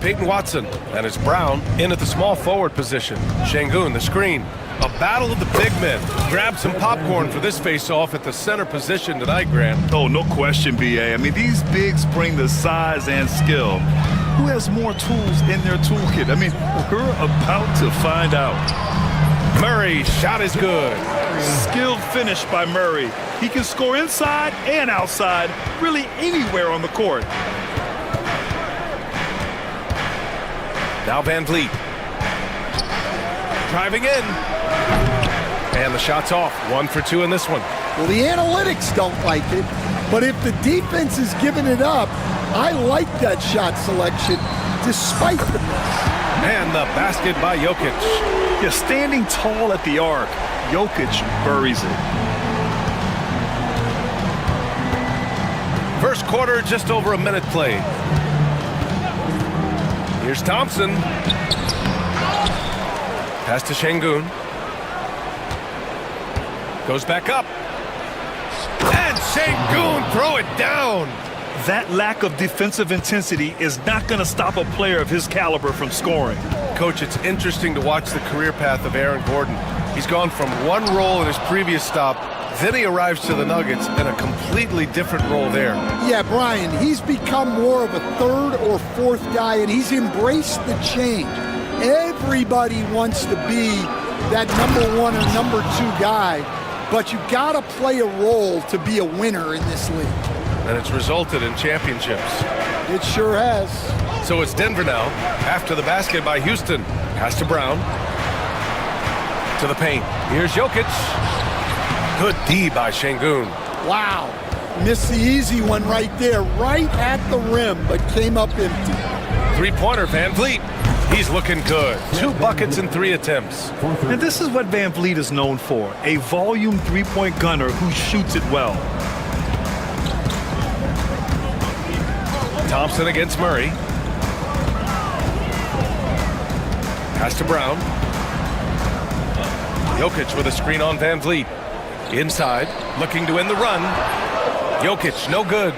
Peyton Watson, and it's Brown in at the small forward position. Şengün, the screen. A battle of the big men. Grab some popcorn for this face-off at the center position tonight, Grant. Oh, no question, B.A. I mean, these bigs bring the size and skill. Who has more tools in their toolkit? I mean, we're about to find out. Murray, shot is good. Skilled finish by Murray. He can score inside and outside, really anywhere on the court. Now Van Vliet. Driving in. And the shot's off. 1 for 2 in this one. Well, the analytics don't like it, but if the defense is giving it up, I like that shot selection despite the miss. And the basket by Jokic. Yeah, standing tall at the arc, Jokic buries it. First quarter, just over a minute played. Here's Thompson. Pass to Şengün. Goes back up. And Şengün, throw it down. That lack of defensive intensity is not going to stop a player of his caliber from scoring. Coach, it's interesting to watch the career path of Aaron Gordon. He's gone from one role in his previous stop, then he arrives to the Nuggets in a completely different role there. Yeah, Brian, he's become more of a third or fourth guy, and he's embraced the change. Everybody wants to be that number 1 or number 2 guy, but you gotta play a role to be a winner in this league. And it's resulted in championships. It sure has. So it's Denver now, after the basket by Houston. Pass to Brown. To the paint. Here's Jokic. Good D by Şengün. Wow. Missed the easy one right there, right at the rim, but came up empty. Three-pointer, Van Vliet. He's looking good. 2 buckets in 3 attempts. And this is what Van Vliet is known for, a volume three-point gunner who shoots it well. Thompson against Murray. Pass to Brown. Jokic with a screen on Van Vliet. Inside, looking to win the run. Jokic, no good.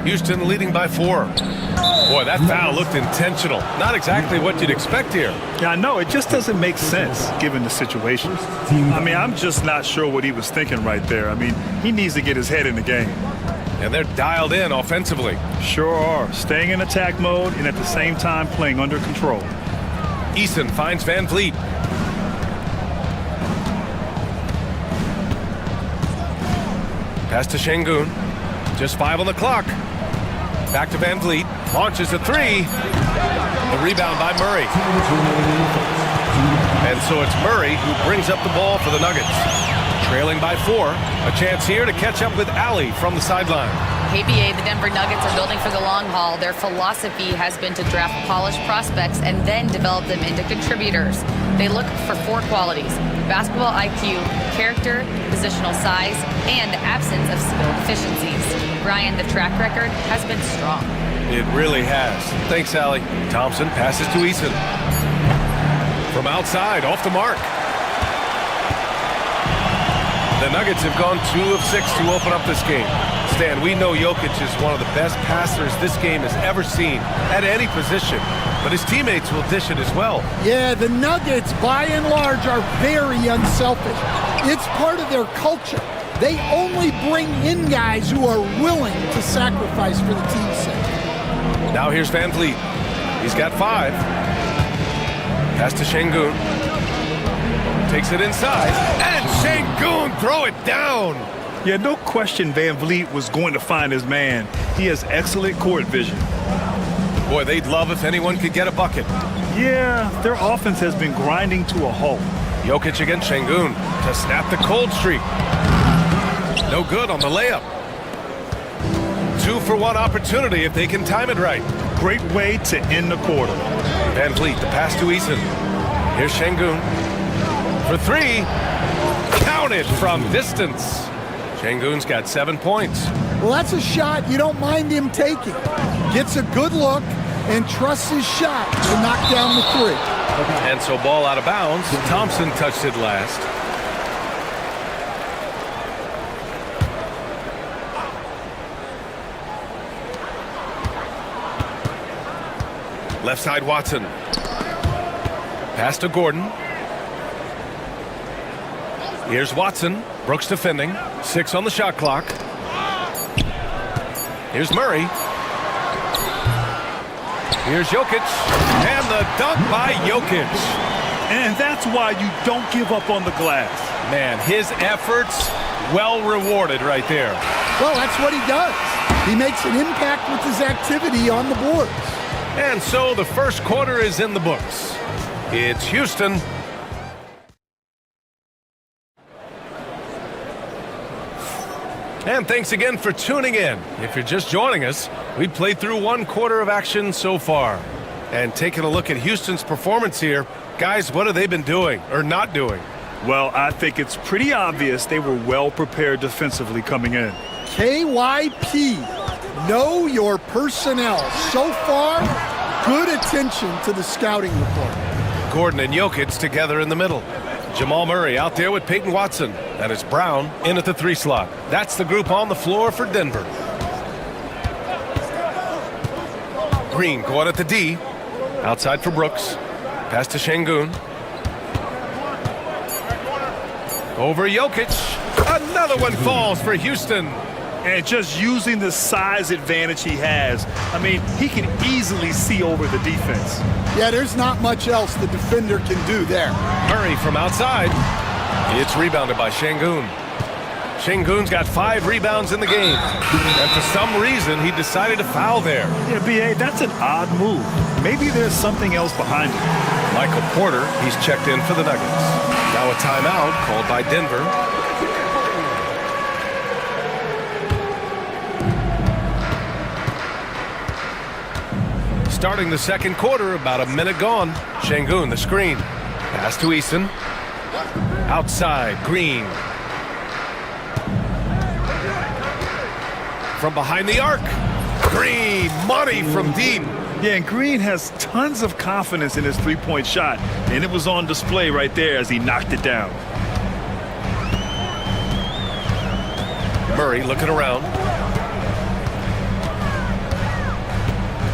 Houston leading by 4. Boy, that foul looked intentional. Not exactly what you'd expect here. Yeah, I know. It just doesn't make sense given the situation. I mean, I'm just not sure what he was thinking right there. I mean, he needs to get his head in the game. And they're dialed in offensively. Sure are. Staying in attack mode and at the same time playing under control. Eason finds Van Vliet. Pass to Şengün. Just 5 on the clock. Back to Van Vliet. Launches a 3. The rebound by Murray. And so it's Murray who brings up the ball for the Nuggets. Trailing by 4. A chance here to catch up with Ali from the sideline. KBA, the Denver Nuggets are building for the long haul. Their philosophy has been to draft polished prospects and then develop them into contributors. They look for 4 qualities: basketball IQ, character, positional size, and the absence of skill deficiencies. Brian, the track record has been strong. It really has. Thanks, Ali. Thompson passes to Eason. From outside, off the mark. The Nuggets have gone 2 of 6 to open up this game. Stan, we know Jokic is one of the best passers this game has ever seen at any position, but his teammates will dish it as well. Yeah, the Nuggets, by and large, are very unselfish. It's part of their culture. They only bring in guys who are willing to sacrifice for the team's sake. Now here's Van Vliet. He's got 5. Pass to Şengün. Takes it inside. And Şengün, throw it down. Yeah, no question Van Vliet was going to find his man. He has excellent court vision. Boy, they'd love if anyone could get a bucket. Yeah, their offense has been grinding to a halt. Jokic against Şengün to snap the cold streak. No good on the layup. 2 for 1 opportunity if they can time it right. Great way to end the quarter. Van Vliet, the pass to Eason. Here's Şengün. For 3. Counted from distance. Şengün's got 7 points. Well, that's a shot you don't mind him taking. Gets a good look and trusts his shot to knock down the 3. And so ball out of bounds. Thompson touched it last. Left side, Watson. Pass to Gordon. Here's Watson. Brooks defending. 6 on the shot clock. Here's Murray. Here's Jokic. And the dunk by Jokic. And that's why you don't give up on the glass. Man, his efforts well rewarded right there. Well, that's what he does. He makes an impact with his activity on the boards. And so the first quarter is in the books. It's Houston. And thanks again for tuning in. If you're just joining us, we've played through 1 quarter of action so far. And taking a look at Houston's performance here, guys, what have they been doing or not doing? Well, I think it's pretty obvious they were well prepared defensively coming in. KYP, know your personnel. So far, good attention to the scouting report. Gordon and Jokic together in the middle. Jamal Murray out there with Peyton Watson. And it's Brown in at the 3 slot. That's the group on the floor for Denver. Green going at the D. Outside for Brooks. Pass to Şengün. Over Jokic. Another one falls for Houston. And just using the size advantage he has, I mean, he can easily see over the defense. Yeah, there's not much else the defender can do there. Murray from outside. It's rebounded by Şengün. Şengün's got 5 rebounds in the game. And for some reason, he decided to foul there. Yeah, B.A., that's an odd move. Maybe there's something else behind it. Michael Porter, he's checked in for the Nuggets. Now a timeout called by Denver. Starting the second quarter, about a minute gone. Şengün, the screen. Pass to Eason. Outside, Green. From behind the arc. Green, money from deep. Yeah, and Green has tons of confidence in his three-point shot, and it was on display right there as he knocked it down. Murray looking around.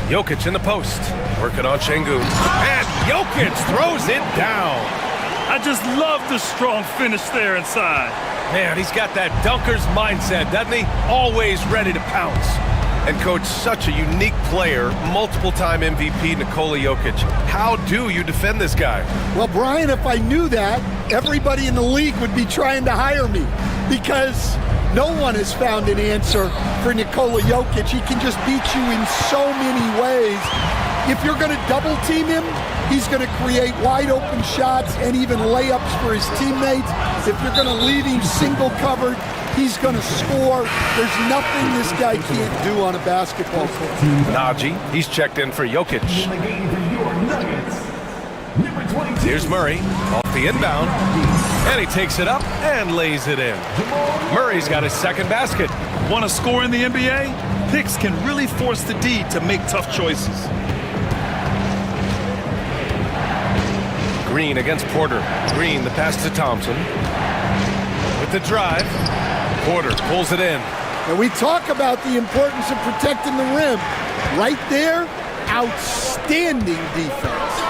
Jokic in the post, working on Şengün. And Jokic throws it down. I just love the strong finish there inside. Man, he's got that dunker's mindset, doesn't he? Always ready to pounce. And coach, such a unique player, multiple-time MVP Nikola Jokic. How do you defend this guy? Well, Brian, if I knew that, everybody in the league would be trying to hire me because no one has found an answer for Nikola Jokic. He can just beat you in so many ways. If you're going to double team him, he's going to create wide open shots and even layups for his teammates. If you're going to leave him single covered, he's going to score. There's nothing this guy can't do on a basketball court. Najee, he's checked in for Jokic. Here's Murray off the inbound, and he takes it up and lays it in. Murray's got his second basket. Want to score in the NBA? Picks can really force the D to make tough choices. Green against Porter. Green, the pass to Thompson. With the drive, Porter pulls it in. And we talk about the importance of protecting the rim. Right there, outstanding defense.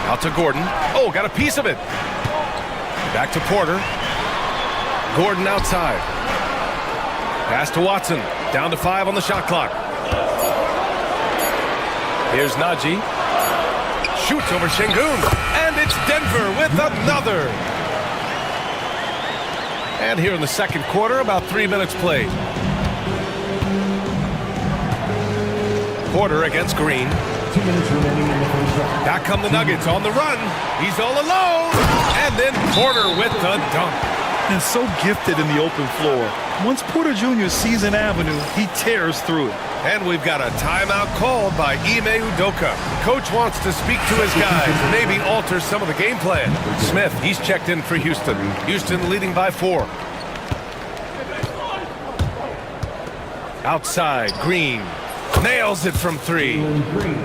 Out to Gordon. Oh, got a piece of it. Back to Porter. Gordon outside. Pass to Watson. Down to 5 on the shot clock. Here's Najee. Shoots over Şengün. And it's Denver with another. And here in the second quarter, about 3 minutes played. Porter against Green. 2 minutes remaining in the first half. Back come the Nuggets on the run. He's all alone. And then Porter with the dunk. And so gifted in the open floor. Once Porter Jr. sees an avenue, he tears through it. And we've got a timeout called by Ime Udoka. Coach wants to speak to his guys and maybe alter some of the game plan. Smith, he's checked in for Houston. Houston leading by 4. Outside, Green. Nails it from 3.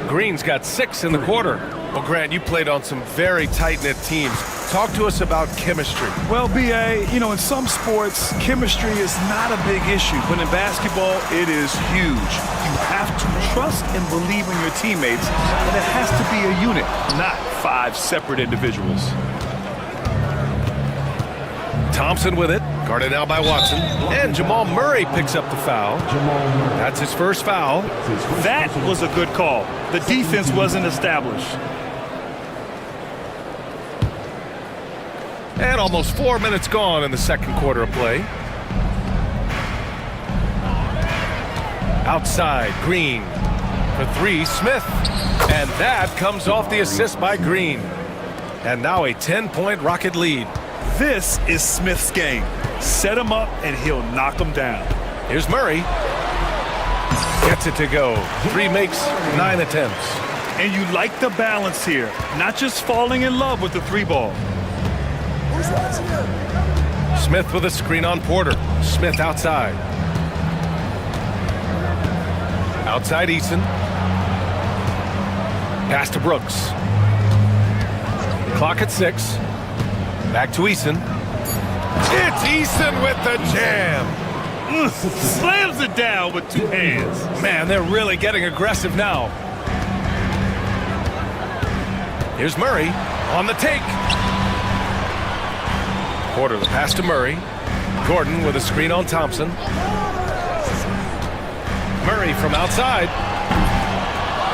Green's got 6 in the quarter. Well, Grant, you played on some very tight-knit teams. Talk to us about chemistry. Well, B.A., you know, in some sports, chemistry is not a big issue, but in basketball, it is huge. You have to trust and believe in your teammates, and it has to be a unit, not 5 separate individuals. Thompson with it, guarded now by Watson. And Jamal Murray picks up the foul. That's his first foul. That was a good call. The defense wasn't established. And almost 4 minutes gone in the second quarter of play. Outside, Green. For 3, Smith. And that comes off the assist by Green. And now a 10-point Rocket lead. This is Smith's game. Set him up and he'll knock him down. Here's Murray. Gets it to go. 3 makes, 9 attempts. And you like the balance here. Not just falling in love with the 3-ball. Smith with a screen on Porter. Smith outside. Outside Eason. Pass to Brooks. Clock at 6. Back to Eason. It's Eason with the jam. Slams it down with 2 hands. Man, they're really getting aggressive now. Here's Murray on the take. Porter the pass to Murray. Gordon with a screen on Thompson. Murray from outside.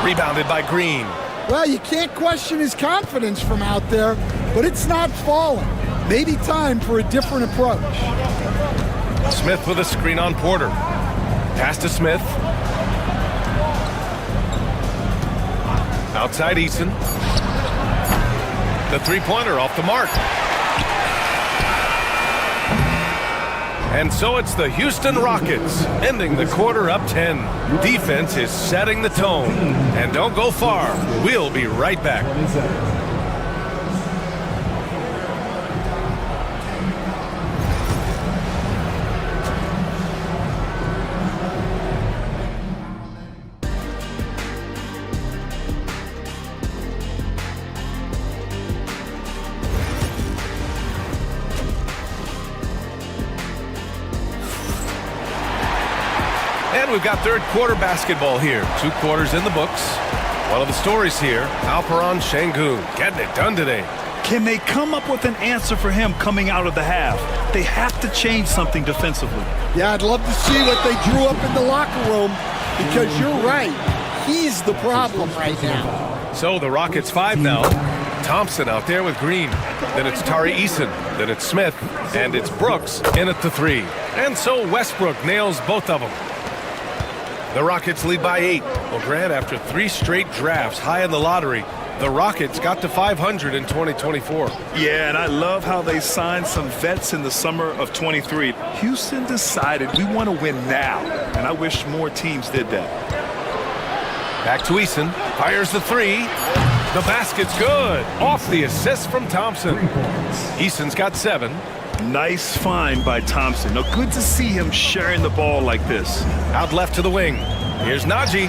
Rebounded by Green. Well, you can't question his confidence from out there, but it's not falling. Maybe time for a different approach. Smith with a screen on Porter. Pass to Smith. Outside Eason. The three-pointer off the mark. And so it's the Houston Rockets ending the quarter up 10. Defense is setting the tone. And don't go far. We'll be right back. And we've got third quarter basketball here. 2 quarters in the books. One of the stories here, Alperon Şengün getting it done today. Can they come up with an answer for him coming out of the half? They have to change something defensively. Yeah, I'd love to see what they drew up in the locker room, because you're right. He's the problem right now. So the Rockets 5 now. Thompson out there with Green. Then it's Tari Eason. Then it's Smith. And it's Brooks in at the 3. And so Westbrook nails both of them. The Rockets lead by 8. Well, Grant, after 3 straight drafts high in the lottery, the Rockets got to 500 in 2024. Yeah, and I love how they signed some vets in the summer of 23. Houston decided we want to win now, and I wish more teams did that. Back to Eason. Fires the 3. The basket's good. Off the assist from Thompson. Eason's got 7. Nice find by Thompson. Now, good to see him sharing the ball like this. Out left to the wing. Here's Najee.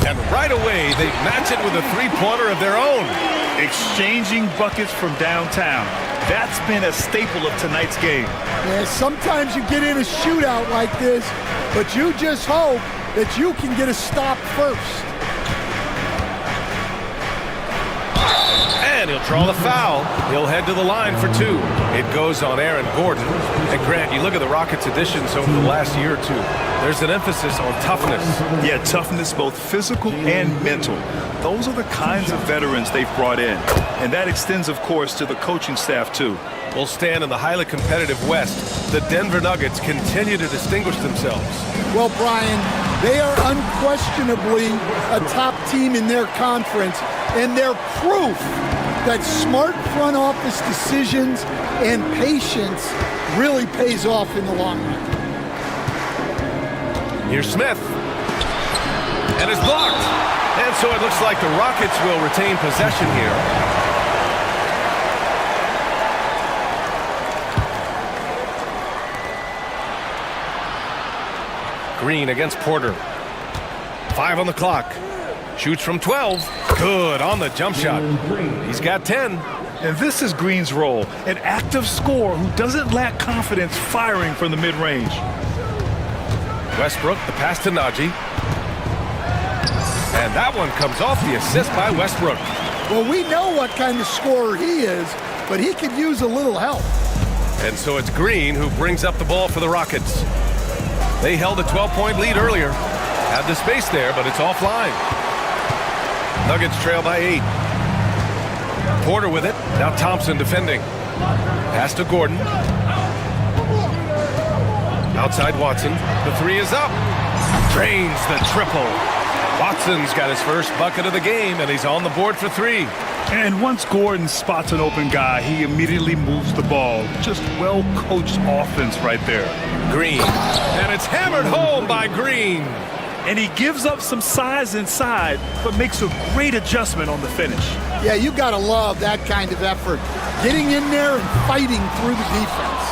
And right away, they match it with a 3-pointer of their own. Exchanging buckets from downtown. That's been a staple of tonight's game. Yeah, sometimes you get in a shootout like this, but you just hope that you can get a stop first. And he'll draw the foul. He'll head to the line for 2. It goes on Aaron Gordon. And Grant, you look at the Rockets' additions over the last year or 2. There's an emphasis on toughness. Yeah, toughness, both physical and mental. Those are the kinds of veterans they've brought in. And that extends, of course, to the coaching staff, too. Will stand in the highly competitive West. The Denver Nuggets continue to distinguish themselves. Well, Brian, they are unquestionably a top team in their conference, and they're proof that smart front office decisions and patience really pays off in the long run. Here's Smith. And it's blocked. And so it looks like the Rockets will retain possession here. Green against Porter. 5 on the clock. Shoots from 12. Good on the jump shot. He's got 10. And this is Green's role, an active scorer who doesn't lack confidence firing from the mid-range. Westbrook, the pass to Najee. And that one comes off the assist by Westbrook. Well, we know what kind of scorer he is, but he could use a little help. And so it's Green who brings up the ball for the Rockets. They held a 12-point lead earlier. Had the space there, but it's offline. Nuggets trail by 8. Porter with it. Now Thompson defending. Pass to Gordon. Outside Watson. The three is up. Drains the triple. Watson's got his first bucket of the game, and he's on the board for 3. And once Gordon spots an open guy, he immediately moves the ball. Just well-coached offense right there. Green. And it's hammered home by Green. And he gives up some size inside, but makes a great adjustment on the finish. Yeah, you got to love that kind of effort. Getting in there and fighting through the defense.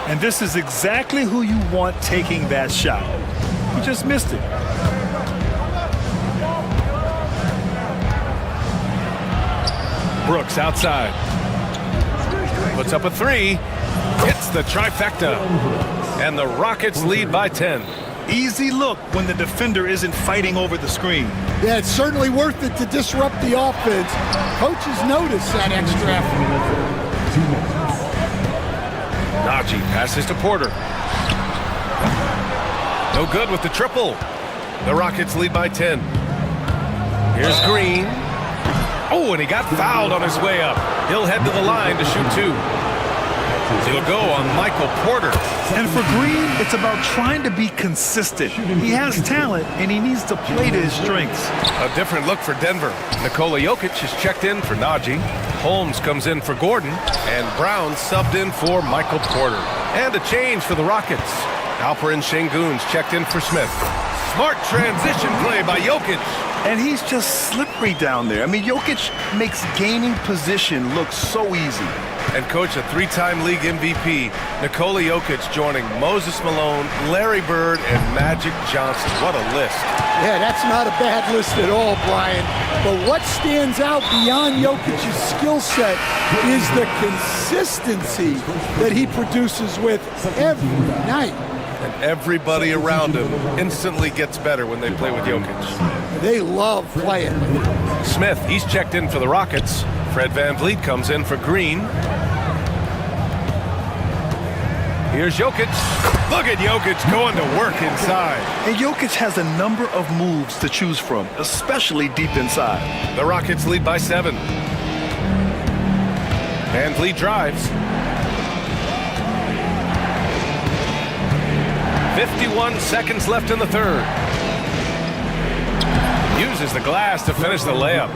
And this is exactly who you want taking that shot. He just missed it. Brooks outside. Puts up a 3. Hits the trifecta. And the Rockets lead by 10. Easy look when the defender isn't fighting over the screen. Yeah, it's certainly worth it to disrupt the offense. Coaches notice that extra effort. Najee passes to Porter. No good with the triple. The Rockets lead by 10. Here's Green. Oh, and he got fouled on his way up. He'll head to the line to shoot 2. He'll go on Michael Porter. And for Green, it's about trying to be consistent. He has talent, and he needs to play to his strengths. A different look for Denver. Nikola Jokic is checked in for Najee. Holmes comes in for Gordon. And Brown subbed in for Michael Porter. And a change for the Rockets. Alperen Şengün's checked in for Smith. Smart transition play by Jokic. And he's just slippery down there. I mean, Jokic makes gaining position look so easy. And coach, a 3-time league MVP, Nikola Jokic joining Moses Malone, Larry Bird, and Magic Johnson. What a list. Yeah, that's not a bad list at all, Brian. But what stands out beyond Jokic's skill set is the consistency that he produces with every night. And everybody around him instantly gets better when they play with Jokic. They love playing. Smith, he's checked in for the Rockets. Fred VanVleet comes in for Green. Here's Jokic. Look at Jokic going to work inside. And Jokic has a number of moves to choose from, especially deep inside. The Rockets lead by 7. VanVleet drives. 51 seconds left in the third. Uses the glass to finish the layup.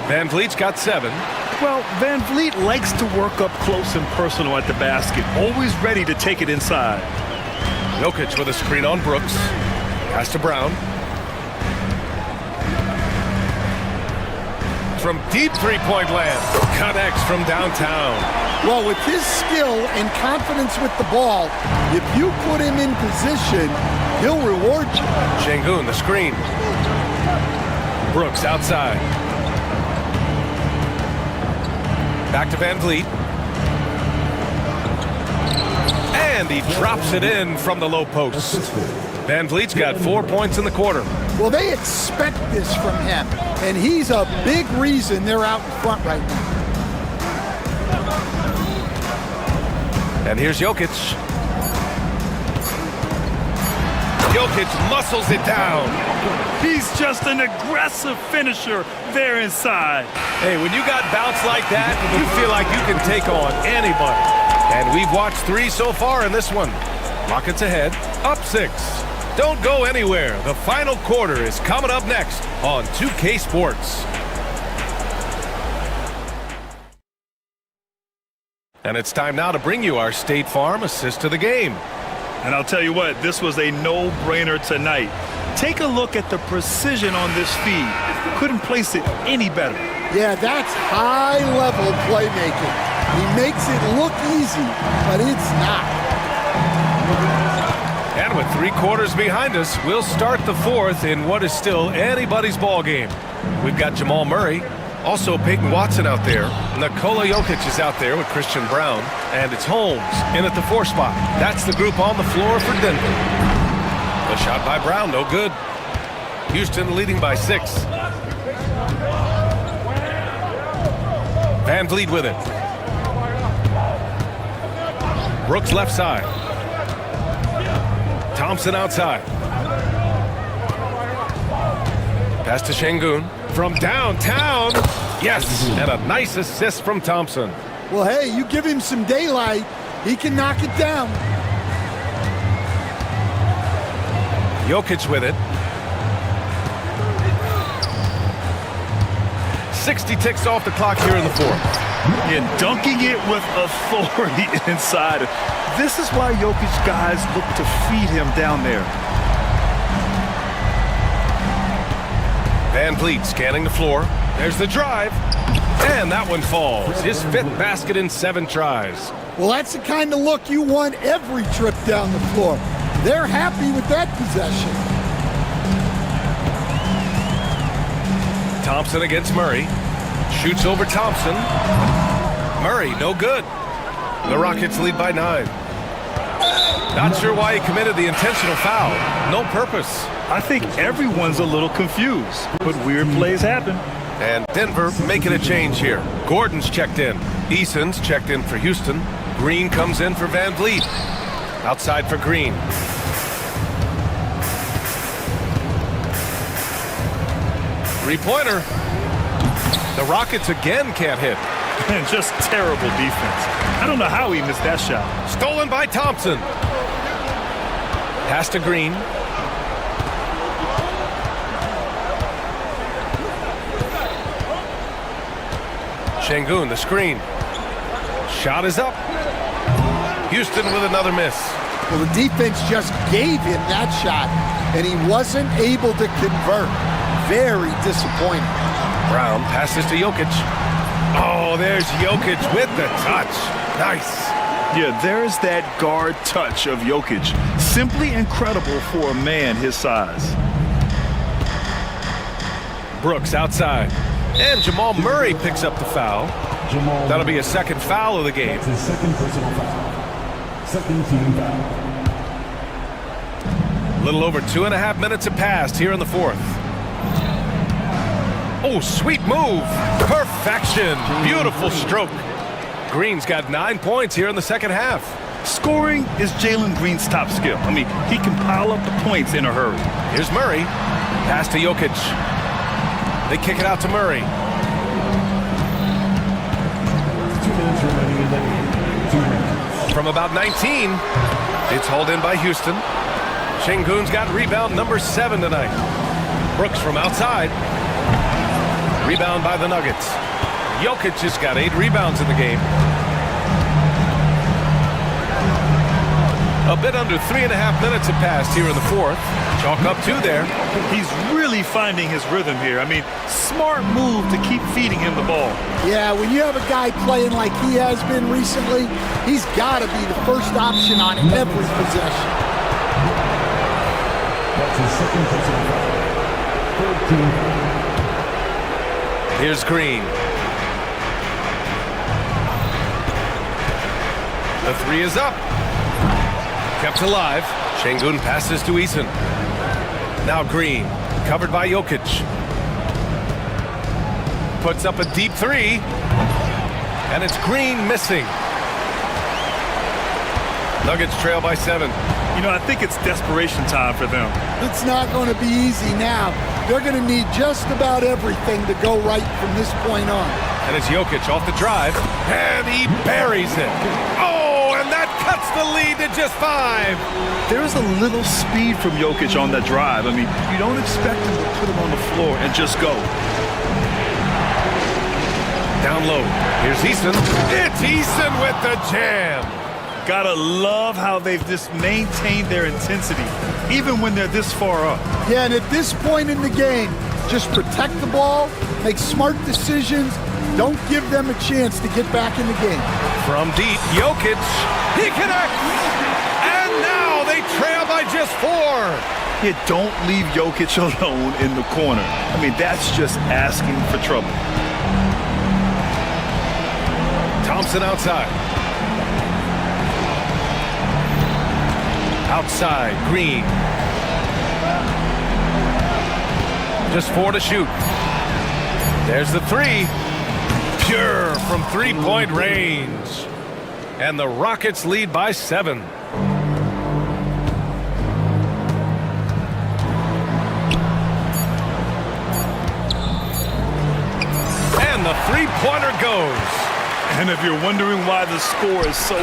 VanVleet's got 7. Well, VanVleet likes to work up close and personal at the basket, always ready to take it inside. Jokic with a screen on Brooks. Pass to Brown. From deep three-point land. Connects from downtown. Well, with his skill and confidence with the ball, if you put him in position, he'll reward you. Şengün, the screen. Brooks outside. Back to VanVleet. And he drops it in from the low post. VanVleet's got 4 points in the quarter. Well, they expect this from him, and he's a big reason they're out in front right now. And here's Jokic. Jokic muscles it down. He's just an aggressive finisher there inside. Hey, when you got bounce like that, you feel like you can take on anybody. And we've watched 3 so far in this one. Rockets ahead, up 6. Don't go anywhere. The final quarter is coming up next on 2K Sports. And it's time now to bring you our State Farm assist to the game. And I'll tell you what, this was a no-brainer tonight. Take a look at the precision on this feed. Couldn't place it any better. Yeah, that's high-level playmaking. He makes it look easy, but it's not. And with 3 quarters behind us, we'll start the 4th in what is still anybody's ball game. We've got Jamal Murray, also Peyton Watson out there. Nikola Jokic is out there with Christian Brown. And it's Holmes in at the 4 spot. That's the group on the floor for Denver. The shot by Brown, no good. Houston leading by 6. Van Vliet with it. Brooks left side. Thompson outside. Pass to Şengün from downtown. Yes, and a nice assist from Thompson. Well, hey, you give him some daylight, he can knock it down. Jokic with it. 60 ticks off the clock here in the 4th. And dunking it with authority inside. This is why Jokic guys look to feed him down there. Van Vliet scanning the floor. There's the drive. And that one falls. His 5th basket in 7 tries. Well, that's the kind of look you want every trip down the floor. They're happy with that possession. Thompson against Murray. Shoots over Thompson. Murray, no good. The Rockets lead by 9. Not sure why he committed the intentional foul. No purpose. I think everyone's a little confused, but weird plays happen. And Denver making a change here. Gordon's checked in. Eason's checked in for Houston. Green comes in for Van Vliet. Outside for Green. Three-pointer. The Rockets again can't hit. And just terrible defense. I don't know how he missed that shot. Stolen by Thompson. Pass to Green. Şengün, the screen. Shot is up. Houston with another miss. Well, the defense just gave him that shot, and he wasn't able to convert. Very disappointing. Brown passes to Jokic. Oh, there's Jokic with the touch. Nice. Yeah, there's that guard touch of Jokic. Simply incredible for a man his size. Brooks outside. And Jamal Murray picks up the foul. That'll be a 2nd foul of the game. That's his 2nd personal foul. 2nd team foul. A little over 2.5 minutes have passed here in the 4th. Oh, sweet move. Perfection. Beautiful stroke. Green's got 9 points here in the 2nd half. Scoring is Jalen Green's top skill. I mean, he can pile up the points in a hurry. Here's Murray. Pass to Jokic. They kick it out to Murray. 2 minutes remaining in the game. 2 minutes. From about 19, it's hauled in by Houston. Şengün's got rebound number 7 tonight. Brooks from outside. Rebound by the Nuggets. Jokic has got 8 rebounds in the game. A bit under 3.5 minutes have passed here in the 4th. Chalk up 2 there. He's really finding his rhythm here. I mean, smart move to keep feeding him the ball. Yeah, when you have a guy playing like he has been recently, he's got to be the first option on every possession. That's his 2nd personal foul. 3rd team foul. Here's Green. The 3 is up. Kept alive. Şengün passes to Eason. Now Green, covered by Jokic. Puts up a deep 3. And it's Green missing. Nuggets trail by 7. You know, I think it's desperation time for them. It's not going to be easy now. They're going to need just about everything to go right from this point on. And it's Jokic off the drive. And he buries it. Oh, and that cuts the lead to just 5. There's a little speed from Jokic on that drive. I mean, you don't expect him to put him on the floor and just go. Down low. Here's Eason. It's Eason with the jam. Gotta love how they've just maintained their intensity, even when they're this far up. Yeah, and at this point in the game, just protect the ball, make smart decisions, don't give them a chance to get back in the game. From deep, Jokic. He connects. And now they trail by by just 4. You don't leave Jokic alone in the corner. I mean, that's just asking for trouble. Thompson outside. Outside, Green. Just 4 to shoot. There's the 3. Pure from three-point range. And the Rockets lead by 7. And the three-pointer goes. And if you're wondering why the score is so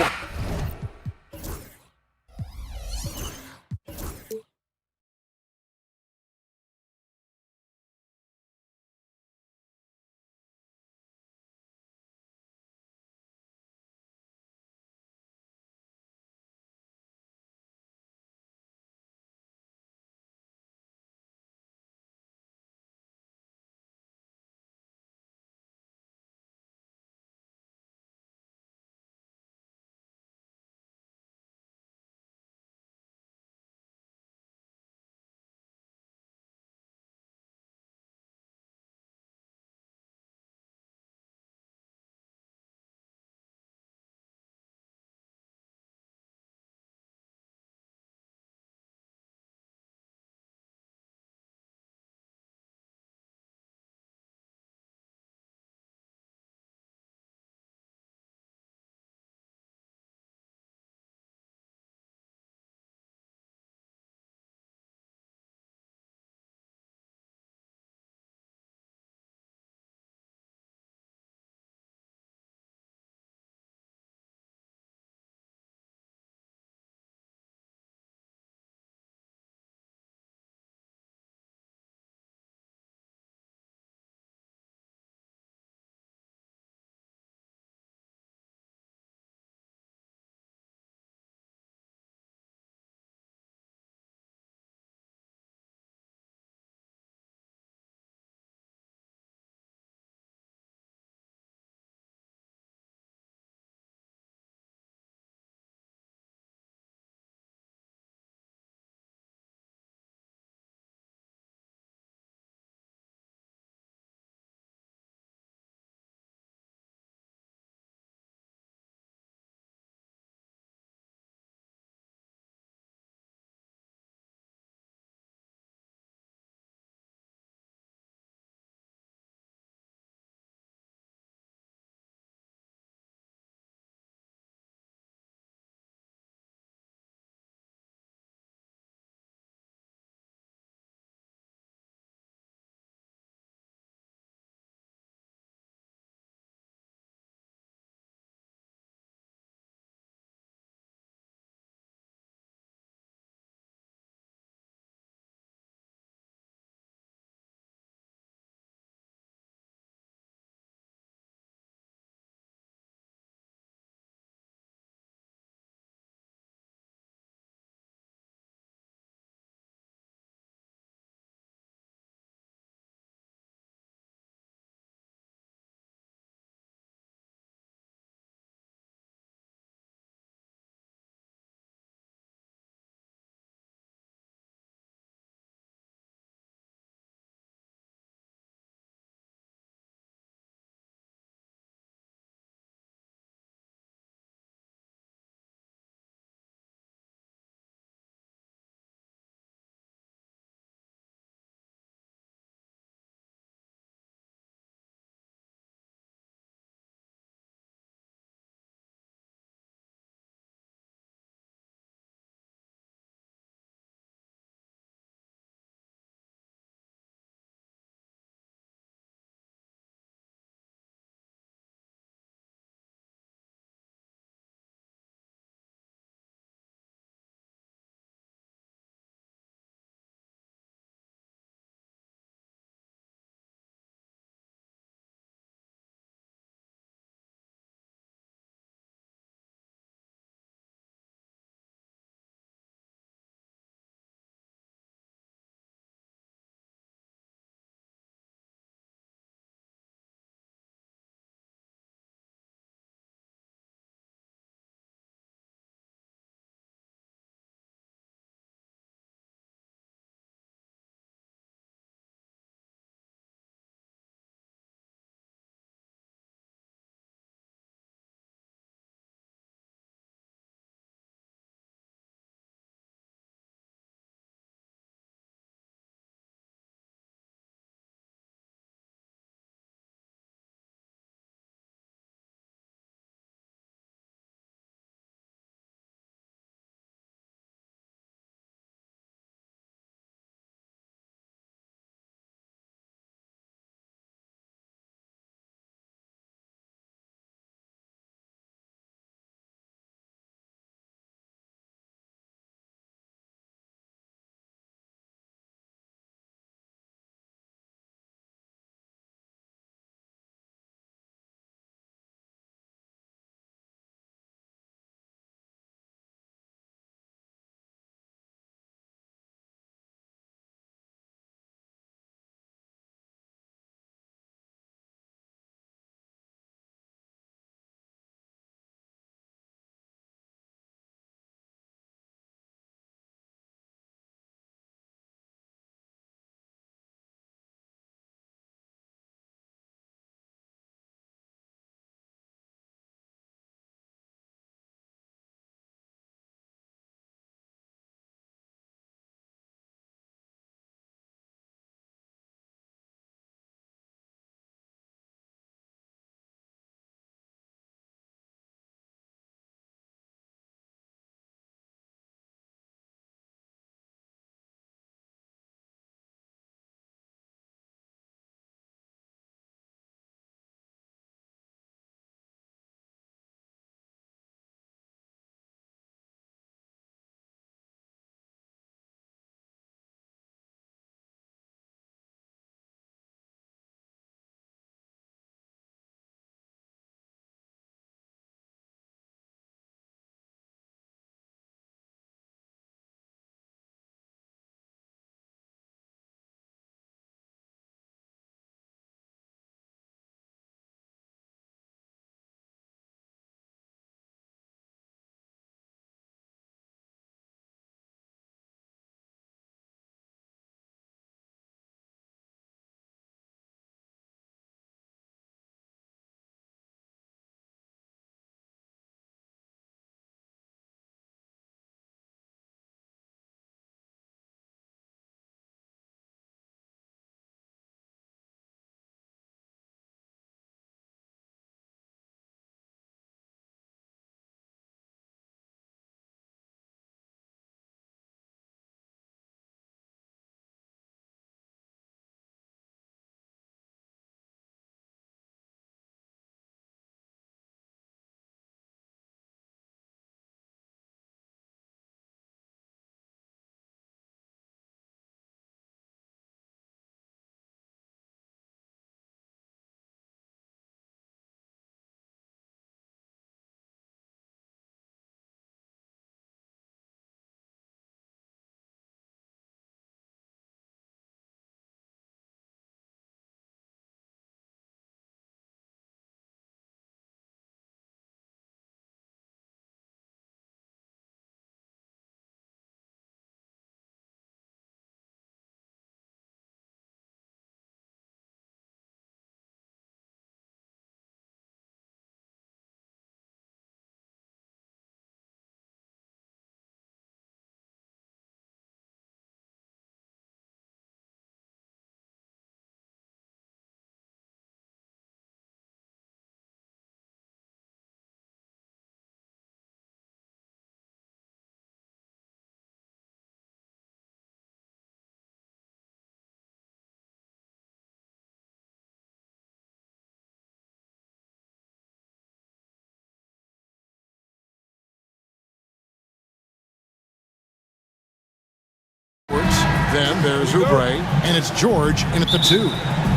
Then there's Oubre, and it's George in at the 2.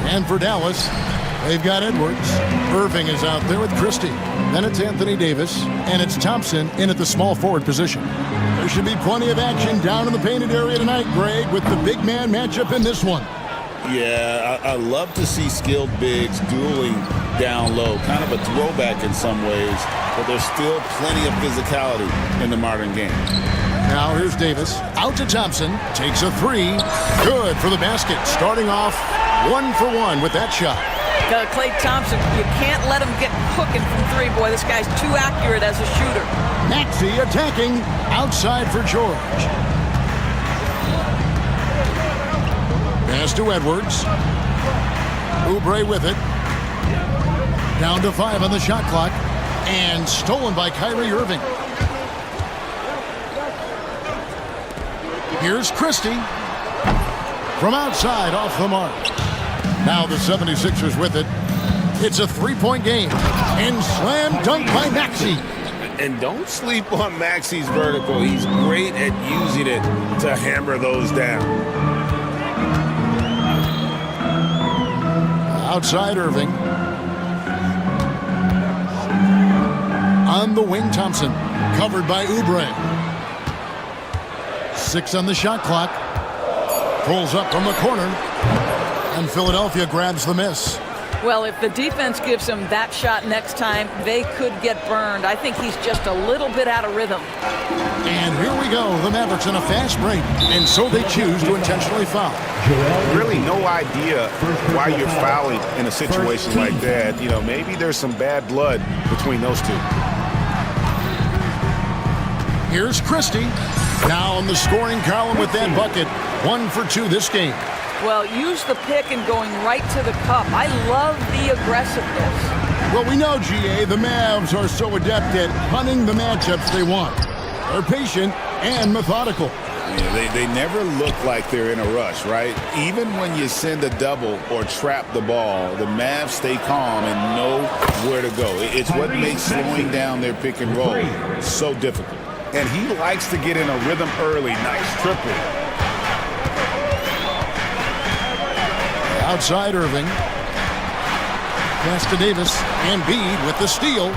And for Dallas, they've got Edwards. Irving is out there with Christie. Then it's Anthony Davis, and it's Thompson in at the small forward position. There should be plenty of action down in the painted area tonight, Greg, with the big man matchup in this one. Yeah, I love to see skilled bigs dueling down low. Kind of a throwback in some ways, but there's still plenty of physicality in the modern game. Now here's Davis. Out to Thompson. Takes a 3. Good for the basket. Starting off 1 for 1 with that shot. Klay Thompson, you can't let him get cooking from 3, boy. This guy's too accurate as a shooter. Maxey attacking. Outside for George. Pass to Edwards. Oubre with it. Down to 5 on the shot clock. And stolen by Kyrie Irving. Here's Christie. From outside, off the mark. Now the 76ers with it. It's a 3-point game. And slam dunk by Maxey. And don't sleep on Maxey's vertical. He's great at using it to hammer those down. Outside Irving. On the wing, Thompson. Covered by Oubre. 6 on the shot clock. Pulls up from the corner. And Philadelphia grabs the miss. Well, if the defense gives him that shot next time, they could get burned. I think he's just a little bit out of rhythm. And here we go. The Mavericks in a fast break. And so they choose to intentionally foul. Really no idea why you're fouling in a situation like that. You know, maybe there's some bad blood between those two. Here's Christie. Now in the scoring column with that bucket. 1 for 2 this game. Well, use the pick and going right to the cup. I love the aggressiveness. Well, we know, GA, the Mavs are so adept at hunting the matchups they want. They're patient and methodical. Yeah, they never look like they're in a rush, right? Even when you send a double or trap the ball, the Mavs stay calm and know where to go. It's what makes slowing down their pick and roll so difficult. And he likes to get in a rhythm early. Nice triple. Outside Irving. Pass to Davis. Embiid with the steal.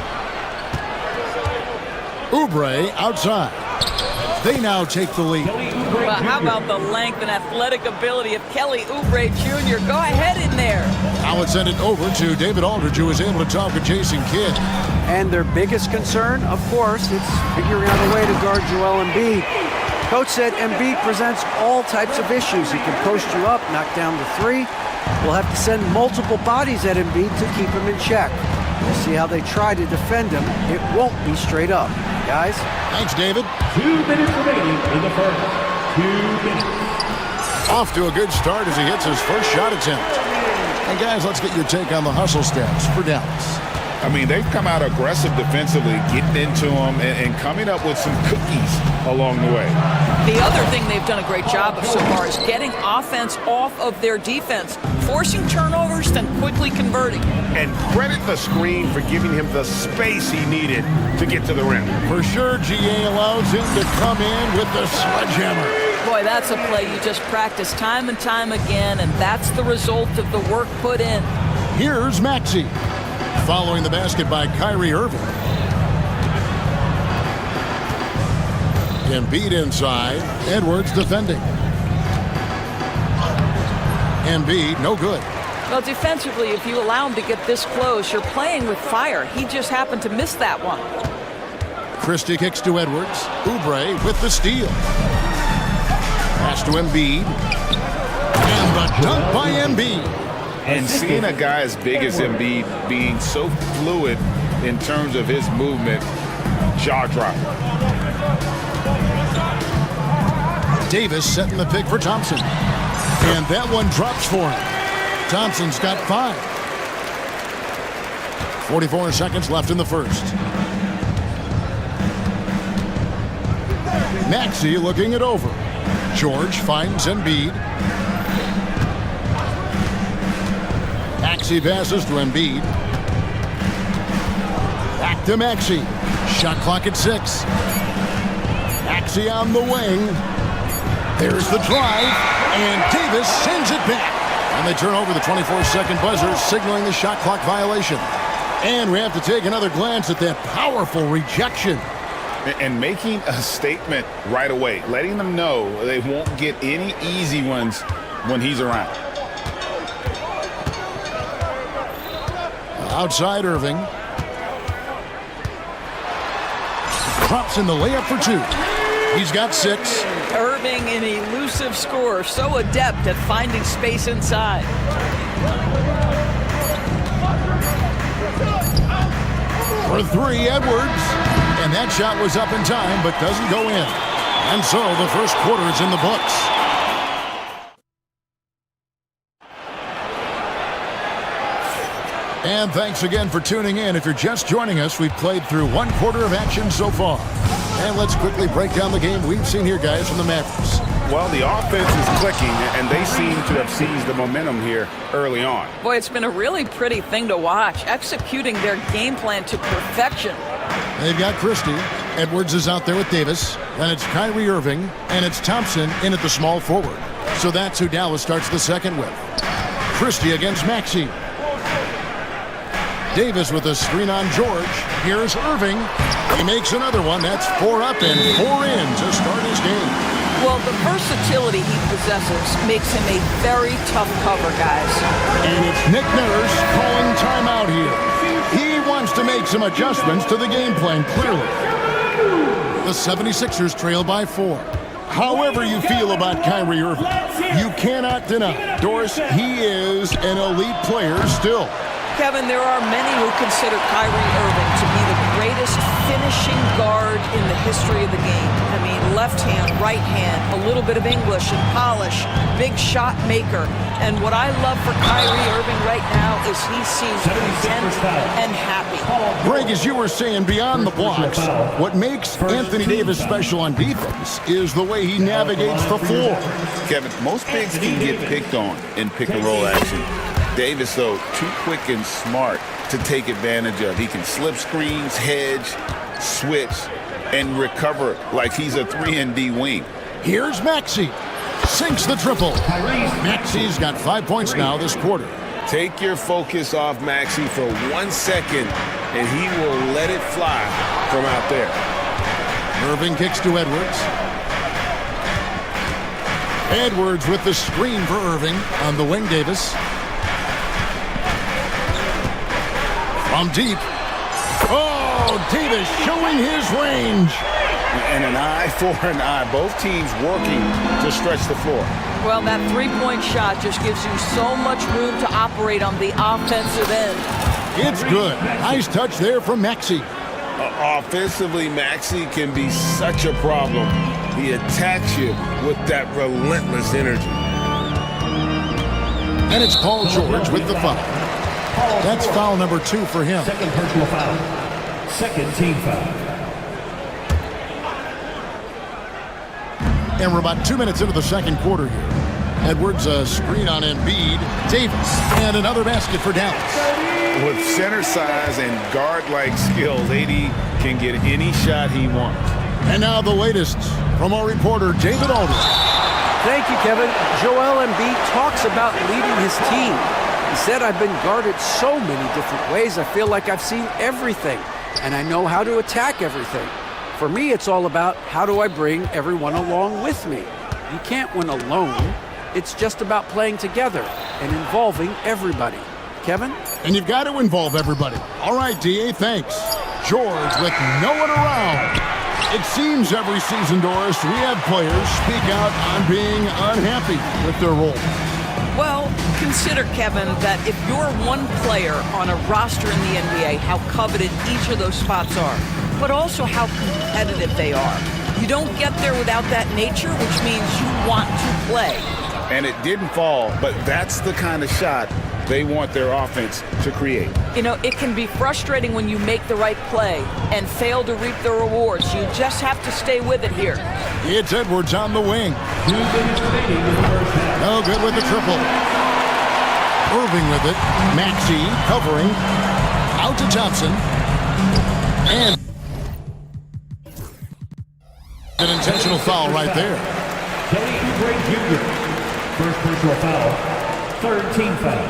Oubre outside. They now take the lead. Well, how about the length and athletic ability of Kelly Oubre Jr.? Go ahead in there. Now let's send it over to David Aldridge, who was able to talk with Jason Kidd. And their biggest concern, of course, it's figuring out a way to guard Joel Embiid. Coach said Embiid presents all types of issues. He can post you up, knock down the 3. We'll have to send multiple bodies at Embiid to keep him in check. We'll see how they try to defend him. It won't be straight up. Guys? Thanks, David. 2 minutes remaining in the first. 2 minutes. Off to a good start as he hits his first shot attempt. And guys, let's get your take on the hustle stats for Dallas. I mean, they've come out aggressive defensively, getting into them and coming up with some cookies along the way. The other thing they've done a great job of so far is getting offense off of their defense, forcing turnovers, then quickly converting. And credit the screen for giving him the space he needed to get to the rim. For sure, GA allows him to come in with the sledgehammer. Boy, that's a play you just practice time and time again, and that's the result of the work put in. Here's Maxey. Following the basket by Kyrie Irving. Embiid inside. Edwards defending. Embiid, no good. Well, defensively, if you allow him to get this close, you're playing with fire. He just happened to miss that one. Christie kicks to Edwards. Oubre with the steal. Pass to Embiid. And the dunk by Embiid. And seeing a guy as big as Embiid being so fluid in terms of his movement, jaw-dropping. Davis setting the pick for Thompson. And that one drops for him. Thompson's got 5. 44 seconds left in the first. Maxey looking it over. George finds Embiid. Maxey passes to Embiid. Back to Maxey. Shot clock at 6. Maxey on the wing. There's the drive, and Davis sends it back. And they turn over the 24-second buzzer, signaling the shot clock violation. And we have to take another glance at that powerful rejection. And making a statement right away, letting them know they won't get any easy ones when he's around. Outside Irving. Drops in the layup for two. He's got 6. Irving, an elusive scorer, so adept at finding space inside. For 3, Edwards. And that shot was up in time, but doesn't go in. And so the first quarter is in the books. And thanks again for tuning in. If you're just joining us, we've played through 1 quarter of action so far. And let's quickly break down the game we've seen here, guys, from the Mavericks. Well, the offense is clicking, and they seem to have seized the momentum here early on. Boy, it's been a really pretty thing to watch, executing their game plan to perfection. They've got Christie. Edwards is out there with Davis. Then it's Kyrie Irving, and it's Thompson in at the small forward. So that's who Dallas starts the second with. Christie against Maxey. Davis with a screen on George. Here's Irving. He makes another one. That's 4 up and 4 in to start his game. Well, the versatility he possesses makes him a very tough cover, guys. And it's Nick Nurse calling timeout here. He wants to make some adjustments to the game plan, clearly. The 76ers trail by 4. However you feel about Kyrie Irving, you cannot deny, Doris, he is an elite player still. Kevin, there are many who consider Kyrie Irving to be the greatest finishing guard in the history of the game. I mean, left hand, right hand, a little bit of English and polish, big shot maker. And what I love for Kyrie Irving right now is he seems content and happy. Greg, as you were saying, beyond the blocks, what makes Anthony Davis special on defense is the way he navigates the floor. Kevin, most bigs can get picked on in pick-and-roll action. Davis, though, too quick and smart to take advantage of. He can slip screens, hedge, switch, and recover like he's a 3-and-D wing. Here's Maxey. Sinks the triple. Maxey's got 5 points now this quarter. Take your focus off Maxey for 1 second, and he will let it fly from out there. Irving kicks to Edwards. Edwards with the screen for Irving on the wing, Davis. From deep. Oh, Davis showing his range. And an eye for an eye. Both teams working to stretch the floor. Well, that three-point shot just gives you so much room to operate on the offensive end. It's good. Nice touch there from Maxey. Offensively, Maxey can be such a problem. He attacks you with that relentless energy. And it's Paul George with the foul. That's foul number 2 for him. Second personal foul. Second team foul. And we're about 2 minutes into the second quarter here. Edwards, a screen on Embiid. Davis, and another basket for Dallas. With center size and guard-like skills, AD can get any shot he wants. And now the latest from our reporter, David Aldridge. Thank you, Kevin. Joel Embiid talks about leading his team. He said, I've been guarded so many different ways. I feel like I've seen everything, and I know how to attack everything. For me, it's all about how do I bring everyone along with me. You can't win alone. It's just about playing together and involving everybody. Kevin? And you've got to involve everybody. All right, D.A., thanks. George with no one around. It seems every season, Doris, we have players speak out on being unhappy with their role. Well, consider, Kevin, that if you're one player on a roster in the NBA, how coveted each of those spots are, but also how competitive they are. You don't get there without that nature, which means you want to play. And it didn't fall, but that's the kind of shot they want their offense to create. You know, it can be frustrating when you make the right play and fail to reap the rewards. You just have to stay with it here. It's Edwards on the wing. No good with the triple. Irving with it. Maxey covering. Out to Thompson. And an intentional foul right there. Greg Jr. First personal foul, third team foul.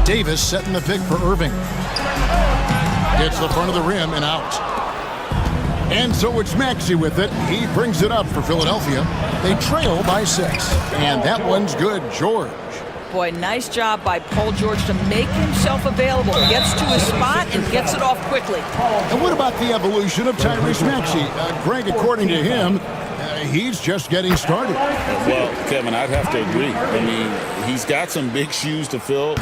Davis setting the pick for Irving. Gets the front of the rim and out. And so it's Maxey with it. He brings it up for Philadelphia. They trail by 6. And that one's good, George. Boy, nice job by Paul George to make himself available. Gets to his spot and gets it off quickly. And what about the evolution of Tyrese Maxey? Greg, according to him, he's just getting started. Well, Kevin, I'd have to agree. I mean, he's got some big shoes to fill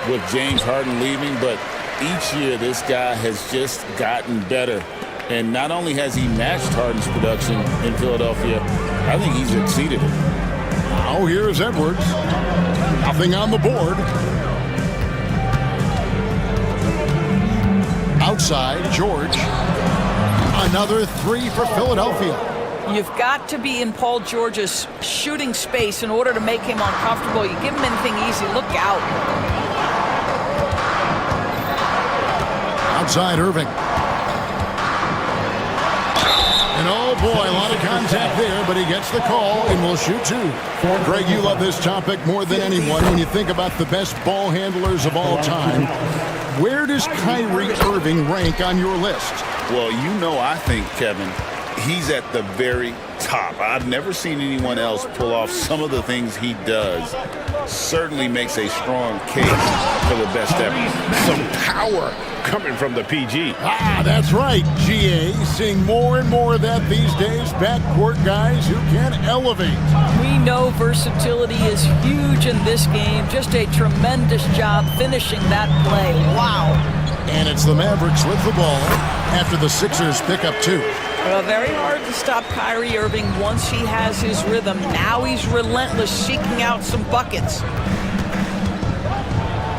with James Harden leaving, but each year this guy has just gotten better. And not only has he matched Harden's production in Philadelphia, I think he's exceeded it. Now here's Edwards. Nothing on the board. Outside, George. Another 3 for Philadelphia. You've got to be in Paul George's shooting space in order to make him uncomfortable. You give him anything easy, look out. Outside, Irving. And oh boy, a lot of contact there, but he gets the call and will shoot 2. Greg, you love this topic more than anyone when you think about the best ball handlers of all time. Where does Kyrie Irving rank on your list? Well, you know, I think, Kevin, he's at the very top. I've never seen anyone else pull off some of the things he does. Certainly makes a strong case for the best ever. Some power coming from the PG. That's right, GA. Seeing more and more of that these days. Backcourt guys who can elevate. We know versatility is huge in this game. Just a tremendous job finishing that play. Wow. And it's the Mavericks with the ball after the Sixers pick up 2. Very hard to stop Kyrie Irving once he has his rhythm. Now he's relentless, seeking out some buckets.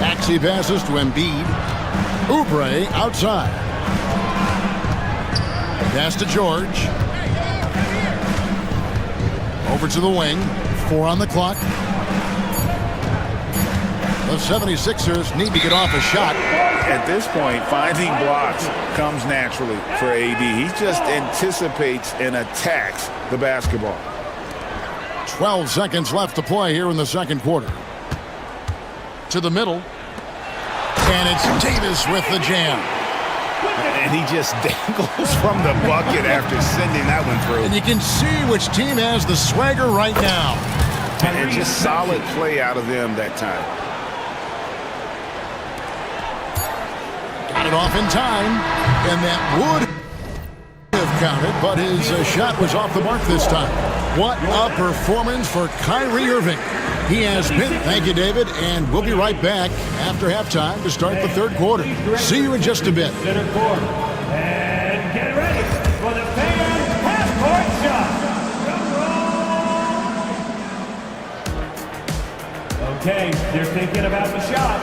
Maxey passes to Embiid. Oubre outside. Pass to George. Over to the wing. 4 on the clock. The 76ers need to get off a shot. At this point, finding blocks comes naturally for AD. He just anticipates and attacks the basketball. 12 seconds left to play here in the second quarter. To the middle. And it's Davis with the jam. And he just dangles from the bucket after sending that one through. And you can see which team has the swagger right now. And just solid play out of them that time. Got it off in time, and that would have counted, but his shot was off the mark this time. What a performance for Kyrie Irving. He has been. Thank you, David, and we'll be right back after halftime to start the third quarter. See you in just a bit. Center court. And get ready for the fan half-court shot. Okay, they're thinking about the shot.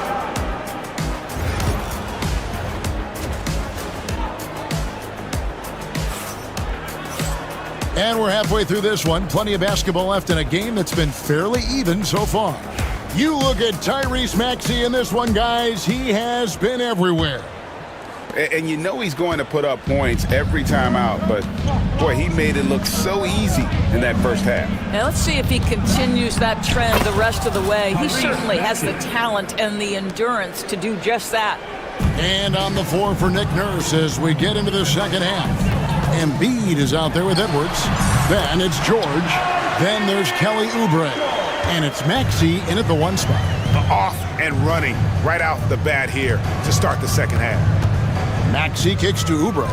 And we're halfway through this one. Plenty of basketball left in a game that's been fairly even so far. You look at Tyrese Maxey in this one, guys. He has been everywhere. And you know he's going to put up points every time out, but boy, he made it look so easy in that first half. Now let's see if he continues that trend the rest of the way. He certainly has the talent and the endurance to do just that. And on the floor for Nick Nurse as we get into the second half. Embiid is out there with Edwards. Then it's George. Then there's Kelly Oubre. And it's Maxey in at the 1 spot. Off and running right out the bat here to start the second half. Maxey kicks to Oubre.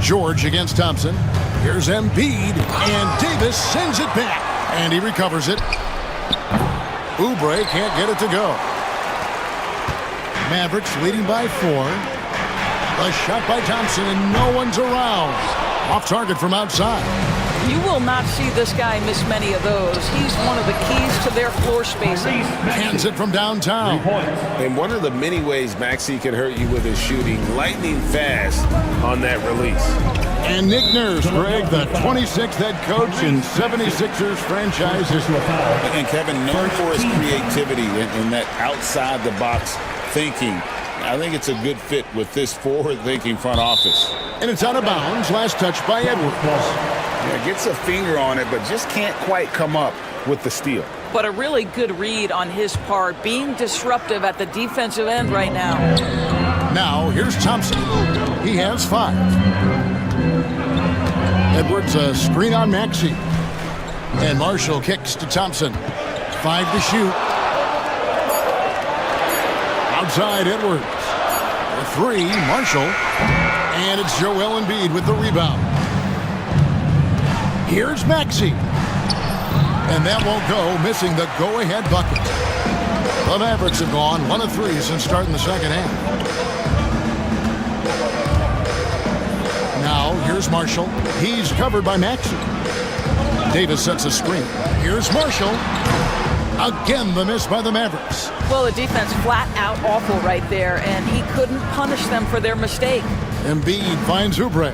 George against Thompson. Here's Embiid. And Davis sends it back. And he recovers it. Oubre can't get it to go. Mavericks leading by 4. A shot by Thompson, and no one's around. Off target from outside. You will not see this guy miss many of those. He's one of the keys to their floor spacing. Hands it from downtown. And one of the many ways Maxey can hurt you with his shooting, lightning fast on that release. And Nick Nurse, Greg, the 26th head coach in 76ers franchise history. And Kevin, known for his creativity and that outside-the-box thinking. I think it's a good fit with this forward-thinking front office. And it's out of bounds. Last touch by Edwards. Yeah, gets a finger on it, but just can't quite come up with the steal. But a really good read on his part, being disruptive at the defensive end right now. Now, here's Thompson. He has 5. Edwards, a screen on Maxey. And Marshall kicks to Thompson. 5 to shoot. Outside Edwards. The 3, Marshall. And it's Joel Embiid with the rebound. Here's Maxey. And that won't go, missing the go-ahead bucket. The Mavericks have gone 1 of 3 since starting the second half. Now, here's Marshall. He's covered by Maxey. Davis sets a screen. Here's Marshall. Again, the miss by the Mavericks. Well, the defense flat out awful right there, and he couldn't punish them for their mistake. Embiid finds Oubre.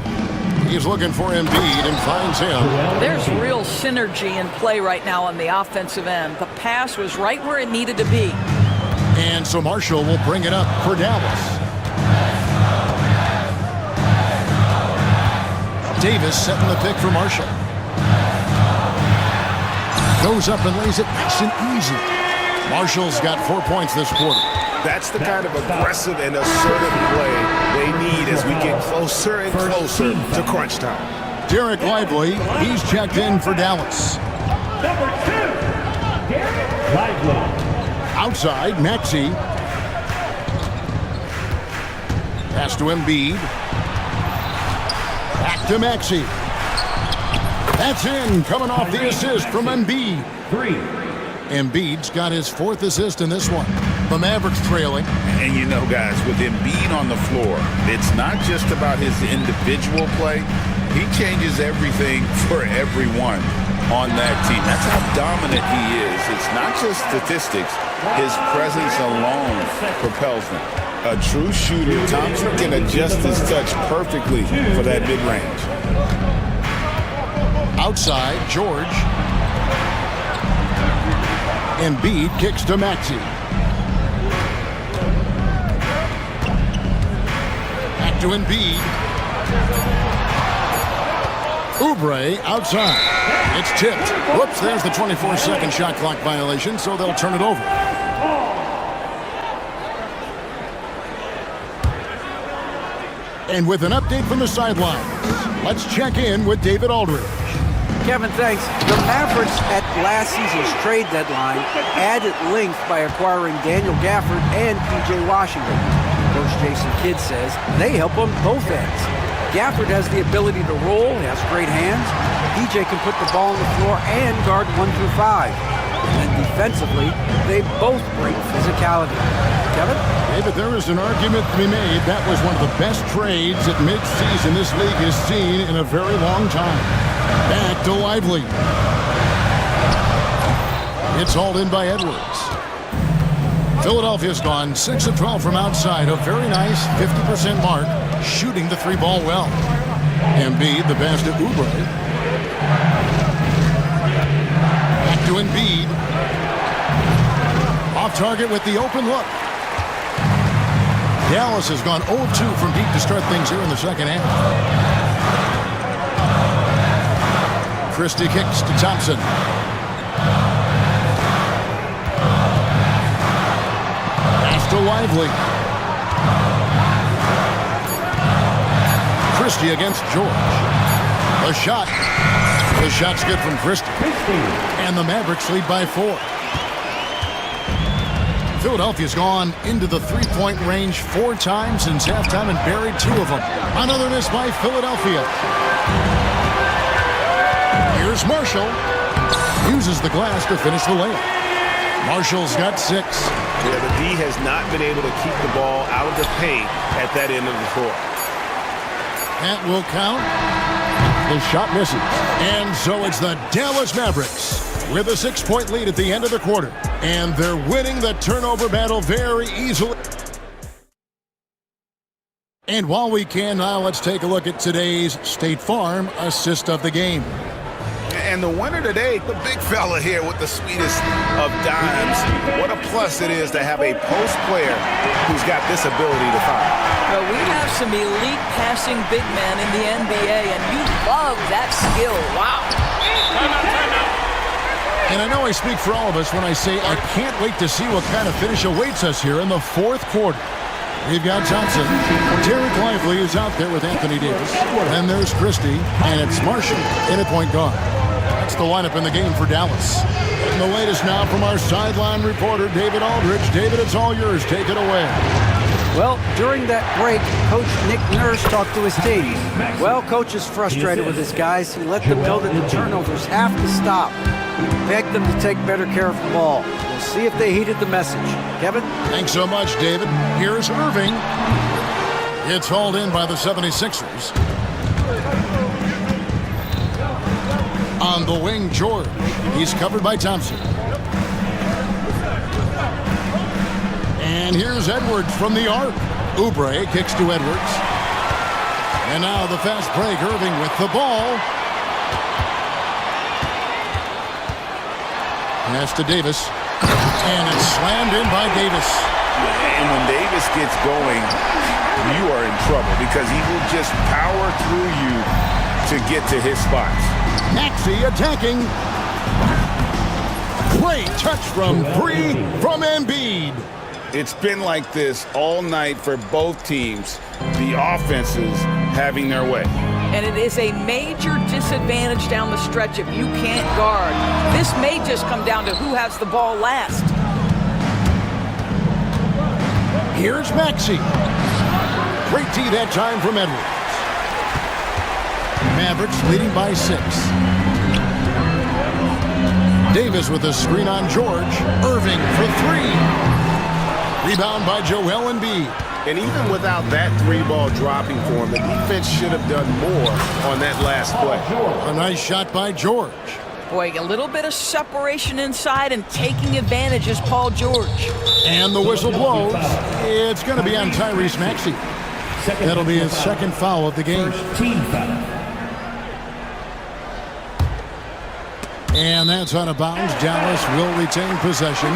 He's looking for Embiid and finds him. There's real synergy in play right now on the offensive end. The pass was right where it needed to be. And so Marshall will bring it up for Dallas. Davis setting the pick for Marshall. Goes up and lays it nice and easy. Marshall's got 4 points this quarter. That's the kind of aggressive and assertive play they need as we get closer and closer to crunch time. Derek Lively, he's checked in for Dallas. Number 2, Derek Lively. Outside, Maxey. Pass to Embiid. Back to Maxey. That's in, coming off the assist from Embiid. 3. Embiid's got his 4th assist in this one. The Mavericks trailing. And you know, guys, with Embiid on the floor, it's not just about his individual play. He changes everything for everyone on that team. That's how dominant he is. It's not just statistics. His presence alone propels them. A true shooter, Thompson can adjust his touch perfectly for that mid-range. Outside, George. Embiid kicks to Maxey. Back to Embiid. Oubre outside. It's tipped. Whoops, there's the 24-second shot clock violation, so they'll turn it over. And with an update from the sidelines, let's check in with David Aldridge. Kevin, thanks. The Mavericks at last season's trade deadline added length by acquiring Daniel Gafford and P.J. Washington. Coach Jason Kidd says they help on both ends. Gafford has the ability to roll, he has great hands. P.J. can put the ball on the floor and guard 1 through 5. And then defensively, they both bring physicality. Kevin? David, there is an argument to be made. That was one of the best trades at mid-season this league has seen in a very long time. Back to Lively. It's hauled in by Edwards. Philadelphia's gone 6 of 12 from outside. A very nice 50% mark, shooting the 3-ball well. Embiid, the pass to Oubre. Back to Embiid. Off target with the open look. Dallas has gone 0-2 from deep to start things here in the second half. Christie kicks to Thompson. Pass to Lively. Christie against George. The shot. The shot's good from Christie. And the Mavericks lead by 4. Philadelphia's gone into the 3-point range 4 times since halftime and buried 2 of them. Another miss by Philadelphia. Here's Marshall. Uses the glass to finish the layup. Marshall's got 6. Yeah, the D has not been able to keep the ball out of the paint at that end of the floor. That will count. The shot misses. And so it's the Dallas Mavericks with a 6-point lead at the end of the quarter. And they're winning the turnover battle very easily. And while we can now, let's take a look at today's State Farm assist of the game. And the winner today, the big fella here with the sweetest of dimes. What a plus it is to have a post player who's got this ability to fire. Well, we have some elite passing big men in the NBA, and you love that skill. Wow. And I know I speak for all of us when I say I can't wait to see what kind of finish awaits us here in the fourth quarter. We've got Johnson. Derek Lively is out there with Anthony Davis. And there's Christie, and it's Marshall in at point guard. That's the lineup in the game for Dallas. And the latest now from our sideline reporter, David Aldridge. David, it's all yours. Take it away. Well, during that break, Coach Nick Nurse talked to his team. Well, Coach is frustrated with his guys. He let them know that the turnovers have to stop. Begged them to take better care of the ball. We'll see if they heeded the message. Kevin? Thanks so much, David. Here's Irving. It's hauled in by the 76ers. On the wing, George. He's covered by Thompson. And here's Edwards from the arc. Oubre kicks to Edwards. And now the fast break. Irving with the ball. Pass to Davis. And it's slammed in by Davis. And when Davis gets going, you are in trouble because he will just power through you to get to his spots. Maxey attacking. Great touch from Bree from Embiid. It's been like this all night for both teams. The offenses having their way. And it is a major disadvantage down the stretch if you can't guard. This may just come down to who has the ball last. Here's Maxey. Great D that time from Edwards. Mavericks leading by 6. Davis with a screen on George. Irving for 3. Rebound by Joel Embiid. And even without that 3-ball dropping for him, the defense should have done more on that last play. A nice shot by George. Boy, a little bit of separation inside and taking advantage is Paul George. And the whistle blows. It's going to be on Tyrese Maxey. That'll be his second foul of the game. And that's out of bounds. Dallas will retain possession.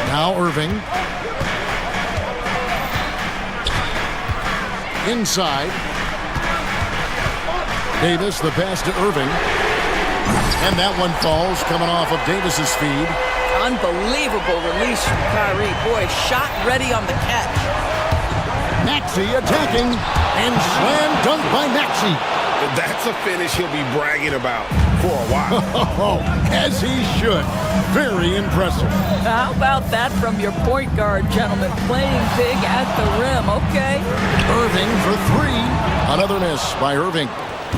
Now Irving. Inside. Davis, the pass to Irving. And that one falls, coming off of Davis's feed. Unbelievable release from Kyrie. Boy, shot ready on the catch. Maxey attacking, and slam dunk by Maxey. That's a finish he'll be bragging about for a while. As he should. Very impressive. How about that from your point guard, gentlemen? Playing big at the rim, okay? Irving for 3. Another miss by Irving.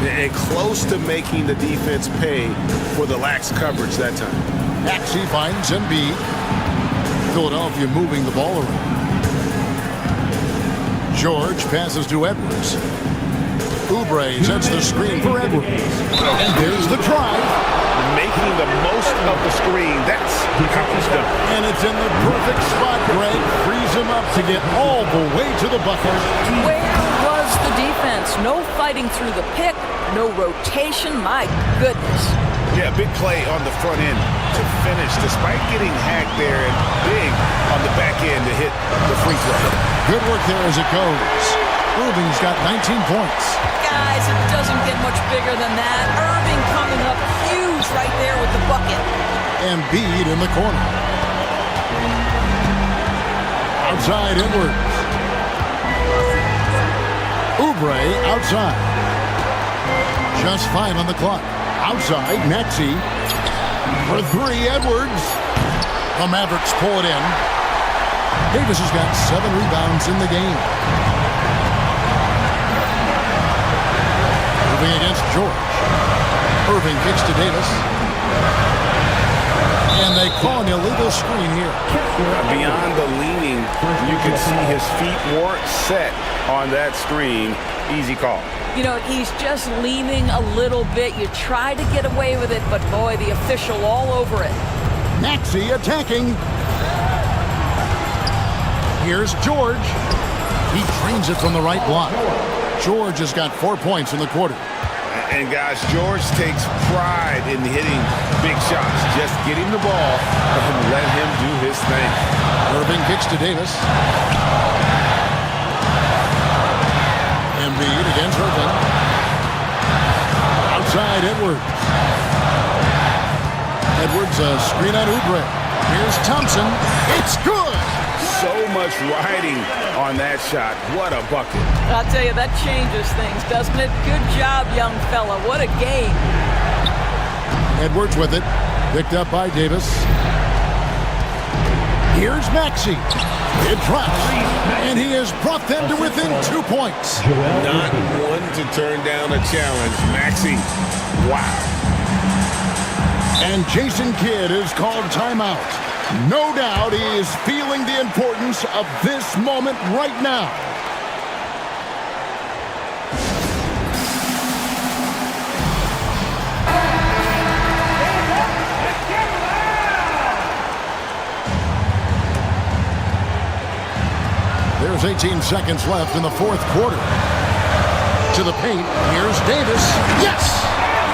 And close to making the defense pay for the lax coverage that time. Maxey finds Embiid. Philadelphia moving the ball around. George passes to Edwards. Oubre sets the screen for Edwards. And there's the drive. Making the most of the screen. That's how it's done. And it's in the perfect spot. Greg frees him up to get all the way to the bucket. Where was the defense? No fighting through the pick, no rotation. My goodness. Yeah, big play on the front end to finish, despite getting hacked there, and big on the back end to hit the free throw. Good work there as it goes. Irving's got 19 points. Guys, it doesn't get much bigger than that. Irving coming up huge right there with the bucket. Embiid in the corner. Outside Edwards. Oubre outside. Just 5 on the clock. Outside, Maxey. For 3, Edwards. The Mavericks pull it in. Davis has got 7 rebounds in the game. Moving against George. Irving kicks to Davis. And they call an illegal screen here. Beyond the leaning, you can see his feet weren't set on that screen. Easy call. You know, he's just leaning a little bit. You try to get away with it, but boy, the official all over it. Maxey attacking. Here's George. He drains it from the right block. George has got 4 points in the quarter. And guys, George takes pride in hitting big shots. Just get him the ball and let him do his thing. Irving kicks to Davis. Embiid against Irving. Outside Edwards. Edwards a screen on Oubre. Here's Thompson. It's good. So much riding on that shot. What a bucket. I'll tell you, that changes things, doesn't it? Good job, young fella. What a game. Edwards with it. Picked up by Davis. Here's Maxey. It drops. And he has brought them to within 2 points. Not one to turn down a challenge. Maxey. Wow. And Jason Kidd is called timeout. No doubt he is feeling the importance of this moment right now. There's 18 seconds left in the fourth quarter. To the paint, here's Davis. Yes!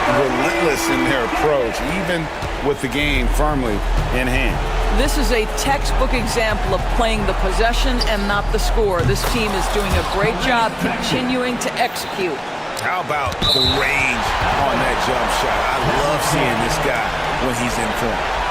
Relentless in their approach, even with the game firmly in hand. This is a textbook example of playing the possession and not the score. This team is doing a great job continuing to execute. How about the range on that jump shot? I love seeing this guy when he's in form.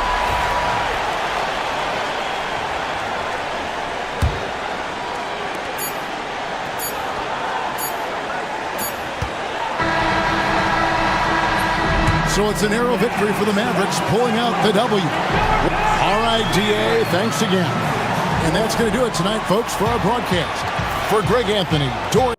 So it's a narrow victory for the Mavericks, pulling out the W. All right, DA, thanks again. And that's going to do it tonight, folks, for our broadcast. For Greg Anthony, Dory.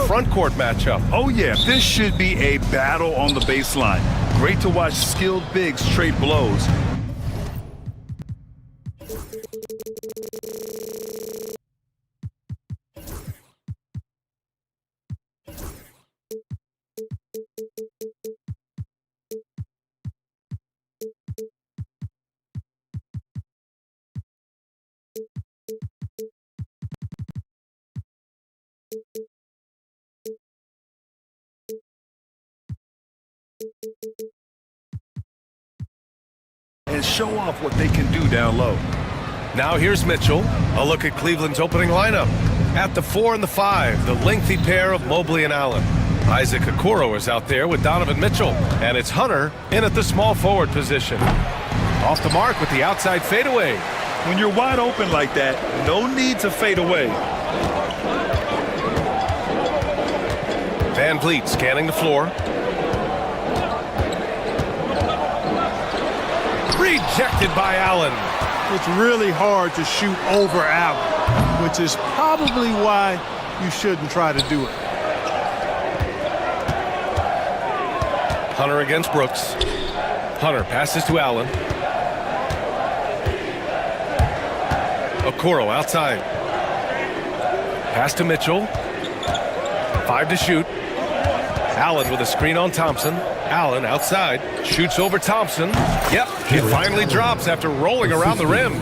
front court matchup. Oh, yeah, this should be a battle on the baseline. Great to watch skilled bigs trade blows. And show off what they can do down low. Now here's Mitchell. A look at Cleveland's opening lineup. At the 4 and the 5, the lengthy pair of Mobley and Allen. Isaac Okoro is out there with Donovan Mitchell. And it's Hunter in at the small forward position. Off the mark with the outside fadeaway. When you're wide open like that, no need to fade away. Van Vliet scanning the floor. Rejected by Allen. It's really hard to shoot over Allen, which is probably why you shouldn't try to do it. Hunter against Brooks. Hunter passes to Allen. Okoro outside. Pass to Mitchell. 5 to shoot. Allen with a screen on Thompson. Allen outside. Shoots over Thompson. Yep, it finally drops after rolling around the rim.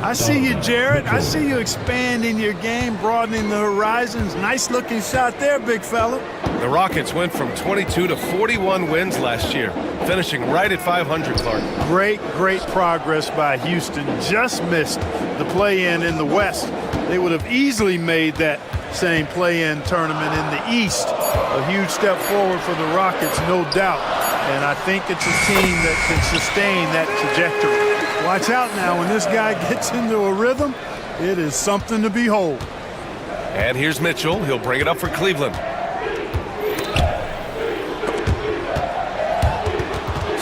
I see you, Jared. I see you expanding your game, broadening the horizons. Nice looking shot there, big fella. The Rockets went from 22 to 41 wins last year, finishing right at 500, Clark. Great progress by Houston. Just missed the play-in in the West. They would have easily made that same play-in tournament in the East. A huge step forward for the Rockets, no doubt. And I think it's a team that can sustain that trajectory. Watch out now, when this guy gets into a rhythm, it is something to behold. And here's Mitchell. He'll bring it up for Cleveland.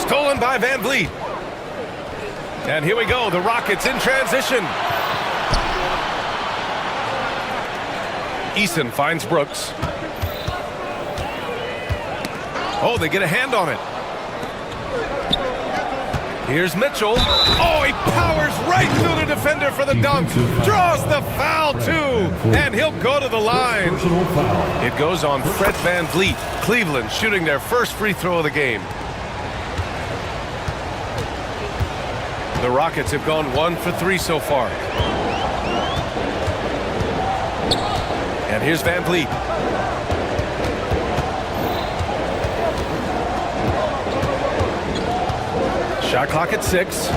Stolen by Van Vliet. And here we go, the Rockets in transition. Eason finds Brooks. Oh, they get a hand on it. Here's Mitchell. Oh, he powers right through the defender for the dunk. Draws the foul, too. And he'll go to the line. It goes on Fred Van Vliet. Cleveland shooting their first free throw of the game. The Rockets have gone 1 for 3 so far. And here's Van Vliet. Shot clock at 6.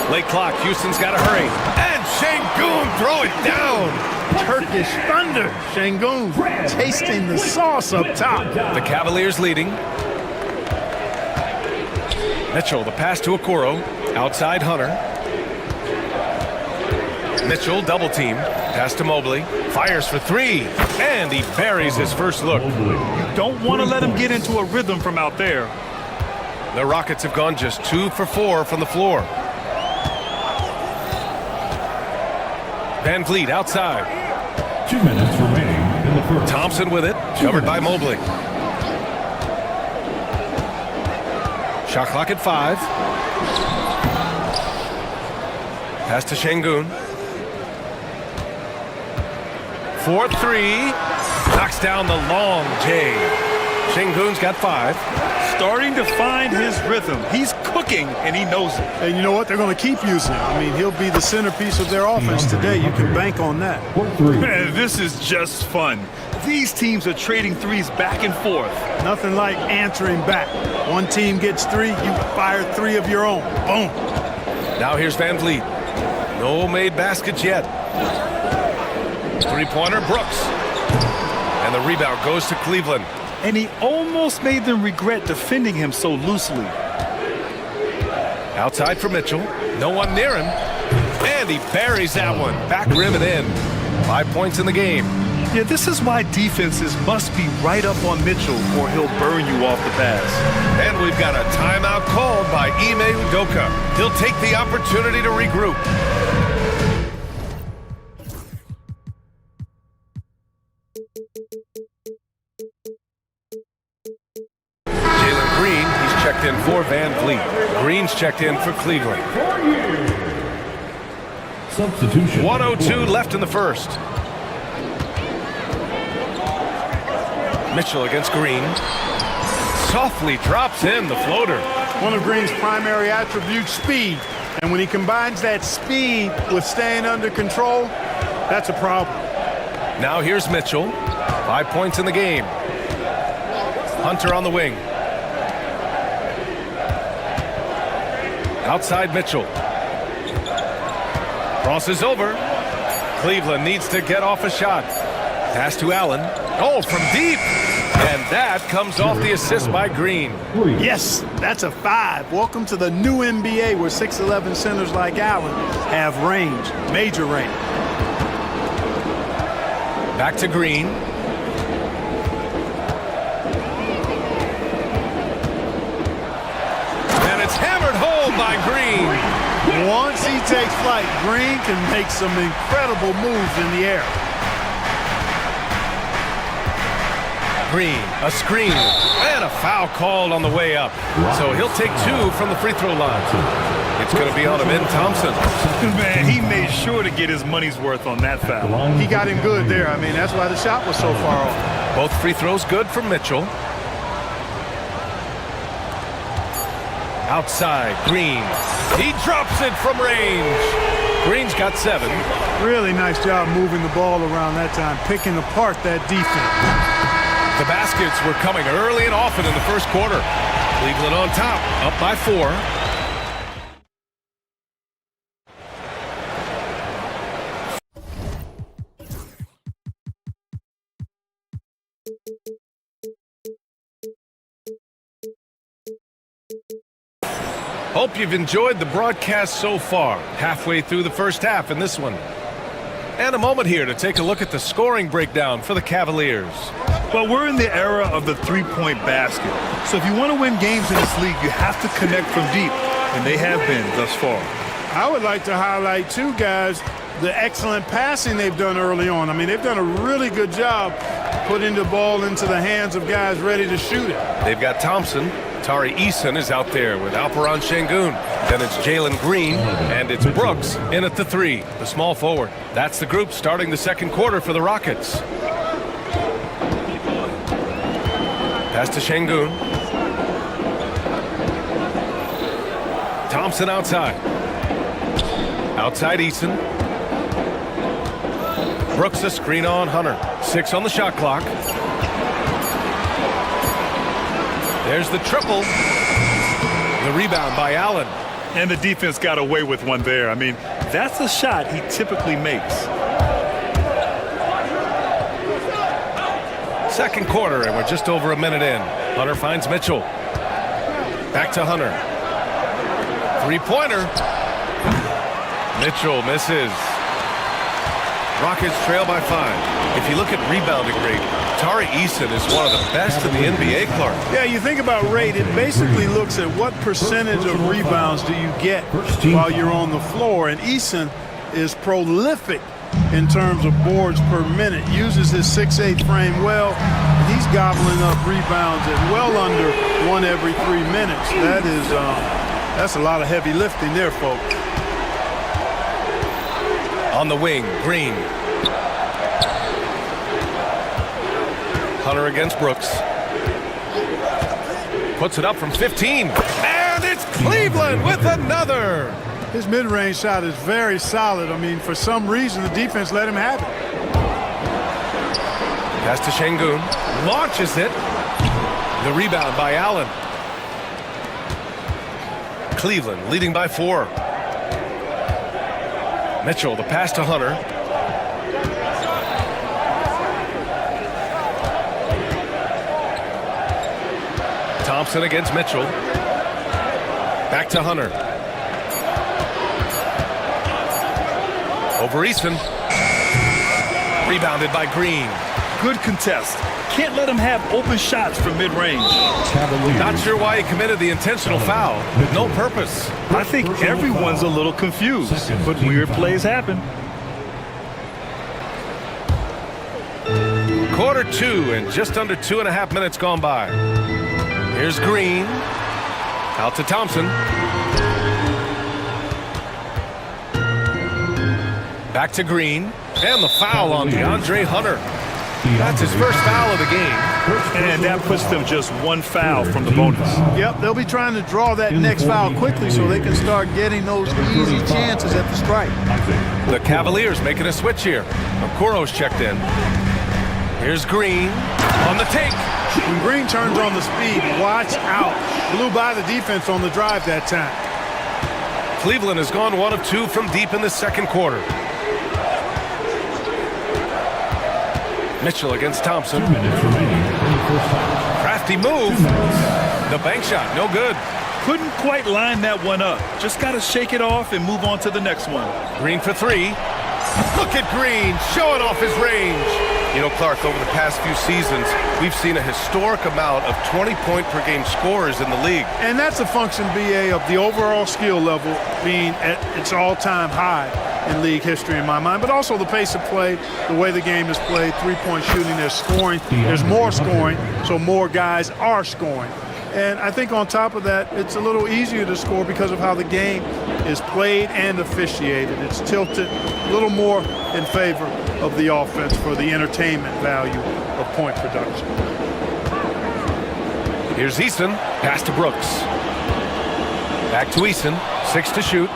Late clock. Houston's got to hurry. And Şengün throw it down. Turkish thunder. Şengün tasting the sauce up top. The Cavaliers leading. Mitchell, the pass to Okoro. Outside Hunter. Mitchell, double team. Pass to Mobley. Fires for 3. And he buries his first look. You don't want to let him get into a rhythm from out there. The Rockets have gone just 2 for 4 from the floor. Van Vliet outside. 2 minutes remaining in the first. Thompson with it. Covered by Mobley. Shot clock at 5. Pass to Şengün. 4-3. Knocks down the long J. Şengün's got 5. Starting to find his rhythm. He's cooking, and he knows it. And you know what? They're going to keep using him. I mean, he'll be the centerpiece of their offense today. You can bank on that. Man, this is just fun. These teams are trading threes back and forth. Nothing like answering back. One team gets 3, you fire 3 of your own. Boom. Now here's Van Vliet. No made baskets yet. Three-pointer, Brooks. And the rebound goes to Cleveland. And he almost made them regret defending him so loosely. Outside for Mitchell. No one near him. And he buries that one. Back rim and in. 5 points in the game. Yeah, this is why defenses must be right up on Mitchell or he'll burn you off the pass. And we've got a timeout called by Ime Udoka. He'll take the opportunity to regroup. Green's checked in for Cleveland. Substitution. 1:02 left in the first. Mitchell against Green. Softly drops in the floater. One of Green's primary attributes, speed. And when he combines that speed with staying under control, that's a problem. Now here's Mitchell. 5 points in the game. Hunter on the wing. Outside Mitchell. Crosses over. Cleveland needs to get off a shot. Pass to Allen. Oh, from deep. And that comes off the assist by Green. Yes, that's a 5. Welcome to the new NBA where 6'11 centers like Allen have range, major range. Back to Green. And it's hammered home by Green. Once he takes flight, Green can make some incredible moves in the air. Green, a screen, and a foul called on the way up. So he'll take 2 from the free throw line. It's going to be on Ben Thompson. Man, he made sure to get his money's worth on that foul. He got him good there. I mean, that's why the shot was so far off. Both free throws good for Mitchell. Outside, Green. He drops it from range. Green's got 7. Really nice job moving the ball around that time, picking apart that defense. The baskets were coming early and often in the first quarter. Cleveland on top, up by 4. Hope you've enjoyed the broadcast so far. Halfway through the first half in this one. And a moment here to take a look at the scoring breakdown for the Cavaliers. Well, we're in the era of the three-point basket. So if you want to win games in this league, you have to connect from deep. And they have been thus far. I would like to highlight, too, guys, the excellent passing they've done early on. I mean, they've done a really good job putting the ball into the hands of guys ready to shoot it. They've got Thompson. Tari Eason is out there with Alperon Şengün. Then it's Jalen Green, and it's Brooks in at the 3, the small forward. That's the group starting the second quarter for the Rockets. Pass to Şengün. Thompson outside. Outside Eason. Brooks a screen on Hunter. 6 on the shot clock. There's the triple. The rebound by Allen. And the defense got away with one there. I mean, that's a shot he typically makes. Second quarter, and we're just over a minute in. Hunter finds Mitchell. Back to Hunter. Three-pointer. Mitchell misses. Rockets trail by 5. If you look at rebounding rate, Tari Eason is one of the best in the NBA, Clark. Yeah, you think about rate, it basically looks at what percentage of rebounds do you get while you're on the floor. And Eason is prolific in terms of boards per minute. Uses his 6'8" frame well. And he's gobbling up rebounds at well under 1 every 3 minutes. That's a lot of heavy lifting there, folks. On the wing, Green. Hunter against Brooks. Puts it up from 15. And it's Cleveland with another. His mid-range shot is very solid. I mean, for some reason, the defense let him have it. Pass to Şengün. Launches it. The rebound by Allen. Cleveland leading by 4. Mitchell, the pass to Hunter. Thompson against Mitchell. Back to Hunter. Over Easton. Rebounded by Green. Good contest. Can't let him have open shots from mid-range. Not sure why he committed the intentional foul. No purpose. I think everyone's a little confused, but weird plays happen. Quarter 2 and just under 2.5 minutes gone by. Here's Green. Out to Thompson. Back to Green. And the foul on DeAndre Hunter. That's his first foul of the game. And that puts them just one foul from the bonus. Yep, they'll be trying to draw that next foul quickly so they can start getting those easy chances at the strike. The Cavaliers making a switch here. Okuro's checked in. Here's Green on the take. When Green turns on the speed, watch out. Blew by the defense on the drive that time. Cleveland has gone 1 of 2 from deep in the second quarter. Mitchell against Thompson. Crafty move. The bank shot, no good. Couldn't quite line that one up. Just got to shake it off and move on to the next one. Green for 3. Look at Green showing off his range. You know, Clark, over the past few seasons, we've seen a historic amount of 20-point-per-game scorers in the league. And that's a function, BA, of the overall skill level being at its all-time high in league history in my mind, but also the pace of play, the way the game is played, three-point shooting, there's scoring, there's more scoring, so more guys are scoring. And I think on top of that, it's a little easier to score because of how the game is played and officiated. It's tilted a little more in favor of the offense for the entertainment value of point production. Here's Eason, pass to Brooks. Back to Eason, 6 to shoot.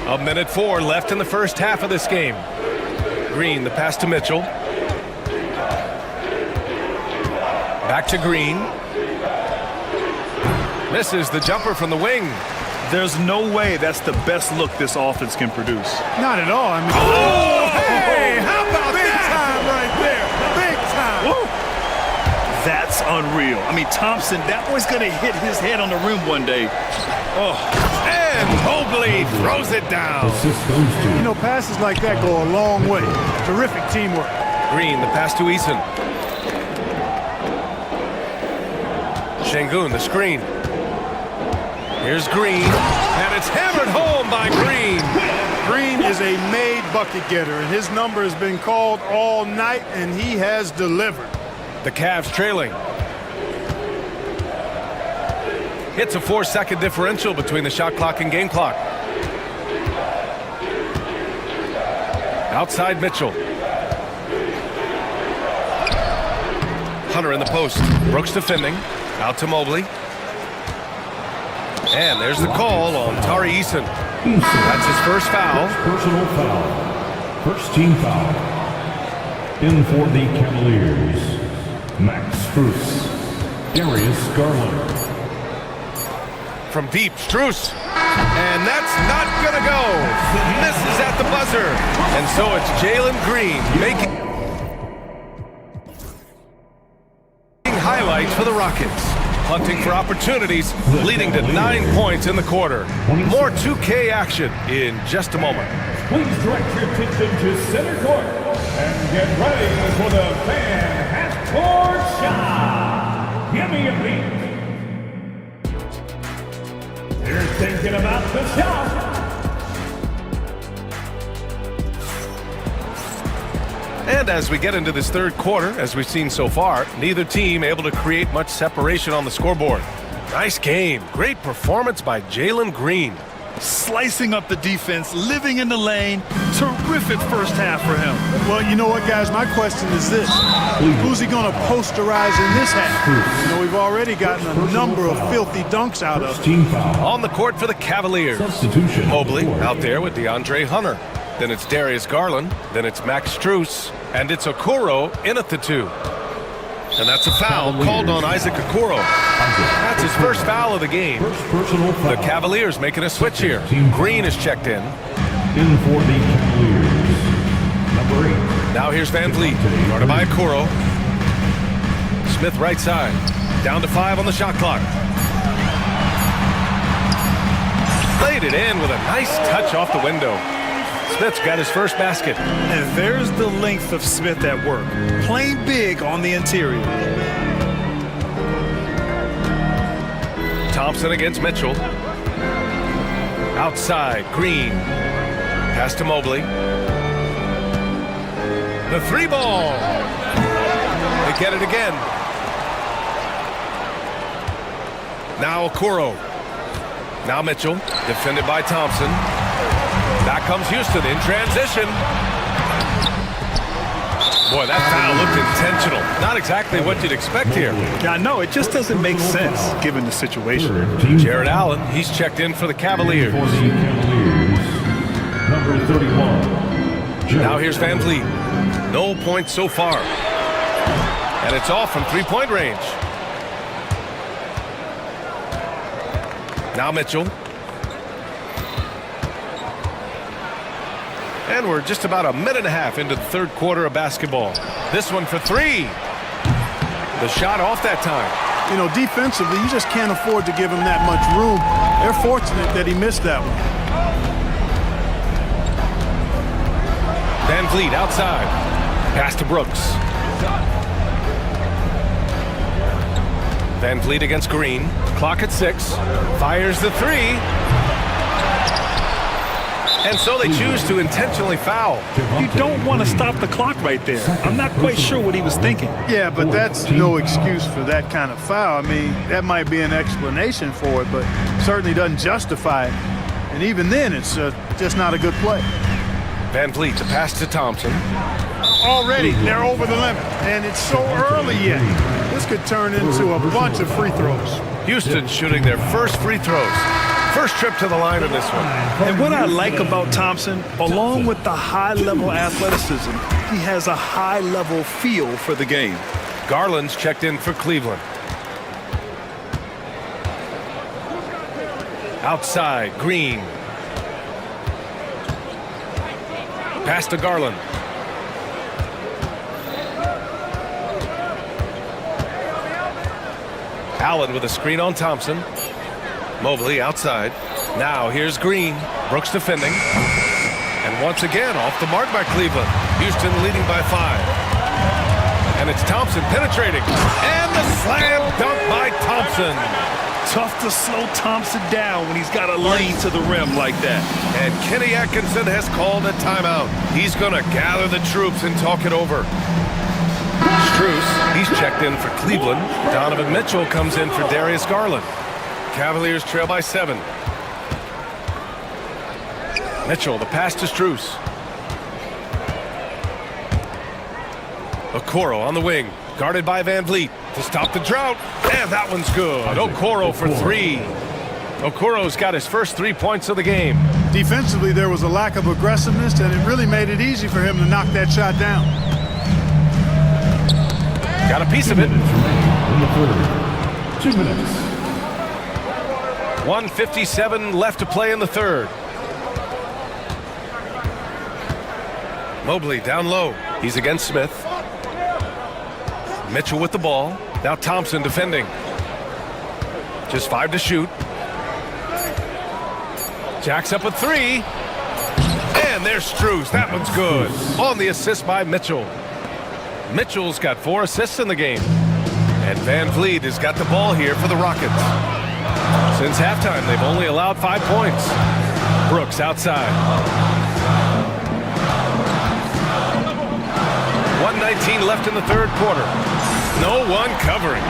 1:04 left in the first half of this game. Green, the pass to Mitchell. Back to Green. Misses the jumper from the wing. There's no way that's the best look this offense can produce. Not at all. I mean, Hey, how about big that? time right there. Big time. Woo! That's unreal. I mean, Thompson, that boy's going to hit his head on the rim one day. Oh. And Mobley throws it down. You know, passes like that go a long way. Terrific teamwork. Green, the pass to Eason. Şengün, the screen. Here's Green, and it's hammered home by Green. Green is a made bucket getter, and his number has been called all night, and he has delivered. The Cavs trailing. It's a 4-second differential between the shot clock and game clock. Outside Mitchell. Hunter in the post. Brooks defending. Out to Mobley. And there's the call on Tari Eason. That's his first foul. Personal foul. First team foul. In for the Cavaliers, Max Strus. Darius Garland. From deep, Strus. And that's not gonna go. Misses at the buzzer. And so it's Jalen Green making highlights for the Rockets. Hunting for opportunities, leading to 9 points in the quarter. More 2K action in just a moment. Please direct your attention to center court and get ready for the fan half-court shot. Give me a beat. They're thinking about the shot. And as we get into this third quarter, as we've seen so far, neither team able to create much separation on the scoreboard. Nice game. Great performance by Jalen Green. Slicing up the defense, living in the lane. Terrific first half for him. Well, you know what, guys? My question is this. Who's he going to posterize in this half? You know, we've already gotten a number of filthy dunks out of him. On the court for the Cavaliers. Mobley out there with DeAndre Hunter. Then it's Darius Garland. Then it's Max Strus. And it's Okoro in at the 2. And that's a foul called on Isaac Okoro. That's his first foul of the game. The Cavaliers making a switch here. Green is checked in. In for the Cavaliers, number 8. Now here's Van Vliet, guarded by Okoro. Smith right side. Down to 5 on the shot clock. Laid it in with a nice touch off the window. Smith's got his first basket. And there's the length of Smith at work. Playing big on the interior. Thompson against Mitchell. Outside, Green. Pass to Mobley. The 3 ball. They get it again. Now Okoro. Now Mitchell, defended by Thompson. Back comes Houston in transition. Boy, that foul looked intentional. Not exactly what you'd expect here. Yeah, I know. It just doesn't make sense given the situation. Jared Allen, he's checked in for the Cavaliers. Number 31. Now here's Van Vliet. No points so far. And it's off from three-point range. Now Mitchell. And we're just about a minute and a half into the third quarter of basketball. This one for three. The shot off that time. You know, defensively, you just can't afford to give him that much room. They're fortunate that he missed that one. Van Vliet outside. Pass to Brooks. Van Vliet against Green. Clock at 6. Fires the three. And so they choose to intentionally foul. You don't want to stop the clock right there. I'm not quite sure what he was thinking. Yeah, but that's no excuse for that kind of foul. I mean, that might be an explanation for it, but certainly doesn't justify it. And even then, it's just not a good play. Van Vliet to pass to Thompson. Already, they're over the limit, and it's so early yet. This could turn into a bunch of free throws. Houston shooting their first free throws. First trip to the line in this one. And what I like about Thompson, along with the high-level athleticism, he has a high-level feel for the game. Garland's checked in for Cleveland. Outside, Green. Pass to Garland. Allen with a screen on Thompson. Mobley outside. Now here's Green. Brooks defending. And once again off the mark by Cleveland. Houston leading by 5. And it's Thompson penetrating. And the slam dunk by Thompson. Tough to slow Thompson down when he's got a lane to the rim like that. And Kenny Atkinson has called a timeout. He's going to gather the troops and talk it over. Strus, he's checked in for Cleveland. Donovan Mitchell comes in for Darius Garland. Cavaliers trail by 7. Mitchell, the pass to Strus. Okoro on the wing, guarded by Van Vliet to stop the drought. And that one's good. Okoro for 3. Okoro's got his first 3 points of the game. Defensively, there was a lack of aggressiveness, and it really made it easy for him to knock that shot down. Got a piece of it. 2 minutes. 1:57 left to play in the third. Mobley down low. He's against Smith. Mitchell with the ball. Now Thompson defending. Just 5 to shoot. Jacks up a 3. And there's Strus. That one's good. On the assist by Mitchell. Mitchell's got 4 assists in the game. And Van Vliet has got the ball here for the Rockets. Since halftime, they've only allowed 5 points. Brooks outside. 1:19 left in the third quarter. No one covering.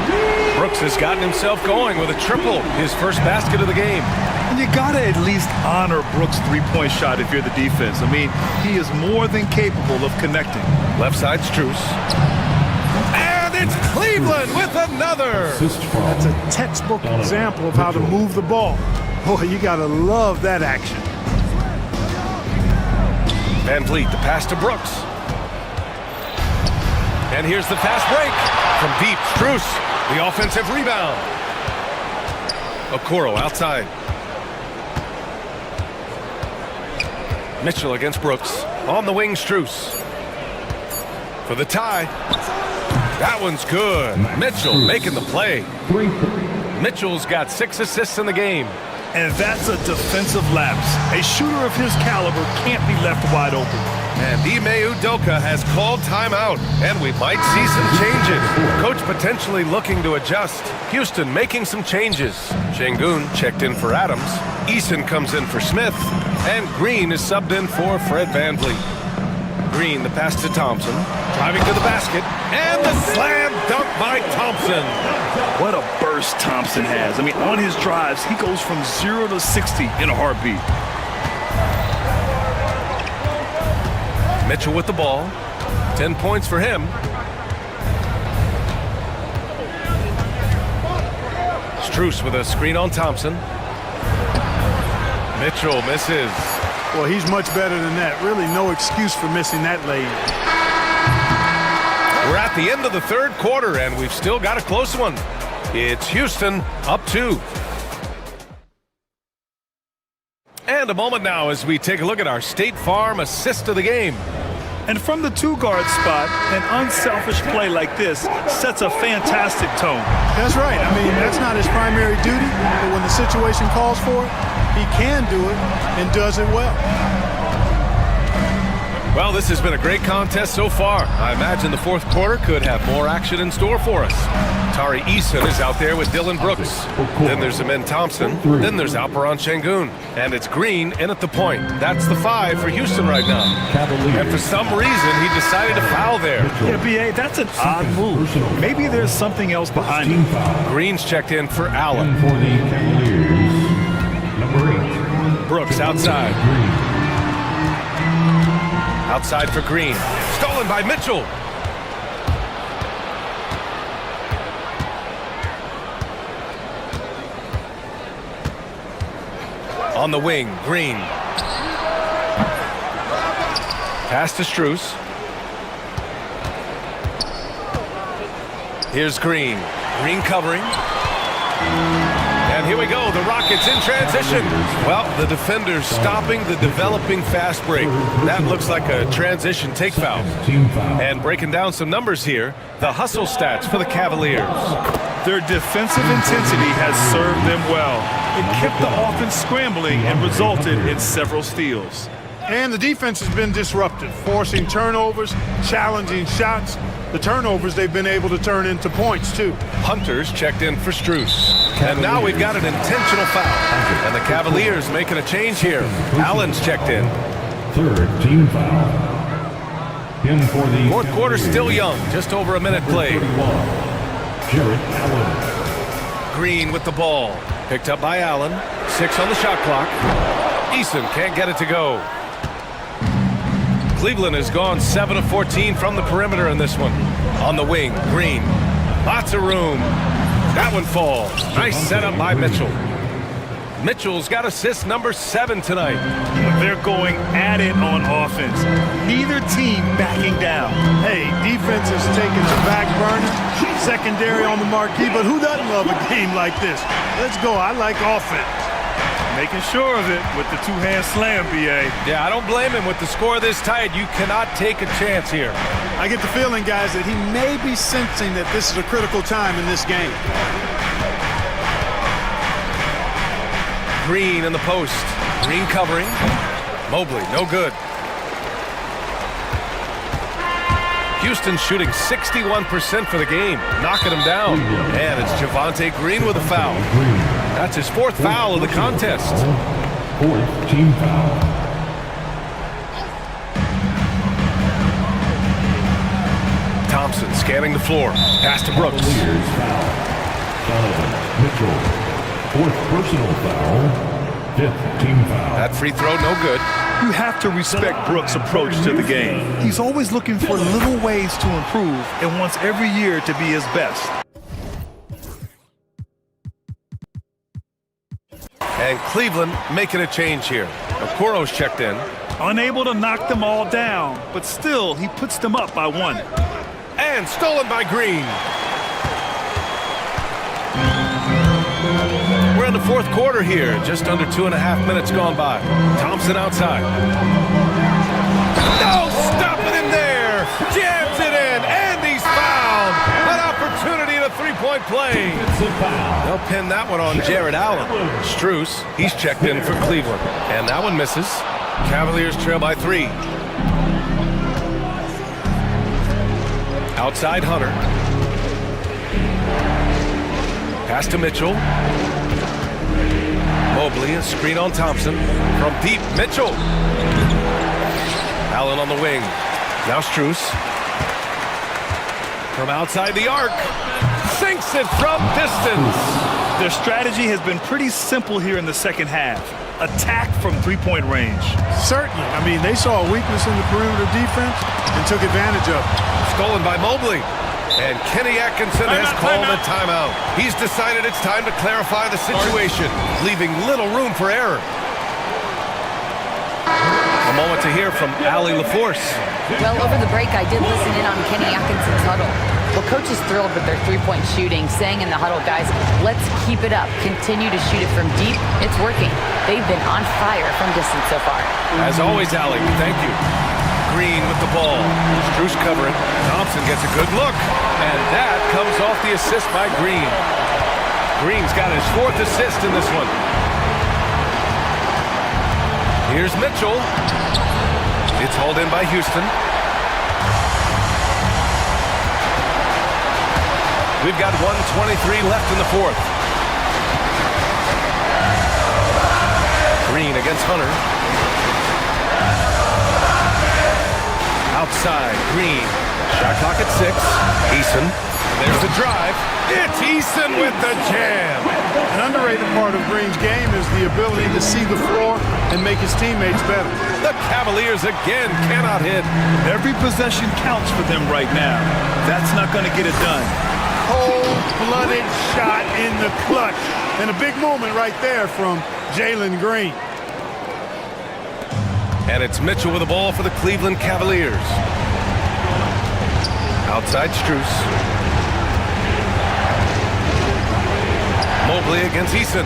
Brooks has gotten himself going with a triple, his first basket of the game. And you gotta at least honor Brooks' three-point shot if you're the defense. I mean, he is more than capable of connecting. Left side, Strus. And it's Cleveland with another. That's a textbook example of how to move the ball. Boy, you gotta love that action. Van Vliet, the pass to Brooks. And here's the fast break. From deep, Strus, the offensive rebound. Okoro outside. Mitchell against Brooks. On the wing, Strus. For the tie. That one's good. Mitchell making the play. Mitchell's got 6 assists in the game. And that's a defensive lapse. A shooter of his caliber can't be left wide open. And Ime Udoka has called timeout, and we might see some changes. Coach potentially looking to adjust. Houston making some changes. Şengün checked in for Adams. Eason comes in for Smith. And Green is subbed in for Fred VanVleet. Green, the pass to Thompson. Driving to the basket, and the slam dunk by Thompson. What a burst Thompson has. I mean, on his drives, he goes from 0 to 60 in a heartbeat. Mitchell with the ball. 10 points for him. Strus with a screen on Thompson. Mitchell misses. Well, he's much better than that. Really no excuse for missing that lane. We're at the end of the third quarter, and we've still got a close one. It's Houston up 2. And a moment now as we take a look at our State Farm assist of the game. And from the two-guard spot, an unselfish play like this sets a fantastic tone. That's right. I mean, that's not his primary duty, but when the situation calls for it, he can do it and does it well. Well, this has been a great contest so far. I imagine the fourth quarter could have more action in store for us. Tari Eason is out there with Dylan Brooks. Then there's Amen Thompson. Then there's Alperon Şengün. And it's Green in at the point. That's the 5 for Houston right now. And for some reason, he decided to foul there. Yeah, B.A., that's an odd move. Maybe there's something else behind it. Green's checked in for Allen. For the Cavaliers, number 8. Brooks outside. Outside for Green. Stolen by Mitchell. On the wing, Green. Pass to Strus. Here's Green. Green covering. And here we go, the Rockets in transition. Well, the defenders stopping the developing fast break. That looks like a transition take foul. And breaking down some numbers here, the hustle stats for the Cavaliers. Their defensive intensity has served them well. It kept the offense scrambling and resulted in several steals. And the defense has been disruptive, forcing turnovers, challenging shots. The turnovers they've been able to turn into points, too. Hunter's checked in for Strus. And now we've got an intentional foul. And the Cavaliers making a change here. Allen's checked in. Third team foul. In for the Fourth quarter still young, just over a minute played. Jarrett Allen. Green with the ball. Picked up by Allen. 6 on the shot clock. Eason can't get it to go. Cleveland has gone 7 of 14 from the perimeter in this one. On the wing, Green. Lots of room. That one falls. Nice setup by Mitchell. Mitchell's got assist number 7 tonight. They're going at it on offense. Neither team backing down. Hey, defense is taking a back burner, secondary on the marquee, but who doesn't love a game like this? Let's go. I like offense. Making sure of it with the two-hand slam, B.A. Yeah, I don't blame him. With the score this tight, you cannot take a chance here. I get the feeling, guys, that he may be sensing that this is a critical time in this game. Green in the post. Green covering. Mobley, no good. Houston shooting 61% for the game, knocking him down. And it's Javonte Green with a foul. That's his 4th foul of the contest. 4th team foul. Thompson scanning the floor. Pass to Brooks. Cavaliers foul. Donovan Mitchell. 4th personal foul. 5th team foul. That free throw, no good. You have to respect Brooks' approach to the game. He's always looking for little ways to improve and wants every year to be his best. And Cleveland making a change here. Okoro's checked in. Unable to knock them all down, but still he puts them up by 1. And stolen by Green. We're in the fourth quarter here. Just under 2.5 minutes gone by. Thompson outside. No, stopping him there. Jams it in, and he's fouled. An opportunity in a three-point play. They'll pin that one on Jarrett Allen. Strus, he's checked in for Cleveland. And that one misses. Cavaliers trail by 3. Outside Hunter. Pass to Mitchell. Mobley, a screen on Thompson. From deep, Mitchell. Allen on the wing. Now Strus. From outside the arc. Sinks it from distance. Their strategy has been pretty simple here in the second half. Attack from three-point range. Certainly. I mean, they saw a weakness in the perimeter defense and took advantage of it. Stolen by Mobley. And Kenny Atkinson has called a timeout. He's decided it's time to clarify the situation, leaving little room for error. A moment to hear from Allie LaForce. Well, over the break, I did listen in on Kenny Atkinson's huddle. Well, coach is thrilled with their three-point shooting, saying in the huddle, guys, let's keep it up. Continue to shoot it from deep. It's working. They've been on fire from distance so far. As always, Allie, thank you. Green with the ball. Strus covering. Thompson gets a good look. And that comes off the assist by Green. Green's got his 4th assist in this one. Here's Mitchell. It's hauled in by Houston. We've got 1:23 left in the 4th. Green against Hunter. Outside, Green. Shot clock at 6. Eason. There's the drive. It's Eason with the jam. An underrated part of Green's game is the ability to see the floor and make his teammates better. The Cavaliers again cannot hit. Every possession counts for them right now. That's not going to get it done. Cold-blooded shot in the clutch. And a big moment right there from Jalen Green. And it's Mitchell with the ball for the Cleveland Cavaliers. Outside Strus. Mobley against Eason.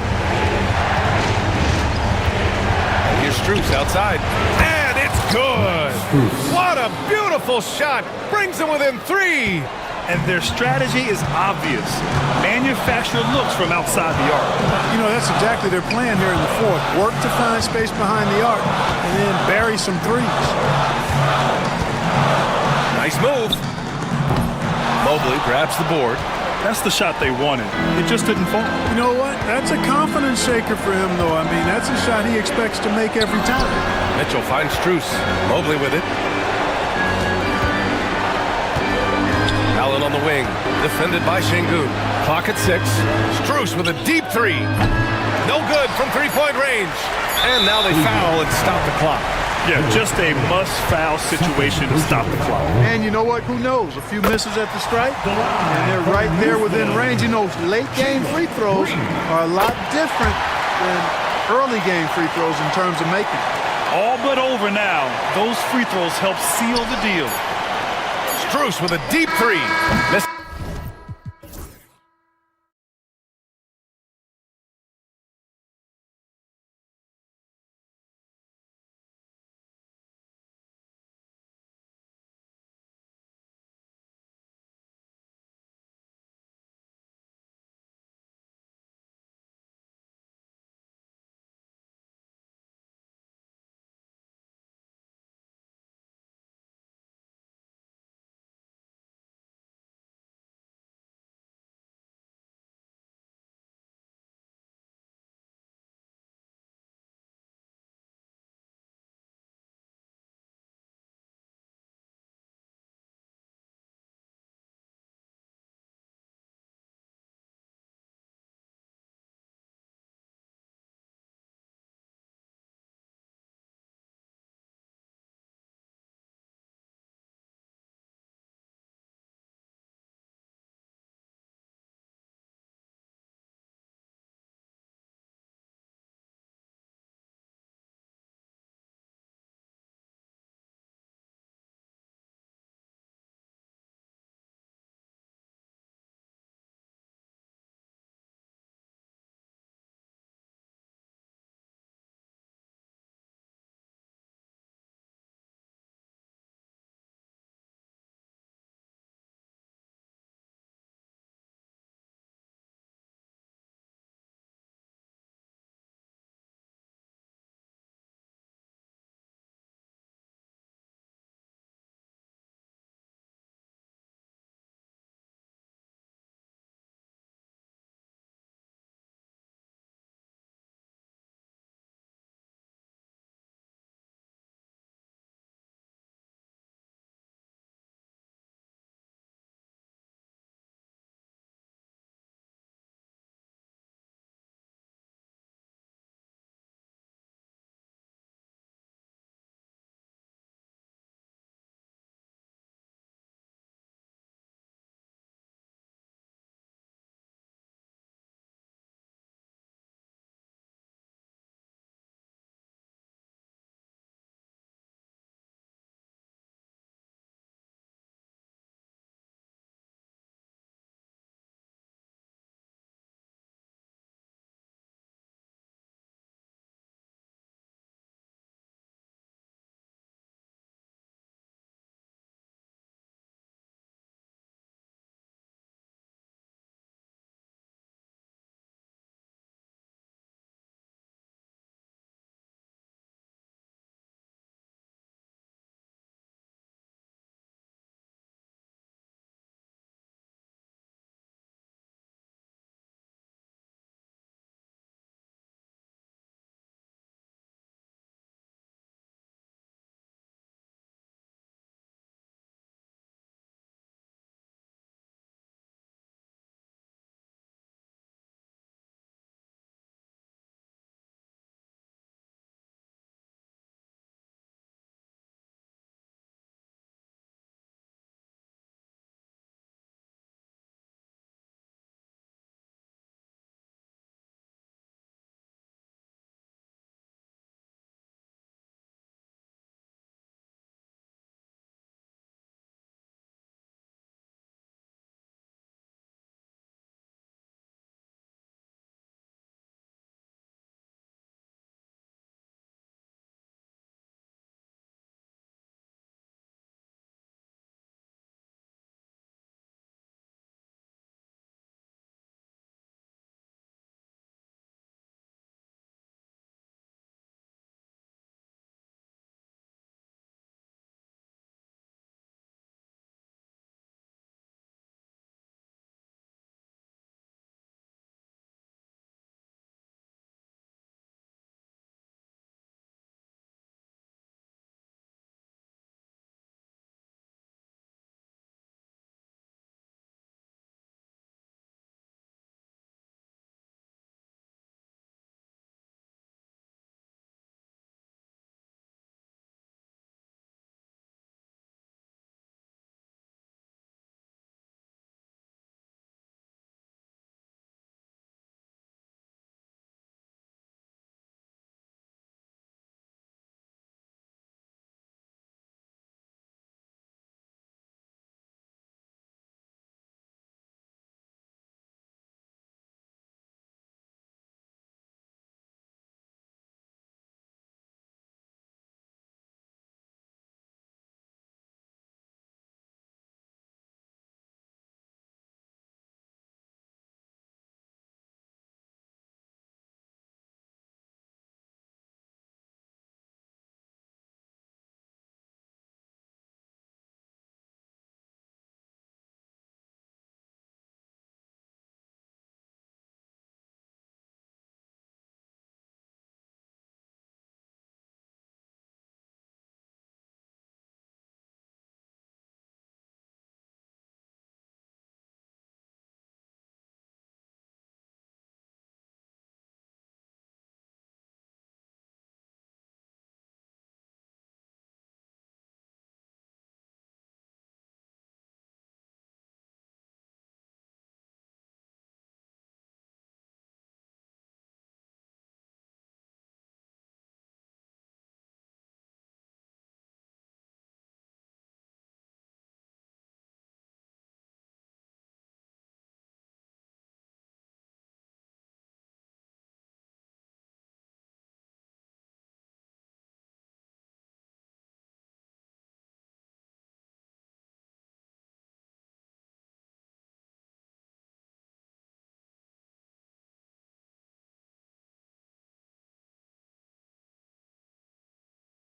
And here's Strus outside. And it's good. What a beautiful shot. Brings him within 3. And their strategy is obvious. Manufacture looks from outside the arc. You know, that's exactly their plan here in the 4th. Work to find space behind the arc and then bury some threes. Nice move. Mobley grabs the board. That's the shot they wanted. It just didn't fall. You know what? That's a confidence shaker for him, though. I mean, that's a shot he expects to make every time. Mitchell finds Strus. Mobley with it. Allen on the wing. Defended by Şengün. Clock at 6. Strus with a deep 3. No good from three-point range. And now they foul and stop the clock. Yeah, just a must-foul situation to stop the clock. And you know what? Who knows? A few misses at the stripe, and they're right there within range. You know, late-game free throws are a lot different than early-game free throws in terms of making. All but over now. Those free throws help seal the deal. Strus with a deep 3. Missed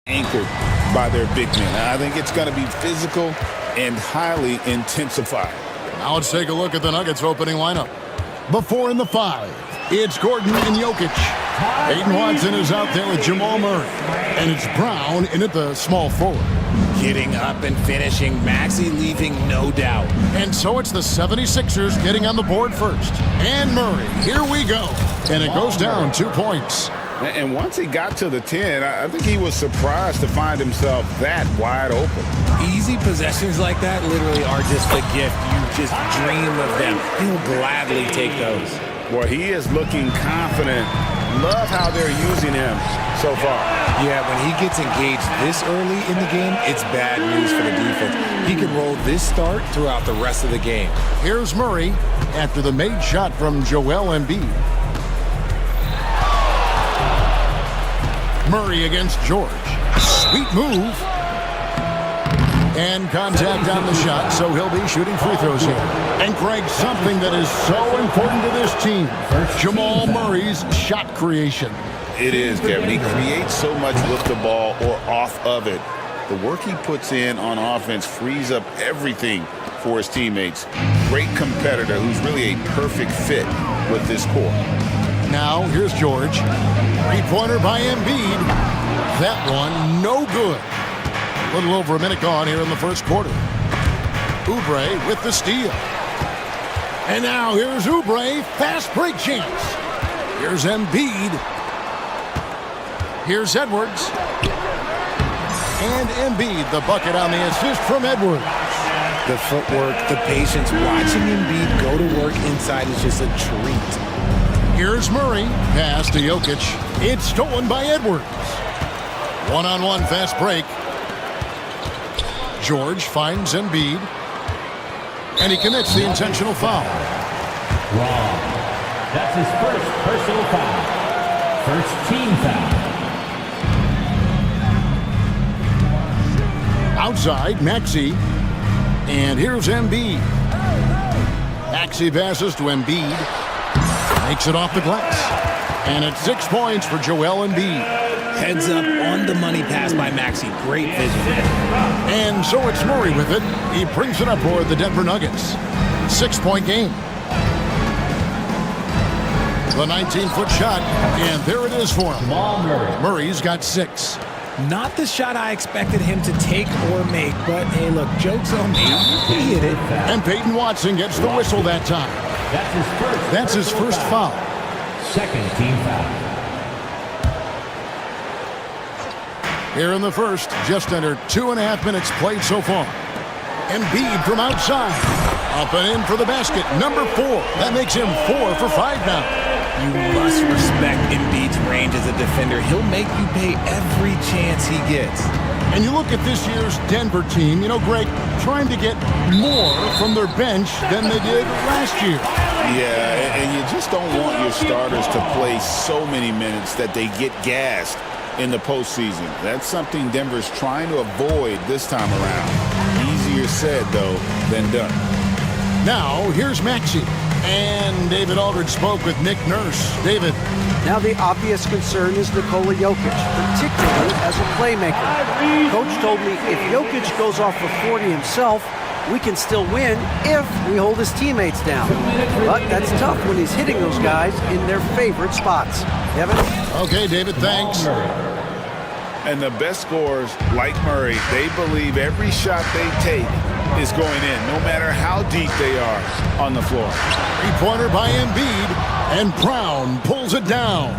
anchored by their big men. I think it's going to be physical and highly intensified. Now let's take a look at the Nuggets opening lineup. Before in the 5, it's Gordon and Jokic. Aiden Watson is out there with Jamal Murray. And it's Brown in at the small forward. Getting up and finishing, Maxey leaving no doubt. And so it's the 76ers getting on the board first. And Murray, here we go. And it goes down 2 points. And once he got to the 10, I think he was surprised to find himself that wide open. Easy possessions like that literally are just a gift. You just dream of them. He'll gladly take those. Well, he is looking confident. Love how they're using him so far. Yeah, when he gets engaged this early in the game, it's bad news for the defense. He can roll this start throughout the rest of the game. Here's Murray after the made shot from Joel Embiid. Murray against George. Sweet move. And contact on the shot, so he'll be shooting free throws here. And Greg, something that is so important to this team, Jamal Murray's shot creation. It is, Kevin. He creates so much with the ball or off of it. The work he puts in on offense frees up everything for his teammates. Great competitor who's really a perfect fit with this core. Now, here's George. Three-pointer by Embiid. That one, no good. A little over a minute gone here in the first quarter. Oubre with the steal. And now here's Oubre. Fast break chance. Here's Embiid. Here's Edwards. And Embiid, the bucket on the assist from Edwards. The footwork, the patience, watching Embiid go to work inside is just a treat. Here's Murray. Pass to Jokic. It's stolen by Edwards. One-on-one fast break. George finds Embiid. And he commits the intentional foul. Wrong. That's his first personal foul. First team foul. Outside, Maxey. And here's Embiid. Maxey passes to Embiid. Makes it off the glass. And it's 6 points for Joel Embiid. Heads up on the money pass by Maxey. Great vision. And so it's Murray with it. He brings it up for the Denver Nuggets. 6-point game. The 19-foot shot. And there it is for him. Murray's got 6. Not the shot I expected him to take or make, but hey, look, joke's on me. He hit it. And Peyton Watson gets the whistle that time. That's his first foul. Second team foul. Here in the first, just under 2.5 minutes played so far. Embiid from outside. Up and in for the basket. Number 4. That makes him 4 for 5 now. You must respect Embiid's range as a defender. He'll make you pay every chance he gets. And you look at this year's Denver team, you know, Greg, trying to get more from their bench than they did last year. Yeah, and you just don't want your starters to play so many minutes that they get gassed in the postseason. That's something Denver's trying to avoid this time around. Easier said, though, than done. Now, here's Maxey. And David Aldridge spoke with Nick Nurse. David. Now the obvious concern is Nikola Jokic, particularly as a playmaker. Coach told me if Jokic goes off for 40 himself, we can still win if we hold his teammates down. But that's tough when he's hitting those guys in their favorite spots. Kevin? Okay, David, thanks. And the best scorers, like Murray, they believe every shot they take is going in, no matter how deep they are on the floor. Three-pointer by Embiid, and Brown pulls it down.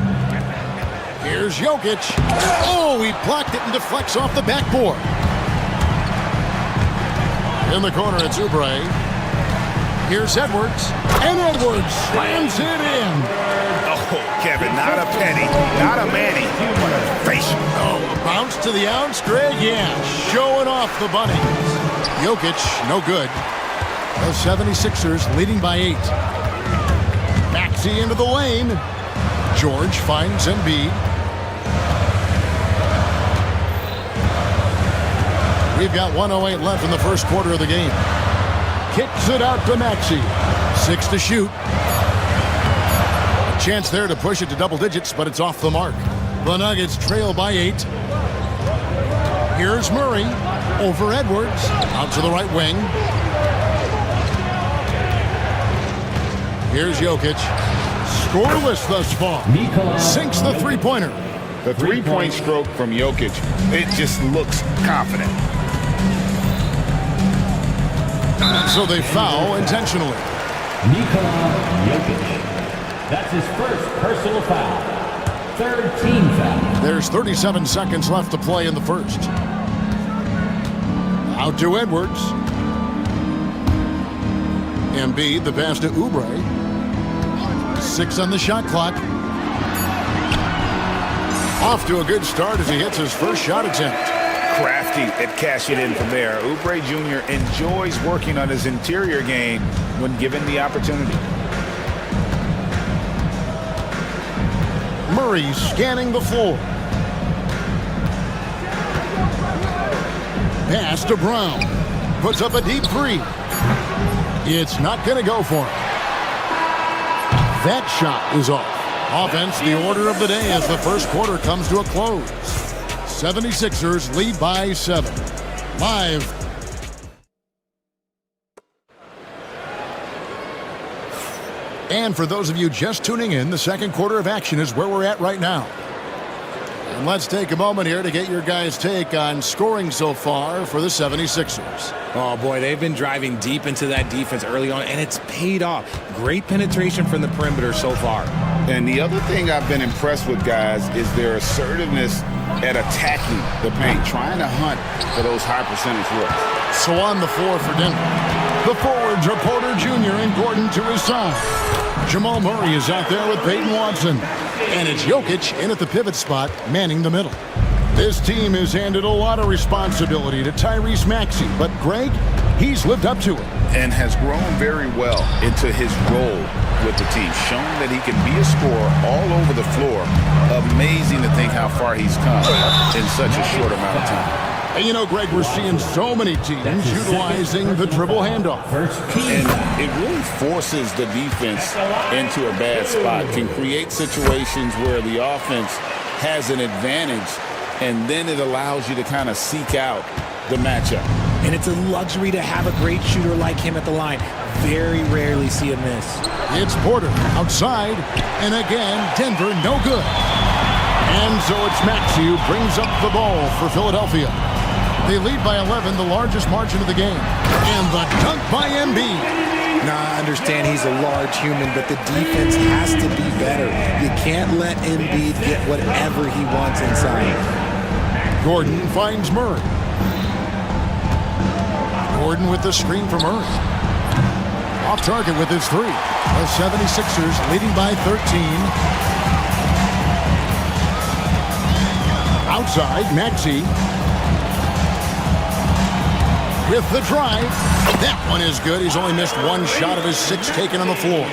Here's Jokic. Oh, he blocked it and deflects off the backboard. In the corner, it's Oubre. Here's Edwards, and Edwards slams it in. Oh, Kevin, not a penny, not a Manny, but a face. Oh, bounce to the ounce, Greg, yeah, showing off the bunny. Jokic, no good. The 76ers leading by 8. Maxey into the lane. George finds Embiid. We've got 1:08 left in the first quarter of the game. Kicks it out to Maxey. 6 to shoot. A chance there to push it to double digits, but it's off the mark. The Nuggets trail by 8. Here's Murray over Edwards. Out to the right wing. Here's Jokic. Scoreless thus far. Sinks the three-pointer. The three-point stroke from Jokic, it just looks confident. And so they foul intentionally. Nikola Jokic. That's his first personal foul. Third team foul. There's 37 seconds left to play in the first. Out to Edwards. Embiid, the pass to Oubre. 6 on the shot clock. Off to a good start as he hits his first shot attempt. Crafty at cashing in from there. Oubre Jr. enjoys working on his interior game when given the opportunity. Murray scanning the floor. Pass to Brown. Puts up a deep three. It's not going to go for him. That shot is off. Offense, the order of the day as the first quarter comes to a close. 76ers lead by 7. Live. And for those of you just tuning in, the second quarter of action is where we're at right now. And let's take a moment here to get your guys' take on scoring so far for the 76ers. Oh, boy, they've been driving deep into that defense early on, and it's paid off. Great penetration from the perimeter so far. And the other thing I've been impressed with, guys, is their assertiveness at attacking the paint, trying to hunt for those high-percentage looks. So on the floor for Denver, the forwards are Porter Jr. and Gordon to his side. Jamal Murray is out there with Peyton Watson. And it's Jokic in at the pivot spot, manning the middle. This team has handed a lot of responsibility to Tyrese Maxey, but Greg, he's lived up to it. And has grown very well into his role with the team, shown that he can be a scorer all over the floor. Amazing to think how far he's come in such a short amount of time. And you know, Greg, we're seeing so many teams utilizing the dribble handoff. And it really forces the defense into a bad spot, can create situations where the offense has an advantage, and then it allows you to kind of seek out the matchup. And it's a luxury to have a great shooter like him at the line. Very rarely see a miss. It's Porter outside, and again, Denver no good. And so it's Maxey who brings up the ball for Philadelphia. They lead by 11, the largest margin of the game. And the dunk by Embiid. Now, I understand he's a large human, but the defense has to be better. You can't let Embiid get whatever he wants inside. Gordon finds Murray. Gordon with the screen for Murray. Off target with his three. The 76ers leading by 13. Outside, Maxey. With the drive. That one is good. He's only missed one shot of his 6 taken on the floor.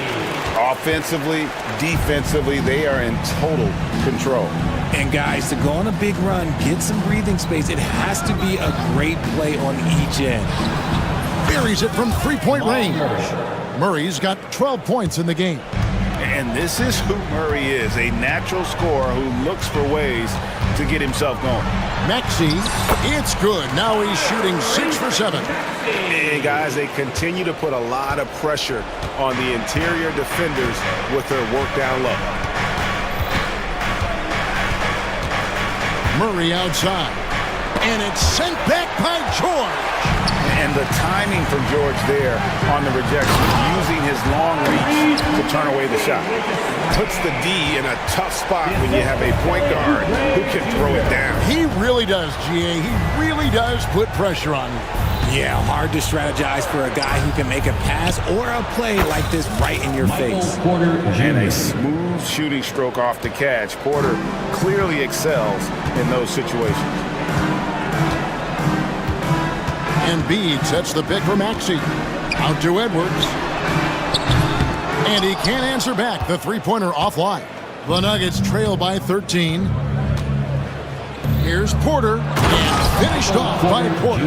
Offensively, defensively, they are in total control. And guys, to go on a big run, get some breathing space, it has to be a great play on each end. Buries it from three-point range. Murray's got 12 points in the game. And this is who Murray is, a natural scorer who looks for ways to get himself going. Maxey, it's good. Now he's shooting 6 for 7. And guys, they continue to put a lot of pressure on the interior defenders with their work down low. Murray outside. And it's sent back by George. And the timing from George there on the rejection, using his long reach to turn away the shot. Puts the D in a tough spot when you have a point guard who can throw it down. He really does, GA. He really does put pressure on you. Yeah, hard to strategize for a guy who can make a pass or a play like this right in your face. And a smooth shooting stroke off the catch. Porter clearly excels in those situations. Embiid sets the pick for Maxey. Out to Edwards. And he can't answer back. The three-pointer offline. The Nuggets trail by 13. Here's Porter. And finished off by Porter.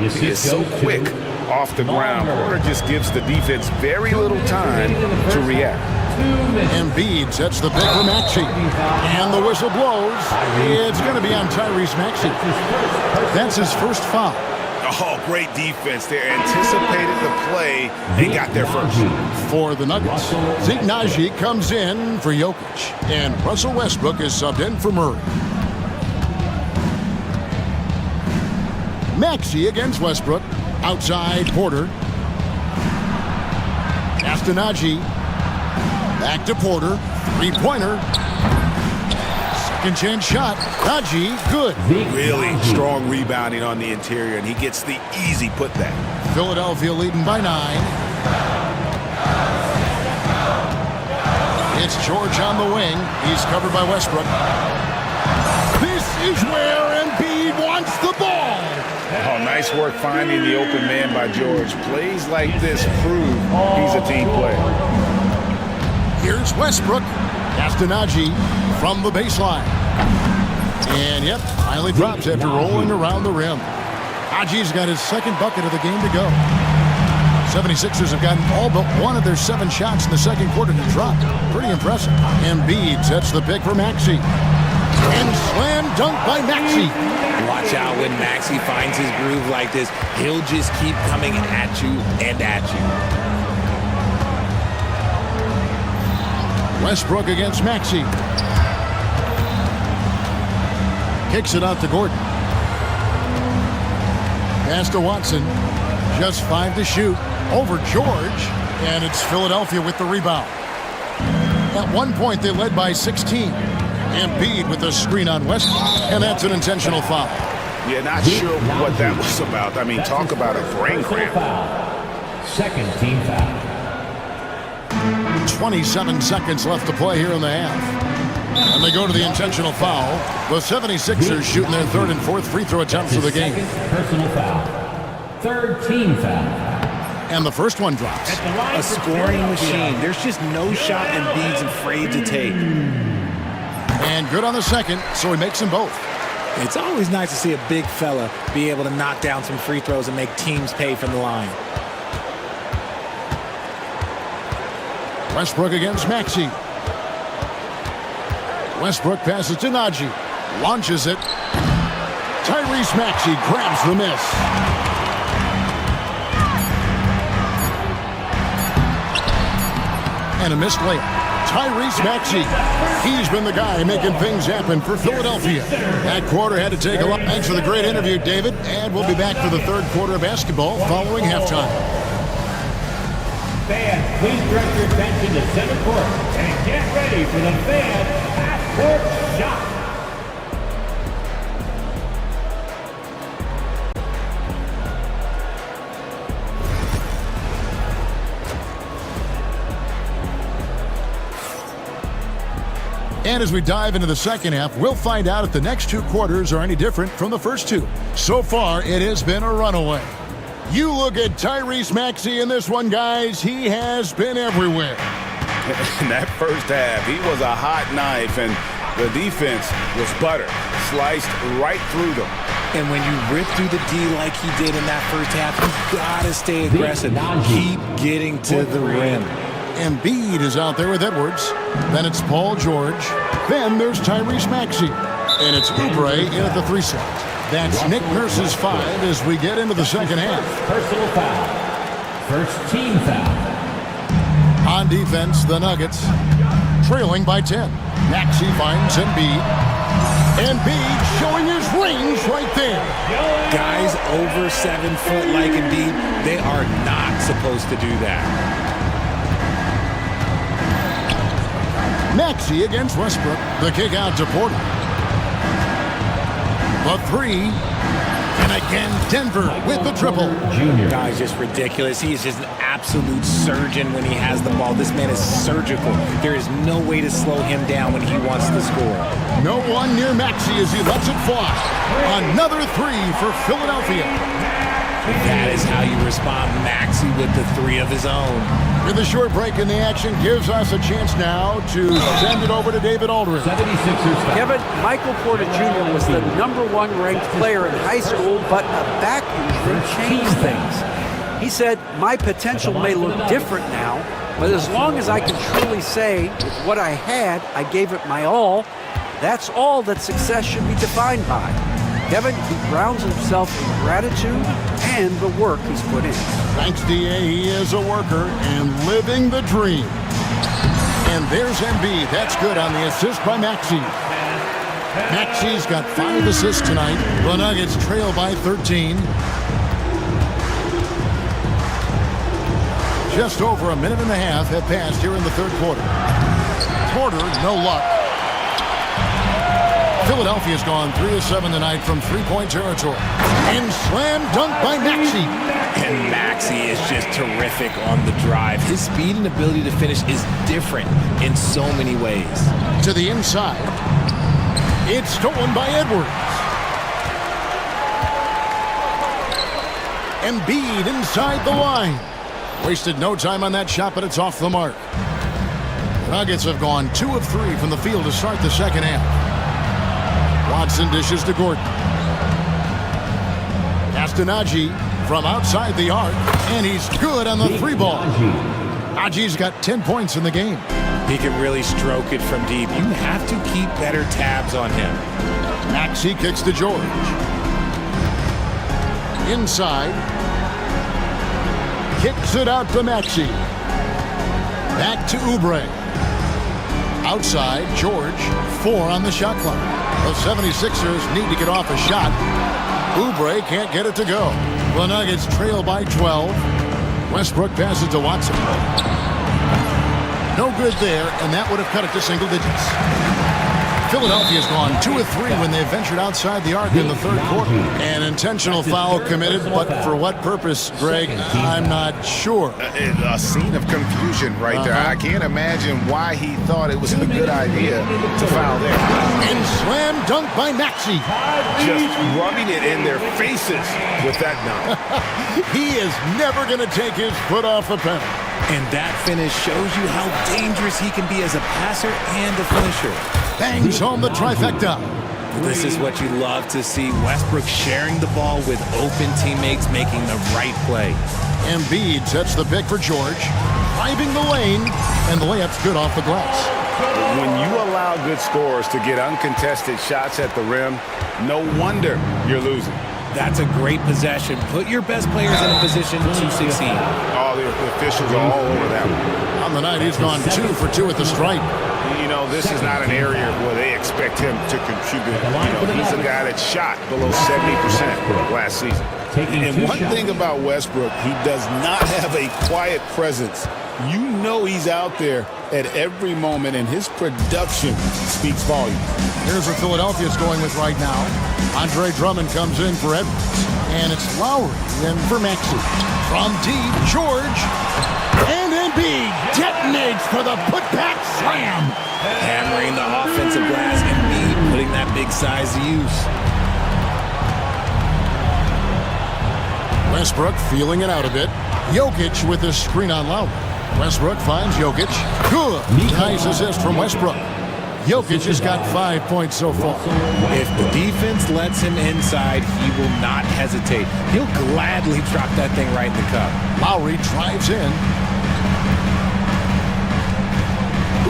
He is so quick off the ground. Porter just gives the defense very little time to react. Embiid sets the pick for Maxey. And the whistle blows. It's going to be on Tyrese Maxey. That's his first foul. Oh, great defense there. Anticipated the play and got there first. For the Nuggets, Zeke Naji comes in for Jokic. And Russell Westbrook is subbed in for Murray. Maxey against Westbrook. Outside Porter. Pass to Naji. Back to Porter. Three-pointer. Second chance shot. Naji, good. Really strong rebounding on the interior, and he gets the easy putback. Philadelphia leading by 9. It's George on the wing. He's covered by Westbrook. This is where Embiid wants the ball. Oh, nice work finding the open man by George. Plays like this prove he's a team player. Here's Westbrook. Pass to Naji from the baseline. And, yep, finally drops after rolling around the rim. Naji's got his second bucket of the game to go. 76ers have gotten all but one of their 7 shots in the second quarter to drop. Pretty impressive. Embiid sets the pick for Maxey. And slam dunk by Maxey. Watch out when Maxey finds his groove like this. He'll just keep coming at you and at you. Westbrook against Maxey. Kicks it out to Gordon. Pass to Watson. Just 5 to shoot. Over George. And it's Philadelphia with the rebound. At one point, they led by 16. Embiid with the screen on Westbrook. And that's an intentional foul. Yeah, not sure what that was about. I mean, talk about a brain cramp. Second team foul. 27 seconds left to play here in the half. And they go to the intentional foul. The 76ers shooting their third and fourth free throw attempts of the game. Personal foul. Third team foul. And the first one drops. A scoring machine. There's just no shot Embiid's afraid to take. And good on the second, so he makes them both. It's always nice to see a big fella be able to knock down some free throws and make teams pay from the line. Westbrook against Maxey. Westbrook passes to Naji. Launches it. Tyrese Maxey grabs the miss. And a missed layup. Tyrese Maxey. He's been the guy making things happen for Philadelphia. That quarter had to take a lot. Thanks for the great interview, David. And we'll be back for the third quarter of basketball following halftime. Fans, please direct your attention to center court and get ready for the fan half-court shot. And as we dive into the second half, we'll find out if the next 2 quarters are any different from the first 2. So far, it has been a runaway. You look at Tyrese Maxey in this one, guys. He has been everywhere. In that first half, he was a hot knife, and the defense was butter. Sliced right through them. And when you rip through the D like he did in that first half, you gotta stay aggressive. Keep getting to the rim. Embiid is out there with Edwards. Then it's Paul George. Then there's Tyrese Maxey. And it's Oubre in at the 3 slot. That's Nick Nurse's 5 as we get into the second half. Personal foul. First team foul. On defense, the Nuggets trailing by 10. Maxey finds Embiid. Embiid showing his range right there. Guys over 7 foot like Embiid, they are not supposed to do that. Maxey against Westbrook. The kick out to Porter. The 3. And again, Denver with the triple. Guy's just ridiculous. He is just an absolute surgeon when he has the ball. This man is surgical. There is no way to slow him down when he wants to score. No one near Maxey as he lets it fly. Another 3 for Philadelphia. That is how you respond. Maxey with the 3 of his own. With a short break in the action gives us a chance now to send it over to David Aldridge. 76ers foul. Kevin, Michael Porter Jr. was the #1 ranked player in high school, but a back injury changed things. He said, "My potential may look different now, but as long as I can clearly say, with what I had, I gave it my all. That's all that success should be defined by. Kevin, he grounds himself in gratitude and the work he's put in. Thanks, D.A. He is a worker and living the dream. And there's Embiid. That's good on the assist by Maxey. Maxey's got 5 assists tonight. The Nuggets trail by 13. Just over a minute and a half have passed here in the third quarter. Porter, no luck. Philadelphia's gone 3 of 7 tonight from three-point territory. And slam dunk by Maxey. And Maxey is just terrific on the drive. His speed and ability to finish is different in so many ways. To the inside. It's stolen by Edwards. Embiid inside the line. Wasted no time on that shot, but it's off the mark. The Nuggets have gone 2 of 3 from the field to start the second half. Watson dishes to Gordon. Pass to Najee from outside the arc, and he's good on the 3-ball. Najee's got 10 points in the game. He can really stroke it from deep. You have to keep better tabs on him. Maxey kicks to George. Inside. Kicks it out to Maxey. Back to Oubre. Outside, George, 4 on the shot clock. The 76ers need to get off a shot. Oubre can't get it to go. The Nuggets trail by 12. Westbrook passes to Watson. No good there, and that would have cut it to single digits. Philadelphia's gone 2 of 3 when they ventured outside the arc in the third quarter. An intentional foul committed, but for what purpose, Greg? I'm not sure. A scene of confusion right there. I can't imagine why he thought it was a good idea to foul there. And slam dunk by Maxey. Just rubbing it in their faces with that dunk. He is never going to take his foot off the pedal. And that finish shows you how dangerous he can be as a passer and a finisher. Bangs home the trifecta. This is what you love to see. Westbrook sharing the ball with open teammates, making the right play. Embiid sets the pick for George, driving the lane, and the layup's good off the glass. When you allow good scorers to get uncontested shots at the rim, no wonder you're losing. That's a great possession. Put your best players in a position to succeed. All the officials are all over that one. On the night, he's gone 2 for 2 at the stripe. You know, this is not an area where they expect him to contribute. He's a guy that shot below 70% last season. And one thing about Westbrook, he does not have a quiet presence. You know he's out there at every moment, and his production speaks volumes. Here's what Philadelphia's going with right now. Andre Drummond comes in for Edwards, and it's Lowry in for Maxey. From deep, George, and Embiid detonates for the putback slam. Hammering the offensive glass, Embiid putting that big size to use. Westbrook feeling it out a bit. Jokic with the screen on Lowry. Westbrook finds Jokic. Good. Nice assist from Westbrook. Jokic has got 5 points so far. If the defense lets him inside, he will not hesitate. He'll gladly drop that thing right in the cup. Lowry drives in.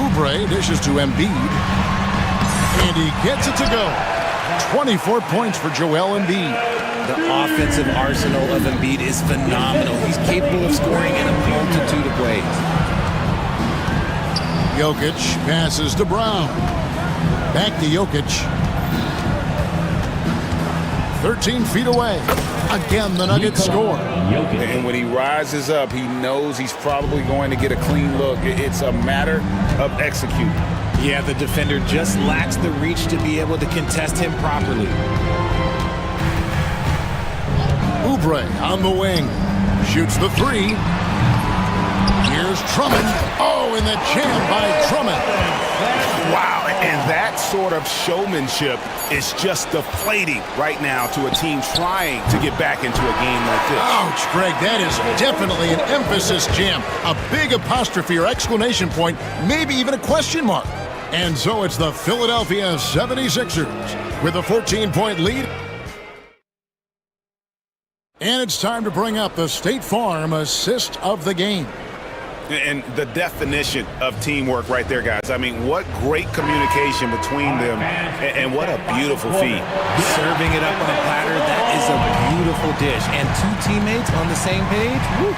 Oubre dishes to Embiid. And he gets it to go. 24 points for Joel Embiid. The offensive arsenal of Embiid is phenomenal. He's capable of scoring in a multitude of ways. Jokic passes to Brown. Back to Jokic. 13 feet away. Again, the Nuggets score. And when he rises up, he knows he's probably going to get a clean look. It's a matter of executing. Yeah, the defender just lacks the reach to be able to contest him properly. Oubre on the wing. Shoots the 3. Here's Drummond. Oh, and the jam by Drummond. Wow, and that sort of showmanship is just deflating right now to a team trying to get back into a game like this. Ouch, Greg, that is definitely an emphasis jam. A big apostrophe or exclamation point, maybe even a question mark. And so it's the Philadelphia 76ers with a 14-point lead. And it's time to bring up the State Farm assist of the game. And the definition of teamwork right there, guys. I mean, what great communication between them, and what a beautiful feed. Serving it up on a platter, that is a beautiful dish. And two teammates on the same page, woo.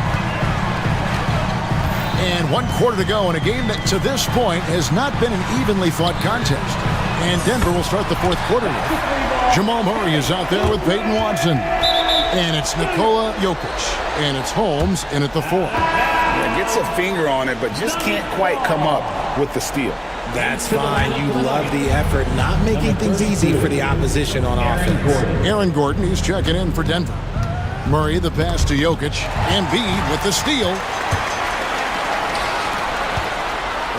And 1 quarter to go in a game that to this point has not been an evenly fought contest. And Denver will start the 4th quarter. Jamal Murray is out there with Peyton Watson. And it's Nikola Jokic. And it's Holmes in at the 4. Gets a finger on it, but just can't quite come up with the steal. That's fine. You love the effort, not making things easy for the opposition on offense. Aaron Gordon, he's checking in for Denver. Murray, the pass to Jokic. Embiid with the steal.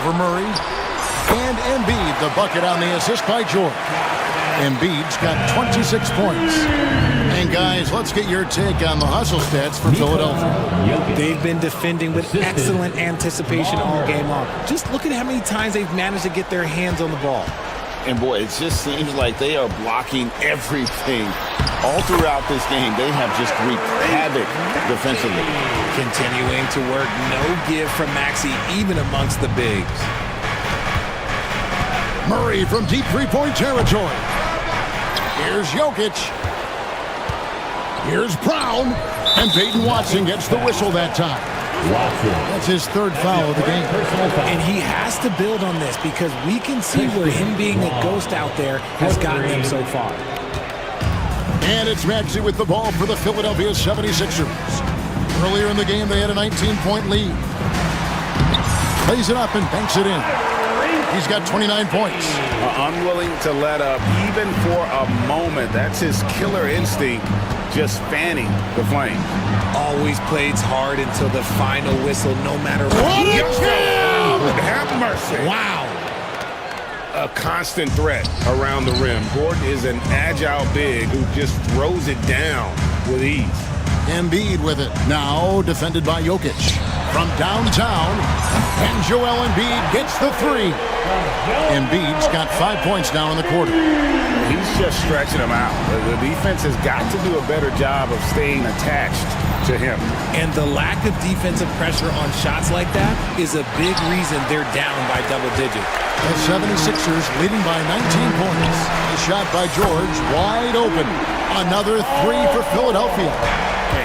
Over Murray. And Embiid, the bucket on the assist by George. Embiid's got 26 points. And guys, let's get your take on the hustle stats for Philadelphia. They've been defending with excellent anticipation all game long. Just look at how many times they've managed to get their hands on the ball. And boy, it just seems like they are blocking everything. All throughout this game, they have just wreaked havoc defensively. Continuing to work, no give from Maxey, even amongst the bigs. Murray from deep three-point territory. Here's Jokic. Here's Brown. And Peyton Watson gets the whistle that time. That's his 3rd foul of the game. And he has to build on this because we can see where him being a ghost out there has gotten him so far. And it's Maxey with the ball for the Philadelphia 76ers. Earlier in the game, they had a 19-point lead. Plays it up and banks it in. He's got 29 points. Unwilling to let up even for a moment. That's his killer instinct, just fanning the flame. Always plays hard until the final whistle, no matter what. Have mercy. Wow. A constant threat around the rim. Gordon is an agile big who just throws it down with ease. Embiid with it. Now defended by Jokic. From downtown. And Joel Embiid gets the 3. Embiid's got 5 points now in the quarter. He's just stretching them out. The defense has got to do a better job of staying attached to him. And the lack of defensive pressure on shots like that is a big reason they're down by double digits. The 76ers leading by 19 points. A shot by George, wide open. Another 3 for Philadelphia.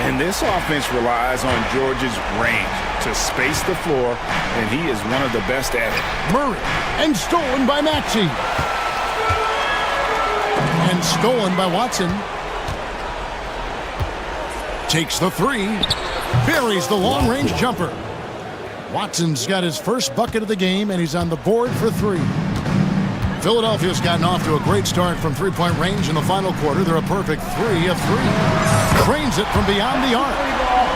And this offense relies on George's range to space the floor, and he is one of the best at it. Murray, and stolen by Maxey. And stolen by Watson. Takes the 3. Buries the long-range jumper. Watson's got his first bucket of the game, and he's on the board for 3. Philadelphia's gotten off to a great start from three-point range in the final quarter. They're a perfect 3 of 3. Trains it from beyond the arc.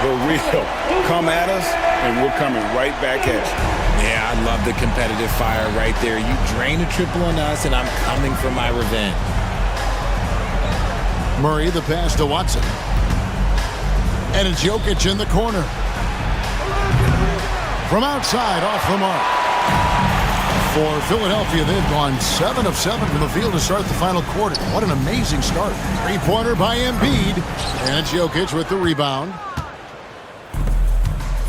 The real come at us, and we're coming right back at you. Yeah, I love the competitive fire right there. You drain a triple on us, and I'm coming for my revenge. Murray, the pass to Watson. And it's Jokic in the corner. From outside, off the mark. For Philadelphia, they've gone 7 of 7 from the field to start the final quarter. What an amazing start. Three-pointer by Embiid. And it's Jokic with the rebound.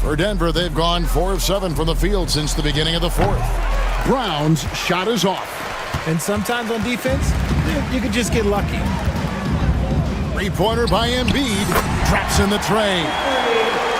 For Denver, they've gone 4 of 7 from the field since the beginning of the 4th. Brown's shot is off. And sometimes on defense, you could just get lucky. Three-pointer by Embiid. Traps in the tray.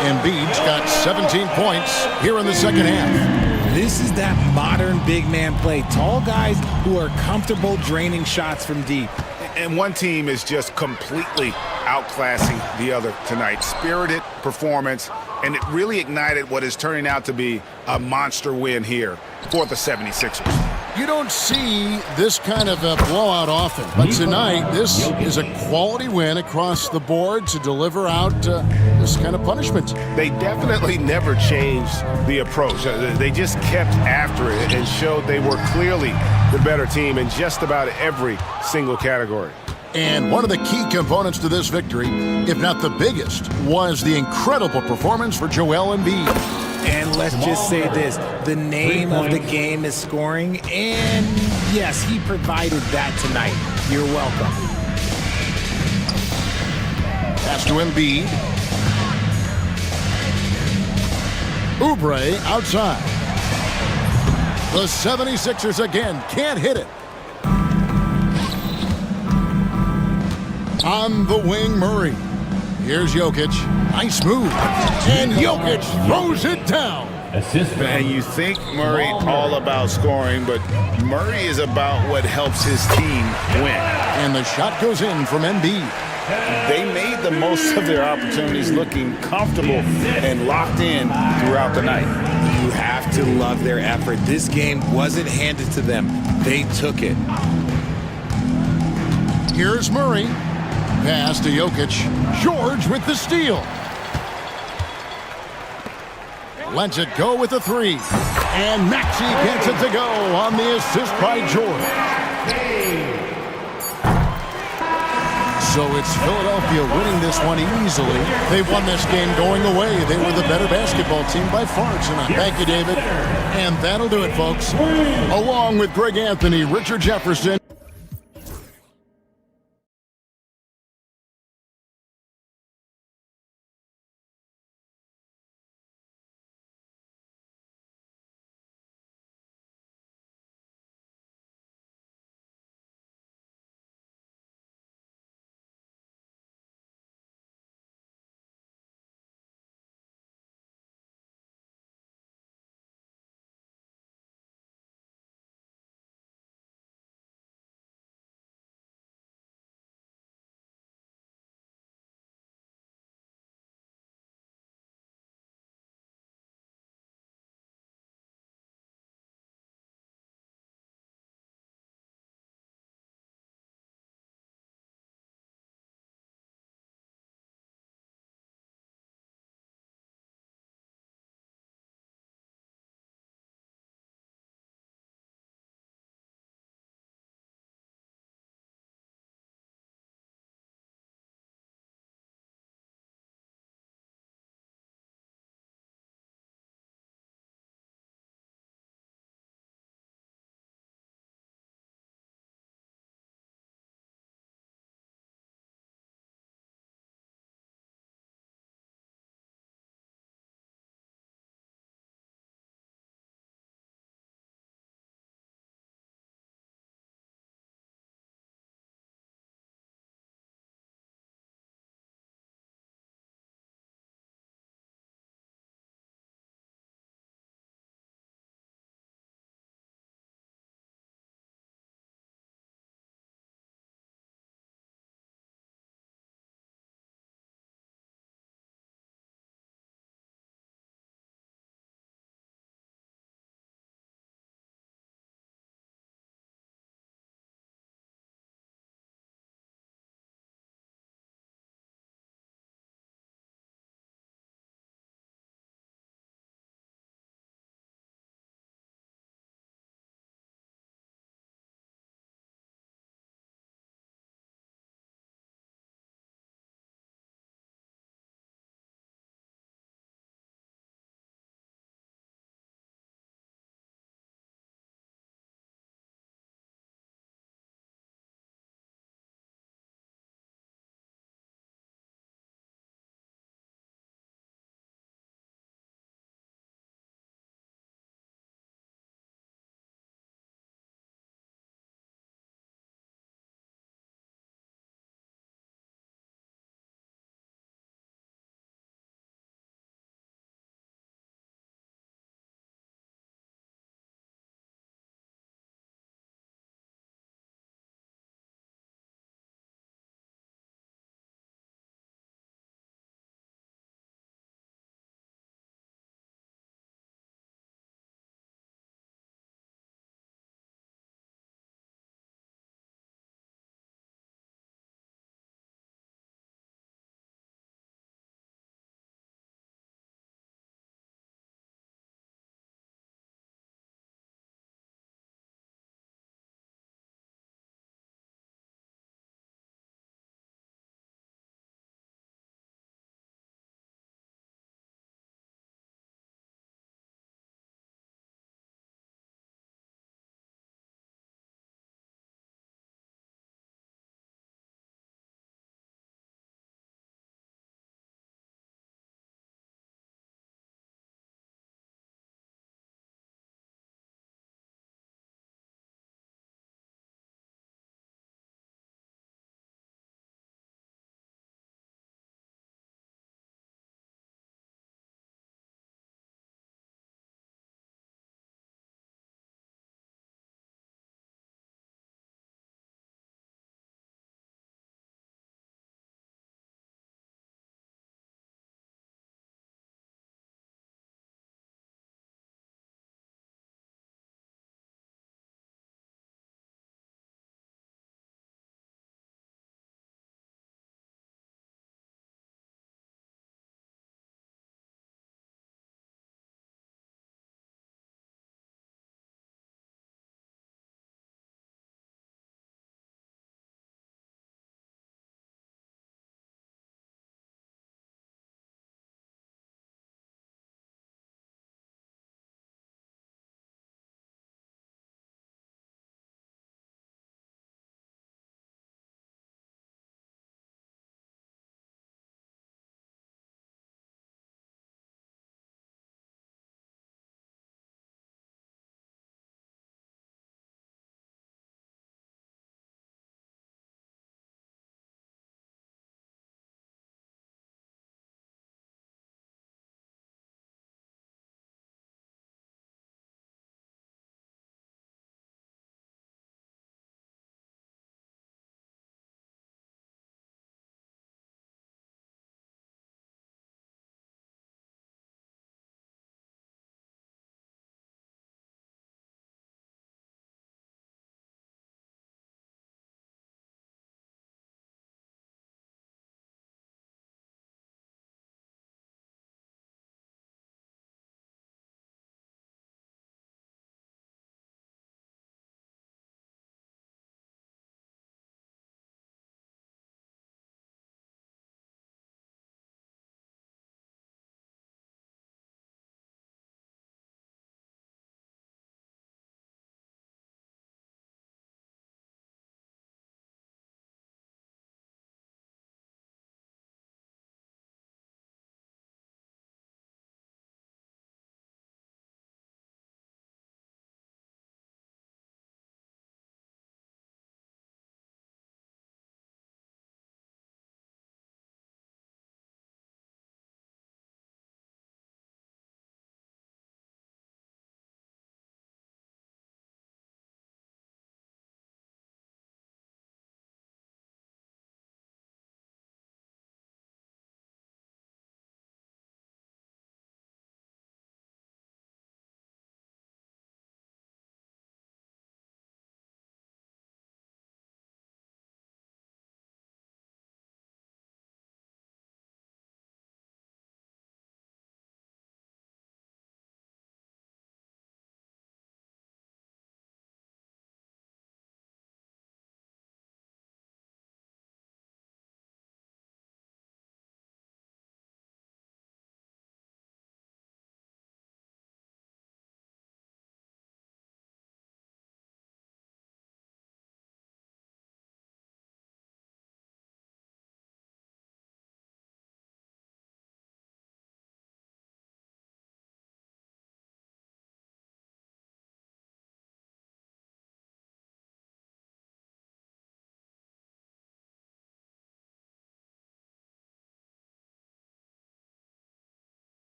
Embiid's got 17 points here in the second half. This is that modern big man play. Tall guys who are comfortable draining shots from deep. And one team is just completely outclassing the other tonight. Spirited performance, and it really ignited what is turning out to be a monster win here for the 76ers. You don't see this kind of a blowout often, but tonight this is a quality win across the board to deliver out this kind of punishment. They definitely never changed the approach. They just kept after it and showed they were clearly the better team in just about every single category. And one of the key components to this victory, if not the biggest, was the incredible performance for Joel Embiid. And let's just say this, the name of the game is scoring, and yes, he provided that tonight. You're welcome. Pass to Embiid. Oubre outside. The 76ers again can't hit it. On the wing, Murray. Here's Jokic. Nice move. And Jokic throws it down. Assist. Man, you think Murray all about scoring, but Murray is about what helps his team win. And the shot goes in from Embiid. They made the most of their opportunities looking comfortable and locked in throughout the night. You have to love their effort. This game wasn't handed to them. They took it. Here's Murray. Pass to Jokic. George with the steal. Lets it go with the three. And Maxey gets it to go on the assist by George. So it's Philadelphia winning this one easily. They won this game going away. They were the better basketball team by far tonight. Thank you, David. And that'll do it, folks. Along with Greg Anthony, Richard Jefferson,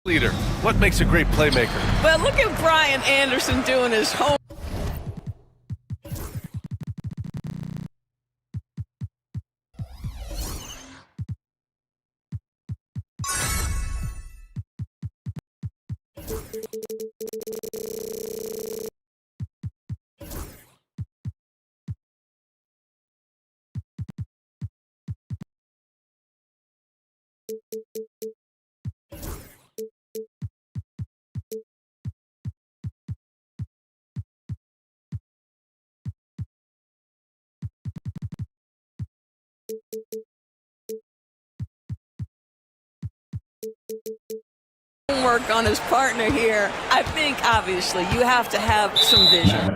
Leader, what makes a great playmaker? But look at Brian Anderson doing his home. Work on his partner here. I think obviously you have to have some vision.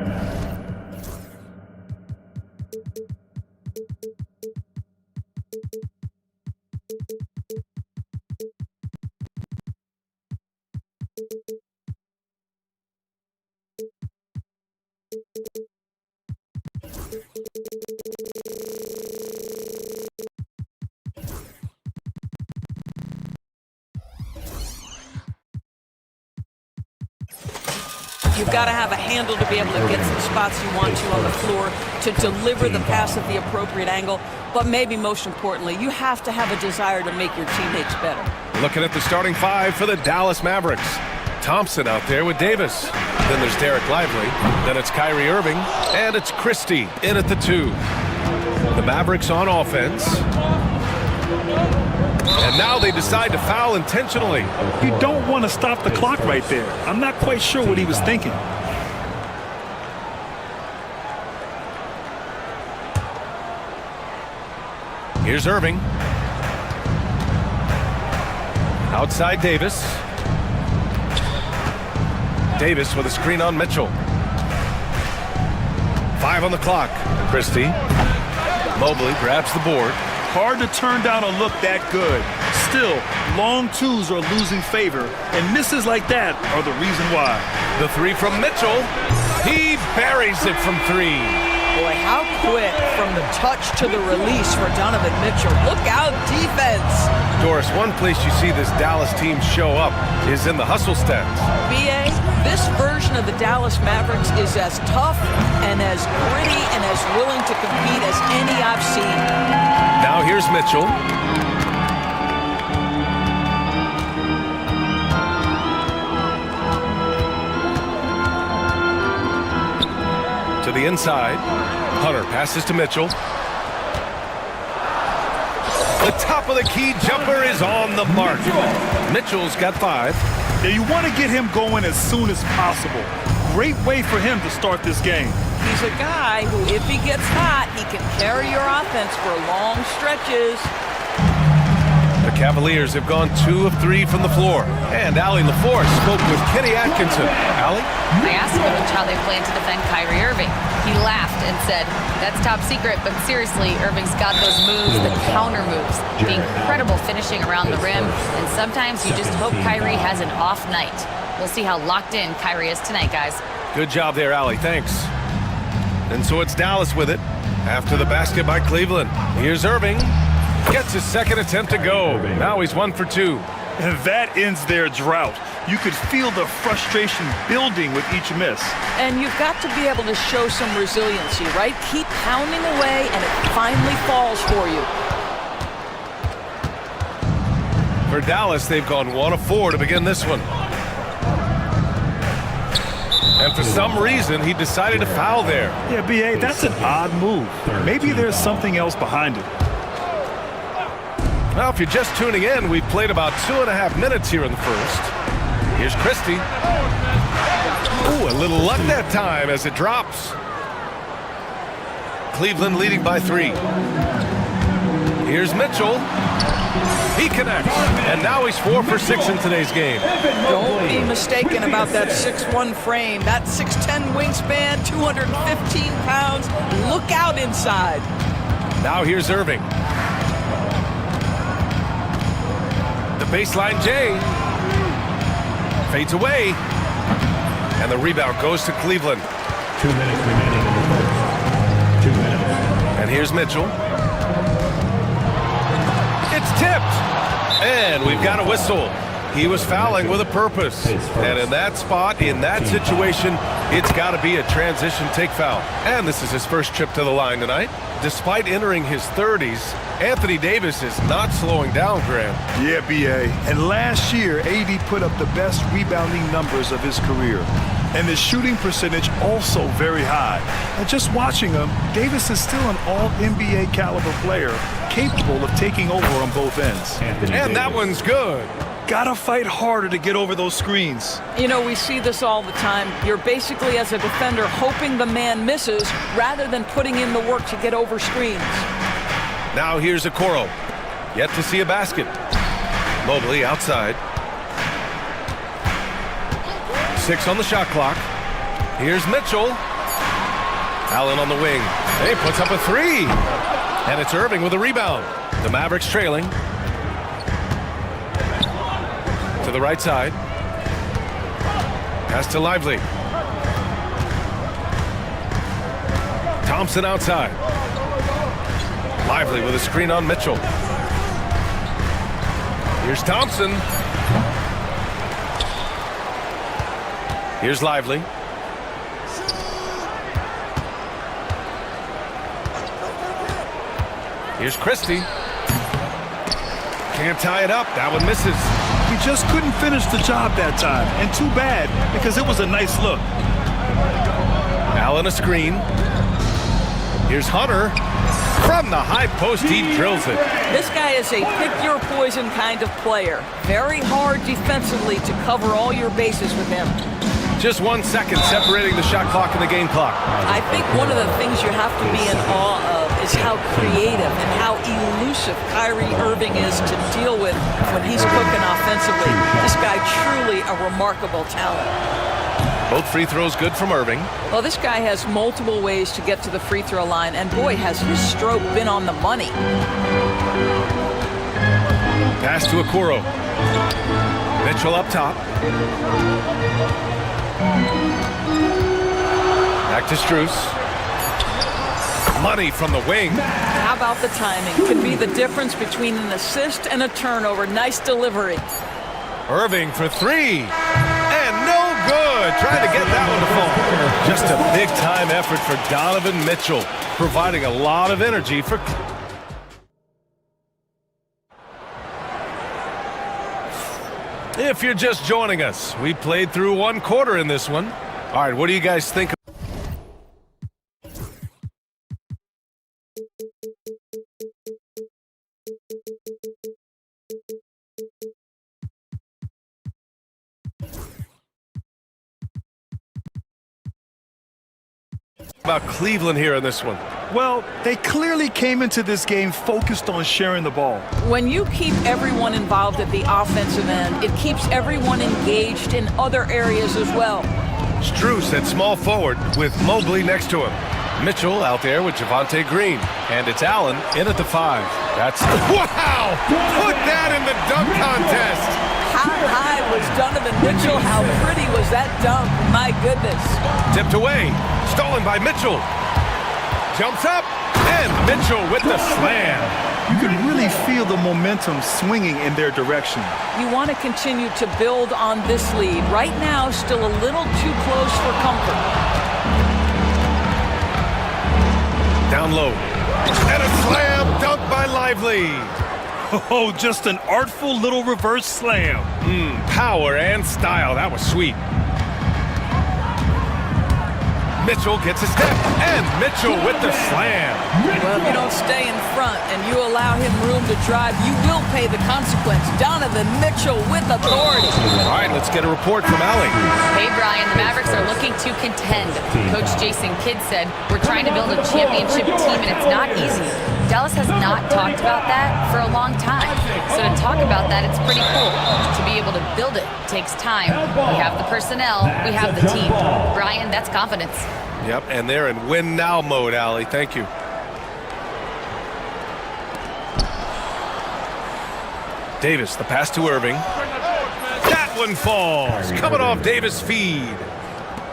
You've got to have a handle to be able to get to the spots you want to on the floor, to deliver the pass at the appropriate angle, but maybe most importantly, you have to have a desire to make your teammates better. Looking at the starting five for the Dallas Mavericks. Thompson out there with Davis. Then there's Derek Lively. Then it's Kyrie Irving. And it's Christie in at the 2. The Mavericks on offense. And now they decide to foul intentionally. You don't want to stop the clock right there. I'm not quite sure what he was thinking. Here's Irving. Outside Davis. Davis with a screen on Mitchell. 5 on the clock. Christie. Mobley grabs the board. Hard to turn down a look that good. Still, long twos are losing favor, and misses like that are the reason why. The 3 from Mitchell. He buries it from 3. Boy, how quick from the touch to the release for Donovan Mitchell. Look out, defense. Doris, one place you see this Dallas team show up is in the hustle stats. BA, this version of the Dallas Mavericks is as tough and as gritty and as willing to compete as any I've seen. Now here's Mitchell. To the inside. Hunter passes to Mitchell. The top of the key jumper is on the mark. Mitchell's got 5. Now you want to get him going as soon as possible. Great way for him to start this game. He's a guy who, if he gets hot, he can carry your offense for long stretches. The Cavaliers have gone 2 of 3 from the floor. And Allie LaForce spoke with Kenny Atkinson. Allie? I asked him how they plan to defend Kyrie Irving. He laughed and said, that's top secret, but seriously, Irving's got those moves, the counter moves, the incredible finishing around the rim, and sometimes you just hope Kyrie has an off night. We'll see how locked in Kyrie is tonight, guys. Good job there, Allie. Thanks. And so it's Dallas with it. After the basket by Cleveland. Here's Irving. Gets his second attempt to go. Now he's 1 for 2. And that ends their drought. You could feel the frustration building with each miss. And you've got to be able to show some resiliency, right? Keep pounding away and it finally falls for you. For Dallas, they've gone 1 of 4 to begin this one. And for some reason, he decided to foul there. Yeah, B.A., that's an odd move. Maybe there's something else behind it. Well, if you're just tuning in, we've played about 2.5 minutes here in the first. Here's Christie. Ooh, a little luck that time as it drops. Cleveland leading by 3. Here's Mitchell. He connects, and now he's 4 for 6 in today's game. Don't be mistaken about that 6'1" frame, that 6'10" wingspan, 215 pounds. Look out inside. Now here's Irving. The baseline J. Fades away. And the rebound goes to Cleveland. 2 minutes remaining in the first. 2 minutes. And here's Mitchell. It's tipped. And we've got a whistle. He was fouling with a purpose. And in that spot, in that situation, it's got to be a transition take foul. And this is his first trip to the line tonight. Despite entering his 30s, Anthony Davis is not slowing down, Graham. Yeah, B.A. And last year, AD put up the best rebounding numbers of his career. And his shooting percentage also very high. And just watching him, Davis is still an all-NBA caliber player, capable of taking over on both ends. And that one's good. Gotta fight harder to get over those screens. You know, we see this all the time. You're basically, as a defender, hoping the man misses rather than putting in the work to get over screens. Now here's Okoro. Yet to see a basket. Mobley outside. 6 on the shot clock. Here's Mitchell. Allen on the wing. He puts up a 3. And it's Irving with a rebound. The Mavericks trailing. To the right side. Pass to Lively. Thompson outside. Lively with a screen on Mitchell. Here's Thompson. Here's Lively. Here's Christie. Can't tie it up. That one misses. He just couldn't finish the job that time. And too bad, because it was a nice look. Allen a screen. Here's Hunter. From the high post, he drills it. This guy is a pick-your-poison kind of player. Very hard defensively to cover all your bases with him. Just 1 second separating the shot clock and the game clock. I think one of the things you have to be in awe of is how creative and how elusive Kyrie Irving is to deal with when he's cooking offensively. This guy truly a remarkable talent. Both free throws good from Irving. Well, this guy has multiple ways to get to the free throw line, and boy, has his stroke been on the money. Pass to Okoro. Mitchell up top. Back to Strus. Money from the wing. How about the timing? Could be the difference between an assist and a turnover. Nice delivery. Irving for 3. And no good. Trying to get that one to fall. Just a big-time effort for Donovan Mitchell, providing a lot of energy for... If you're just joining us, we played through 1 quarter in this one. All right, what do you guys think? About Cleveland here in this one? Well, they clearly came into this game focused on sharing the ball. When you keep everyone involved at the offensive end, it keeps everyone engaged in other areas as well. Strus at small forward with Mobley next to him. Mitchell out there with Javonte Green. And it's Allen in at the 5. That's... Wow! Put that in the dunk contest! How high was Donovan Mitchell? How pretty was that dunk? My goodness. Tipped away. Stolen by Mitchell. Jumps up. And Mitchell with the slam. You can really feel the momentum swinging in their direction. You want to continue to build on this lead. Right now, still a little too close for comfort. Down low. And a slam dunk by Lively. Oh, just an artful little reverse slam. Power and style. That was sweet. Mitchell gets a step, and Mitchell with the slam. Well, if you don't stay in front and you allow him room to drive, you will pay the consequence. Donovan Mitchell with authority. All right, let's get a report from Allie. Hey, Brian, the Mavericks are looking to contend. Coach Jason Kidd said, we're trying to build a championship team, and it's not easy. Dallas has not talked about that for a long time. So to talk about that, it's pretty cool. To be able to build it takes time. We have the personnel, we have the team. Brian, that's confidence. Yep, and they're in win now mode, Allie. Thank you. Davis, the pass to Irving. That one falls. Coming off Davis' feed.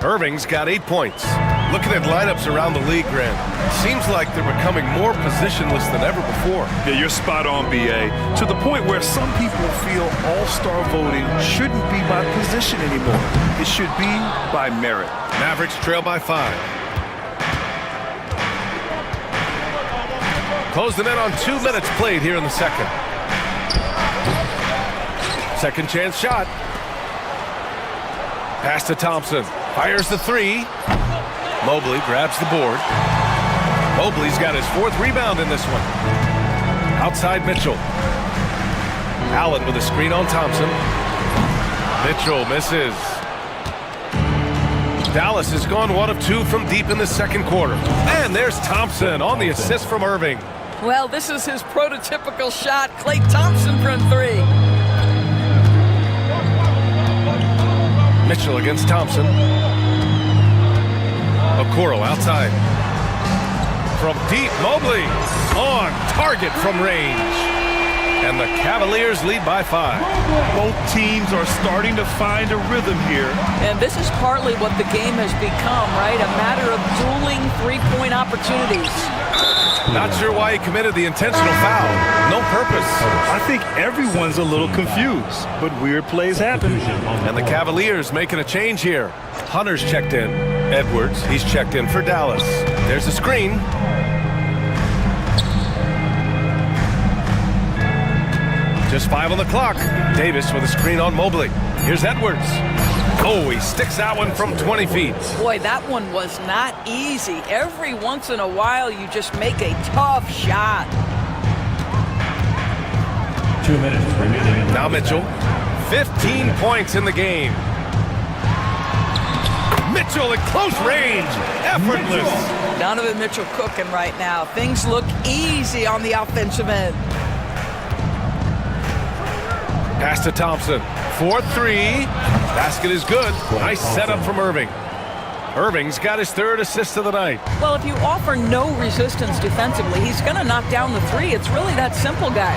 Irving's got 8 points. Looking at lineups around the league, Grant, seems like they're becoming more positionless than ever before. Yeah, you're spot on, BA. To the point where some people feel all-star voting shouldn't be by position anymore. It should be by merit. Mavericks trail by 5. Close them in on 2 minutes played here in the second. Second chance shot. Pass to Thompson. Fires the 3. Mobley grabs the board. Mobley's got his 4th rebound in this one. Outside Mitchell. Allen with a screen on Thompson. Mitchell misses. Dallas has gone 1 of 2 from deep in the second quarter. And there's Thompson on the assist from Irving. Well, this is his prototypical shot. Klay Thompson from 3. Mitchell against Thompson. Okoro outside. From deep, Mobley on target from range. And the Cavaliers lead by 5. Both teams are starting to find a rhythm here. And this is partly what the game has become, right? A matter of dueling three-point opportunities. Not sure why he committed the intentional foul. No purpose. I think everyone's a little confused, but weird plays happen. And the Cavaliers making a change here. Hunter's checked in. Edwards, he's checked in for Dallas. There's a screen. Just 5 on the clock. Davis with a screen on Mobley. Here's Edwards. Oh, he sticks that one from 20 feet. Boy, that one was not easy. Every once in a while, you just make a tough shot. 2 minutes remaining. Now Mitchell. 15 points in the game. Mitchell at close range. Effortless. Donovan Mitchell cooking right now. Things look easy on the offensive end. Pass to Thompson. 4-3. Basket is good. Nice setup from Irving. Irving's got his 3rd assist of the night. Well, if you offer no resistance defensively, he's going to knock down the 3. It's really that simple, guys.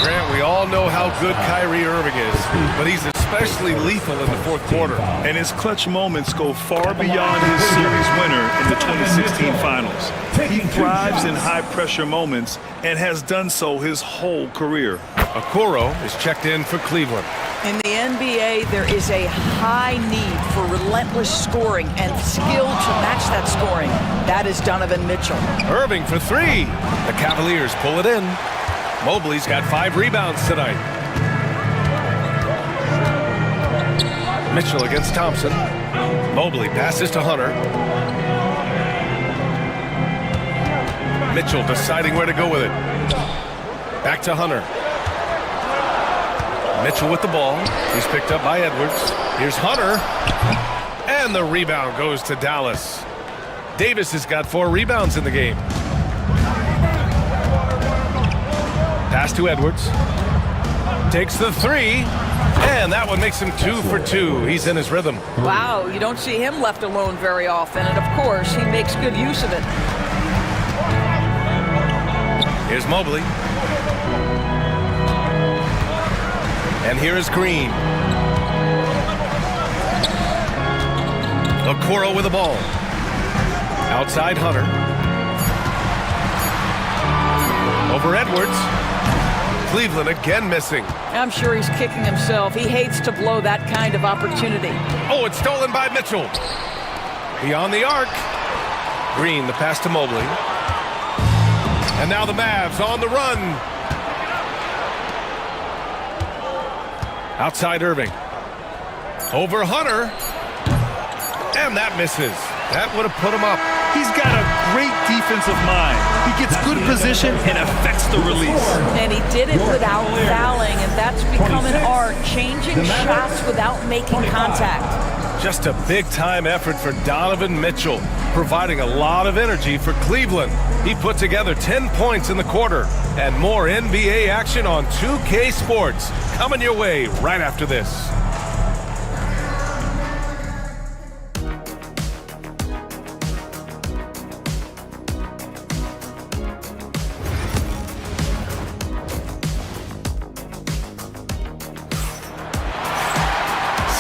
Grant, we all know how good Kyrie Irving is, but he's especially lethal in the 4th quarter. And his clutch moments go far beyond his series winner in the 2016 finals. He thrives in high-pressure moments and has done so his whole career. Okoro is checked in for Cleveland. In the NBA, there is a high need for relentless scoring and skill to match that scoring. That is Donovan Mitchell. Irving for 3. The Cavaliers pull it in. Mobley's got 5 rebounds tonight. Mitchell against Thompson. Mobley passes to Hunter. Mitchell deciding where to go with it. Back to Hunter. Mitchell with the ball. He's picked up by Edwards. Here's Hunter. And the rebound goes to Dallas. Davis has got 4 rebounds in the game. Pass to Edwards. Takes the 3. And that one makes him 2 for 2. He's in his rhythm. Wow, you don't see him left alone very often. And, of course, he makes good use of it. Here's Mobley. And here is Green. Okoro with the ball. Outside Hunter. Over Edwards. Cleveland again missing. I'm sure he's kicking himself. He hates to blow that kind of opportunity. Oh, it's stolen by Mitchell. Beyond the arc. Green, the pass to Mobley. And now the Mavs on the run. Outside Irving. Over Hunter. And that misses. That would have put him up. He's got a great defensive mind. He gets good position and affects the release. And he did it without fouling, and that's become an art, changing shots without making contact. Just a big-time effort for Donovan Mitchell, providing a lot of energy for Cleveland. He put together 10 points in the quarter, and more NBA action on 2K Sports coming your way right after this.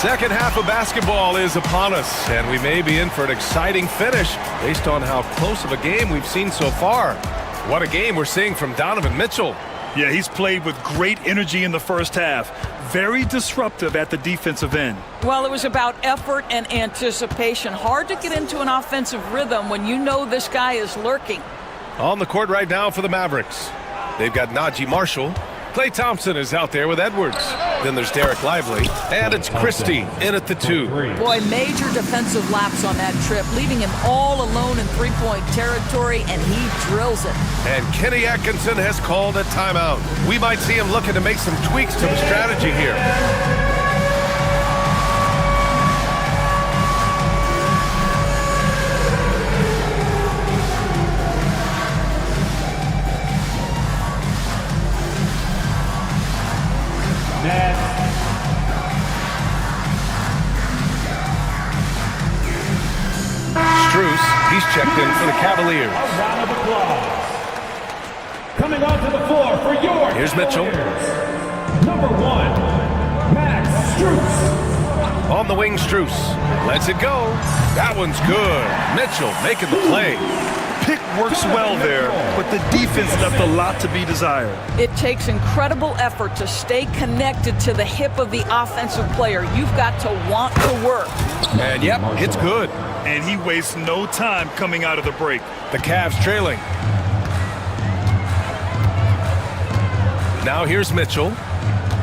Second half of basketball is upon us, and we may be in for an exciting finish based on how close of a game we've seen so far. What a game we're seeing from Donovan Mitchell. Yeah, he's played with great energy in the first half. Very disruptive at the defensive end. Well, it was about effort and anticipation. Hard to get into an offensive rhythm when you know this guy is lurking. On the court right now for the Mavericks. They've got Najee Marshall. Klay Thompson is out there with Edwards. Then there's Derek Lively. And it's Christie in at the 2. Boy, major defensive lapse on that trip, leaving him all alone in three-point territory, and he drills it. And Kenny Atkinson has called a timeout. We might see him looking to make some tweaks to the strategy here. He's checked in for the Cavaliers. A round of applause. Coming onto the floor for your Here's Mitchell. Number 1, Max Strus. On the wing, Strus. Lets it go. That one's good. Mitchell making the play. Pick works well there, but the defense left a lot to be desired. It takes incredible effort to stay connected to the hip of the offensive player. You've got to want to work. And yep, it's good. And he wastes no time coming out of the break. The Cavs trailing. Now here's Mitchell.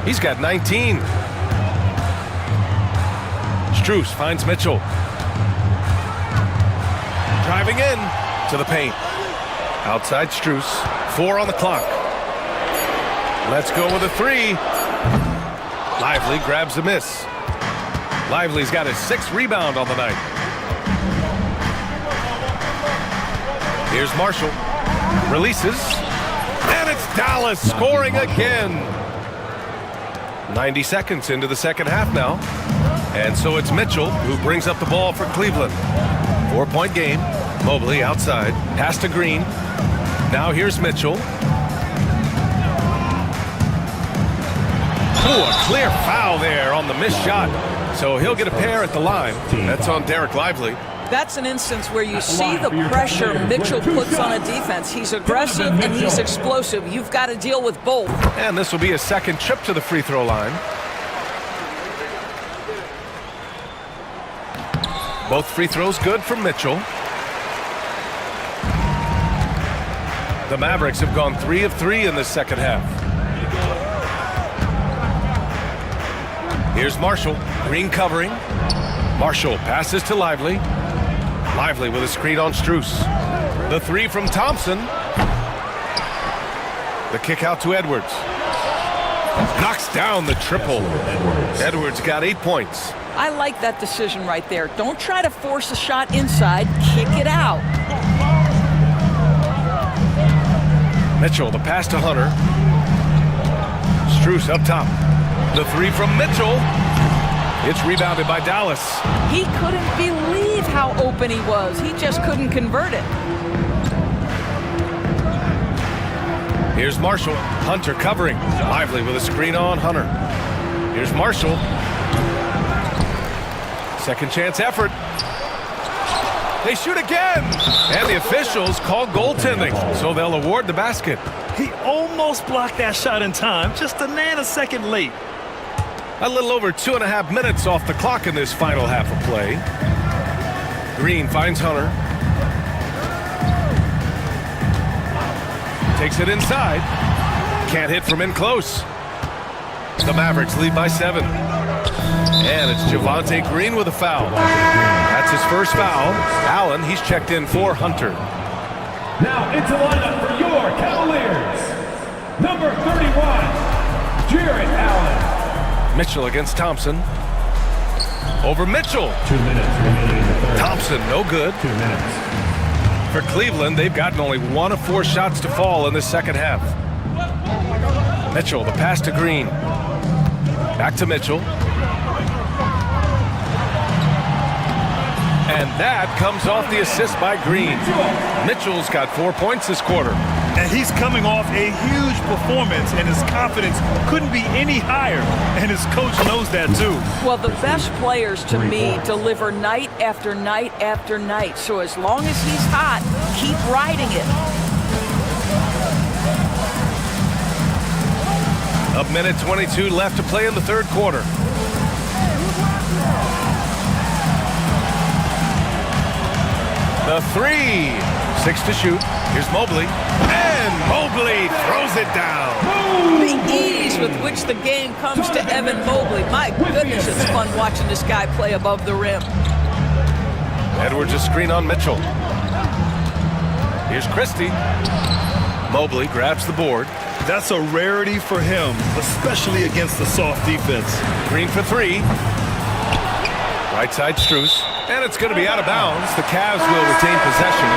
He's got 19. Strus finds Mitchell. Driving in to the paint. Outside Strus. 4 on the clock. Let's go with a 3. Lively grabs a miss. Lively's got his 6th rebound on the night. Here's Marshall. Releases. And it's Dallas scoring again. 90 seconds into the second half now. And so it's Mitchell who brings up the ball for Cleveland. 4-point game. Mobley outside. Pass to Green. Now here's Mitchell. Ooh, a clear foul there on the missed shot. So he'll get a pair at the line. That's on Derek Lively. That's an instance where you see the pressure Mitchell puts on a defense. He's aggressive and he's explosive. You've got to deal with both. And this will be a second trip to the free throw line. Both free throws good from Mitchell. The Mavericks have gone 3 of 3 in this second half. Here's Marshall. Green covering. Marshall passes to Lively. Lively with a screen on Strus. The 3 from Thompson. The kick out to Edwards. Knocks down the triple. Edwards got 8 points. I like that decision right there. Don't try to force a shot inside. Kick it out. Mitchell, the pass to Hunter. Strus up top. The 3 from Mitchell. It's rebounded by Dallas. He couldn't believe how open he was. He just couldn't convert it. Here's Marshall. Hunter covering. Lively with a screen on Hunter. Here's Marshall. Second chance effort. They shoot again. And the officials call goaltending, so they'll award the basket. He almost blocked that shot in time, just a nanosecond late. A little over 2.5 minutes off the clock in this final half of play. Green finds Hunter. Takes it inside. Can't hit from in close. The Mavericks lead by 7. And it's Javonte Green with a foul. That's his first foul. Allen, he's checked in for Hunter. Now into lineup for your Cavaliers. Number 31, Jarrett Allen. Mitchell against Thompson. Over Mitchell. 2 minutes remaining in the third. Thompson, no good. 2 minutes. For Cleveland, they've gotten only 1 of 4 shots to fall in this second half. Mitchell, the pass to Green. Back to Mitchell. And that comes off the assist by Green. Mitchell's got 4 points this quarter. And he's coming off a huge performance, and his confidence couldn't be any higher. And his coach knows that, too. Well, the best players, to me, deliver night after night after night. So as long as he's hot, keep riding it. A minute 22 left to play in the third quarter. The three. 6 to shoot. Here's Mobley. And Mobley throws it down. The ease with which the game comes to Evan Mobley. My goodness, it's fun watching this guy play above the rim. Edwards a screen on Mitchell. Here's Christie. Mobley grabs the board. That's a rarity for him, especially against the soft defense. Green for three. Right side Strus. And it's going to be out of bounds. The Cavs will retain possession.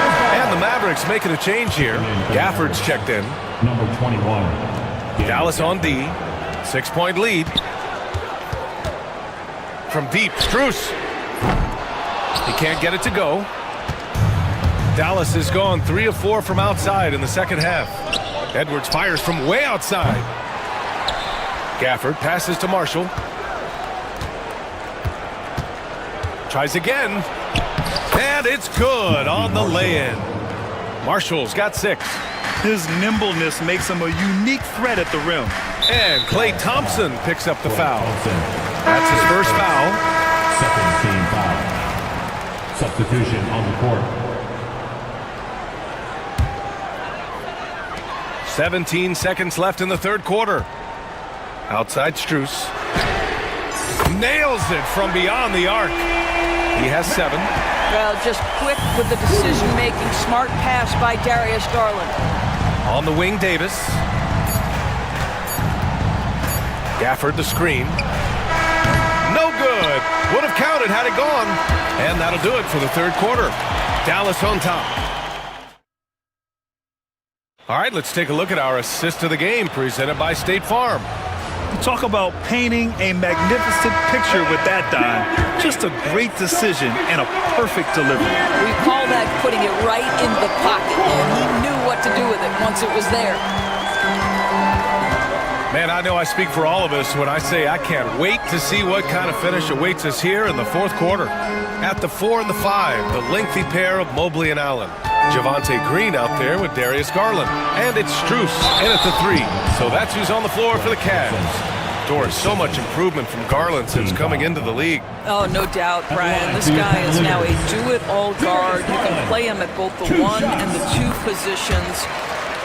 And the Mavericks making a change here. Gafford's checked in. Number 21. Dallas on D. 6-point lead. From deep, Strus. He can't get it to go. Dallas has gone 3 of 4 from outside in the second half. Edwards fires from way outside. Gafford passes to Marshall. Tries again. And it's good on the lay-in. Marshall's got 6. His nimbleness makes him a unique threat at the rim. And Klay Thompson picks up the foul. That's his first foul. Second team foul. Substitution on the court. 17 seconds left in the third quarter. Outside Strus. Nails it from beyond the arc. He has 7. Well, just quick with the decision-making. Smart pass by Darius Garland. On the wing, Davis. Gafford the screen. No good. Would have counted had it gone. And that'll do it for the third quarter. Dallas on top. All right, let's take a look at our assist of the game presented by State Farm. Talk about painting a magnificent picture with that dime. Just a great decision and a perfect delivery. We call that putting it right in the pocket, and he knew what to do with it once it was there. Man, I know I speak for all of us when I say I can't wait to see what kind of finish awaits us here in the fourth quarter. At the 4 and the 5, the lengthy pair of Mobley and Allen. Javonte Green out there with Darius Garland. And it's Strus in at the 3. So that's who's on the floor for the Cavs. Doris, so much improvement from Garland since coming into the league. Oh, no doubt, Brian. This guy is now a do-it-all guard. You can play him at both the 1 and the 2 positions.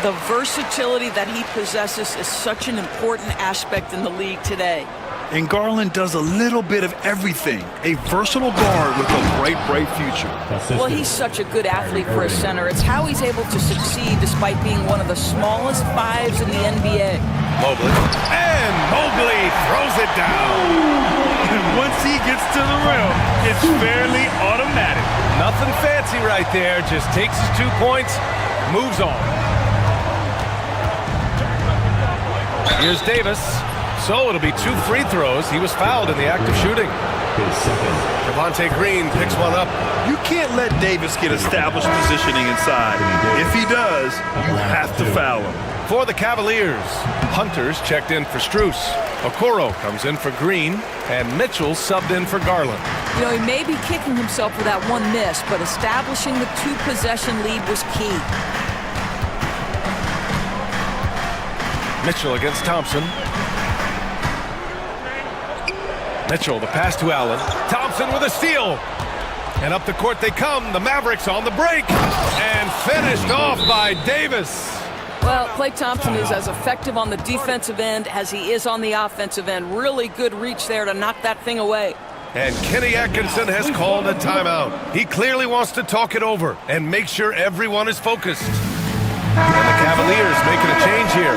The versatility that he possesses is such an important aspect in the league today. And Garland does a little bit of everything. A versatile guard with a bright, bright future. Well, he's such a good athlete for a center. It's how he's able to succeed despite being one of the smallest 5s in the NBA. Mobley. And Mobley throws it down. And once he gets to the rim, it's fairly automatic. Nothing fancy right there. Just takes his 2 points, moves on. Here's Davis. So it'll be 2 free throws. He was fouled in the act of shooting. Javonte Green picks one up. You can't let Davis get established positioning inside. If he does, you have to foul him. For the Cavaliers, Hunter's checked in for Strus. Okoro comes in for Green, and Mitchell subbed in for Garland. You know, he may be kicking himself for that one miss, but establishing the 2-possession lead was key. Mitchell against Thompson. Mitchell, the pass to Allen. Thompson with a steal. And up the court they come. The Mavericks on the break. And finished off by Davis. Well, Klay Thompson is as effective on the defensive end as he is on the offensive end. Really good reach there to knock that thing away. And Kenny Atkinson has called a timeout. He clearly wants to talk it over and make sure everyone is focused. And the Cavaliers making a change here.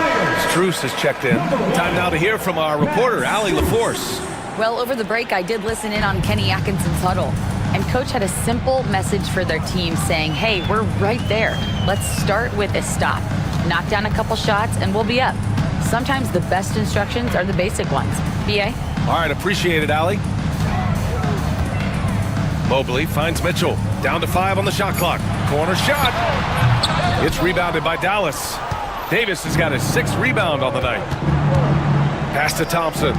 Strus has checked in. Time now to hear from our reporter, Allie LaForce. Well, over the break, I did listen in on Kenny Atkinson's huddle. And Coach had a simple message for their team saying, hey, we're right there. Let's start with a stop. Knock down a couple shots, and we'll be up. Sometimes the best instructions are the basic ones. BA? All right, appreciate it, Allie. Mobley finds Mitchell. Down to 5 on the shot clock. Corner shot. It's rebounded by Dallas. Davis has got his 6th rebound on the night. Pass to Thompson.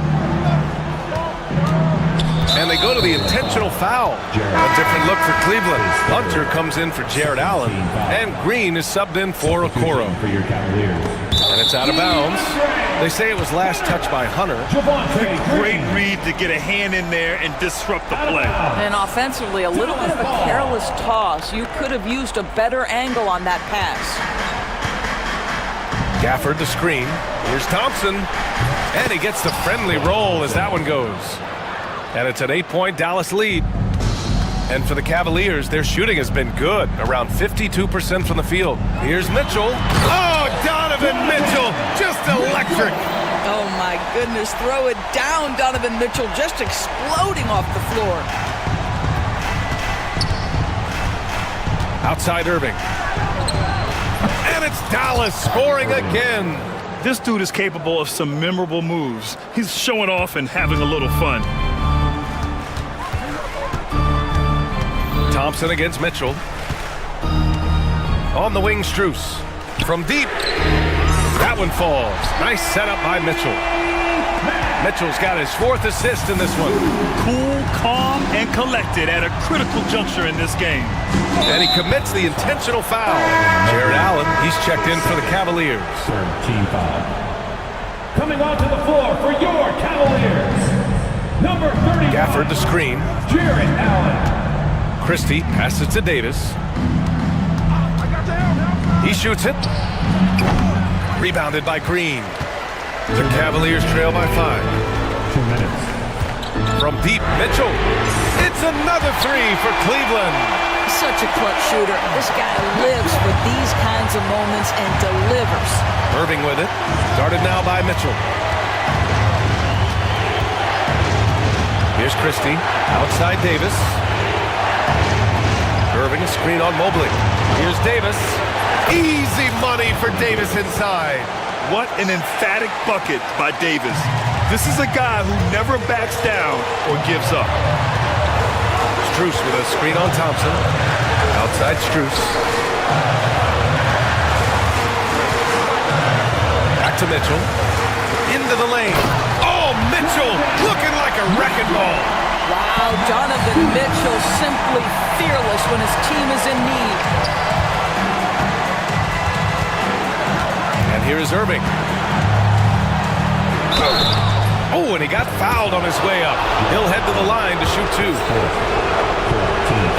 And they go to the intentional foul. A different look for Cleveland. Hunter comes in for Jared Allen. And Green is subbed in for Okoro. And it's out of bounds. They say it was last touched by Hunter. Great read to get a hand in there and disrupt the play. And offensively, a little bit of a careless toss. You could have used a better angle on that pass. Gafford the screen. Here's Thompson. And he gets the friendly roll as that one goes. And it's an 8-point Dallas lead. And for the Cavaliers, their shooting has been good, around 52% from the field. Here's Mitchell. Oh, Donovan Mitchell, just electric. Oh my goodness, throw it down, Donovan Mitchell, just exploding off the floor. Outside Irving. And it's Dallas scoring again. This dude is capable of some memorable moves. He's showing off and having a little fun. Thompson against Mitchell. On the wing, Strus. From deep. That one falls. Nice setup by Mitchell. Mitchell's got his 4th assist in this one. Cool, calm, and collected at a critical juncture in this game. And he commits the intentional foul. Jared Allen, he's checked in for the Cavaliers. Team foul. Coming onto the floor for your Cavaliers, number 30. Gafford the screen. Jared Allen. Christie passes to Davis. He shoots it. Rebounded by Green. The Cavaliers trail by 5. 2 minutes. From deep, Mitchell. It's another 3 for Cleveland. Such a clutch shooter. This guy lives for these kinds of moments and delivers. Irving with it. Guarded now by Mitchell. Here's Christie. Outside Davis. Irving, a screen on Mobley. Here's Davis. Easy money for Davis inside. What an emphatic bucket by Davis. This is a guy who never backs down or gives up. Strus with a screen on Thompson. Outside Strus. Back to Mitchell. Into the lane. Oh, Mitchell looking like a wrecking ball. Wow, Donovan Mitchell simply fearless when his team is in need. And here is Irving. Oh, and he got fouled on his way up. He'll head to the line to shoot 2.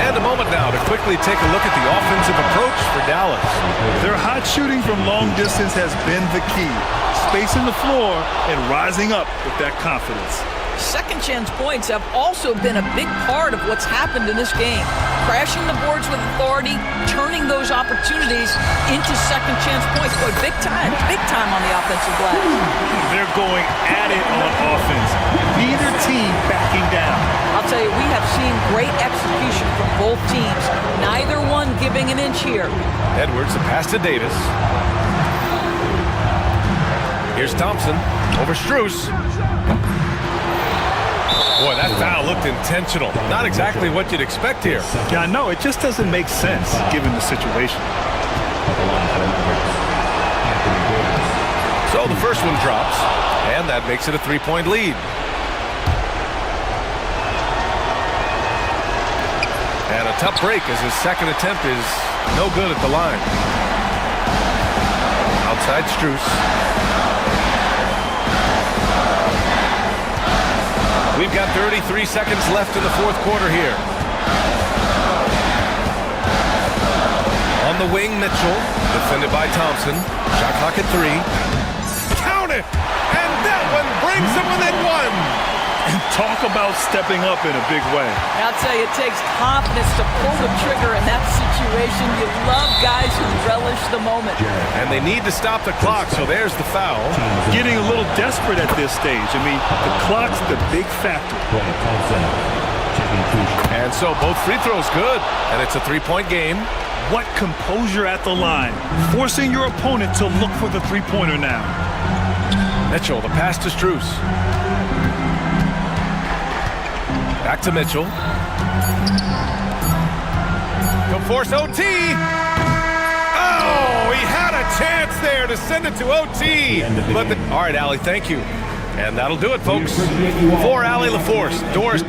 And a moment now to quickly take a look at the offensive approach for Dallas. Their hot shooting from long distance has been the key. Spacing the floor and rising up with that confidence. Second chance points have also been a big part of what's happened in this game. Crashing the boards with authority, turning those opportunities into second chance points. Boy, big time on the offensive glass. They're going at it on offense. Neither team backing down. I'll tell you, we have seen great execution from both teams. Neither one giving an inch here. Edwards, the pass to Davis. Here's Thompson over Strus. Boy, that foul looked intentional. Not exactly what you'd expect here. Yeah, no, it just doesn't make sense given the situation. So the first one drops, and that makes it a 3-point lead. And a tough break as his second attempt is no good at the line. Outside Strus. We've got 33 seconds left in the 4th quarter here. On the wing, Mitchell, defended by Thompson. Shot clock at 3. Count it! And that one brings them within 1. And talk about stepping up in a big way. I'll tell you, it takes confidence to pull the trigger in that situation. You love guys who relish the moment. And they need to stop the clock, so there's the foul. Getting a little desperate at this stage. I mean, the clock's the big factor. And so both free throws good, and it's a 3-point game. What composure at the line. Forcing your opponent to look for the three-pointer now. Mitchell, the pass to Strus. Back to Mitchell. He'll force OT. Oh, he had a chance there to send it to OT. But all right, Allie, thank you. And that'll do it, folks. For Allie LaForce, doors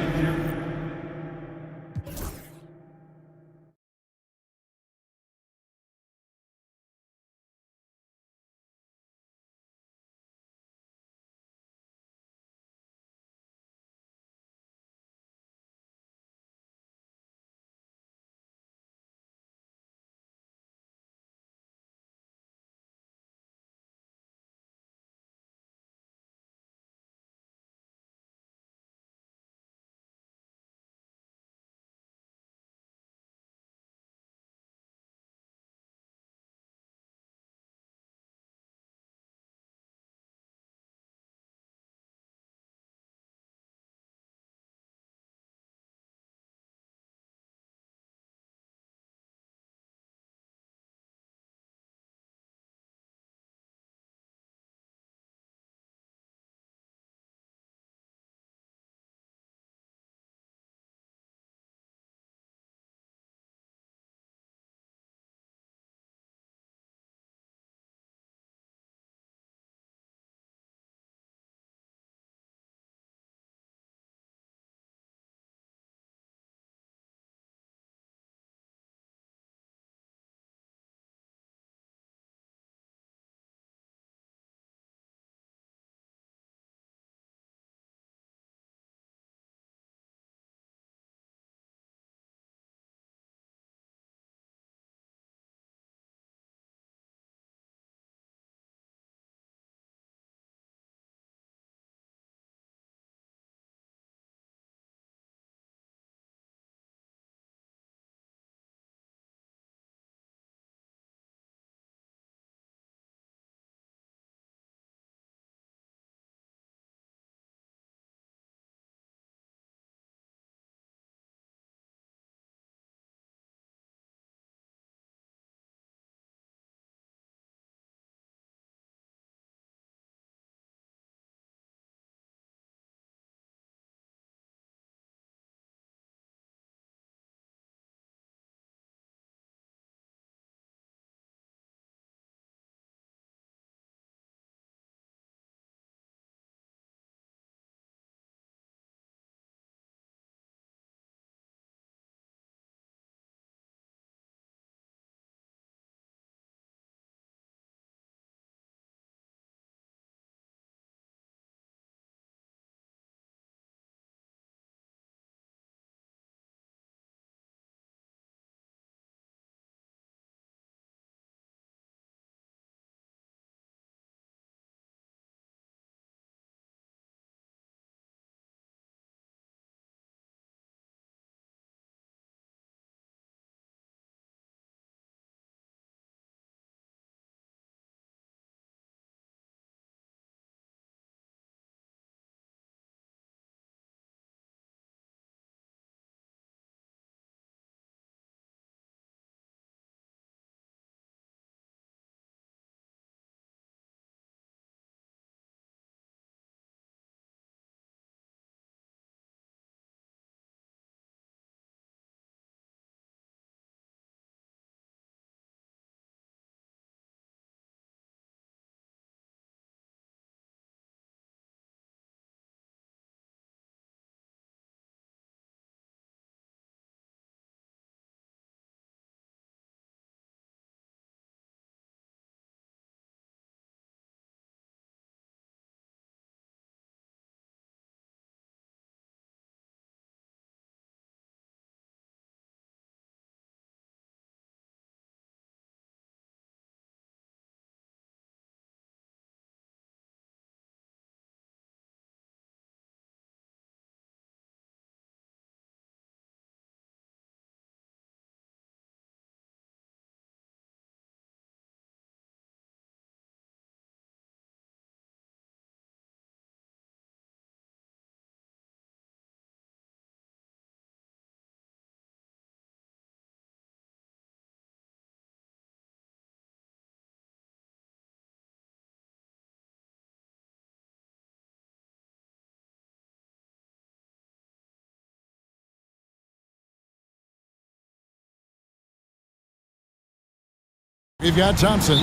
We've got Thompson.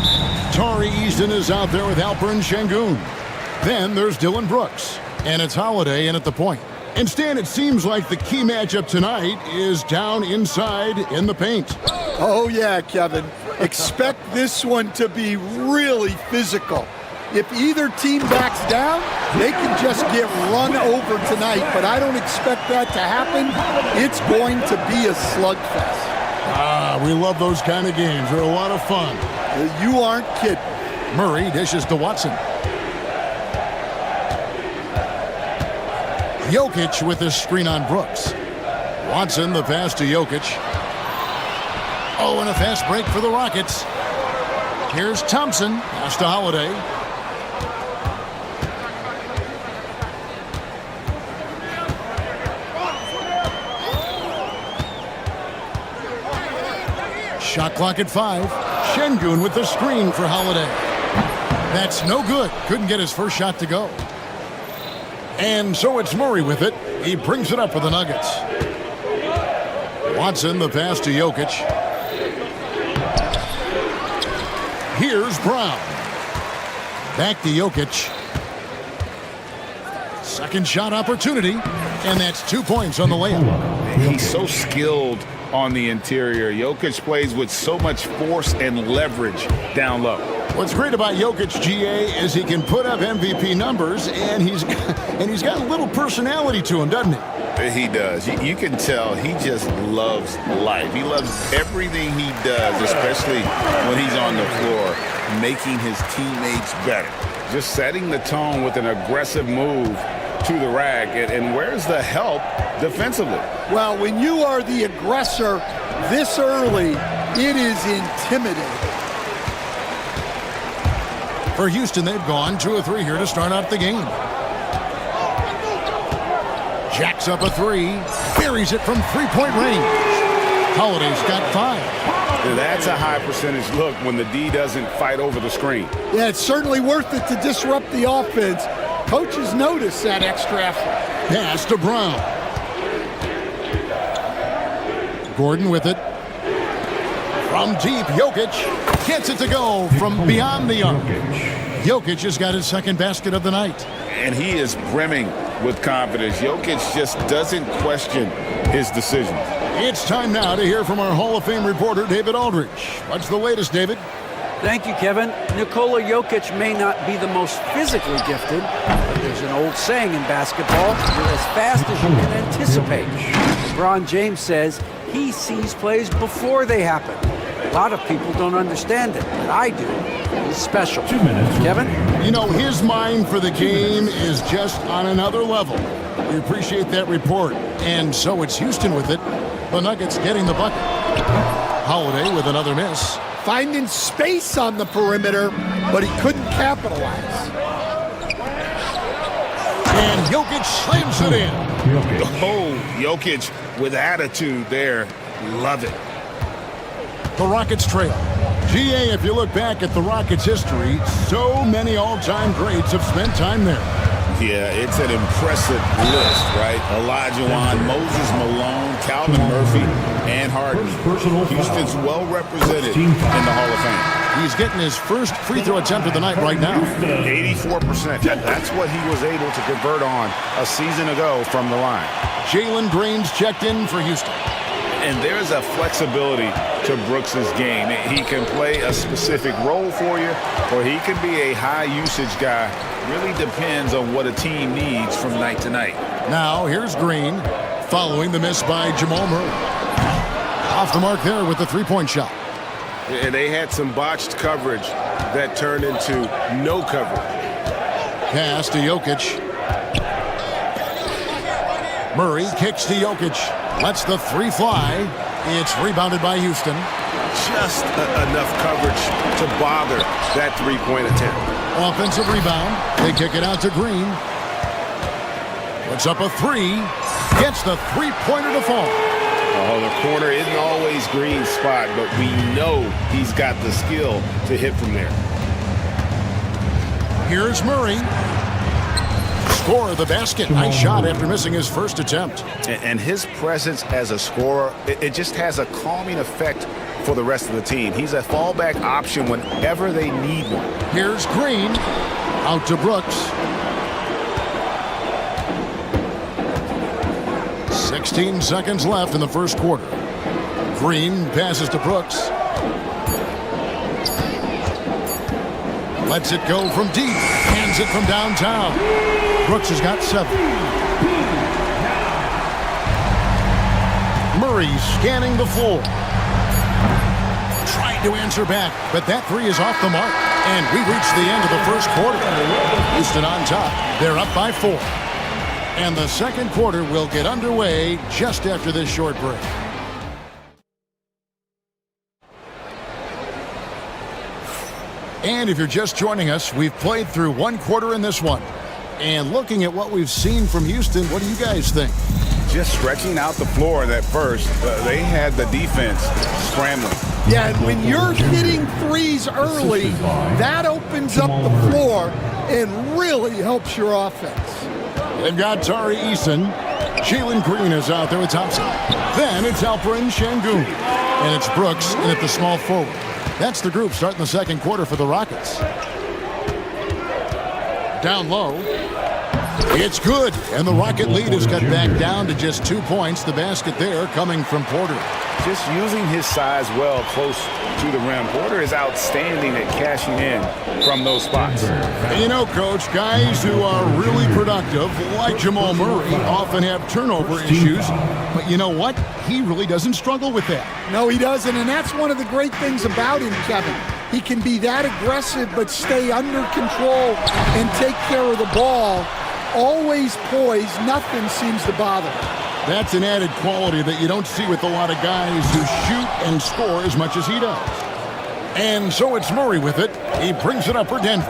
Tari Easton is out there with Alperen Şengün. Then there's Dylan Brooks. And it's Holiday in at the point. And Stan, it seems like the key matchup tonight is down inside in the paint. Oh, yeah, Kevin. Expect this one to be really physical. If either team backs down, they can just get run over tonight, but I don't expect that to happen. It's going to be a slugfest. We love those kind of games. They're a lot of fun. You aren't kidding. Murray dishes to Watson. Jokic with his screen on Brooks. Watson, the pass to Jokic. Oh, and a fast break for the Rockets. Here's Thompson. Pass to Holiday. Shot clock at 5. Şengün with the screen for Holiday. That's no good. Couldn't get his first shot to go. And so it's Murray with it. He brings it up for the Nuggets. Watson, the pass to Jokic. Here's Brown. Back to Jokic. Second shot opportunity. And that's 2 points on the layup. He's so skilled on the interior. Jokic plays with so much force and leverage down low. What's great about Jokic, GA, is he can put up MVP numbers, and he's got a little personality to him, doesn't he? He does. You can tell he just loves life. He loves everything he does, especially when he's on the floor, making his teammates better. Just setting the tone with an aggressive move to the rack. And where's the help defensively? Well, when you are the aggressor this early, it is intimidating. For Houston, they've gone 2 of 3 here to start out the game. Jacks up a 3, buries it from three-point range. Holiday's got 5. That's a high percentage look when the D doesn't fight over the screen. Yeah, it's certainly worth it to disrupt the offense. Coaches notice that extra effort. Pass to Brown. Gordon with it. From deep, Jokic gets it to go from beyond the arc. Jokic has got his second basket of the night. And he is brimming with confidence. Jokic just doesn't question his decisions. It's time now to hear from our Hall of Fame reporter, David Aldridge. What's the latest, David? Thank you, Kevin. Nikola Jokic may not be the most physically gifted, but there's an old saying in basketball, you're as fast as you can anticipate. LeBron James says he sees plays before they happen. A lot of people don't understand it, but I do. He's special. 2 minutes. Kevin? You know, his mind for the game is just on another level. We appreciate that report. And so it's Houston with it. The Nuggets getting the bucket. Holiday with another miss. Finding space on the perimeter, but he couldn't capitalize. And Jokic slams it in. Oh, Jokic with attitude there. Love it. The Rockets trail. GA, if you look back at the Rockets' history, so many all-time greats have spent time there. Yeah, it's an impressive list, right? Olajuwon, Moses Malone, Calvin Murphy, and Harden. Houston's well represented in the Hall of Fame. He's getting his first free throw attempt of the night right now. 84%. That's what he was able to convert on a season ago from the line. Jalen Green's checked in for Houston. And there's a flexibility to Brooks's game. He can play a specific role for you, or he can be a high-usage guy. Really depends on what a team needs from night to night. Now, here's Green, following the miss by Jamal Murray. Off the mark there with the three-point shot. And they had some botched coverage that turned into no coverage. Pass to Jokic. Murray kicks to Jokic. Lets the 3 fly. It's rebounded by Houston. Just enough coverage to bother that three-point attempt. Offensive rebound. They kick it out to Green. Puts up a 3. Gets the three-pointer to fall. Oh, the corner isn't always Green's spot, but we know he's got the skill to hit from there. Here's Murray. Score the basket. Nice shot after missing his first attempt. And his presence as a scorer, it just has a calming effect for the rest of the team. He's a fallback option whenever they need one. Here's Green. Out to Brooks. 16 seconds left in the first quarter. Green passes to Brooks. Lets it go from deep. Hands it from downtown. Brooks has got 7. Murray scanning the floor. Trying to answer back, but that 3 is off the mark. And we reached the end of the first quarter. Houston on top. They're up by 4. And the second quarter will get underway just after this short break. And if you're just joining us, we've played through 1 quarter in this one. And looking at what we've seen from Houston, what do you guys think? Just stretching out the floor that first. They had the defense scrambling. Yeah, and when you're hitting threes early, that opens up the floor and really helps your offense. They've got Tari Eason. Jalen Green is out there with Thompson. Then it's Alperin Şengün. And it's Brooks in at the small forward. That's the group starting the second quarter for the Rockets. Down low. It's good. And the Rocket lead is cut back down to just 2 points. The basket there coming from Porter. Just using his size well close to the rim. Porter is outstanding at cashing in from those spots. You know, Coach, guys who are really productive, like Jamal Murray, often have turnover issues. But you know what? He really doesn't struggle with that. No, he doesn't, and that's one of the great things about him, Kevin. He can be that aggressive but stay under control and take care of the ball. Always poised, nothing seems to bother him. That's an added quality that you don't see with a lot of guys who shoot and score as much as he does. And so it's Murray with it. He brings it up for Denver.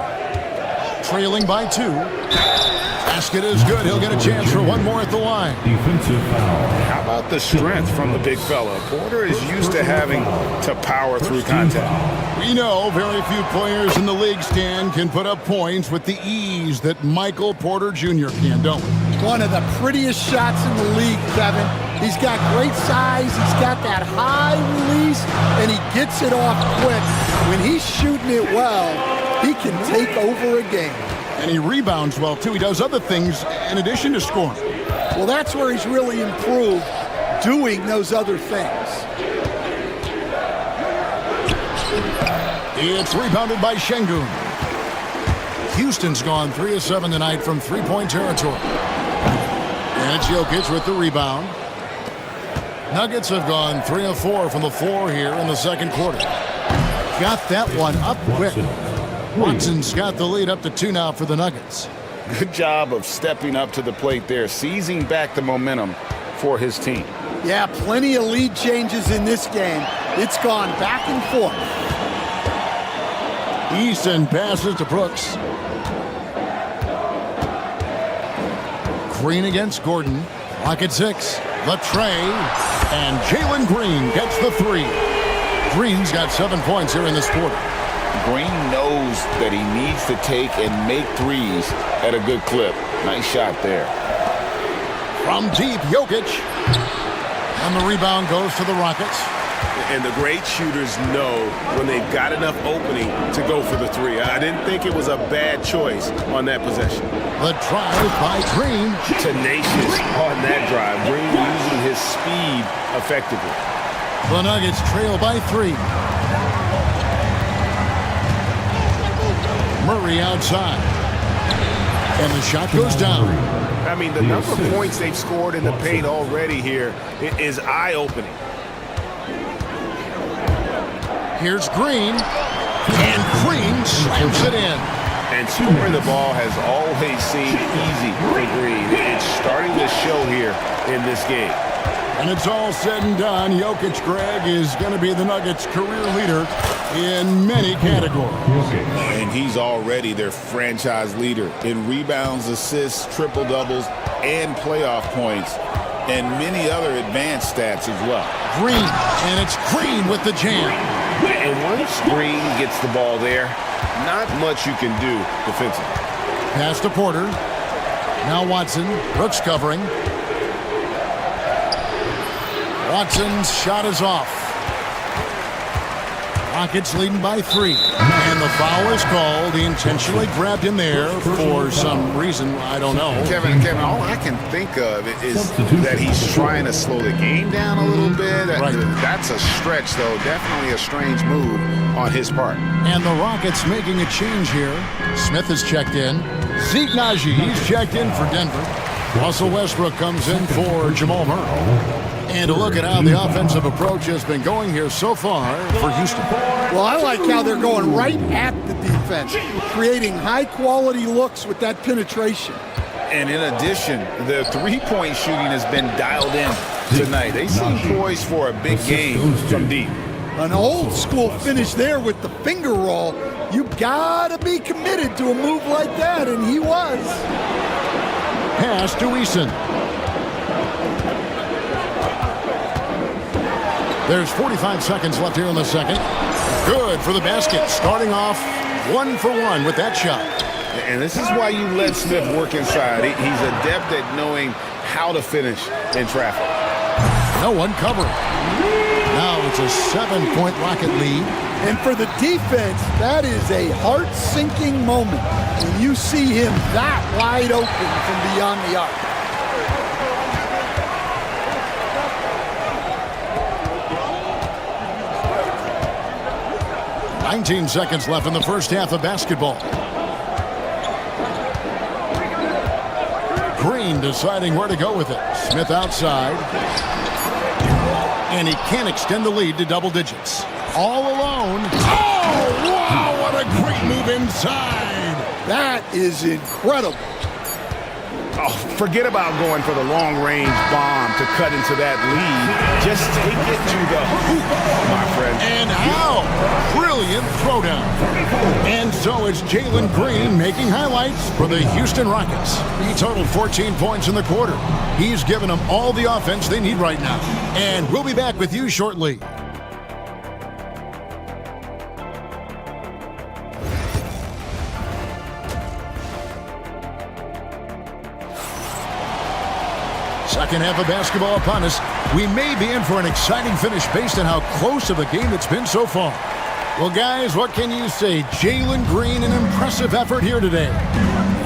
Trailing by 2. Basket is good. He'll get a chance for 1 more at the line. Defensive foul. How about the strength from the big fella? Porter is used to having to power through contact. We know very few players in the league, Stan, can put up points with the ease that Michael Porter Jr. can, don't we? One of the prettiest shots in the league, Kevin. He's got great size, he's got that high release, and he gets it off quick. When he's shooting it well, he can take over a game. And he rebounds well, too. He does other things in addition to scoring. Well, that's where he's really improved, doing those other things. It's rebounded by Şengün. Houston's gone 3 of 7 tonight from 3-point territory. And it's Jokic with the rebound. Nuggets have gone 3 of 4 from the floor here in the second quarter. Got that one up quick. Watson's got the lead up to 2 now for the Nuggets. Good job of stepping up to the plate there, seizing back the momentum for his team. Yeah, plenty of lead changes in this game. It's gone back and forth. Easton passes to Brooks. Green against Gordon. Clock at 6. The tray. And Jalen Green gets the 3. Green's got 7 points here in this quarter. Green knows that he needs to take and make threes at a good clip. Nice shot there. From deep, Jokic. And the rebound goes to the Rockets. And the great shooters know when they've got enough opening to go for the 3. I didn't think it was a bad choice on that possession. The drive by Green. Tenacious on that drive. Green using his speed effectively. The Nuggets trail by 3. Murray outside. And the shot goes down. I mean, the number of points they've scored in the paint already here is eye-opening. Here's Green. And Green slams it in. And scoring the ball has always seemed easy for Green. It's starting to show here in this game. And it's all said and done. Jokic, Greg, is going to be the Nuggets' career leader in many categories. And he's already their franchise leader in rebounds, assists, triple-doubles, and playoff points, and many other advanced stats as well. Green, and it's Green with the jam. And once Green gets the ball there, not much you can do defensively. Pass to Porter. Now Watson. Brooks covering. Watson's shot is off. Rockets leading by 3. And the foul is called. He intentionally grabbed him there for some reason. I don't know. Kevin, all I can think of is that he's trying to slow the game down a little bit. Right. That's a stretch, though. Definitely a strange move on his part. And the Rockets making a change here. Smith is checked in. Zeke Naji, he's checked in for Denver. Russell Westbrook comes in for Jamal Murray. And a look at how the offensive approach has been going here so far for Houston. Well, I like how they're going right at the defense, creating high-quality looks with that penetration. And in addition, the three-point shooting has been dialed in tonight. They seem poised for a big game from deep. An old-school finish there with the finger roll. You gotta be committed to a move like that, and he was. Pass to Eason. There's 45 seconds left here in the second. Good for the basket. Starting off 1 for 1 with that shot. And this is why you let Smith work inside. He's adept at knowing how to finish in traffic. No one covering. Now it's a 7-point Rocket lead. And for the defense, that is a heart-sinking moment when you see him that wide open from beyond the arc. $19 seconds left in the first half of basketball. Green deciding where to go with it. Smith outside. And he can't extend the lead to double digits. All alone. Oh, wow, what a great move inside. That is incredible. Oh, forget about going for the long-range bomb to cut into that lead. Just take it to the hoop, my friend. And how? Brilliant throwdown. And so it's Jalen Green making highlights for the Houston Rockets. He totaled 14 points in the quarter. He's given them all the offense they need right now. And we'll be back with you shortly. Second half of basketball upon us. We may be in for an exciting finish based on how close of a game it's been so far. Well, guys, what can you say? Jalen Green, an impressive effort here today.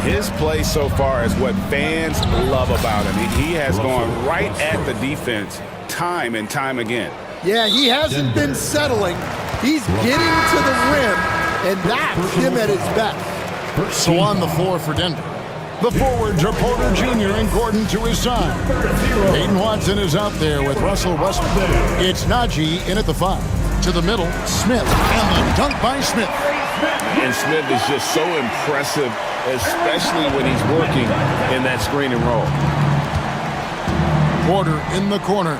His play so far is what fans love about him. He has gone right at the defense time and time again. Yeah, he hasn't been settling. He's getting to the rim, and that's him at his best. So on the floor for Denver. The forwards are Porter Jr. and Gordon to his side. Peyton Watson is out there with Russell Westbrook. It's Naji in at the 5. To the middle, Smith, and the dunk by Smith. And Smith is just so impressive, especially when he's working in that screen and roll. Porter in the corner.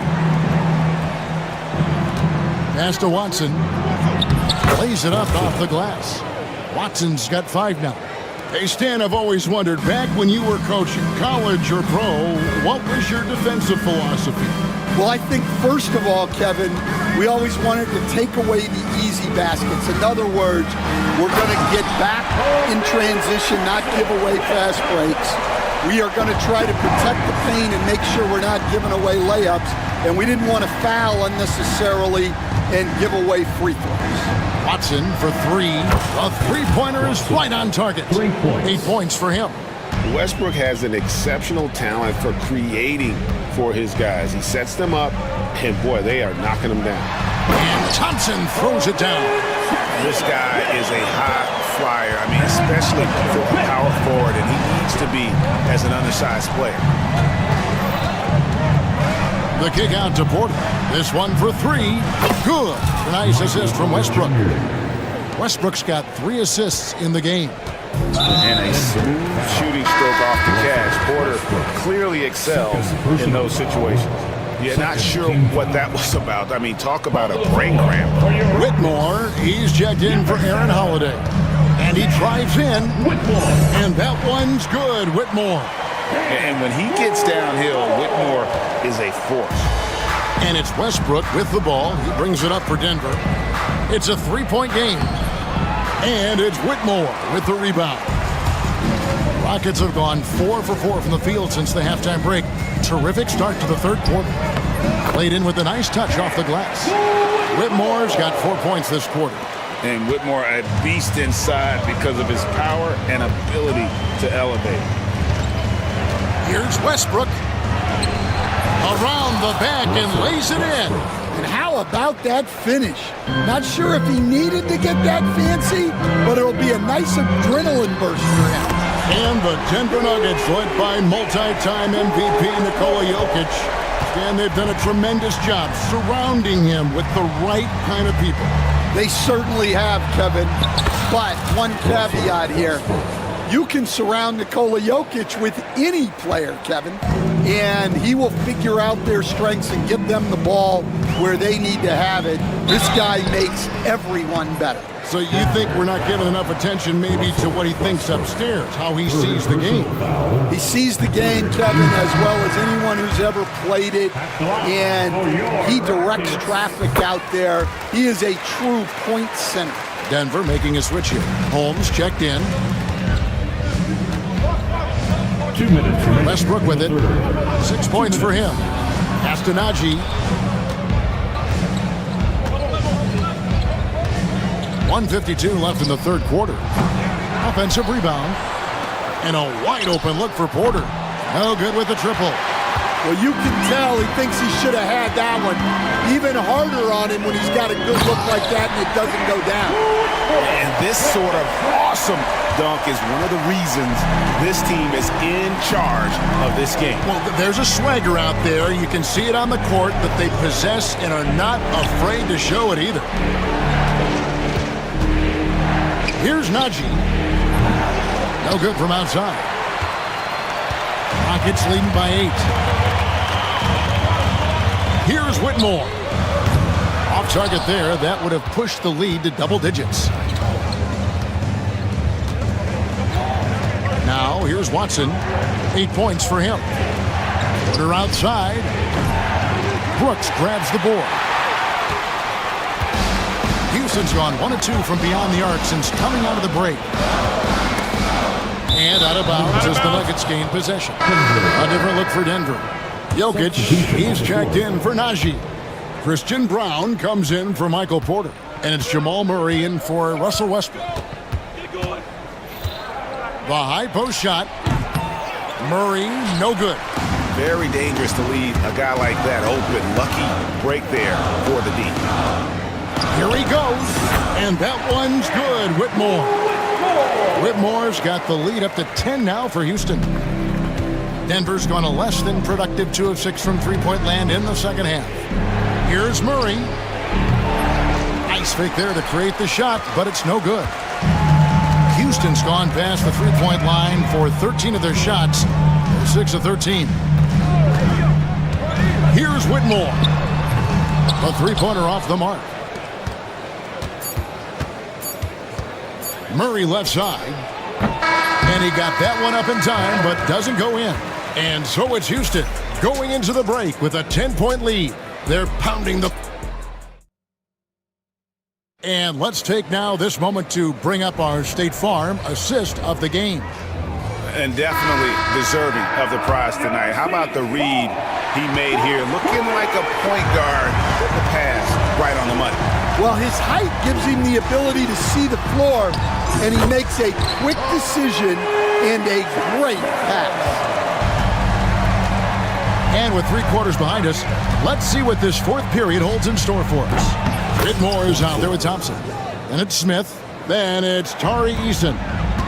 Pass to Watson. Plays it up off the glass. Watson's got 5 now. Hey, Stan, I've always wondered, back when you were coaching, college or pro, what was your defensive philosophy? Well, I think first of all, Kevin, we always wanted to take away the easy baskets. In other words, we're going to get back in transition, not give away fast breaks. We are going to try to protect the paint and make sure we're not giving away layups. And we didn't want to foul unnecessarily and give away free throws. Watson for 3. A three-pointer is right on target. 8 points for him. Westbrook has an exceptional talent for creating for his guys. He sets them up, and boy, they are knocking them down. And Thompson throws it down. This guy is a high flyer. I mean, especially for a power forward, and he needs to be as an undersized player. The kick out to Porter. This one for 3. Good. Nice assist from Westbrook. Westbrook's got 3 assists in the game. And a smooth shooting stroke off the catch. Porter clearly excels in those situations. You're not sure what that was about. I mean, talk about a brain cramp. Whitmore, he's checked in for Aaron Holiday. And he drives in. And that one's good, Whitmore. And when he gets downhill, Whitmore is a force. And it's Westbrook with the ball. He brings it up for Denver. It's a 3-point game. And it's Whitmore with the rebound. Rockets have gone 4 for 4 from the field since the halftime break. Terrific start to the third quarter. Played in with a nice touch off the glass. Whitmore's got 4 points this quarter. And Whitmore a beast inside because of his power and ability to elevate. Here's Westbrook. Around the back and lays it in. And how about that finish? Not sure if he needed to get that fancy, but it'll be a nice adrenaline burst for him. And the Denver Nuggets, led by multi-time MVP Nikola Jokic. And they've done a tremendous job surrounding him with the right kind of people. They certainly have, Kevin. But one caveat here. You can surround Nikola Jokic with any player, Kevin, and he will figure out their strengths and get them the ball where they need to have it. This guy makes everyone better. So you think we're not giving enough attention maybe to what he thinks upstairs, how he sees the game? He sees the game, Kevin, as well as anyone who's ever played it, and he directs traffic out there. He is a true point center. Denver making a switch here. Holmes checked in. 2 minutes remaining. Westbrook with it. 6 points for him. Castanagi. 1:52 left in the third quarter. Offensive rebound. And a wide open look for Porter. No good with the triple. Well, you can tell he thinks he should have had that one. Even harder on him when he's got a good look like that and it doesn't go down. And this sort of awesome dunk is one of the reasons this team is in charge of this game. Well, there's a swagger out there. You can see it on the court that they possess and are not afraid to show it either. Here's Najee. No good from outside. Rockets leading by 8. Here's Whitmore. Off target there. That would have pushed the lead to double digits. Now, here's Watson. 8 points for him. Porter outside. Brooks grabs the board. Houston's gone 1 of 2 from beyond the arc since coming out of the break. And out of bounds as the Nuggets gain possession. A different look for Denver. Jokic, he's checked in for Najee. Christian Brown comes in for Michael Porter. And it's Jamal Murray in for Russell Westbrook. The high post shot. Murray, no good. Very dangerous to leave a guy like that open. Lucky break there for the D. Here he goes. And that one's good. Whitmore. Whitmore's got the lead up to 10 now for Houston. Denver's gone a less than productive 2 of 6 from three-point land in the second half. Here's Murray. Nice fake there to create the shot, but it's no good. Houston's gone past the three-point line for 13 of their shots. 6 of 13. Here's Whitmore. A three-pointer off the mark. Murray left side. And he got that one up in time, but doesn't go in. And so it's Houston going into the break with a 10-point lead. They're pounding the... And let's take now this moment to bring up our State Farm assist of the game. And definitely deserving of the prize tonight. How about the read he made here? Looking like a point guard with the pass right on the money. Well, his height gives him the ability to see the floor, and he makes a quick decision and a great pass. And with 3 quarters behind us, let's see what this fourth period holds in store for us. Whitmore is out there with Thompson. Then it's Smith. Then it's Tari Eason.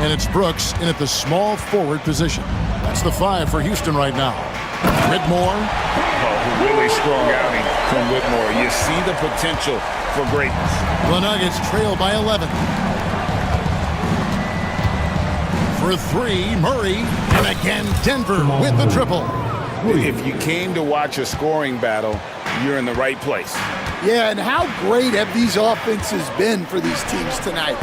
And it's Brooks in at the small forward position. That's the 5 for Houston right now. Whitmore. Oh, really strong outing from Whitmore. You see the potential for greatness. The Nuggets trail by 11. For 3, Murray. And again, Denver with the triple. If you came to watch a scoring battle, you're in the right place. Yeah, and how great have these offenses been for these teams tonight?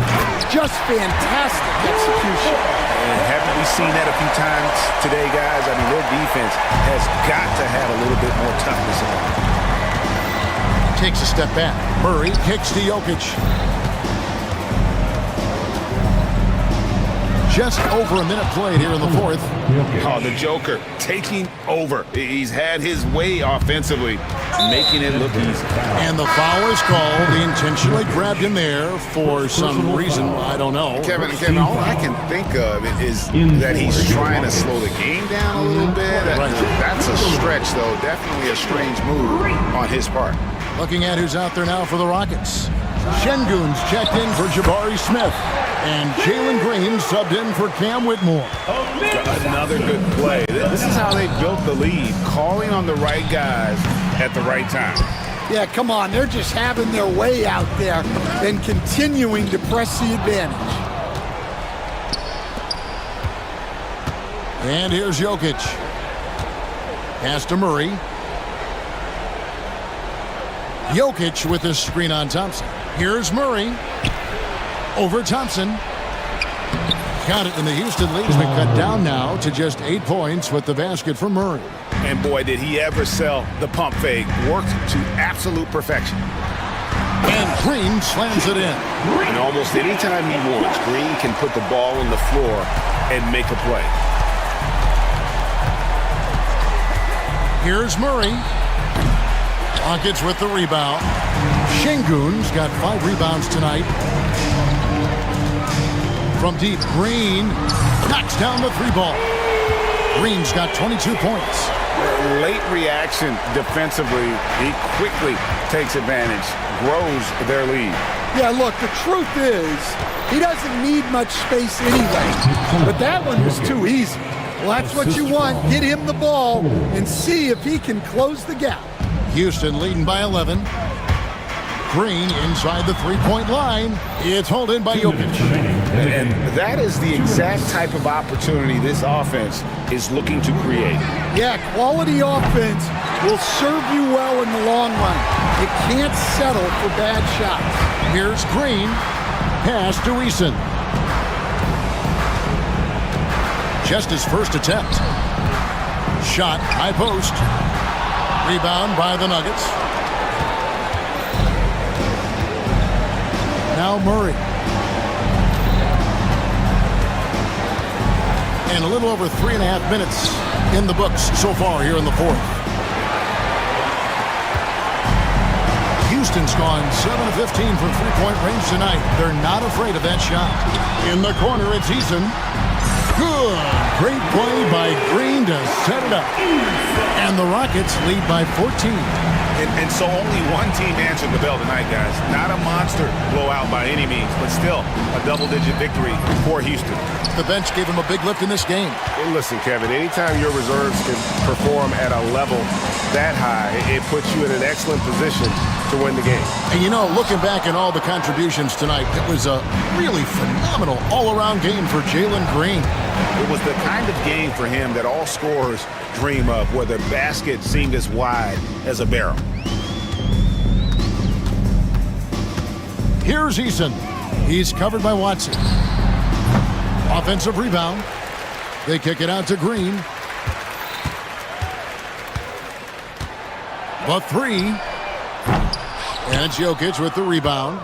Just fantastic execution. And haven't we seen that a few times today, guys? I mean, their defense has got to have a little bit more toughness about it. Takes a step back. Murray kicks to Jokic. Just over a minute played here in the fourth. Oh, the Joker taking over. He's had his way offensively, making it look easy. And the foul is called. He intentionally grabbed him there for some reason. I don't know. Kevin, all I can think of is that he's trying to slow the game down a little bit. That's a stretch, though. Definitely a strange move on his part. Looking at who's out there now for the Rockets. Şengün's checked in for Jabari Smith. And Jalen Green subbed in for Cam Whitmore. Another good play. This is how they built the lead, calling on the right guys at the right time. Yeah, come on. They're just having their way out there and continuing to press the advantage. And here's Jokic. Pass to Murray. Jokic with this screen on Thompson. Here's Murray. Over Thompson. Got it, and the Houston lead's been cut down now to just 8 points with the basket from Murray. And boy, did he ever sell the pump fake. Worked to absolute perfection. And Green slams it in. And almost any time he wants, Green can put the ball on the floor and make a play. Here's Murray. Rockets with the rebound. Şengün's got 5 rebounds tonight. From deep, Green knocks down the 3-ball. Green's got 22 points. Late reaction defensively. He quickly takes advantage, grows their lead. Yeah, look, the truth is, he doesn't need much space anyway. But that one was too easy. Well, that's what you want. Get him the ball and see if he can close the gap. Houston leading by 11. Green inside the 3-point line. It's hauled in by Jokic. And that is the exact type of opportunity this offense is looking to create. Yeah, quality offense will serve you well in the long run. You can't settle for bad shots. Here's Green. Pass to Eason. Just his first attempt. Shot, high post. Rebound by the Nuggets. Now Murray. And a little over 3.5 minutes in the books so far here in the fourth. Houston's gone 7 of 15 from three-point range tonight. They're not afraid of that shot. In the corner, it's Eason. Good. Great play by Green to set it up. And the Rockets lead by 14. And so only one team answered the bell tonight, guys. Not a monster blowout by any means, but still a double-digit victory for Houston. The bench gave him a big lift in this game. And listen, Kevin, anytime your reserves can perform at a level that high, it puts you in an excellent position to win the game. And you know, looking back at all the contributions tonight, it was a really phenomenal all-around game for Jalen Green. It was the kind of game for him that all scorers dream of, where the basket seemed as wide as a barrel. Here's Eason. He's covered by Watson. Offensive rebound. They kick it out to Green. The 3. And it's Jokic with the rebound.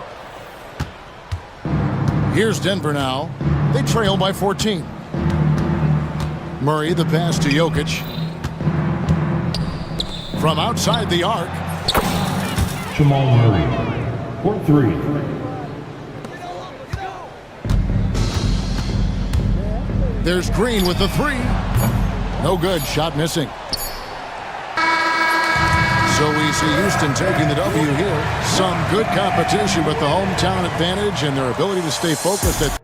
Here's Denver now. They trail by 14. Murray, the pass to Jokic. From outside the arc. Jamal Murray, court 3. There's Green with the 3. No good. Shot missing. So we see Houston taking the W here. Some good competition, but the hometown advantage and their ability to stay focused at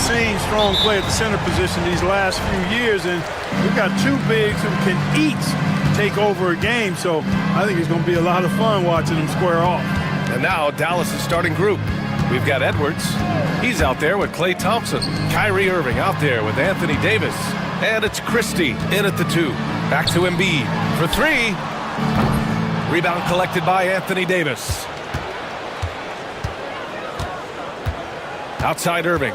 seen strong play at the center position these last few years, and we've got two bigs who can each take over a game, so I think it's going to be a lot of fun watching them square off. And now Dallas' starting group. We've got Edwards. He's out there with Klay Thompson. Kyrie Irving out there with Anthony Davis. And it's Christie in at the 2. Back to Embiid for 3. Rebound collected by Anthony Davis. Outside Irving.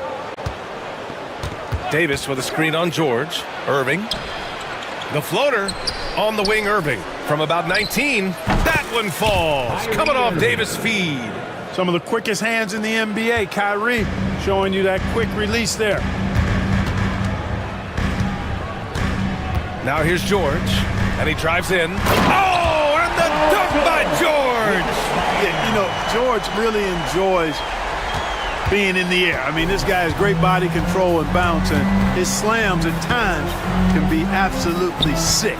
Davis with a screen on George. Irving. The floater on the wing, Irving. From about 19, that one falls. Coming off Davis' feed. Some of the quickest hands in the NBA. Kyrie showing you that quick release there. Now here's George, and he drives in. Oh, and the dunk by George! Yeah, you know, George really enjoys being in the air. I mean, this guy has great body control and bounce, and his slams at times can be absolutely sick.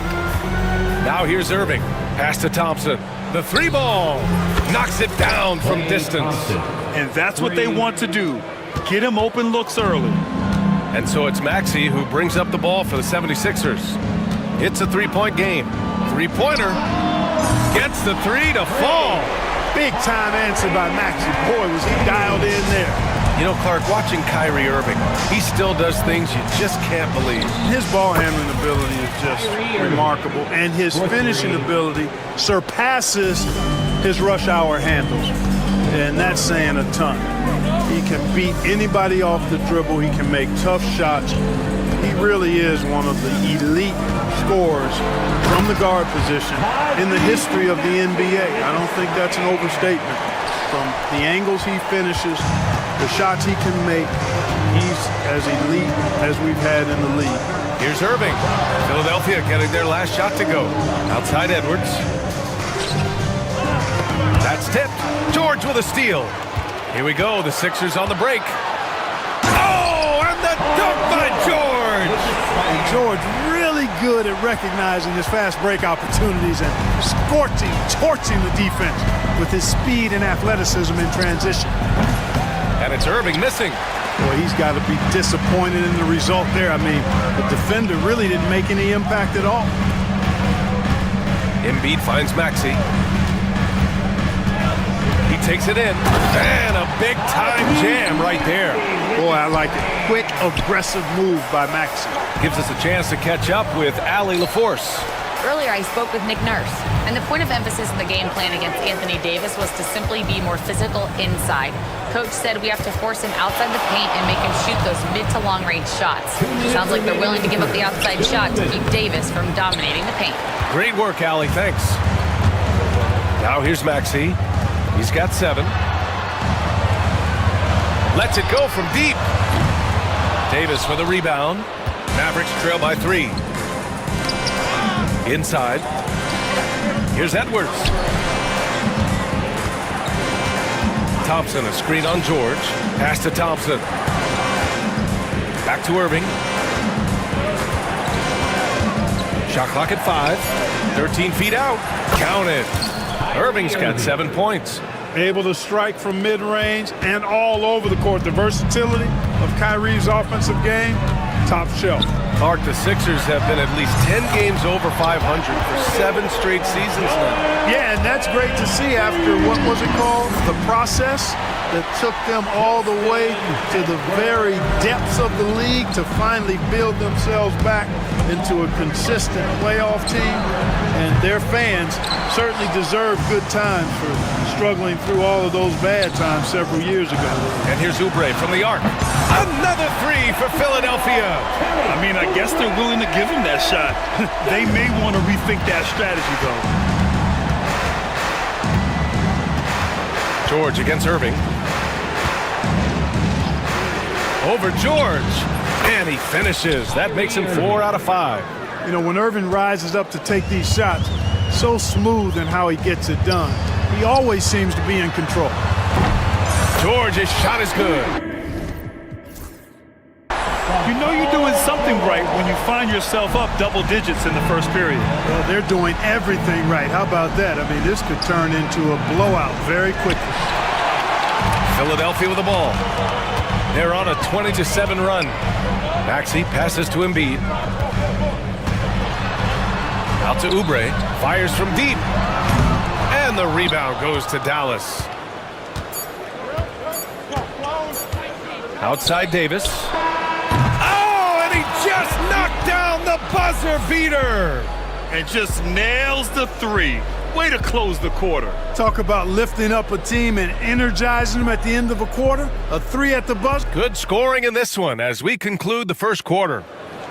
Now here's Irving. Pass to Thompson. The 3 ball. Knocks it down from distance. And that's what they want to do. Get him open looks early. And so it's Maxey who brings up the ball for the 76ers. It's a 3-point game. 3-pointer. Gets the 3 to fall. Big time answer by Maxey. Boy, was he dialed in there. You know, Clark, watching Kyrie Irving, he still does things you just can't believe. His ball handling ability is just remarkable, and his finishing ability surpasses his rush hour handles, and that's saying a ton. He can beat anybody off the dribble. He can make tough shots. He really is one of the elite scorers from the guard position in the history of the NBA. I don't think that's an overstatement. From the angles he finishes, the shots he can make, he's as elite as we've had in the league. Here's Irving. Philadelphia getting their last shot to go. Outside Edwards. That's tipped. George with a steal. Here we go. The Sixers on the break. Oh, and the dunk by George! And George really good at recognizing his fast break opportunities and torching the defense with his speed and athleticism in transition. And it's Irving missing. Boy, he's got to be disappointed in the result there. I mean, the defender really didn't make any impact at all. Embiid finds Maxey. He takes it in. And a big-time jam right there. Boy, I like it. Quick, aggressive move by Maxey. Gives us a chance to catch up with Allie LaForce. Earlier, I spoke with Nick Nurse, and the point of emphasis in the game plan against Anthony Davis was to simply be more physical inside. Coach said we have to force him outside the paint and make him shoot those mid to long range shots. Sounds like they're willing to give up the outside shot to keep Davis from dominating the paint. Great work, Allie. Thanks. Now here's Maxey. He's got 7. Lets it go from deep. Davis for the rebound. Mavericks trail by 3. Inside. Here's Edwards. Thompson, a screen on George. Pass to Thompson. Back to Irving. Shot clock at 5. 13 feet out. Count it. Irving's got 7 points. Able to strike from mid-range and all over the court. The versatility of Kyrie's offensive game, top shelf. Clark, the Sixers have been at least 10 games over 500 for 7 straight seasons now. Yeah, and that's great to see after, what was it called? The process that took them all the way to the very depths of the league to finally build themselves back into a consistent playoff team. And their fans certainly deserve good times for struggling through all of those bad times several years ago. And here's Oubre from the arc. Another 3 for Philadelphia. I mean, I guess they're willing to give him that shot. They may want to rethink that strategy, though. George against Irving. Over George. And he finishes. That makes him 4 out of 5. You know, when Irving rises up to take these shots, so smooth in how he gets it done. He always seems to be in control. George's shot is good. You know you're doing something right when you find yourself up double digits in the first period. Well, they're doing everything right. How about that? I mean, this could turn into a blowout very quickly. Philadelphia with the ball. They're on a 20-7 run. Maxey passes to Embiid. Out to Oubre. Fires from deep. And the rebound goes to Dallas. Outside Davis. Oh, and he just knocked down the buzzer beater. And just nails the three. Way to close the quarter. Talk about lifting up a team and energizing them at the end of a quarter. A three at the buzzer. Good scoring in this one as we conclude the first quarter.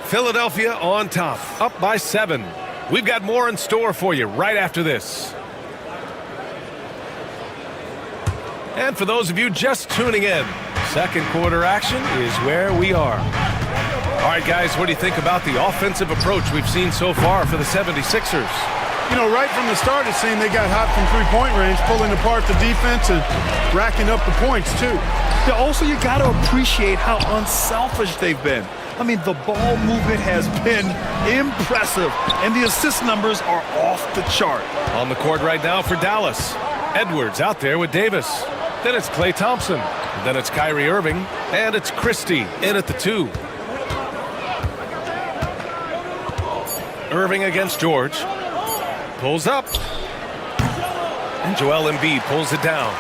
Philadelphia on top, up by 7. We've got more in store for you right after this. And for those of you just tuning in, second quarter action is where we are. All right, guys, what do you think about the offensive approach we've seen so far for the 76ers? You know, right from the start, it seemed they got hot from three-point range, pulling apart the defense and racking up the points, too. Also, you got to appreciate how unselfish they've been. I mean, the ball movement has been impressive, and the assist numbers are off the chart. On the court right now for Dallas. Edwards out there with Davis. Then it's Klay Thompson. Then it's Kyrie Irving. And it's Christie in at the 2. Irving against George. Pulls up. And Joel Embiid pulls it down.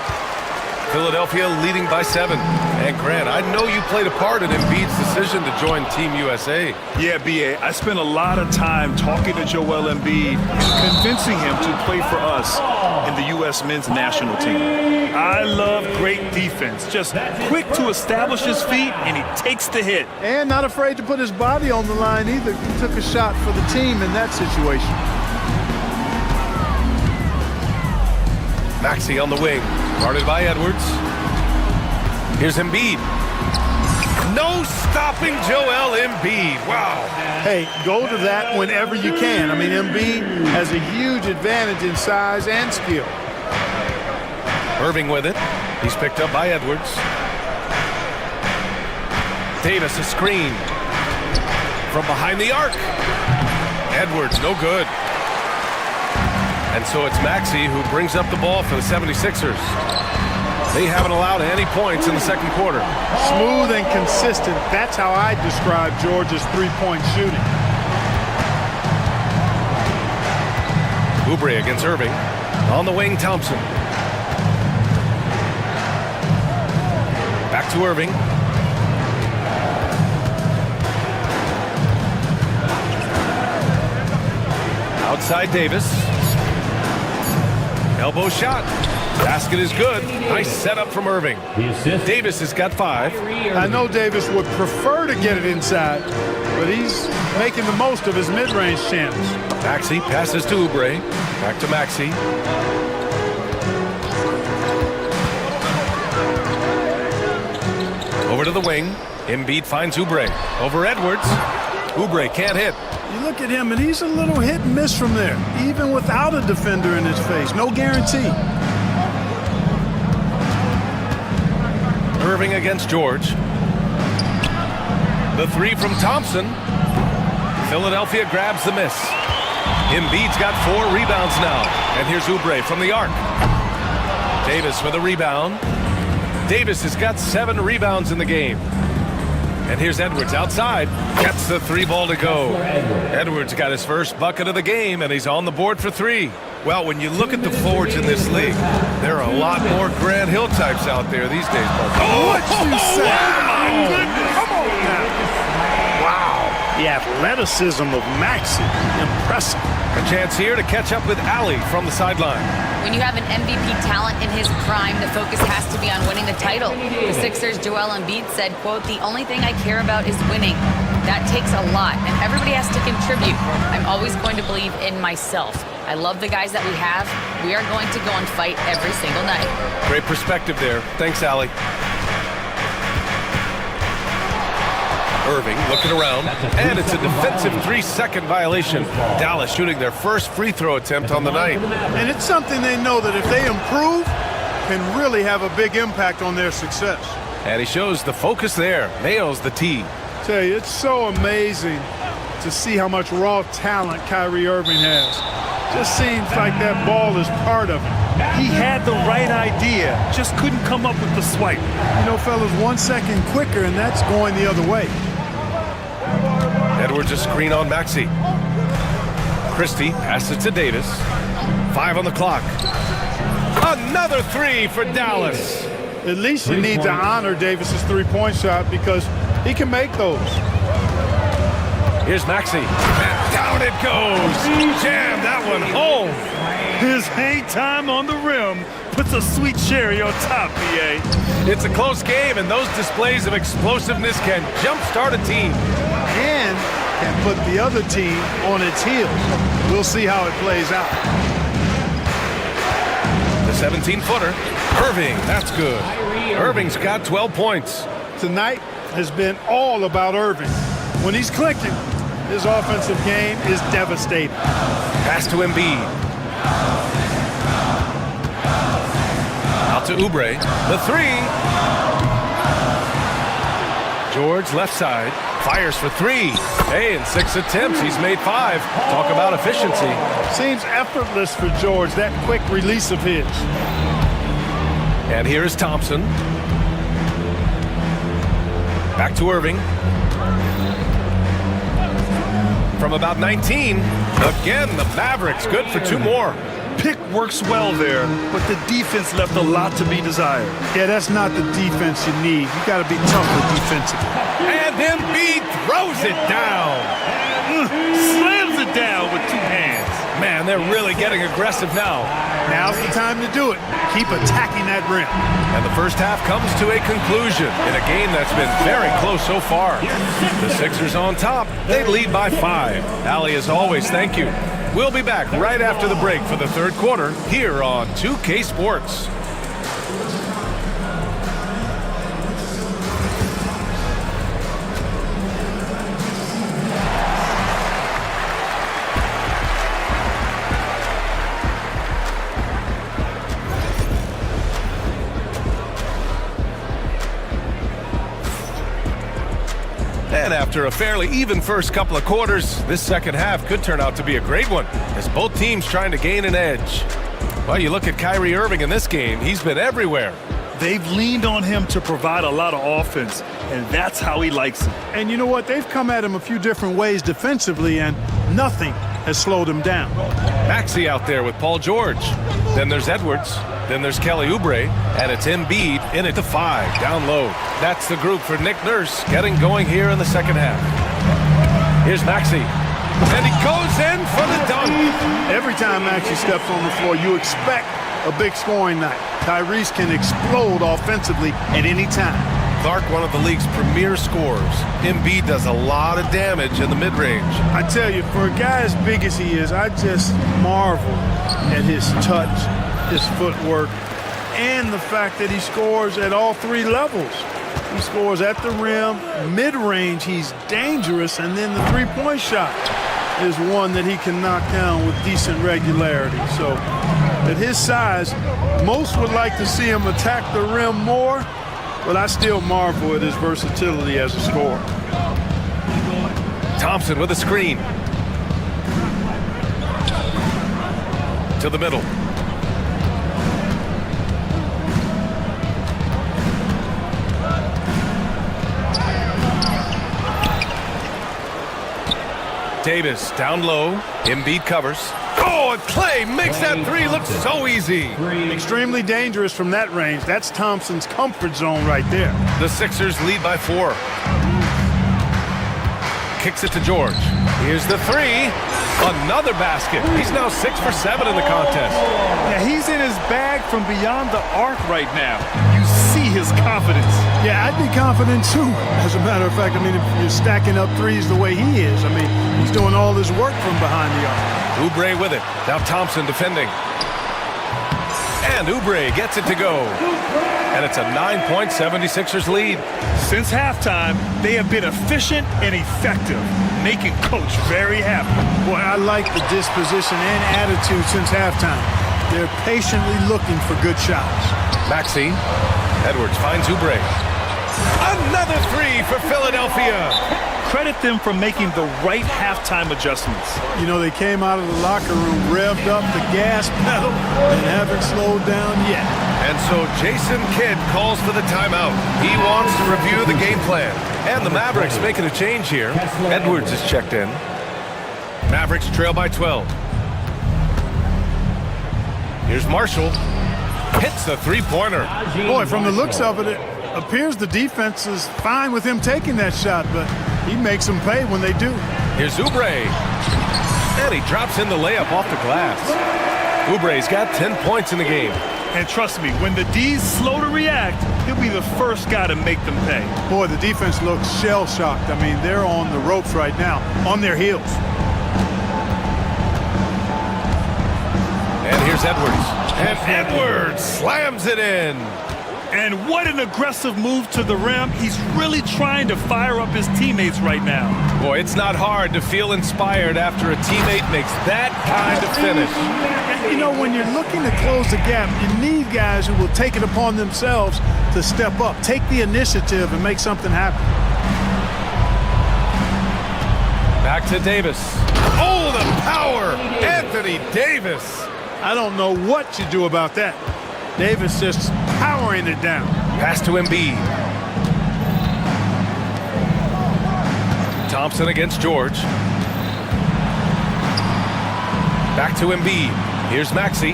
Philadelphia leading by 7. And Grant, I know you played a part in Embiid's decision to join Team USA. Yeah, B.A., I spent a lot of time talking to Joel Embiid, convincing him to play for us in the U.S. men's national team. I love great defense, just quick to establish his feet, and he takes the hit. And not afraid to put his body on the line either. He took a shot for the team in that situation. Maxey on the wing, guarded by Edwards. Here's Embiid. No stopping Joel Embiid. Wow. Hey, go to that whenever you can. I mean, Embiid has a huge advantage in size and skill. Irving with it. He's picked up by Edwards. Davis a screen. From behind the arc. Edwards, no good. And so it's Maxey who brings up the ball for the 76ers. They haven't allowed any points in the second quarter. Smooth and consistent. That's how I describe Georgia's three-point shooting. Oubre against Irving. On the wing, Thompson. Back to Irving. Outside Davis. Elbow shot. Basket is good. Nice setup from Irving. Davis has got 5. I know Davis would prefer to get it inside, but he's making the most of his mid-range chance. Maxey passes to Oubre. Back to Maxey. Over to the wing. Embiid finds Oubre. Over Edwards. Oubre can't hit. You look at him, and he's a little hit and miss from there, even without a defender in his face. No guarantee. Irving against George. The 3 from Thompson. Philadelphia grabs the miss. Embiid's got 4 rebounds now. And here's Oubre from the arc. Davis with a rebound. Davis has got 7 rebounds in the game. And here's Edwards outside. Gets the 3 ball to go. Edwards got his first bucket of the game, and he's on the board for 3. Well, when you look at the forwards in this league, there are a lot more Grant Hill types out there these days. What you say? Oh, my goodness. Come on now. Wow. The athleticism of Maxey. Impressive. A chance here to catch up with Ali from the sideline. When you have an MVP talent in his prime, the focus has to be on winning the title. The Sixers' Joel Embiid said, quote, "The only thing I care about is winning. That takes a lot, and everybody has to contribute. I'm always going to believe in myself. I love the guys that we have. We are going to go and fight every single night." Great perspective there. Thanks, Ali. Irving looking around, and it's a defensive 3-second violation. Dallas shooting their first free throw attempt on the night. And it's something they know that if they improve, can really have a big impact on their success. And he shows the focus there. Nails the tee. Tell you, it's so amazing to see how much raw talent Kyrie Irving has. Just seems like that ball is part of him. He had the right idea, just couldn't come up with the swipe. You know, fellas, 1 second quicker, and that's going the other way. Edwards a screen on Maxey. Christie passes to Davis. 5 on the clock. Another three for Dallas. At least you need to honor Davis's three-point shot because he can make those. Here's Maxey. And down it goes. Jam that one home. His hang time on the rim puts a sweet cherry on top, BA. It's a close game, and those displays of explosiveness can jumpstart a team. And can put the other team on its heels. We'll see how it plays out. The 17-footer. Irving, that's good. Irving's got 12 points. Tonight has been all about Irving. When he's clicking, his offensive game is devastating. Pass to Embiid. Out to Oubre. The three. George, left side. Fires for three. Hey, in 6 attempts, he's made 5. Talk about efficiency. Seems effortless for George, that quick release of his. And here is Thompson. Back to Irving. From about 19. Again, the Mavericks good for 2 more. Pick works well there, but the defense left a lot to be desired. Yeah, that's not the defense you need. You got to be tougher defensively. And Embiid throws it down. Slams it down with 2 hands. Man, they're really getting aggressive now. Now's the time to do it. Keep attacking that rim. And the first half comes to a conclusion in a game that's been very close so far. The Sixers on top. They lead by 5. Allie, as always, thank you. We'll be back right after the break for the third quarter here on 2K Sports. And after a fairly even first couple of quarters, this second half could turn out to be a great one, as both teams trying to gain an edge. Well, you look at Kyrie Irving in this game, he's been everywhere. They've leaned on him to provide a lot of offense, and that's how he likes it. And you know what? They've come at him a few different ways defensively, and nothing has slowed him down. Maxey out there with Paul George. Then there's Edwards. Then there's Kelly Oubre, and it's Embiid in at the 5, down low. That's the group for Nick Nurse getting going here in the second half. Here's Maxey, and he goes in for the dunk. Every time Maxey steps on the floor, you expect a big scoring night. Tyrese can explode offensively at any time. Clark, one of the league's premier scorers. Embiid does a lot of damage in the mid-range. I tell you, for a guy as big as he is, I just marvel at his touch, his footwork, and the fact that he scores at all 3 levels. He scores at the rim, mid-range, he's dangerous, and then the three-point shot is one that he can knock down with decent regularity. So at his size, most would like to see him attack the rim more, but I still marvel at his versatility as a scorer. Thompson with a screen. To the middle. Davis down low. Embiid covers. Oh, and Clay makes that 3 look so easy. Extremely dangerous from that range. That's Thompson's comfort zone right there. The Sixers lead by 4. Kicks it to George. Here's the 3. Another basket. He's now 6 for 7 in the contest. Yeah, he's in his bag from beyond the arc right now. You see his confidence. Yeah, I'd be confident too. As a matter of fact, I mean, if you're stacking up 3s the way he is, I mean, he's doing all this work from behind the arc. Oubre with it. Now Thompson defending. And Oubre gets it to go. And it's a 9-point 76ers lead. Since halftime, they have been efficient and effective, making Coach very happy. Boy, I like the disposition and attitude since halftime. They're patiently looking for good shots. Maxey. Edwards finds Oubre. Another three for Philadelphia. Credit them for making the right halftime adjustments. You know, they came out of the locker room, revved up the gas pedal, and haven't slowed down yet. And so Jason Kidd calls for the timeout. He wants to review the game plan. And the Mavericks making a change here. Edwards is checked in. Mavericks trail by 12. Here's Marshall. Hits the three-pointer. Boy, from the looks of it, it appears the defense is fine with him taking that shot, but he makes them pay when they do. Here's Oubre. And he drops in the layup off the glass. Oubre's got 10 points in the game. And trust me, when the D's slow to react, he'll be the first guy to make them pay. Boy, the defense looks shell-shocked. I mean, they're on the ropes right now, on their heels. And here's Edwards. And Edwards slams it in. And what an aggressive move to the rim. He's really trying to fire up his teammates right now. Boy, it's not hard to feel inspired after a teammate makes that kind of finish. And you know, when you're looking to close the gap, you need guys who will take it upon themselves to step up, take the initiative and make something happen. Back to Davis. Oh, the power! Anthony Davis. I don't know what you do about that. Davis just powering it down. Pass to Embiid. Thompson against George. Back to Embiid. Here's Maxey.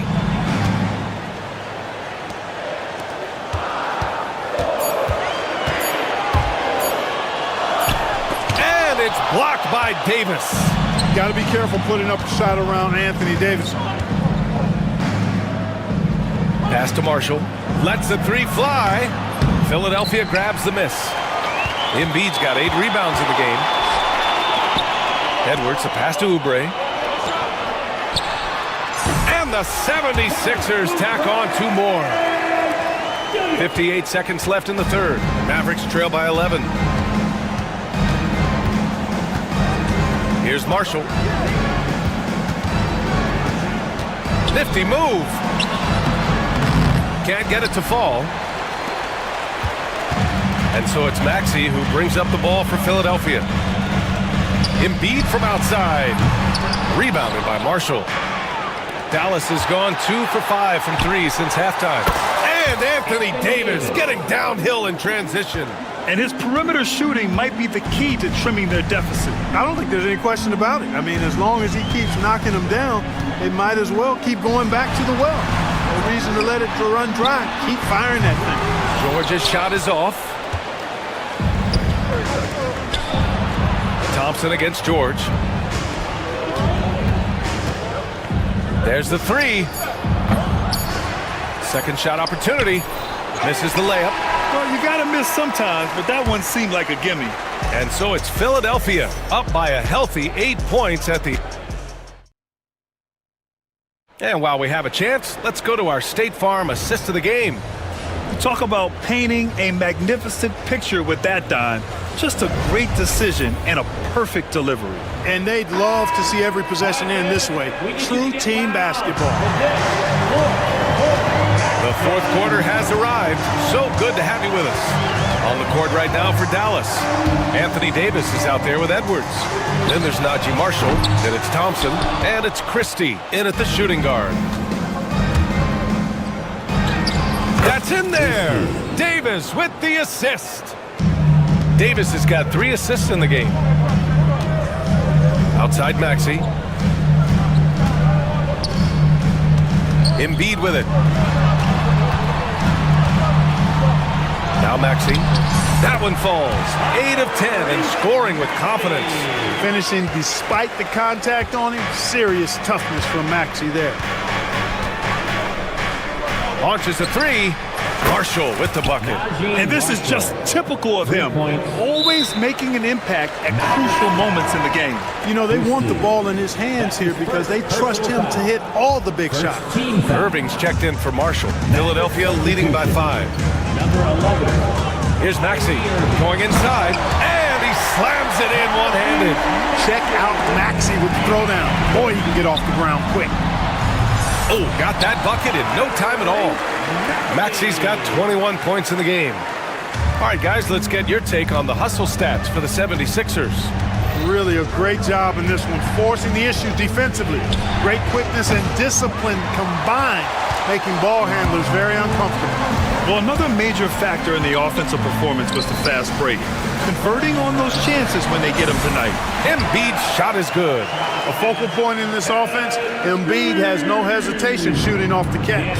And it's blocked by Davis. Got to be careful putting up a shot around Anthony Davis. Pass to Marshall. Lets the three fly. Philadelphia grabs the miss. Embiid's got 8 rebounds in the game. Edwards, a pass to Oubre. And the 76ers tack on 2 more. 58 seconds left in the third. Mavericks trail by 11. Here's Marshall. Nifty move. Can't get it to fall. And so it's Maxey who brings up the ball for Philadelphia. Embiid from outside. Rebounded by Marshall. Dallas has gone 2 for 5 from 3 since halftime. And Anthony Davis getting downhill in transition. And his perimeter shooting might be the key to trimming their deficit. I don't think there's any question about it. I mean, as long as he keeps knocking them down, they might as well keep going back to the well. No reason to let it run dry. Keep firing that thing. George's shot is off. Thompson against George. There's the three. Second shot opportunity. Misses the layup. Well, you got to miss sometimes, but that one seemed like a gimme. And so it's Philadelphia up by a healthy 8 points at the... And while we have a chance, let's go to our State Farm assist of the game. Talk about painting a magnificent picture with that, Don. Just a great decision and a perfect delivery. And they'd love to see every possession end this way. True team basketball. The fourth quarter has arrived. So good to have you with us. On the court right now for Dallas. Anthony Davis is out there with Edwards. Then there's Najee Marshall. Then it's Thompson. And it's Christie in at the shooting guard. That's in there. Davis with the assist. Davis has got 3 assists in the game. Outside Maxey. Embiid with it. Now Maxey. That one falls. 8 of 10 and scoring with confidence. Finishing despite the contact on him. Serious toughness from Maxey there. Launches a 3. Marshall with the bucket. And this is just typical of him. Always making an impact at crucial moments in the game. You know, they want the ball in his hands here because they trust him to hit all the big shots. Irving's checked in for Marshall. Philadelphia leading by 5. Here's Maxey going inside. And he slams it in one-handed. Check out Maxey with the throwdown. Boy, he can get off the ground quick. Oh, got that bucket in no time at all. Maxey's got 21 points in the game. All right, guys, let's get your take on the hustle stats for the 76ers. Really a great job in this one, forcing the issues defensively. Great quickness and discipline combined, making ball handlers very uncomfortable. Well, another major factor in the offensive performance was the fast break. Converting on those chances when they get them tonight. Embiid's shot is good. A focal point in this offense, Embiid has no hesitation shooting off the catch.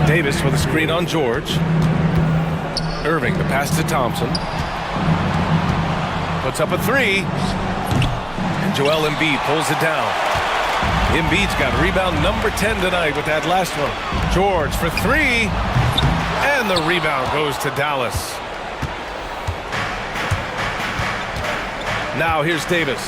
Davis with a screen on George. Irving, the pass to Thompson. Puts up a three. And Joel Embiid pulls it down. Embiid's got rebound number 10 tonight with that last one. George for three. And the rebound goes to Dallas. Now here's Davis.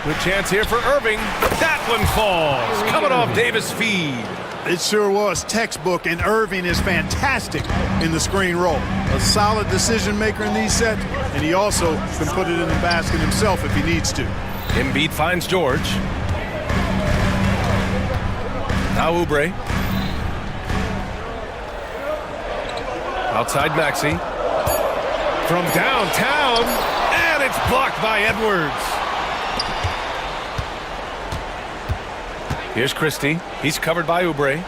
Good chance here for Irving. That one falls. Coming off Davis' feed. It sure was textbook, and Irving is fantastic in the screen roll. A solid decision maker in these sets, and he also can put it in the basket himself if he needs to. Embiid finds George. Now Oubre. Outside Maxey. From downtown, and it's blocked by Edwards. Here's Christie. He's covered by Oubre.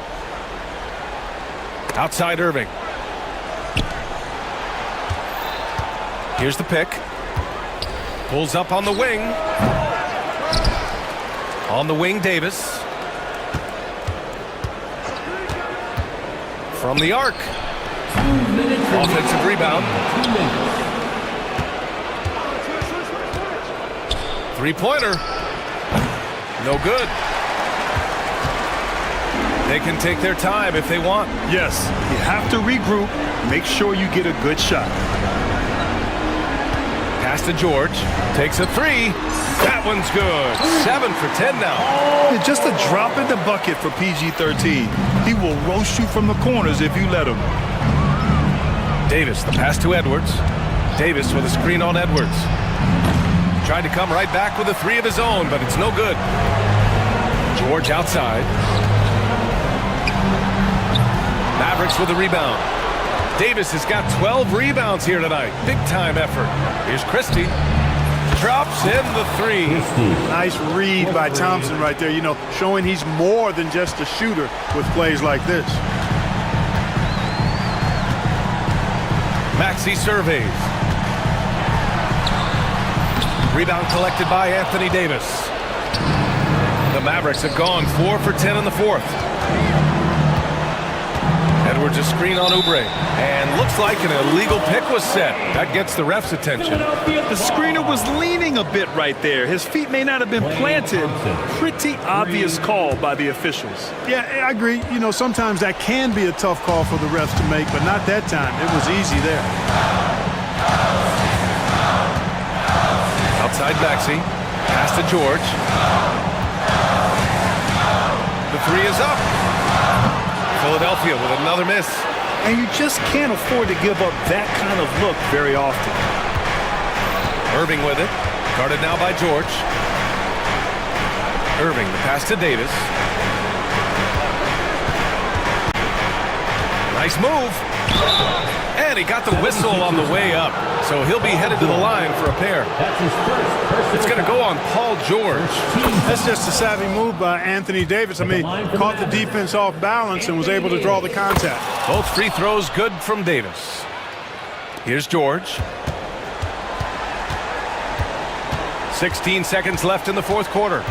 Outside Irving. Here's the pick. Pulls up on the wing. On the wing, Davis. From the arc. Offensive rebound. Three-pointer. No good. They can take their time if they want. Yes, you have to regroup. Make sure you get a good shot. Pass to George. Takes a three. That one's good. 7 for 10 now. Just a drop in the bucket for PG-13. He will roast you from the corners if you let him. Davis, the pass to Edwards. Davis with a screen on Edwards. Tried to come right back with a three of his own, but it's no good. George outside. Mavericks with a rebound. Davis has got 12 rebounds here tonight. Big-time effort. Here's Christie. Drops in the three. Nice read by Thompson right there, you know, showing he's more than just a shooter with plays like this. Maxey surveys. Rebound collected by Anthony Davis. The Mavericks have gone 4 for 10 in the fourth. Edwards a screen on Oubre. And looks like an illegal pick was set. That gets the ref's attention. The screener was leaning a bit right there. His feet may not have been planted. Pretty obvious call by the officials. Yeah, I agree. You know, sometimes that can be a tough call for the refs to make, but not that time. It was easy there. Outside Maxey. Pass to George. The three is up. Philadelphia with another miss. And you just can't afford to give up that kind of look very often. Irving with it. Guarded now by George. Irving, the pass to Davis. Nice move. And he got the whistle on the way up. So he'll be headed to the line for a pair. It's going to go on Paul George. That's just a savvy move by Anthony Davis. I mean, caught the defense off balance and was able to draw the contact. Both free throws good from Davis. Here's George. 16 seconds left in the fourth quarter.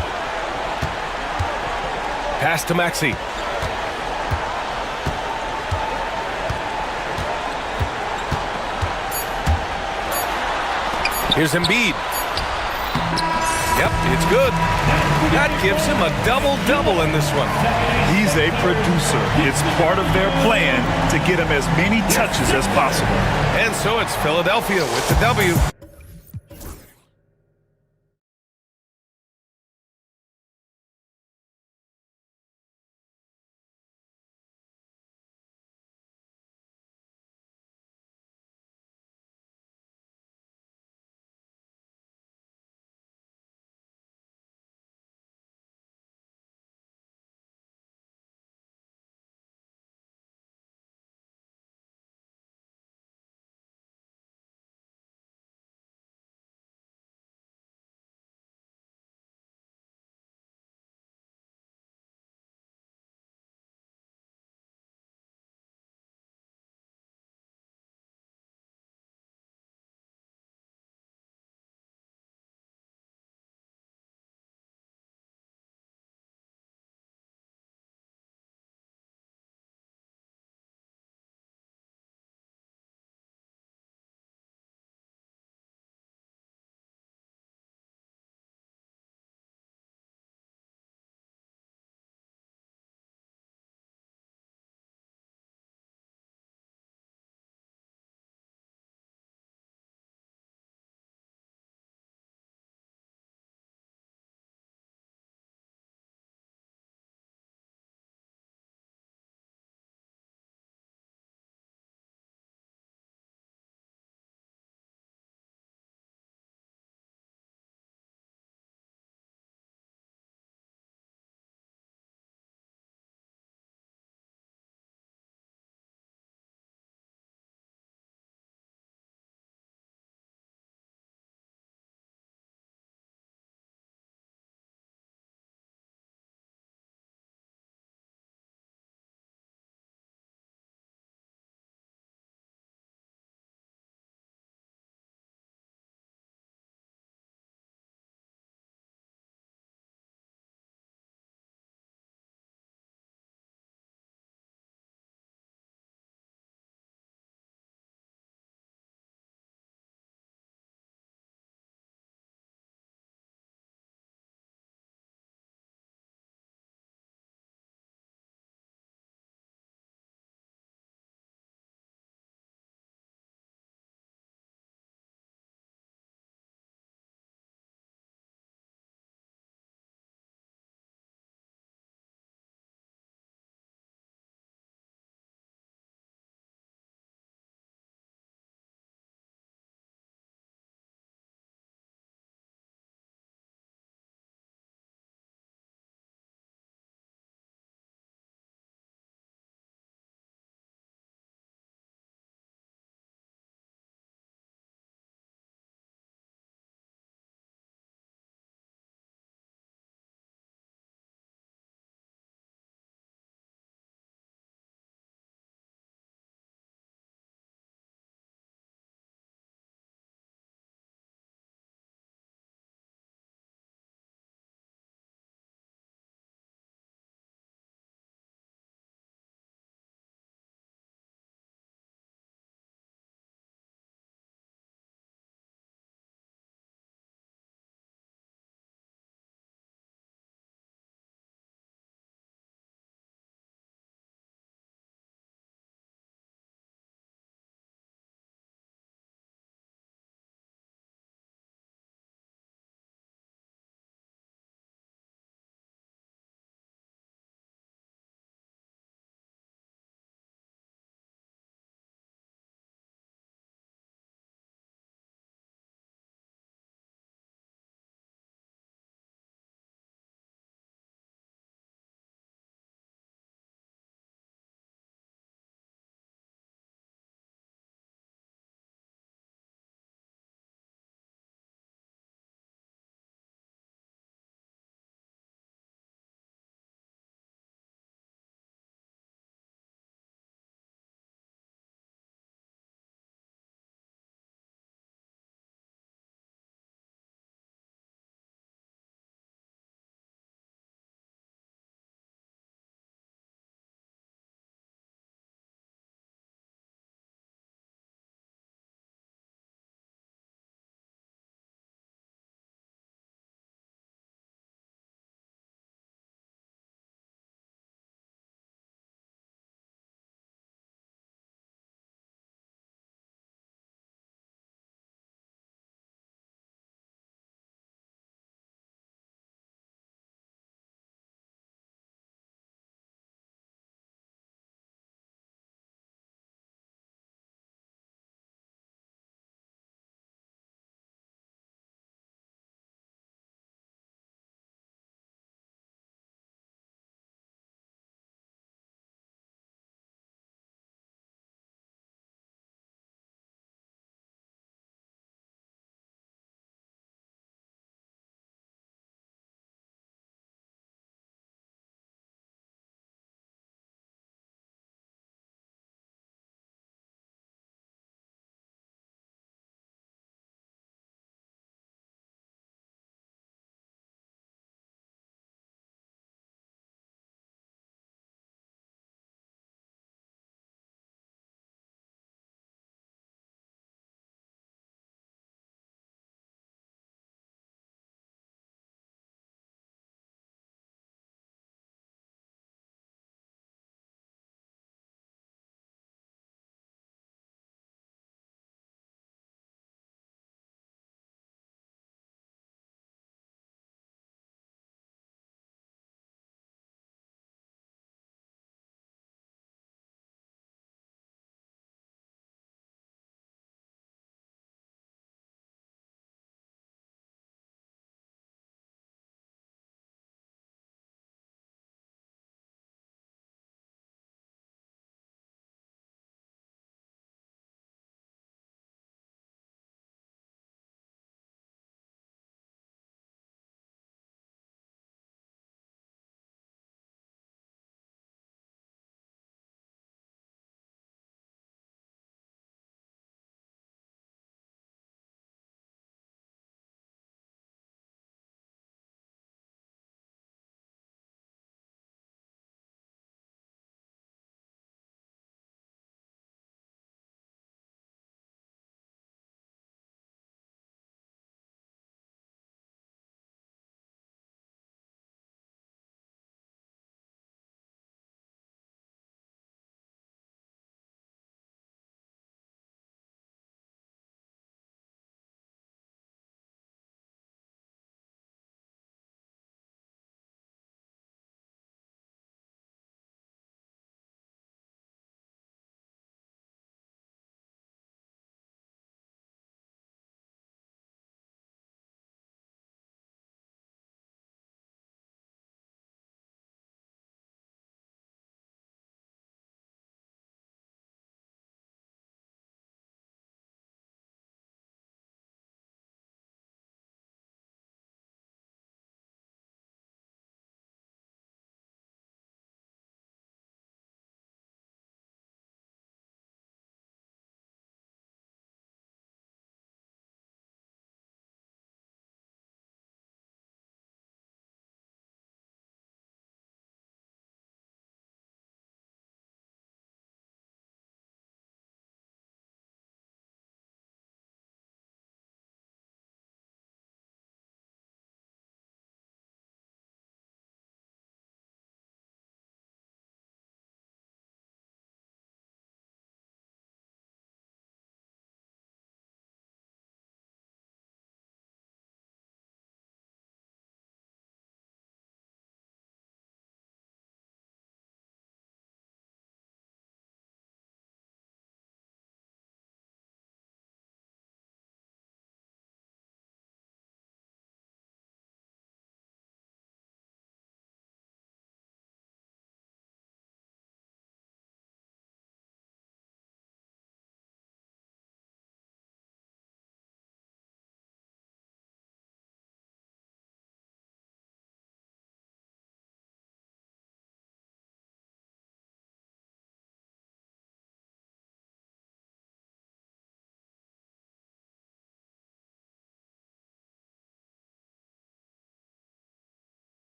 Pass to Maxey. Here's Embiid. Yep, it's good. That gives him a double-double in this one. He's a producer. It's part of their plan to get him as many touches as possible. And so it's Philadelphia with the W.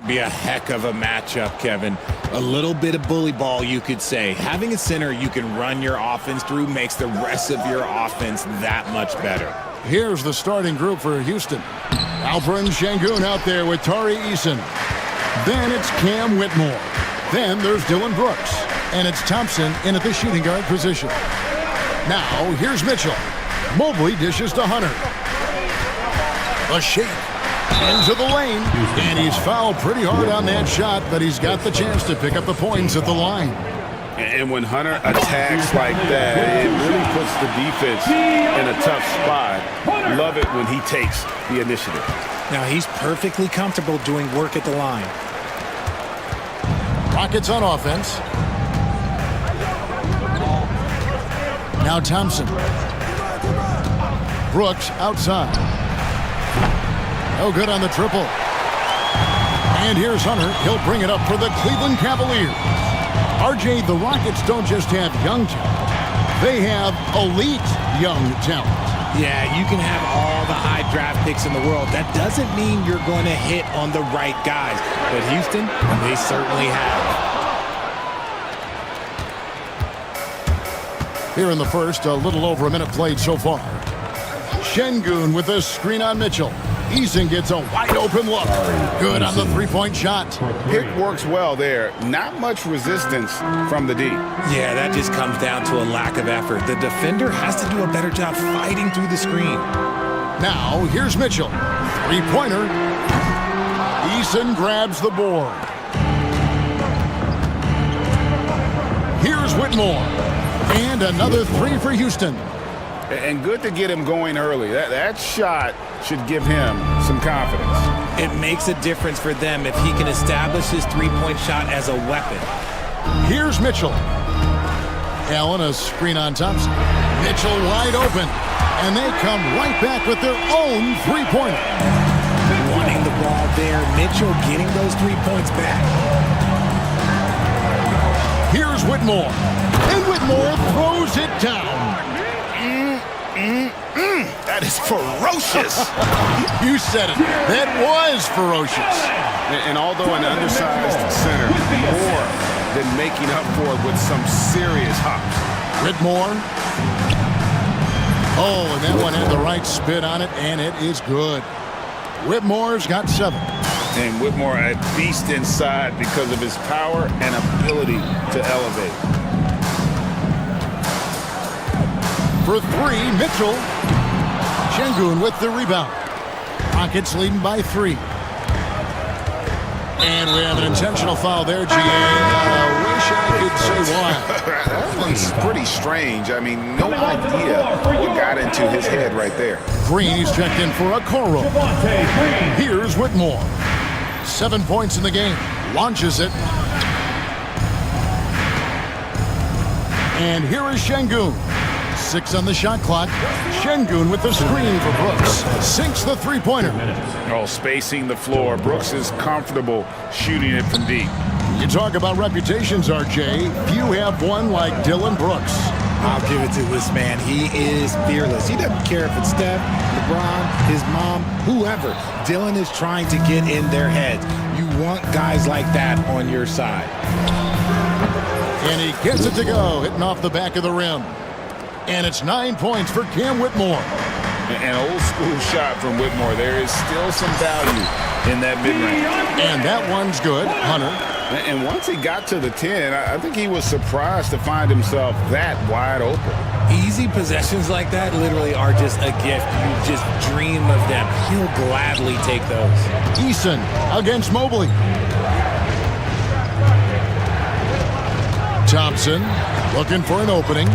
Be a heck of a matchup, Kevin. A little bit of bully ball, you could say. Having a center you can run your offense through makes the rest of your offense that much better. Here's the starting group for Houston. Alperen Şengün out there with Tari Eason. Then it's Cam Whitmore. Then there's Dylan Brooks. And it's Thompson in at the shooting guard position. Now, here's Mitchell. Mobley dishes to Hunter. A shake. Into the lane. And he's fouled pretty hard on that shot, but he's got the chance to pick up the points at the line. And when Hunter attacks like that, it really puts the defense in a tough spot. Love it when he takes the initiative. Now he's perfectly comfortable doing work at the line. Rockets on offense. Now Thompson. Brooks outside. No good on the triple. And here's Hunter. He'll bring it up for the Cleveland Cavaliers. RJ, the Rockets don't just have young talent. They have elite young talent. Yeah, you can have all the high draft picks in the world. That doesn't mean you're going to hit on the right guys. But Houston, they certainly have. Here in the first, a little over a minute played so far. Şengün with a screen on Mitchell. Eason gets a wide-open look. Good on the three-point shot. Pick works well there. Not much resistance from the D. Yeah, that just comes down to a lack of effort. The defender has to do a better job fighting through the screen. Now, here's Mitchell. Three-pointer. Eason grabs the board. Here's Whitmore. And another three for Houston. And good to get him going early. That shot should give him some confidence. It makes a difference for them if he can establish his three-point shot as a weapon. Here's Mitchell. Allen, a screen on Thompson. Mitchell wide open. And they come right back with their own three-pointer. Wanting the ball there. Mitchell getting those 3 points back. Here's Whitmore. And Whitmore throws it down. That is ferocious. You said it. That was ferocious. And although an undersized center, more than making up for it with some serious hops. Whitmore. Oh, and that one had the right spin on it, and it is good. Whitmore's got 7. And Whitmore a beast inside because of his power and ability to elevate. For 3, Mitchell. Şengün with the rebound. Rockets leading by 3. And we have an intentional foul there, GA. Wish I could say why. That one's pretty strange. I mean, no idea what got into his head right there. Green's checked in for a Coro. Here's Whitmore. 7 points in the game. Launches it. And here is Şengün. 6 on the shot clock. Şengün with the screen for Brooks. Sinks the three-pointer. Oh, spacing the floor. Brooks is comfortable shooting it from deep. You talk about reputations, RJ. Few have one like Dylan Brooks. I'll give it to this man. He is fearless. He doesn't care if it's Steph, LeBron, his mom, whoever. Dylan is trying to get in their heads. You want guys like that on your side. And he gets it to go, hitting off the back of the rim. And it's 9 points for Cam Whitmore. An old school shot from Whitmore. There is still some value in that mid-range. And that one's good. Hunter. And once he got to the 10, I think he was surprised to find himself that wide open. Easy possessions like that literally are just a gift. You just dream of them. He'll gladly take those. Eason against Mobley. Thompson looking for an opening.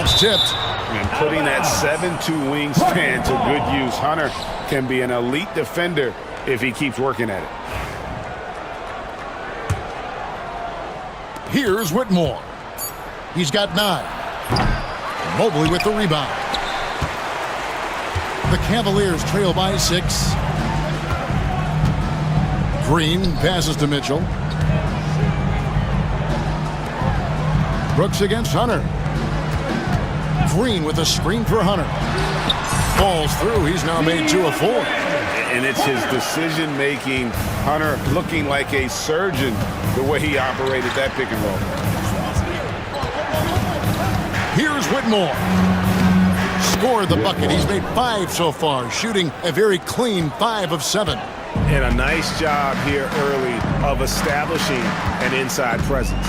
That's tipped. And putting that 7'2" wingspan to good use. Hunter can be an elite defender if he keeps working at it. Here's Whitmore. He's got 9. Mobley with the rebound. The Cavaliers trail by 6. Green passes to Mitchell. Brooks against Hunter. Green with a screen for Hunter. Falls through. He's now made 2 of 4. And it's his decision-making. Hunter looking like a surgeon the way he operated that pick and roll. Here's Whitmore. Scored the bucket. He's made 5 so far, shooting a very clean 5 of 7. And a nice job here early of establishing an inside presence.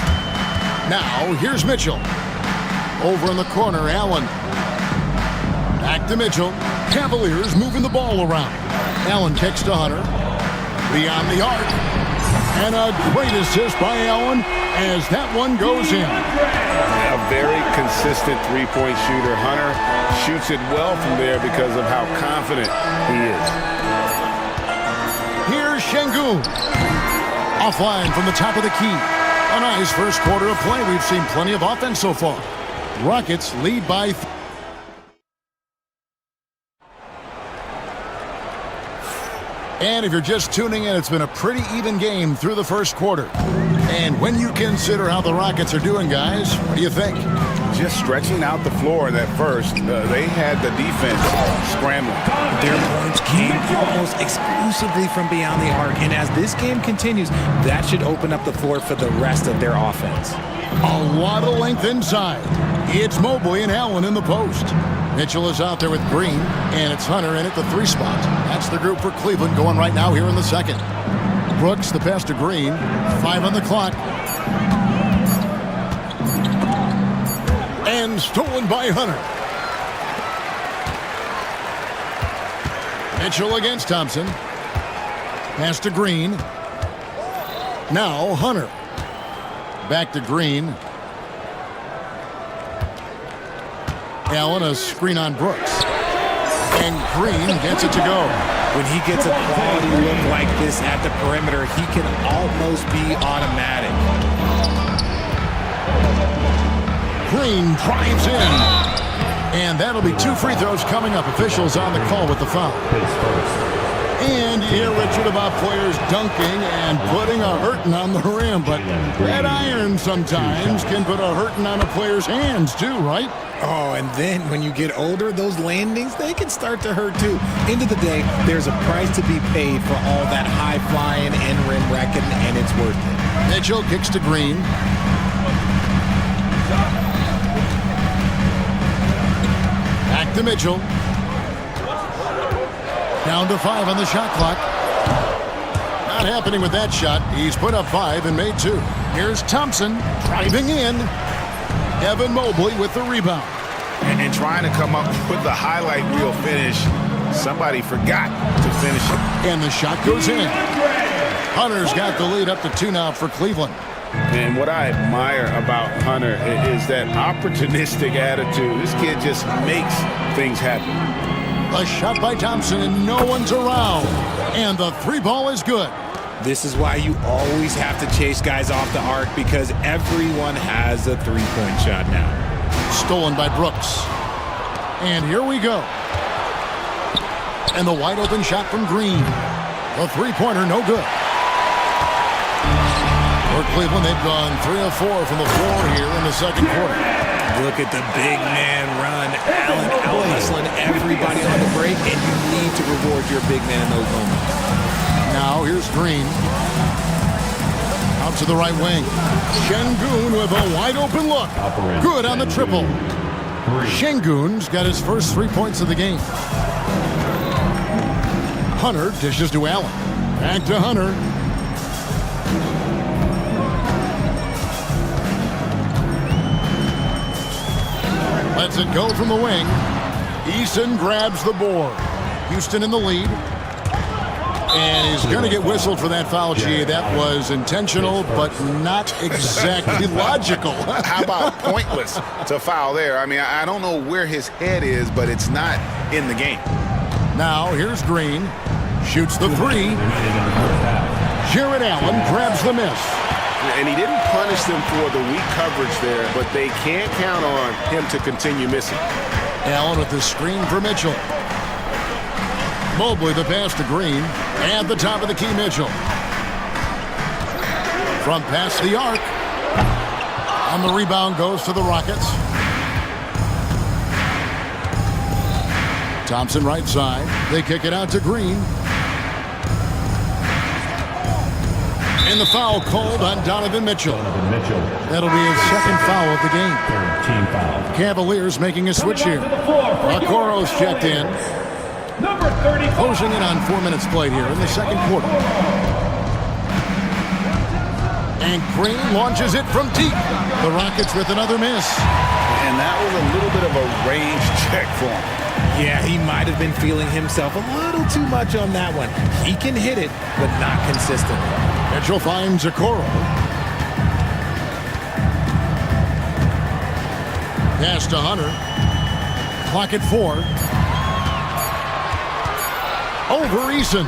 Now, here's Mitchell. Over in the corner, Allen. Back to Mitchell. Cavaliers moving the ball around. Allen kicks to Hunter. Beyond the arc. And a great assist by Allen as that one goes in. A very consistent three-point shooter. Hunter shoots it well from there because of how confident he is. Here's Şengün. Offline from the top of the key. A nice first quarter of play. We've seen plenty of offense so far. Rockets lead by 3. And if you're just tuning in, it's been a pretty even game through the first quarter. And when you consider how the Rockets are doing, guys, what do you think? Just stretching out the floor in that first. They had the defense scrambling. Their points came almost exclusively from beyond the arc. And as this game continues, that should open up the floor for the rest of their offense. A lot of length inside. It's Mobley and Allen in the post. Mitchell is out there with Green, and it's Hunter in at the 3 spot. That's the group for Cleveland going right now here in the second. Brooks, the pass to Green. 5 on the clock. And stolen by Hunter. Mitchell against Thompson. Pass to Green. Now Hunter. Back to Green. Allen, a screen on Brooks. And Green gets it to go. When he gets a quality look like this at the perimeter, he can almost be automatic. Green drives in. And that'll be 2 free throws coming up. Officials on the call with the foul. And you hear Richard about players dunking and putting a hurting on the rim. But that iron sometimes can put a hurting on a player's hands too, right? Oh, and then when you get older, those landings, they can start to hurt too. End of the day, there's a price to be paid for all that high-flying in-rim wrecking, and it's worth it. Mitchell kicks to Green. Back to Mitchell. Down to 5 on the shot clock. Not happening with that shot. He's put up 5 and made 2. Here's Thompson driving in. Evan Mobley with the rebound. And trying to come up with the highlight reel finish. Somebody forgot to finish it. And the shot goes in. Hunter's got the lead up to 2 now for Cleveland. And what I admire about Hunter is that opportunistic attitude. This kid just makes things happen. A shot by Thompson and no one's around. And the 3 ball is good. This is why you always have to chase guys off the arc, because everyone has a 3-point shot now. Stolen by Brooks. And here we go. And the wide open shot from Green. The 3-pointer no good. For Cleveland, they've gone 3 of 4 from the floor here in the second quarter. Look at the big man run. Allen out-hustling everybody on the break, and you need to reward your big man in those moments. Now here's Green. Out to the right wing. Şengün with a wide open look. Good on the triple. Şengün's got his first 3 points of the game. Hunter dishes to Allen. Back to Hunter. Lets it go from the wing. Easton grabs the board. Houston in the lead. And he's going to get whistled for that foul, G. That was intentional, but not exactly logical. How about pointless to foul there? I mean, I don't know where his head is, but it's not in the game. Now, here's Green. Shoots the 3. Jared Allen grabs the miss. And he didn't punish them for the weak coverage there, but they can't count on him to continue missing. Allen with the screen for Mitchell. Mobley the pass to Green. At the top of the key, Mitchell. From past the arc. On the rebound goes to the Rockets. Thompson right side. They kick it out to Green. And the foul called on Donovan Mitchell. That'll be his second foul of the game. Team foul. Cavaliers making a switch here. Okoro's checked in. Number 35. Closing in on 4 minutes played here in the second quarter. And Green launches it from deep. The Rockets with another miss. And that was a little bit of a range check for him. Yeah, he might have been feeling himself a little too much on that one. He can hit it, but not consistently. Mitchell finds Okoro. Pass to Hunter. Clock at 4. Over Eason.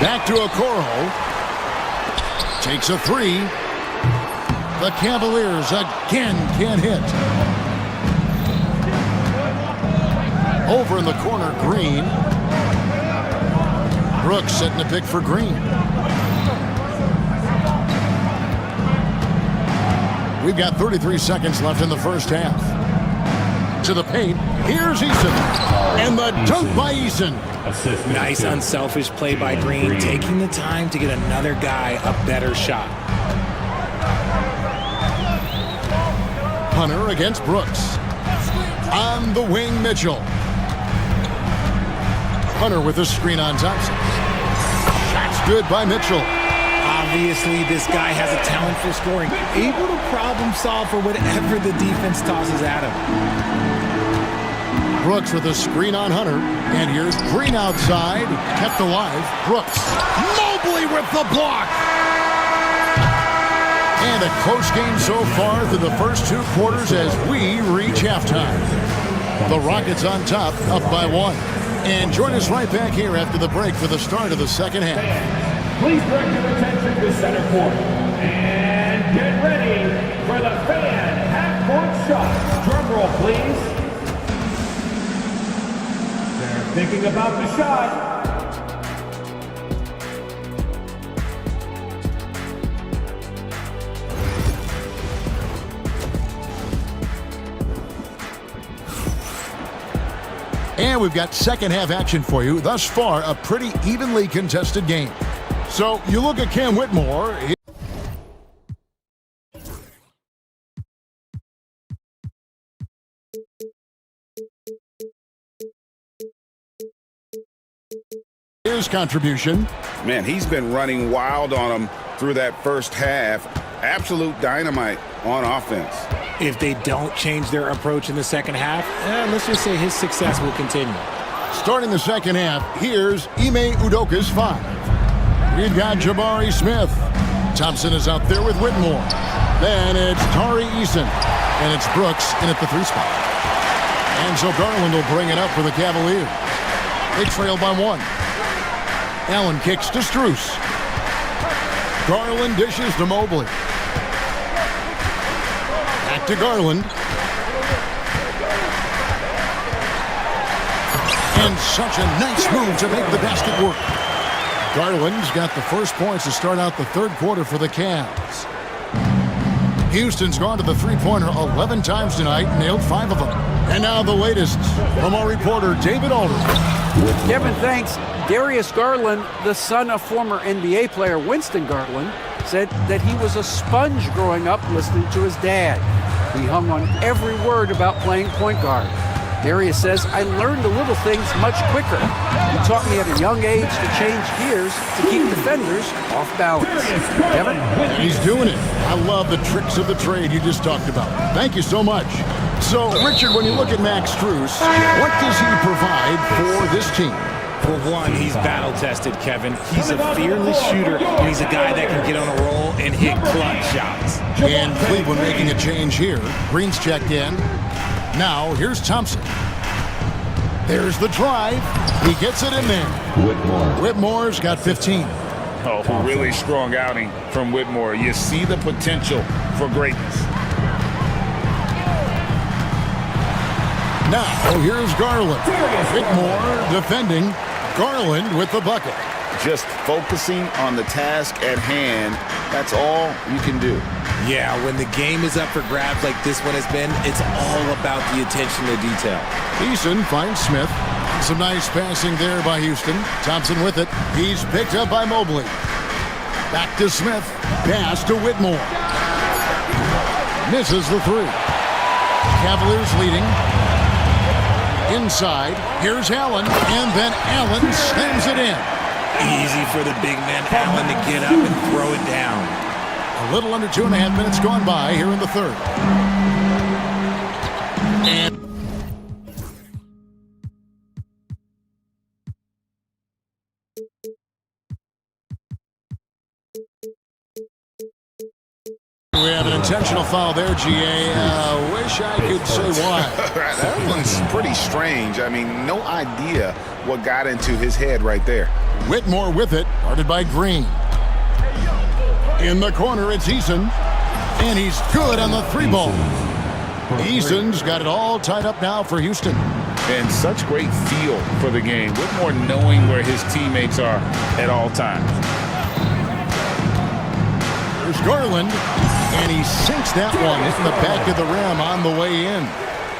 Back to Okoro. Takes a 3. The Cavaliers again can't hit. Over in the corner, Green. Brooks setting the pick for Green. We've got 33 seconds left in the first half. To the paint. Here's Eason. And the dunk by Eason. Nice unselfish play by Green, taking the time to get another guy a better shot. Hunter against Brooks. On the wing, Mitchell. Hunter with a screen on Thompson. Shot's good by Mitchell. Obviously, this guy has a talent for scoring, able to problem solve for whatever the defense tosses at him. Brooks with a screen on Hunter. And here's Green outside. Kept alive. Brooks. Mobley with the block. And a close game so far through the first 2 quarters as we reach halftime. The Rockets on top, up by 1. And join us right back here after the break for the start of the second half. Please direct your attention to center court. And get ready for the fan half-court shot. Drum roll, please. They're thinking about the shot. And we've got second half action for you. Thus far, a pretty evenly contested game. So you look at Cam Whitmore. His contribution. Man, he's been running wild on them through that first half. Absolute dynamite on offense. If they don't change their approach in the second half, let's just say his success will continue. Starting the second half, here's Ime Udoka's 5. We've got Jabari Smith. Thompson is out there with Whitmore. Then it's Tari Eason. And it's Brooks in at the 3 spot. And so Garland will bring it up for the Cavaliers. They trail by 1. Allen kicks to Strus. Garland dishes to Mobley. Back to Garland. And such a nice move to make the basket work. Garland's got the first points to start out the third quarter for the Cavs. Houston's gone to the three-pointer 11 times tonight, nailed 5 of them. And now the latest from our reporter, David Aldridge. Kevin, thanks. Darius Garland, the son of former NBA player Winston Garland, said that he was a sponge growing up listening to his dad. He hung on every word about playing point guard. Darius says, I learned the little things much quicker. He taught me at a young age to change gears to keep defenders off balance. Kevin? He's doing it. I love the tricks of the trade you just talked about. Thank you so much. So, Richard, when you look at Max Strus, what does he provide for this team? For one, he's battle-tested, Kevin. He's a fearless shooter, and he's a guy that can get on a roll and hit clutch shots. And Cleveland making a change here. Green's checked in. Now, here's Thompson. There's the drive. He gets it in there. Whitmore's got 15. Oh, really strong outing from Whitmore. You see the potential for greatness. Now, here's Garland. Whitmore defending. Garland with the bucket. Just focusing on the task at hand. That's all you can do. Yeah, when the game is up for grabs like this one has been, it's all about the attention to detail. Eason finds Smith. Some nice passing there by Houston. Thompson with it. He's picked up by Mobley. Back to Smith. Pass to Whitmore. Misses the three. Cavaliers leading. Inside. Here's Allen. And then Allen slams it in. Easy for the big man Allen to get up and throw it down. A little under 2.5 minutes gone by here in the third. And we have an intentional foul there, GA. Wish I could say why. That one's pretty strange. I mean, no idea what got into his head right there. Whitmore with it, guarded by Green. In the corner, it's Eason. And he's good on the three ball. Eason's got it all tied up now for Houston. And such great feel for the game. Whitmore knowing where his teammates are at all times. There's Garland. And he sinks that one in the back of the rim on the way in.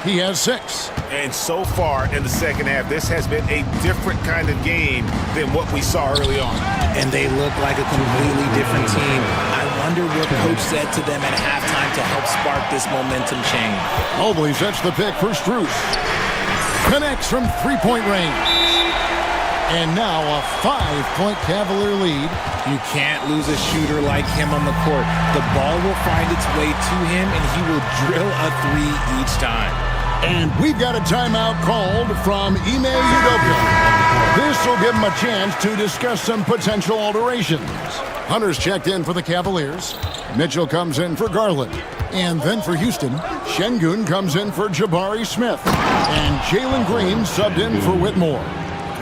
He has 6. And so far in the second half, this has been a different kind of game than what we saw early on. And they look like a completely different team. I wonder what coach said to them at halftime to help spark this momentum change. Mobley sets the pick for Strus. Connects from three-point range. And now a 5-point Cavalier lead. You can't lose a shooter like him on the court. The ball will find its way to him, and he will drill a three each time. And we've got a timeout called from Ime Udoka. This will give him a chance to discuss some potential alterations. Hunter's checked in for the Cavaliers. Mitchell comes in for Garland. And then for Houston, Şengün comes in for Jabari Smith. And Jalen Green subbed in for Whitmore.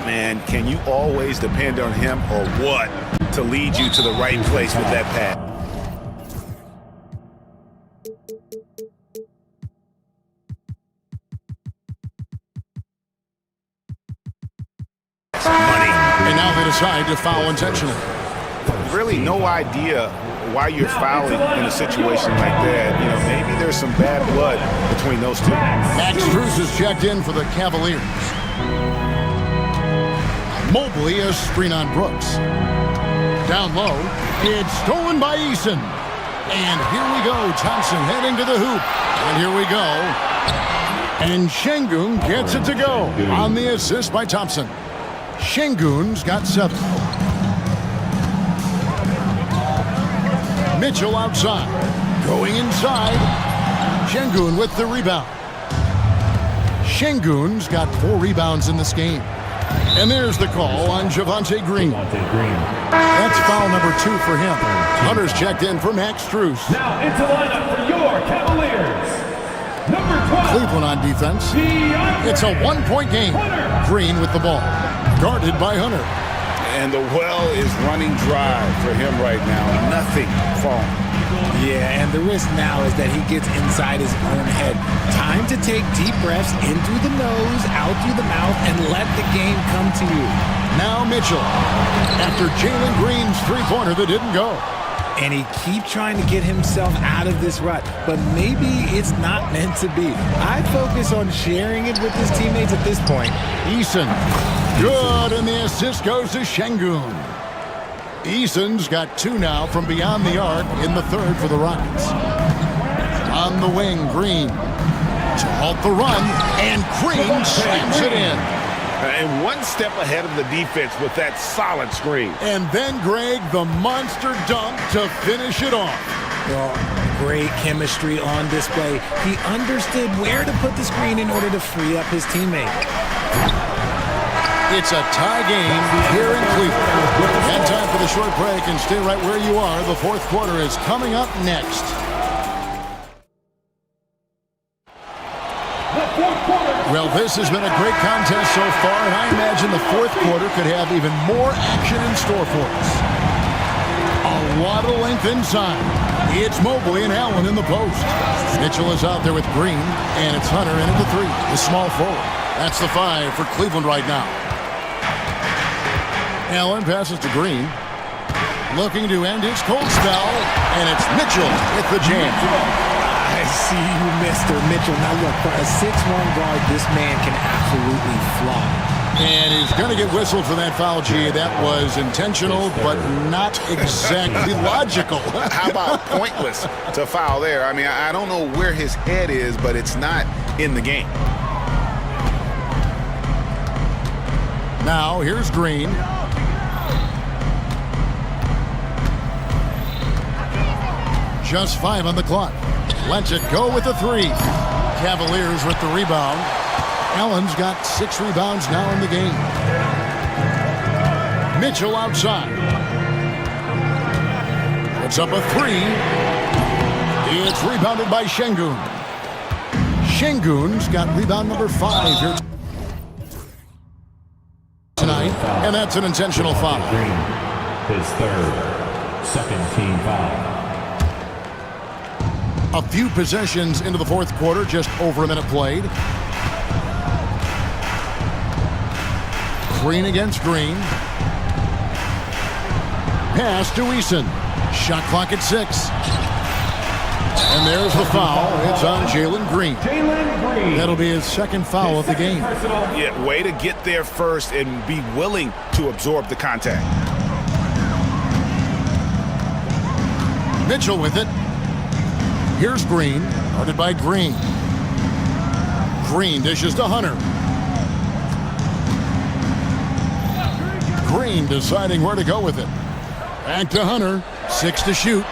Man, can you always depend on him or what to lead you to the right place with that pass? And now they decide to foul intentionally. Really no idea why you're fouling in a situation like that. You know, maybe there's some bad blood between those two. Max Strus is checked in for the Cavaliers. Mobley a screen on Brooks. Down low, it's stolen by Eason. And here we go, Thompson heading to the hoop. And here we go. And Şengün gets it to go on the assist by Thompson. Şengün's got 7. Mitchell outside. Going inside. Şengün with the rebound. Şengün's got 4 rebounds in this game. And there's the call on Javonte Green. That's foul number 2 for him. Hunter's checked in for Max Strus. Now into lineup for your Cavaliers. Number 12. Cleveland on defense. It's a 1-point game. Green with the ball. Guarded by Hunter. And the well is running dry for him right now. Nothing falling. Yeah, and the risk now is that he gets inside his own head. Time to take deep breaths in through the nose, out through the mouth, and let the game come to you. Now Mitchell. After Jalen Green's three-pointer that didn't go. And he keeps trying to get himself out of this rut, but maybe it's not meant to be. I focus on sharing it with his teammates at this point. Eason. Good, and the assist goes to Şengün. Eason's got 2 now from beyond the arc in the third for the Rockets. On the wing, Green. To halt the run, and Green slams it in. And one step ahead of the defense with that solid screen. And then, Greg, the monster dunk to finish it off. Well, great chemistry on display. He understood where to put the screen in order to free up his teammate. It's a tie game here in Cleveland. And time for the short break, and stay right where you are. The fourth quarter is coming up next. Well, this has been a great contest so far, and I imagine the fourth quarter could have even more action in store for us. A lot of length inside. It's Mobley and Allen in the post. Mitchell is out there with Green, and it's Hunter in at the 3, the small forward. That's the 5 for Cleveland right now. Allen passes to Green. Looking to end his cold spell, and it's Mitchell with the jam. I see you, Mr. Mitchell. Now look, for a 6'1 guard, this man can absolutely fly. And he's going to get whistled for that foul, G. That was intentional, but not exactly logical. How about pointless to foul there? I mean, I don't know where his head is, but it's not in the game. Now, here's Green. Just 5 on the clock. Lets it go with the 3. Cavaliers with the rebound. Allen's got 6 rebounds now in the game. Mitchell outside. Puts up a 3. It's rebounded by Şengün. Şengün's got rebound number 5 here tonight, and that's an intentional foul. His third, second team foul. A few possessions into the fourth quarter, just over a minute played. Green against Green. Pass to Eason. Shot clock at 6. And there's the foul. It's on Jalen Green. That'll be his second foul of the game. Yeah, way to get there first and be willing to absorb the contact. Mitchell with it. Here's Green, guarded by Green. Green dishes to Hunter. Green deciding where to go with it. Back to Hunter, 6 to shoot.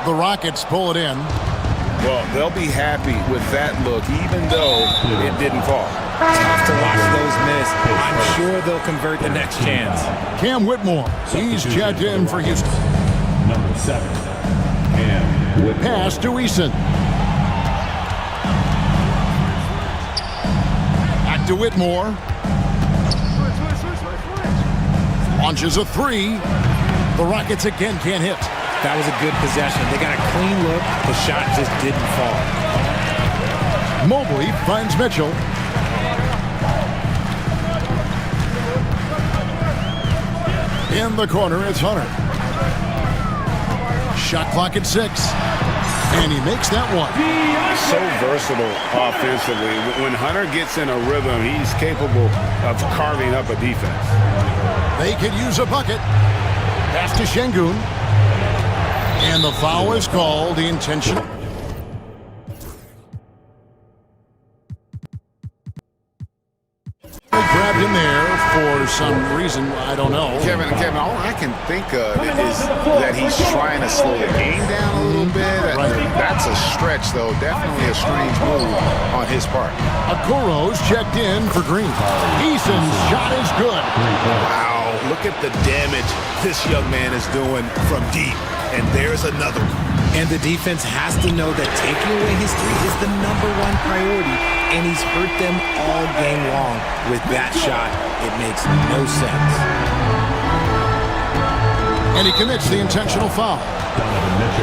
The Rockets pull it in. Well, they'll be happy with that look, even though it didn't fall. Tough to watch those miss. I'm sure they'll convert the next chance. Cam Whitmore, he's checked in for Houston. Number 7, Cam Whitmore. Pass to Eason. Back to Whitmore. Launches a 3. The Rockets again can't hit. That was a good possession. They got a clean look. The shot just didn't fall. Mobley finds Mitchell. In the corner, it's Hunter. Shot clock at 6. And he makes that one. So versatile offensively. When Hunter gets in a rhythm, he's capable of carving up a defense. They could use a bucket. Pass to Şengün. And the foul is called. The intentional. They grabbed him there for some reason. I don't know. Kevin, all I can think of is that he's trying to slow the game down a little bit. That's a stretch, though. Definitely a strange move on his part. Okoro's checked in for Green. Eason's shot is good. Wow, look at the damage this young man is doing from deep. And there's another one. And the defense has to know that taking away his 3 is the #1 priority, and he's hurt them all game long. With that shot, it makes no sense. And he commits the intentional foul.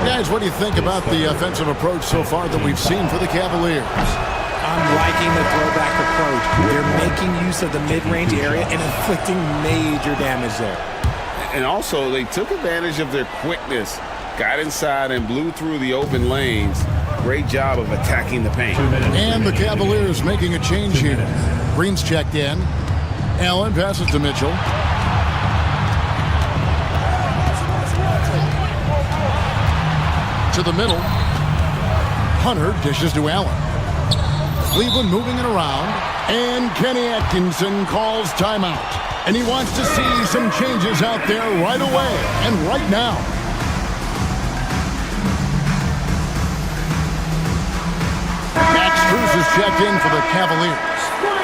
Guys, what do you think about the offensive approach so far that we've seen for the Cavaliers? I'm liking the throwback approach. They're making use of the mid-range area and inflicting major damage there. And also, they took advantage of their quickness, got inside and blew through the open lanes. Great job of attacking the paint. And the Cavaliers making a change here. Green's checked in. Allen passes to Mitchell. To the middle. Hunter dishes to Allen. Cleveland moving it around. And Kenny Atkinson calls timeout. And he wants to see some changes out there right away and right now. Max Strus is checked in for the Cavaliers.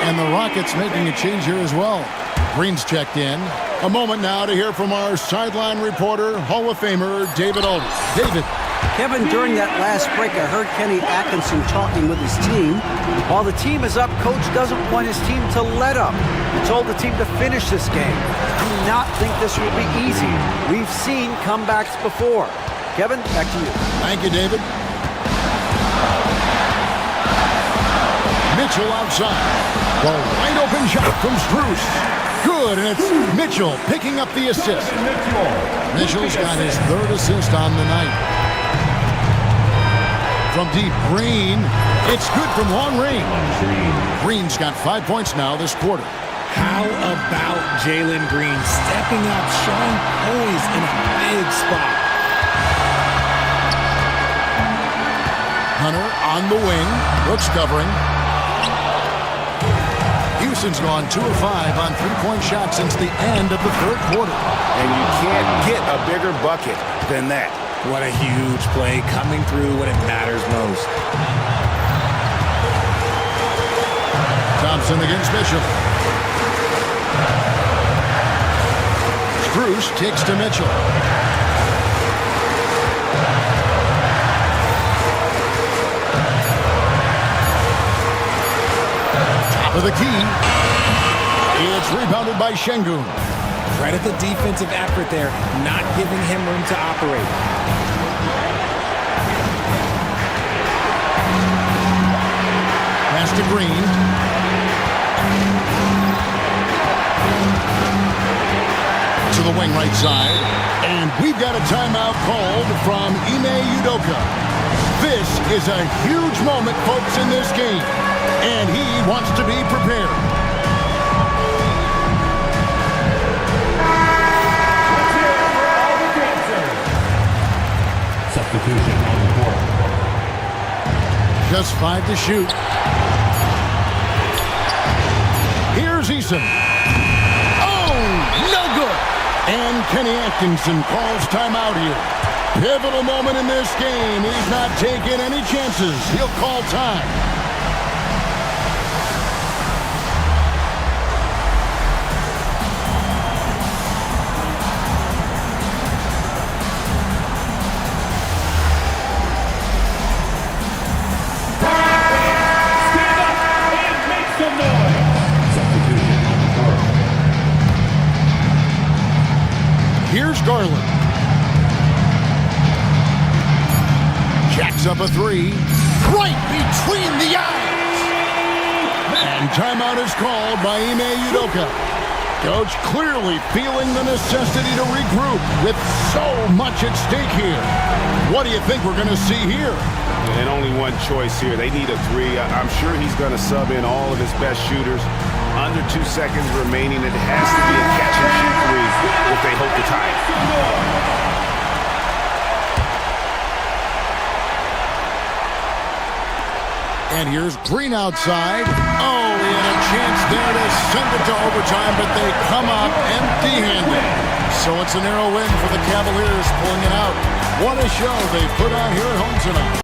And the Rockets making a change here as well. Green's checked in. A moment now to hear from our sideline reporter, Hall of Famer David Aldridge. David. Kevin, during that last break, I heard Kenny Atkinson talking with his team. While the team is up, coach doesn't want his team to let up. He told the team to finish this game. I do not think this will be easy. We've seen comebacks before. Kevin, back to you. Thank you, David. Mitchell outside. The wide open shot from Strus. Good, and it's Mitchell picking up the assist. Mitchell's got his 3rd assist on the night. From deep, Green. It's good from long range. Green's got 5 points now this quarter. How about Jalen Green stepping up, showing poise in a big spot? Hunter on the wing. Brooks covering. Houston's gone 2 of 5 on three-point shots since the end of the third quarter. And you can't get a bigger bucket than that. What a huge play coming through when it matters most. Thompson against Mitchell. Bruce kicks to Mitchell. Top of the key. It's rebounded by Şengün. Credit the defensive effort there, not giving him room to operate. Pass to Green. To the wing right side. And we've got a timeout called from Ime Udoka. This is a huge moment, folks, in this game. And he wants to be prepared. Substitution on the court. Just 5 to shoot. Here's Eason. Oh, no good. And Kenny Atkinson calls timeout here. Pivotal moment in this game. He's not taking any chances. He'll call time. Here's Garland. Jacks up a three. Right between the eyes. And timeout is called by Ime Udoka. Coach clearly feeling the necessity to regroup with so much at stake here. What do you think we're going to see here? And only one choice here. They need a three. I'm sure he's going to sub in all of his best shooters. Under 2 seconds remaining. It has to be a catch-and-shoot three if they hope to tie it. And here's Green outside. Oh, he had a chance there to send it to overtime, but they come up empty-handed. So it's a narrow win for the Cavaliers pulling it out. What a show they put on here at home tonight.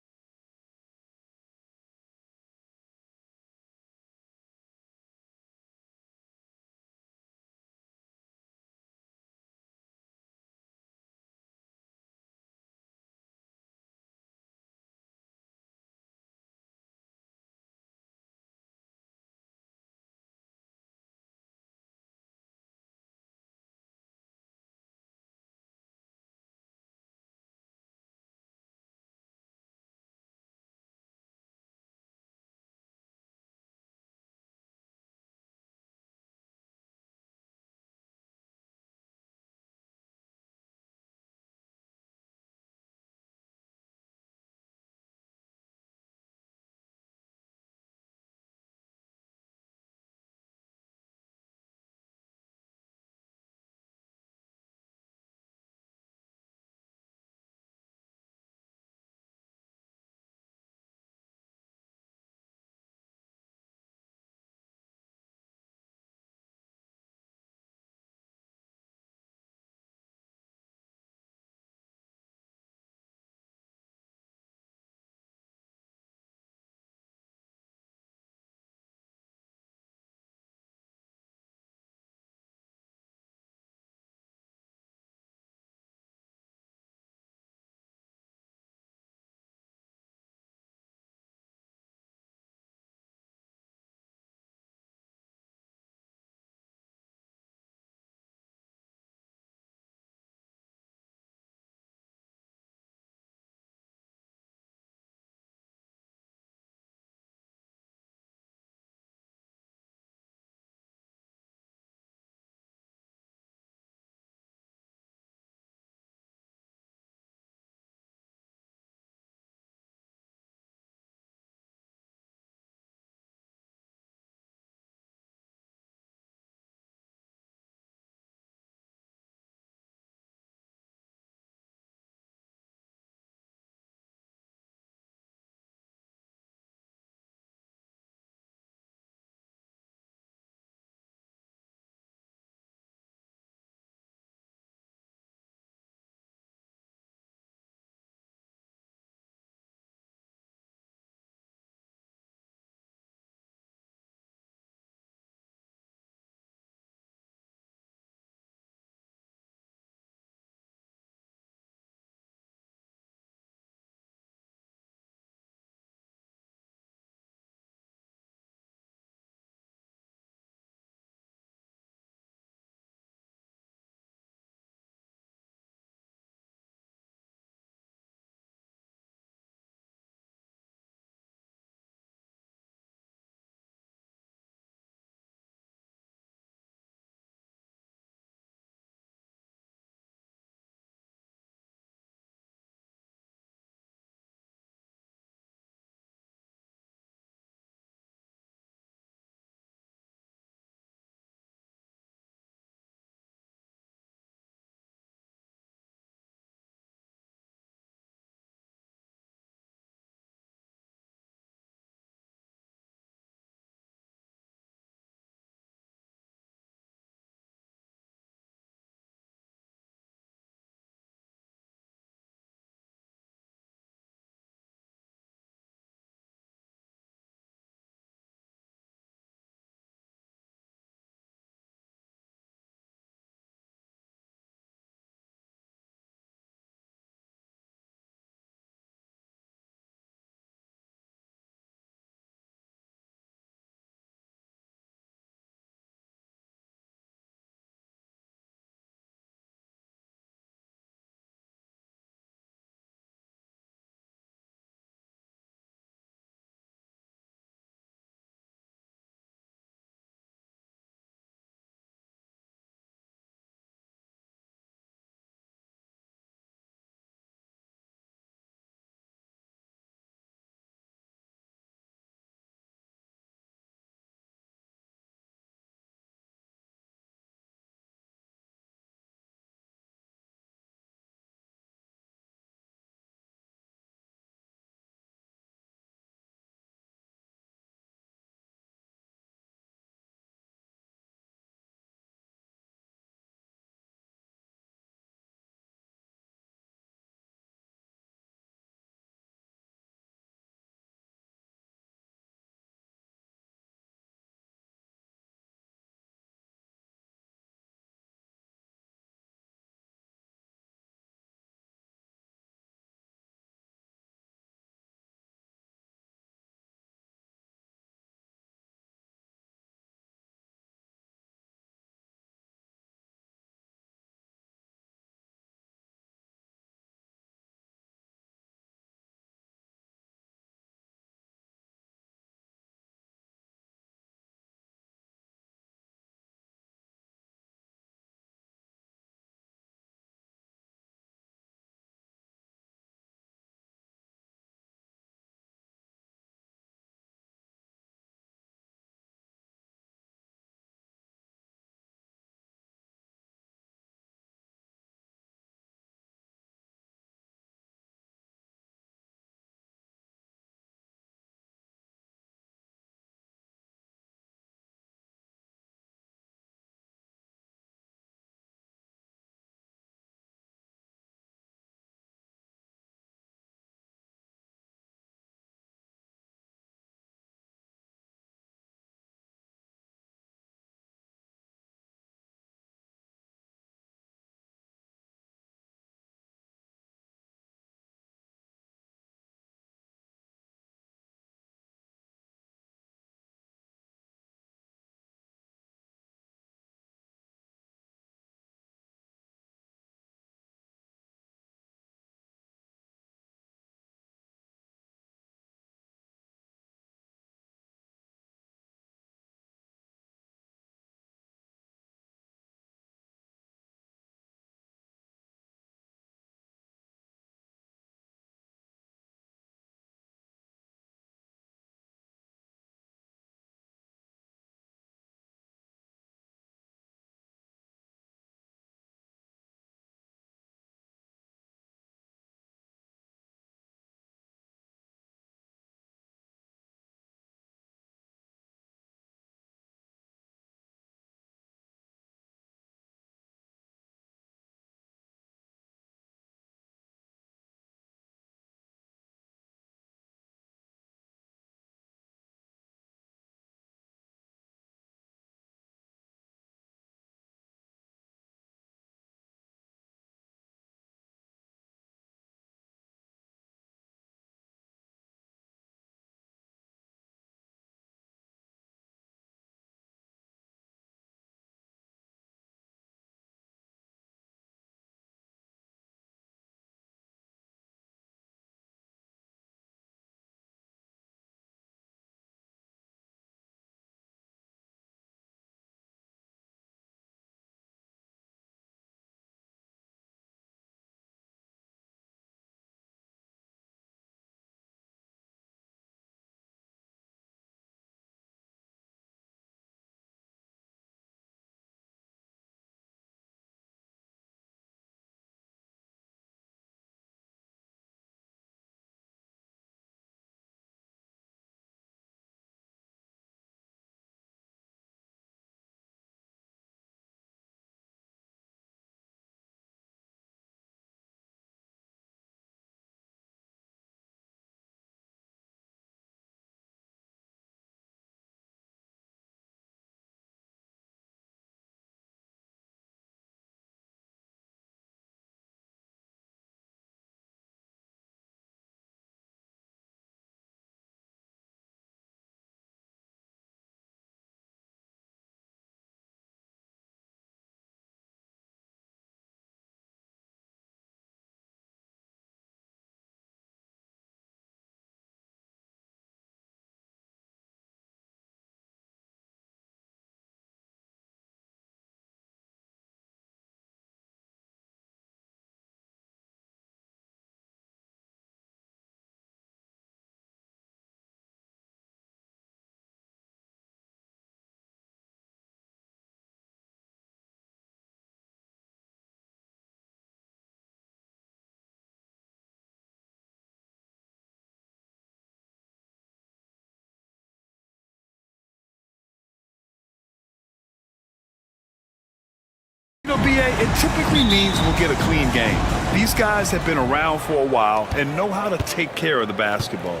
know, BA, it typically means we'll get a clean game. These guys have been around for a while and know how to take care of the basketball.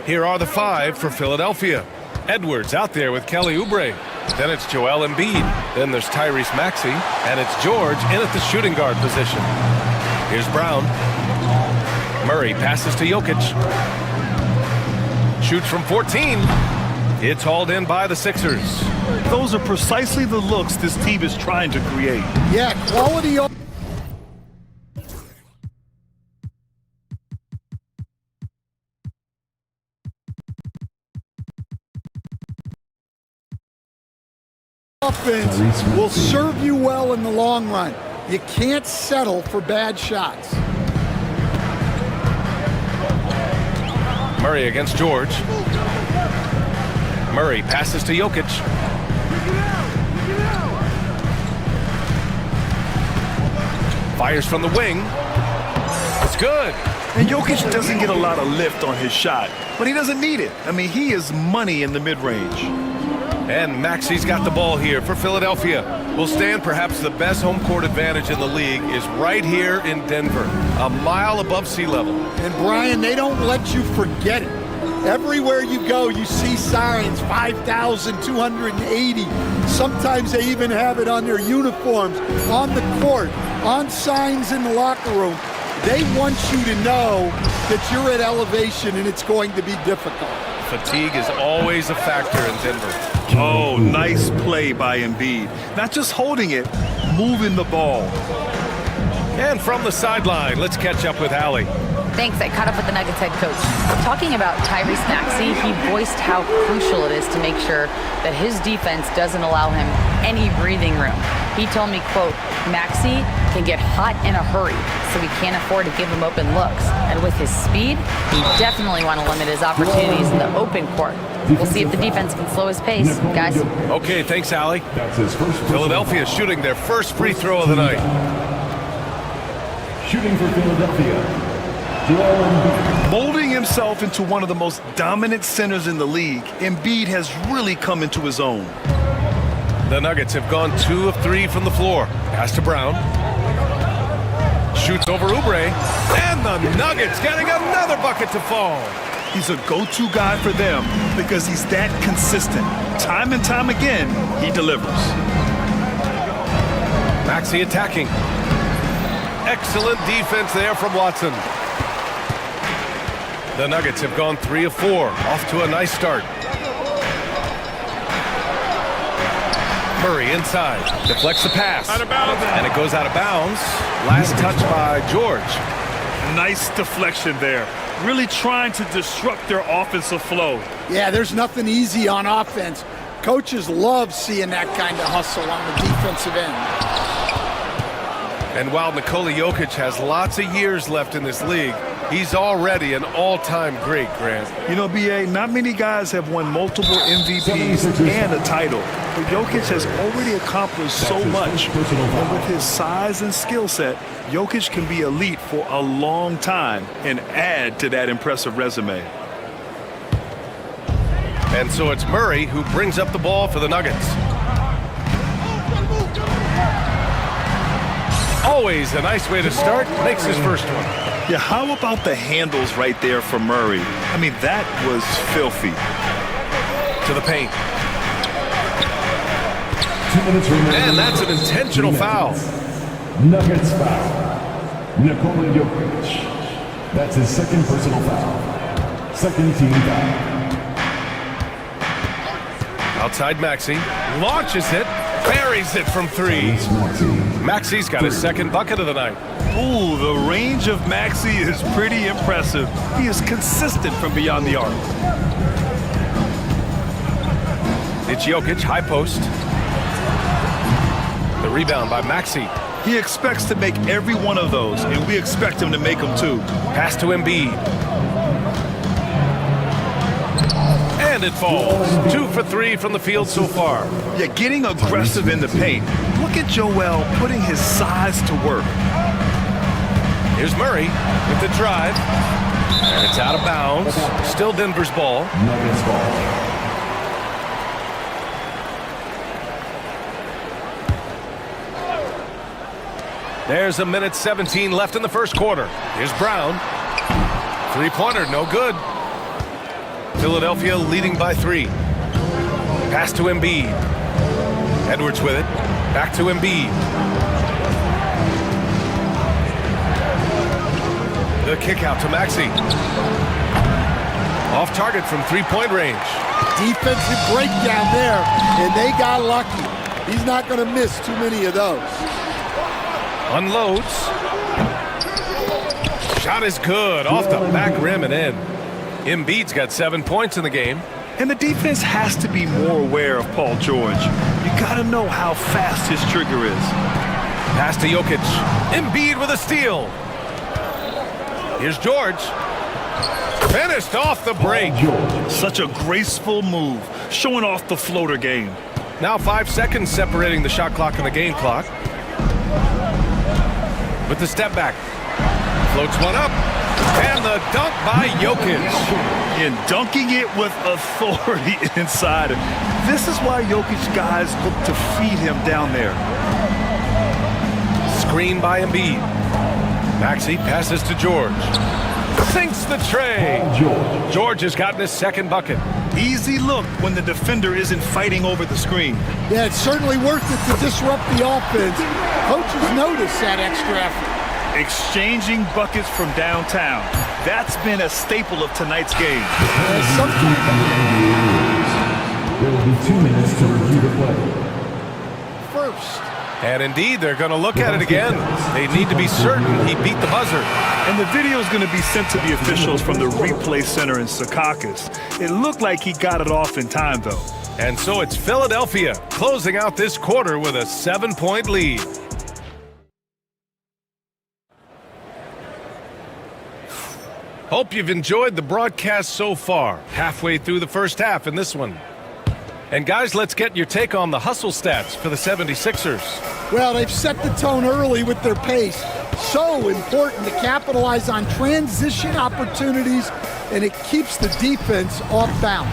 Here are the 5 for Philadelphia. Edwards out there with Kelly Oubre. Then it's Joel Embiid. Then there's Tyrese Maxey. And it's George in at the shooting guard position. Here's Brown. Murray passes to Jokic. Shoots from 14. It's hauled in by the Sixers. Those are precisely the looks this team is trying to create. Yeah, quality offense will serve you well in the long run. You can't settle for bad shots. Murray against George. Murray passes to Jokic. Fires from the wing. It's good. And Jokic doesn't get a lot of lift on his shot, but he doesn't need it. I mean, he is money in the mid-range. And Maxey's got the ball here for Philadelphia. Will stand perhaps the best home court advantage in the league is right here in Denver, a mile above sea level. And Brian, they don't let you forget it. Everywhere you go, you see signs, 5,280. Sometimes they even have it on their uniforms, on the court, on signs in the locker room. They want you to know that you're at elevation and it's going to be difficult. Fatigue is always a factor in Denver. Oh, nice play by Embiid. Not just holding it, moving the ball. And from the sideline, let's catch up with Allie. Thanks. I caught up with the Nuggets head coach. Talking about Tyrese Maxey, he voiced how crucial it is to make sure that his defense doesn't allow him any breathing room. He told me, quote, Maxey can get hot in a hurry, so we can't afford to give him open looks. And with his speed, we definitely want to limit his opportunities in the open court. We'll see if the defense can slow his pace. Guys? Okay, thanks, Allie. Philadelphia shooting their first free throw of the night. Shooting for Philadelphia, Joel Embiid. Molding himself into one of the most dominant centers in the league, Embiid has really come into his own. The Nuggets have gone 2 of 3 from the floor. Pass to Brown. Shoots over Oubre. And the Nuggets getting another bucket to fall. He's a go-to guy for them because he's that consistent. Time and time again, he delivers. Maxey attacking. Excellent defense there from Watson. The Nuggets have gone 3 of 4. Off to a nice start. Murray inside. Deflects the pass. Out of bounds. And it goes out of bounds. Last touch by George. Nice deflection there. Really trying to disrupt their offensive flow. Yeah, there's nothing easy on offense. Coaches love seeing that kind of hustle on the defensive end. And while Nikola Jokic has lots of years left in this league, he's already an all-time great, Grant. You know, BA, not many guys have won multiple MVPs and a title. But Jokic has already accomplished so much. And with his size and skill set, Jokic can be elite for a long time and add to that impressive resume. And so it's Murray who brings up the ball for the Nuggets. Always a nice way to start. Makes his first one. Yeah, how about the handles right there for Murray? I mean, that was filthy. To the paint. 2 minutes remaining. And that's an intentional foul. Nuggets foul. Nikola Jokic. That's his second personal foul. Second team foul. Outside Maxey. Launches it. Buries it from 3. Maxey's got his second bucket of the night. Ooh, the range of Maxey is pretty impressive. He is consistent from beyond the arc. It's Jokic, high post. The rebound by Maxey. He expects to make every one of those, and we expect him to make them too. Pass to Embiid. And it falls. 2 for 3 from the field so far. Yeah, getting aggressive in the paint. Look at Joel putting his size to work. Here's Murray with the drive. And it's out of bounds. Still Denver's ball. Nuggets ball. There's a minute 17 left in the first quarter. Here's Brown. Three-pointer, no good. Philadelphia leading by 3. Pass to Embiid. Edwards with it. Back to Embiid. The kick out to Maxey. Off target from three-point range. Defensive breakdown there, and they got lucky. He's not going to miss too many of those. Unloads. Shot is good. Off the back rim and in. Embiid's got 7 points in the game. And the defense has to be more aware of Paul George. You got to know how fast his trigger is. Pass to Jokic. Embiid with a steal. Here's George. Finished off the break. Such a graceful move, showing off the floater game. Now 5 seconds separating the shot clock and the game clock. With the step back. Floats one up. And the dunk by Jokic. And dunking it with authority inside. This is why Jokic guys look to feed him down there. Screen by Embiid. Maxey passes to George. Sinks the tray. George has gotten his second bucket. Easy look when the defender isn't fighting over the screen. Yeah, it's certainly worth it to disrupt the offense. Coaches notice that extra effort. Exchanging buckets from downtown. That's been a staple of tonight's game. There will be 2 minutes to review the play. First. And indeed, they're going to look at it again. They need to be certain he beat the buzzer. And the video is going to be sent to the officials from the replay center in Secaucus. It looked like he got it off in time, though. And so it's Philadelphia closing out this quarter with a 7-point lead. Hope you've enjoyed the broadcast so far. Halfway through the first half in this one. And guys, let's get your take on the hustle stats for the 76ers. Well, they've set the tone early with their pace. So important to capitalize on transition opportunities, and it keeps the defense off balance.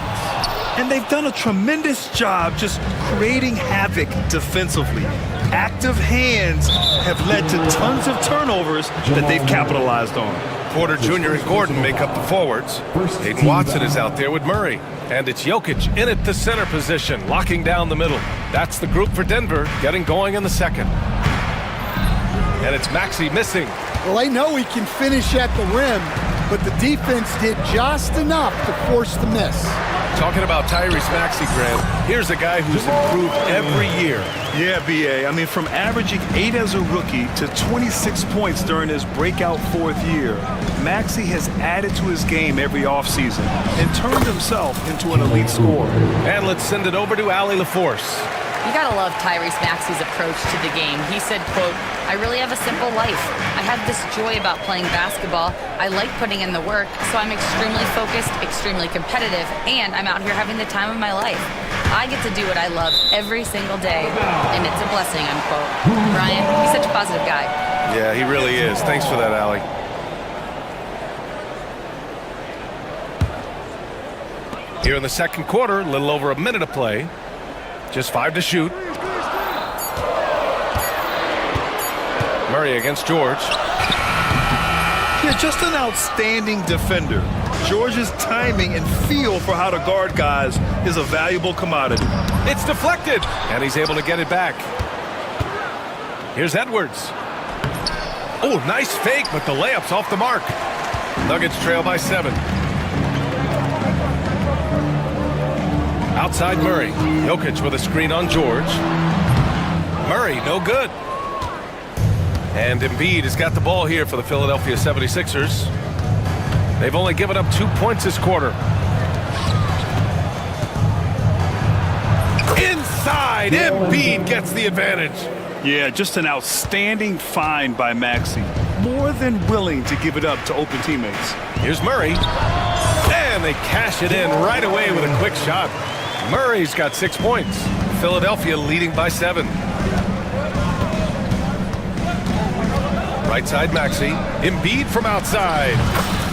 And they've done a tremendous job just creating havoc defensively. Active hands have led to tons of turnovers that they've capitalized on. Porter Jr. and Gordon make up the forwards. Hayden Watson is out there with Murray. And it's Jokic in at the center position, locking down the middle. That's the group for Denver, getting going in the second. And it's Maxey missing. Well, they know he can finish at the rim, but the defense did just enough to force the miss. Talking about Tyrese Maxey, Graham, here's a guy who's improved every year. Yeah, B.A. I mean, from averaging 8 as a rookie to 26 points during his breakout 4th year, Maxey has added to his game every offseason and turned himself into an elite scorer. And let's send it over to Allie LaForce. You gotta love Tyrese Maxey's approach to the game. He said, quote, "I really have a simple life. I have this joy about playing basketball. I like putting in the work, so I'm extremely focused, extremely competitive, and I'm out here having the time of my life. I get to do what I love every single day, and it's a blessing," unquote. Brian, he's such a positive guy. Yeah, he really is. Thanks for that, Allie. Here in the second quarter, a little over a minute to play. Just 5 to shoot. Murray against George. Yeah, just an outstanding defender. George's timing and feel for how to guard guys is a valuable commodity. It's deflected, and he's able to get it back. Here's Edwards. Oh, nice fake, but the layup's off the mark. Nuggets trail by 7. Outside Murray. Jokic with a screen on George. Murray, no good. And Embiid has got the ball here for the Philadelphia 76ers. They've only given up 2 points this quarter. Inside, Embiid gets the advantage. Yeah, just an outstanding find by Maxey. More than willing to give it up to open teammates. Here's Murray. And they cash it in right away with a quick shot. Murray's got 6 points. Philadelphia leading by 7. Right side Maxey. Embiid from outside.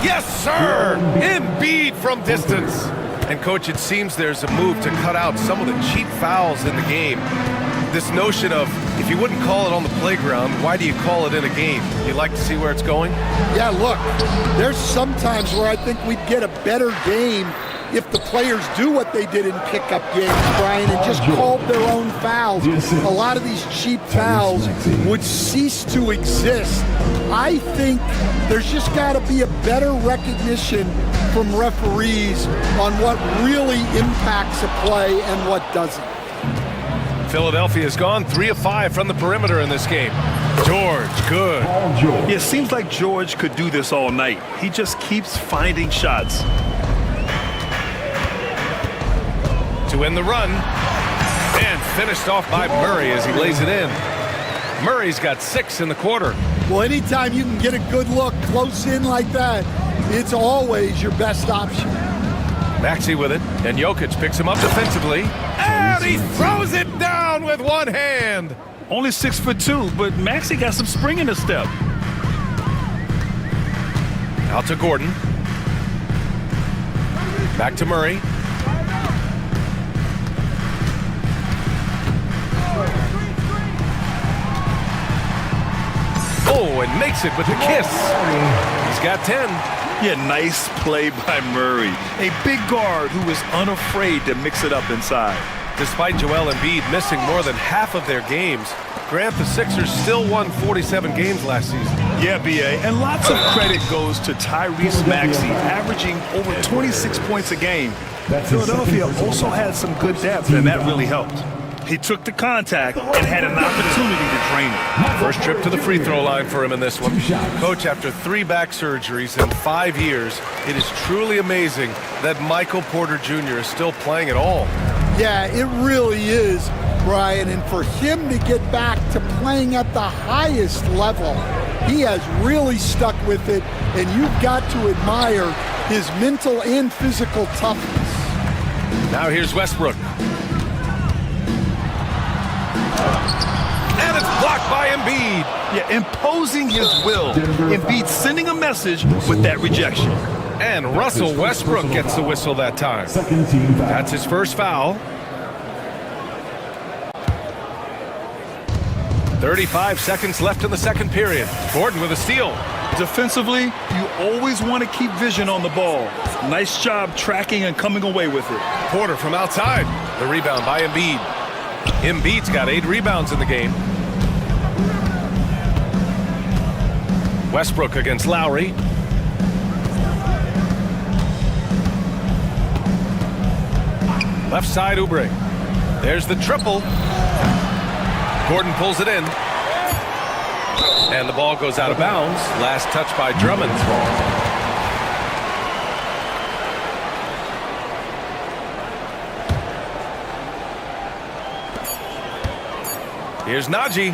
Yes, sir! Embiid from distance. And, Coach, it seems there's a move to cut out some of the cheap fouls in the game. this notion of if you wouldn't call it on the playground, why do you call it in a game? You like to see where it's going? Yeah, look, there's sometimes where I think we'd get a better game if the players do what they did in pickup games, Brian, and just called their own fouls. A lot of these cheap fouls would cease to exist. I think there's just got to be a better recognition from referees on what really impacts a play and what doesn't. Philadelphia's gone 3 of 5 from the perimeter in this game. George, good. Yeah, it seems like George could do this all night. He just keeps finding shots. To end the run, and finished off by Murray as he lays it in. Murray's got 6 in the quarter. Well, anytime you can get a good look close in like that, it's always your best option. Maxey with it, and Jokic picks him up defensively, and he throws it down with one hand. Only 6'2", but Maxey got some spring in his step. Out to Gordon. Back to Murray. Oh, and makes it with the kiss. He's got 10. Yeah, nice play by Murray. A big guard who is unafraid to mix it up inside. Despite Joel Embiid missing more than half of their games, Grant, the Sixers still won 47 games last season. Yeah, B.A., and lots of credit goes to Tyrese Maxey, averaging over 26 points a game. Philadelphia also had some good depth, and that really helped. He took the contact and had an opportunity to drain it. First trip to the free throw line for him in this one. Coach, after 3 back surgeries in 5 years, it is truly amazing that Michael Porter Jr. is still playing at all. Yeah, it really is, Brian. And for him to get back to playing at the highest level, he has really stuck with it. And you've got to admire his mental and physical toughness. Now here's Westbrook. And it's blocked by Embiid. Yeah, imposing his will. Embiid sending a message with that rejection. And Russell Westbrook gets the whistle that time. That's his first foul. 35 seconds left in the second period. Gordon with a steal. Defensively, you always want to keep vision on the ball. Nice job tracking and coming away with it. Porter from outside. The rebound by Embiid. Embiid's got 8 rebounds in the game. Westbrook against Lowry. Left side, Oubre. There's the triple. Gordon pulls it in. And the ball goes out of bounds. Last touch by Drummond. Here's Najee.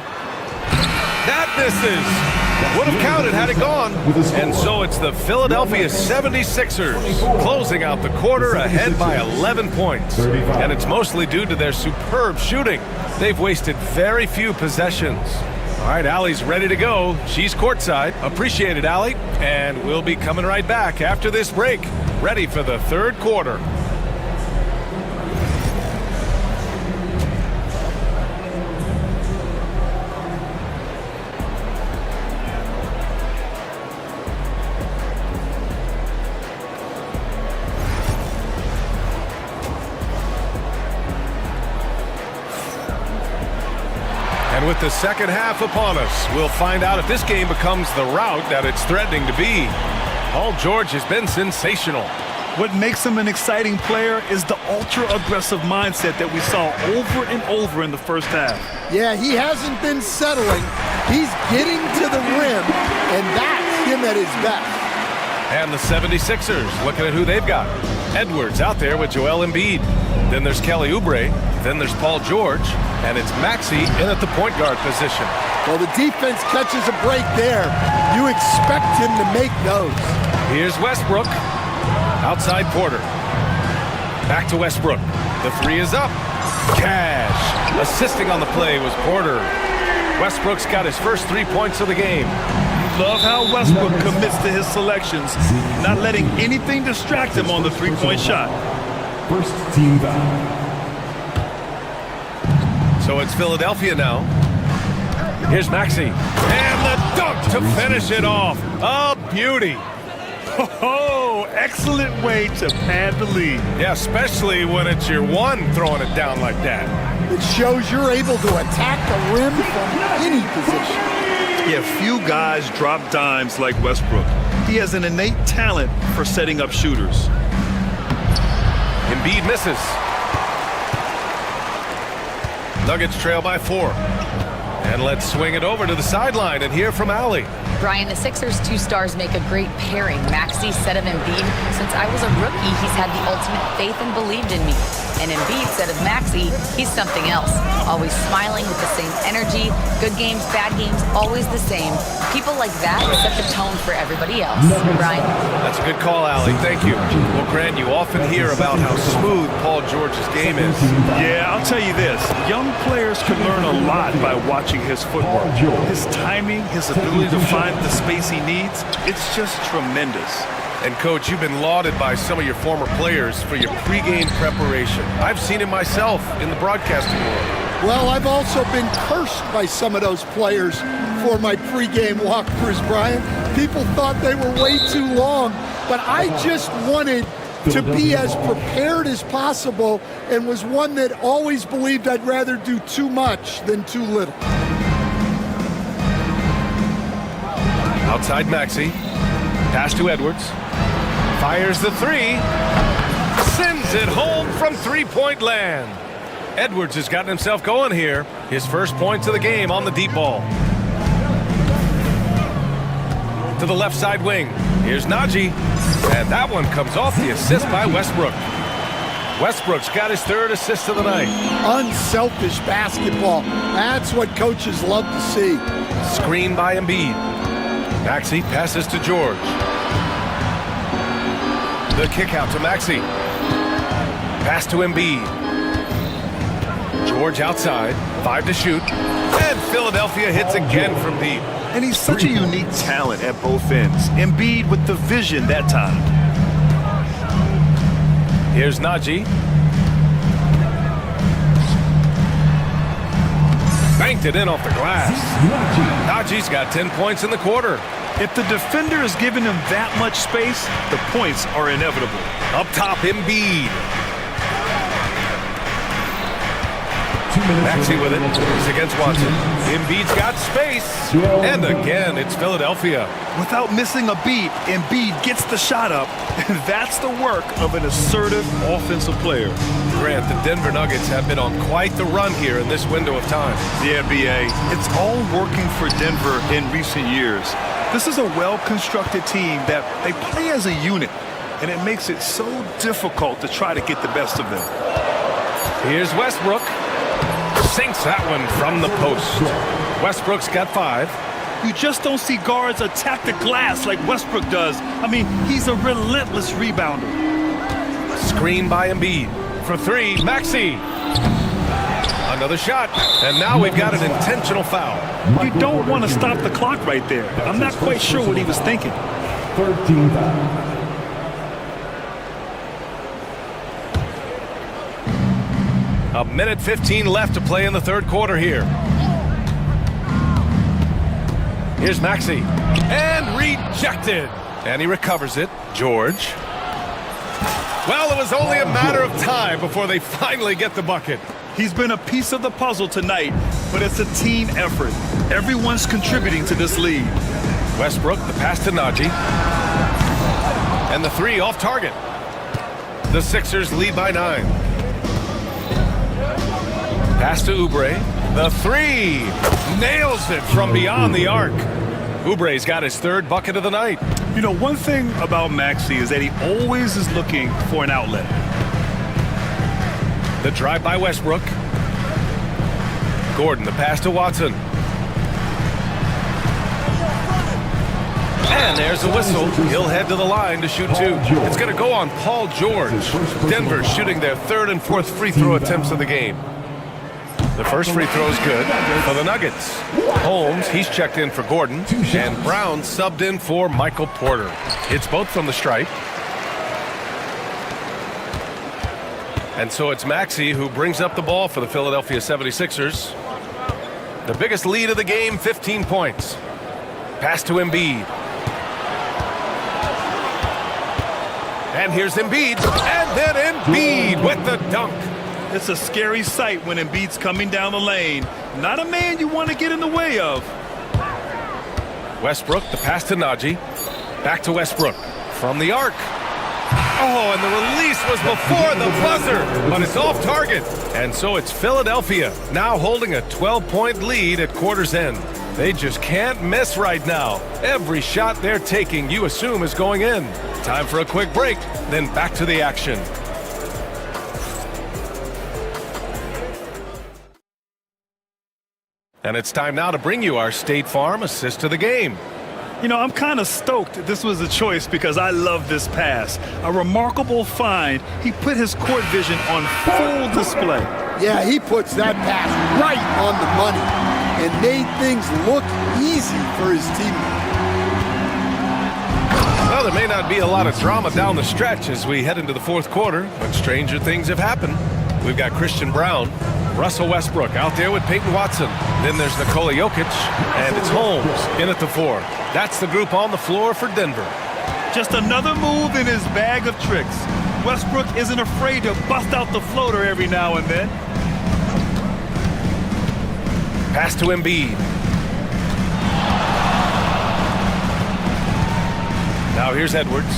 That misses. Would have counted had it gone. And so it's the Philadelphia 76ers closing out the quarter ahead by 11 points. And it's mostly due to their superb shooting. They've wasted very few possessions. All right, Allie's ready to go. She's courtside. Appreciate it, Allie. And we'll be coming right back after this break. Ready for the third quarter. And with the second half upon us, we'll find out if this game becomes the rout that it's threatening to be. Paul George has been sensational. What makes him an exciting player is the ultra-aggressive mindset that we saw over and over in the first half. Yeah, he hasn't been settling. He's getting to the rim, and that's him at his best. And the 76ers, looking at who they've got. Edwards out there with Joel Embiid. Then there's Kelly Oubre. Then there's Paul George. And it's Maxey in at the point guard position. Well, the defense catches a break there. You expect him to make those. Here's Westbrook. Outside Porter. Back to Westbrook. The 3 is up. Cash. Assisting on the play was Porter. Westbrook's got his first 3 points of the game. Love how Westbrook commits to his selections, not letting anything distract him on the three-point shot. First team foul. So So it's Philadelphia now. Here's Maxey. And the dunk to finish it off. A beauty. Oh, excellent way to pad the lead. Yeah, especially when it's your one throwing it down like that. It shows you're able to attack the rim from any position. Yeah, few guys drop dimes like Westbrook. He has an innate talent for setting up shooters. Embiid misses. Nuggets trail by 4. And let's swing it over to the sideline and hear from Allie. Brian, the Sixers' two stars make a great pairing. Maxey said of Embiid, since I was a rookie, he's had the ultimate faith and believed in me. And Embiid said of Maxey, he's something else. Always smiling with the same energy. Good games, bad games, always the same. People like that set the tone for everybody else. Brian? That's a good call, Allie. Thank you. Well, Grant, you often hear about how smooth Paul George's game is. Yeah, I'll tell you this. Young players can learn a lot by watching his footwork. His timing, his ability to find the space he needs, it's just tremendous. And, Coach, you've been lauded by some of your former players for your pregame preparation. I've seen it myself in the broadcasting world. Well, I've also been cursed by some of those players for my pregame walkthroughs, Brian. People thought they were way too long, but I just wanted to be as prepared as possible and was one that always believed I'd rather do too much than too little. Outside Maxey. Pass to Edwards. Fires the three. Sends it home from three-point land. Edwards has gotten himself going here. His first points of the game on the deep ball. To the left side wing. Here's Najee. And that one comes off the assist by Westbrook. Westbrook's got his third assist of the night. Unselfish basketball. That's what coaches love to see. Screen by Embiid. Maxey passes to George. The kick out to Maxey. Pass to Embiid. George outside. 5 to shoot. And Philadelphia hits again from deep. And he's such a unique talent at both ends. Embiid with the vision that time. Here's Najee. Banked it in off the glass. Najee's got 10 points in the quarter. If the defender is giving him that much space, the points are inevitable. Up top, Embiid. Maxey with it. He's against Watson. Embiid's got space. And again, it's Philadelphia. Without missing a beat, Embiid gets the shot up. And that's the work of an assertive offensive player. Grant, the Denver Nuggets have been on quite the run here in this window of time. Yeah, B.A. It's all working for Denver in recent years. This is a well-constructed team that they play as a unit. And it makes it so difficult to try to get the best of them. Here's Westbrook. Sinks that one from the post. Westbrook's got 5. You just don't see guards attack the glass like Westbrook does. I mean, he's a relentless rebounder. Screen by Embiid. For 3, Maxey. Another shot. And now we've got an intentional foul. You don't want to stop the clock right there. I'm not quite sure what he was thinking. 13 foul. A minute 15 left to play in the third quarter here. Here's Maxey. And rejected. And he recovers it. George. Well, it was only a matter of time before they finally get the bucket. He's been a piece of the puzzle tonight, but it's a team effort. Everyone's contributing to this lead. Westbrook, the pass to Najee. And the 3 off target. The Sixers lead by 9. Pass to Oubre. The 3. Nails it from beyond the arc. Oubre's got his third bucket of the night. You know, one thing about Maxey is that he always is looking for an outlet. The drive by Westbrook. Gordon, the pass to Watson. And there's the whistle. He'll head to the line to shoot 2. It's going to go on Paul George. Denver shooting their 3rd and 4th free throw attempts of the game. The first free throw is good for the Nuggets. Holmes, he's checked in for Gordon. And Brown subbed in for Michael Porter. It's both from the stripe. And so it's Maxey who brings up the ball for the Philadelphia 76ers. The biggest lead of the game, 15 points. Pass to Embiid. And here's Embiid. And then Embiid with the dunk. It's a scary sight when Embiid's coming down the lane. Not a man you want to get in the way of. Westbrook, the pass to Najee. Back to Westbrook. From the arc. Oh, and the release was before the buzzer, but it's off target. And so it's Philadelphia, now holding a 12-point lead at quarter's end. They just can't miss right now. Every shot they're taking, you assume, is going in. Time for a quick break, then back to the action. And it's time now to bring you our State Farm assist of the game. You know, I'm kind of stoked this was a choice because I love this pass. A remarkable find. He put his court vision on full display. Yeah, he puts that pass right on the money and made things look easy for his teammates. Well, there may not be a lot of drama down the stretch as we head into the fourth quarter, but stranger things have happened. We've got Christian Brown, Russell Westbrook out there with Peyton Watson. Then there's Nikola Jokic, and it's Holmes in at the 4. That's the group on the floor for Denver. Just another move in his bag of tricks. Westbrook isn't afraid to bust out the floater every now and then. Pass to Embiid. Now here's Edwards.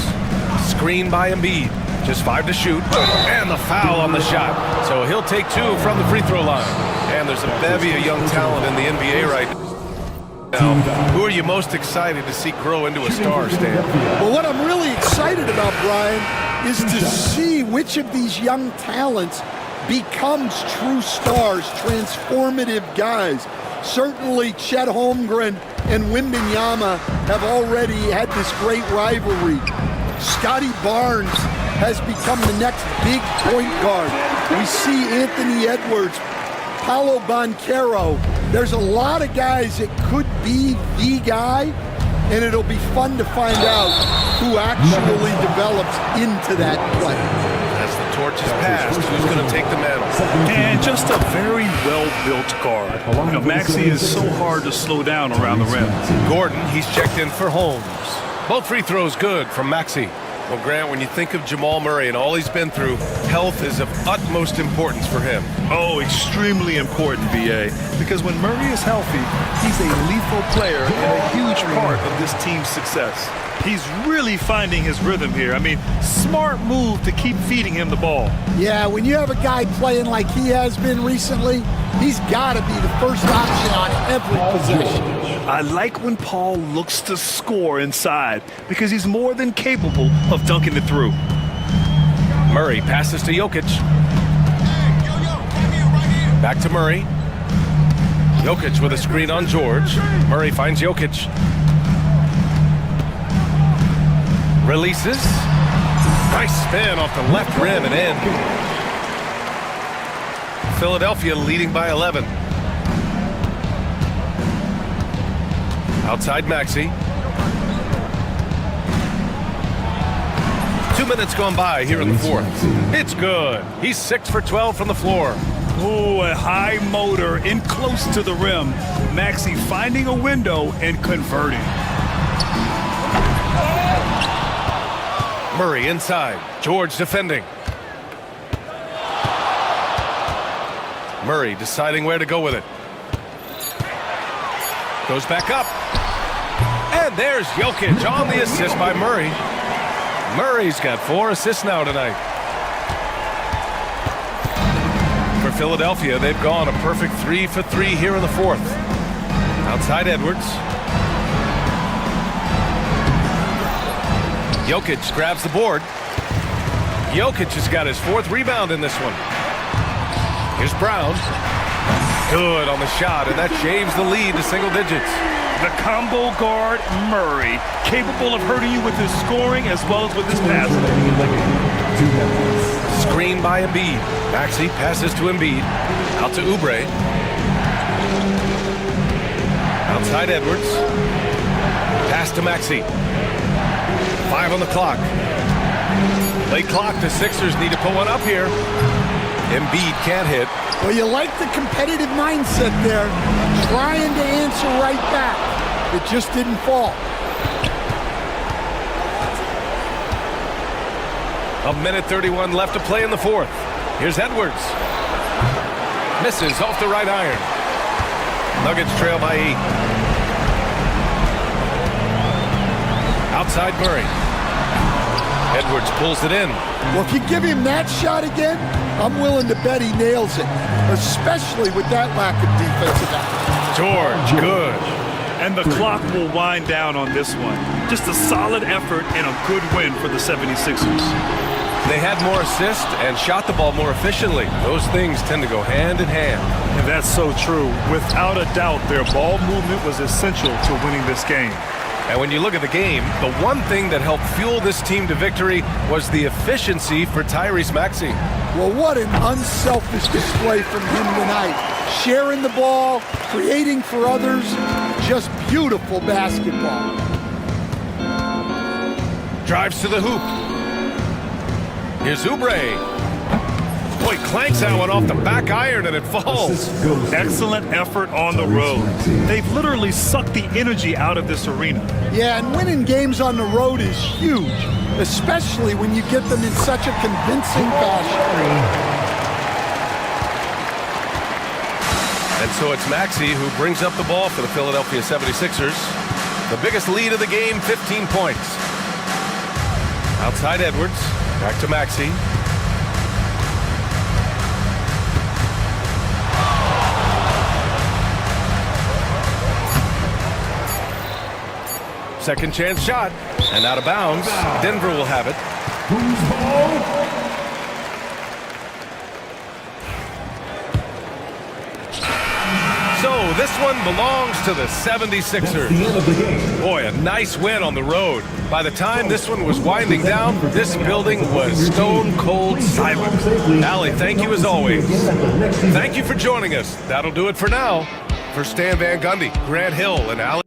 Screen by Embiid. Just 5 to shoot. And the foul on the shot. So he'll take 2 from the free throw line. And there's a bevy of young talent in the NBA right now. Who are you most excited to see grow into a star, Stan? Well, what I'm really excited about, Brian, is to see which of these young talents becomes true stars, transformative guys. Certainly Chet Holmgren and Wembanyama have already had this great rivalry. Scotty Barnes has become the next big point guard. We see Anthony Edwards, Paolo Banchero. There's a lot of guys that could be the guy, and it'll be fun to find out who actually develops into that play. As the torch is passed, who's going to take the mantle? And just a very well-built guard. You know, Maxey is so hard to slow down around the rim. Gordon, he's checked in for Holmes. Both free throws good from Maxey. Well, Grant, when you think of Jamal Murray and all he's been through, health is of utmost importance for him. Oh, extremely important, BA. Because when Murray is healthy, he's a lethal player and a huge part of this team's success. He's really finding his rhythm here. I mean, smart move to keep feeding him the ball. Yeah, when you have a guy playing like he has been recently, he's got to be the first option on every possession. I like when Paul looks to score inside because he's more than capable of dunking it through. Murray passes to Jokic. Back to Murray. Jokic with a screen on George. Murray finds Jokic. Releases. Nice spin off the left rim and in. Philadelphia leading by 11. Outside Maxey. 2 minutes gone by here in the fourth. It's good. He's 6 for 12 from the floor. Ooh, a high motor in close to the rim. Maxey finding a window and converting. Murray inside. George defending. Murray deciding where to go with it. Goes back up. And there's Jokic on the assist by Murray. Murray's got 4 assists now tonight. For Philadelphia, they've gone a perfect 3 for 3 here in the fourth. Outside Edwards. Jokic grabs the board. Jokic has got his 4th rebound in this one. Here's Brown. Good on the shot, and that shaves the lead to single digits. The combo guard, Murray, capable of hurting you with his scoring as well as with his passing. Screen by Embiid. Maxey passes to Embiid. Out to Oubre. Outside Edwards. Pass to Maxey. 5 on the clock. Late clock. The Sixers need to put one up here. Embiid can't hit. Well, you like the competitive mindset there, trying to answer right back. It just didn't fall. A minute 31 left to play in the fourth. Here's Edwards. Misses off the right iron. Nuggets trail by 8. Outside Murray. Edwards pulls it in. Well, if you give him that shot again, I'm willing to bet he nails it, especially with that lack of defensive action. George, good. And the clock will wind down on this one. Just a solid effort and a good win for the 76ers. They had more assists and shot the ball more efficiently. Those things tend to go hand in hand. And that's so true. Without a doubt, their ball movement was essential to winning this game. And when you look at the game, the one thing that helped fuel this team to victory was the efficiency for Tyrese Maxey. Well, what an unselfish display from him tonight. Sharing the ball, creating for others, just beautiful basketball. Drives to the hoop. Here's Oubre. Boy, clanks that one off the back iron and it falls. Excellent effort on the road. They've literally sucked the energy out of this arena. Yeah, and winning games on the road is huge, especially when you get them in such a convincing fashion. And so it's Maxey who brings up the ball for the Philadelphia 76ers. The biggest lead of the game, 15 points. Outside Edwards, back to Maxey. Second chance shot, and out of bounds. Denver will have it. So this one belongs to the 76ers. Boy, a nice win on the road. By the time this one was winding down, this building was stone cold silent. Allie, thank you as always. Thank you for joining us. That'll do it for now. For Stan Van Gundy, Grant Hill, and Allie.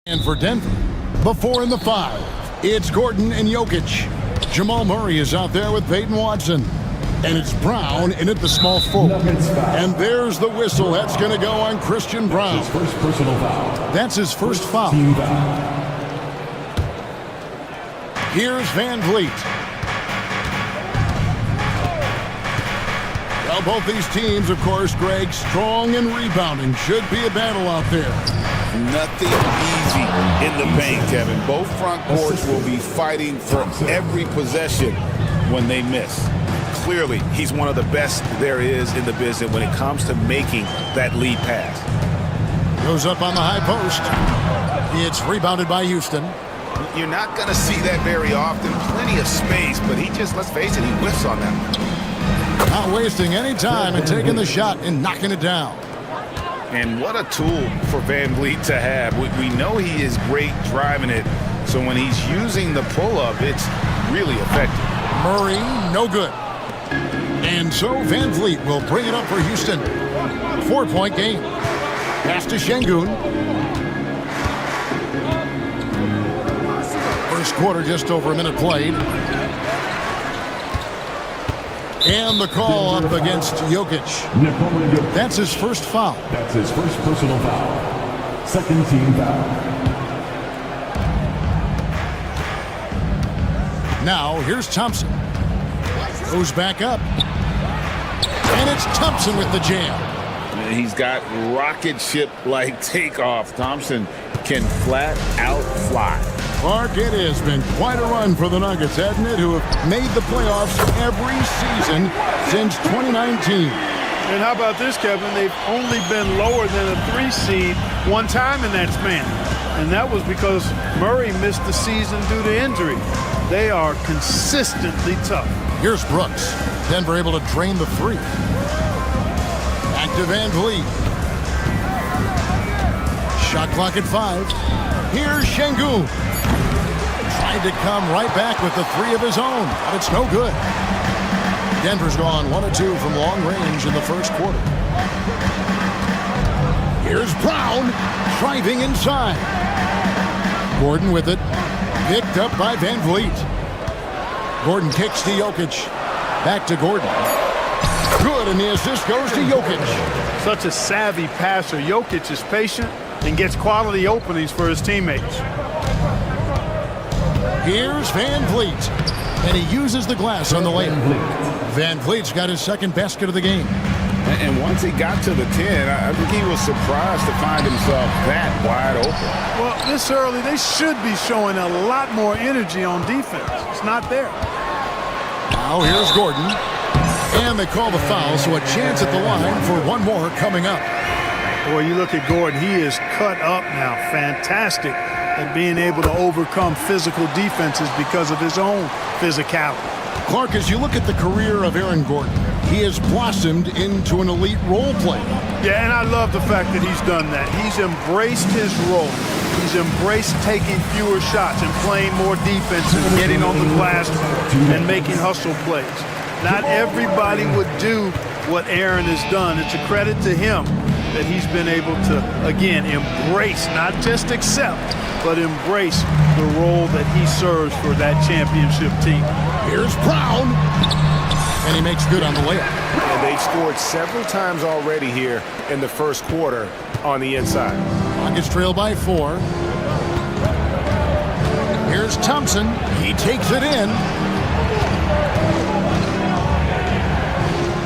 And for Denver, before in the 5, it's Gordon and Jokic. Jamal Murray is out there with Peyton Watson. And it's Brown in at the small forward. And there's the whistle. That's going to go on Christian Brown. His first personal foul. That's his first foul. Team foul. Here's Van Vliet. Well, both these teams, of course, Greg, strong and rebounding. Should be a battle out there. Nothing easy in the paint, Kevin. Both front courts will be fighting for every possession when they miss. Clearly, he's one of the best there is in the business when it comes to making that lead pass. Goes up on the high post. It's rebounded by Houston. You're not going to see that very often. Plenty of space, but he just, let's face it, he whiffs on that one. Not wasting any time and taking the shot and knocking it down. And what a tool for Van Vliet to have. We know he is great driving it, so when he's using the pull-up, it's really effective. Murray, no good. And so Van Vliet will bring it up for Houston. 4-point game. Pass to Şengün. First quarter, just over a minute played. And the call up against Jokic. That's his first foul. That's his first personal foul. Second team foul. Now, here's Thompson. Goes back up. And it's Thompson with the jam. He's got rocket ship-like takeoff. Thompson can flat out fly. Clark, it has been quite a run for the Nuggets, hasn't it? Who have made the playoffs every season since 2019. And how about this, Kevin? They've only been lower than a 3 seed one time in that span. And that was because Murray missed the season due to injury. They are consistently tough. Here's Brooks. Denver able to drain the 3. Back to Van Vliet. Shot clock at 5. Here's Şengün. Tried to come right back with the 3 of his own, but it's no good. Denver's gone 1 of 2 from long range in the first quarter. Here's Brown driving inside. Gordon with it. Picked up by Van Vliet. Gordon kicks to Jokic. Back to Gordon. Good, and the assist goes to Jokic. Such a savvy passer. Jokic is patient and gets quality openings for his teammates. Here's Van Vliet, and he uses the glass on the layup. Van Vliet's got his second basket of the game. And once he got to the 10, I think he was surprised to find himself that wide open. Well, this early, they should be showing a lot more energy on defense. It's not there. Now here's Gordon. And they call the foul, so a chance at the line for one more coming up. Boy, you look at Gordon, he is cut up now. Fantastic at being able to overcome physical defenses because of his own physicality. Clark, as you look at the career of Aaron Gordon, he has blossomed into an elite role player. Yeah, and I love the fact that he's done that. He's embraced his role. He's embraced taking fewer shots and playing more defense and getting on the glass and making hustle plays. Not everybody would do what Aaron has done. It's a credit to him that he's been able to, again, embrace, not just accept, but embrace the role that he serves for that championship team. Here's Brown, and he makes good on the layup. And they've scored several times already here in the first quarter on the inside. Rockets trail by 4. Here's Thompson. He takes it in.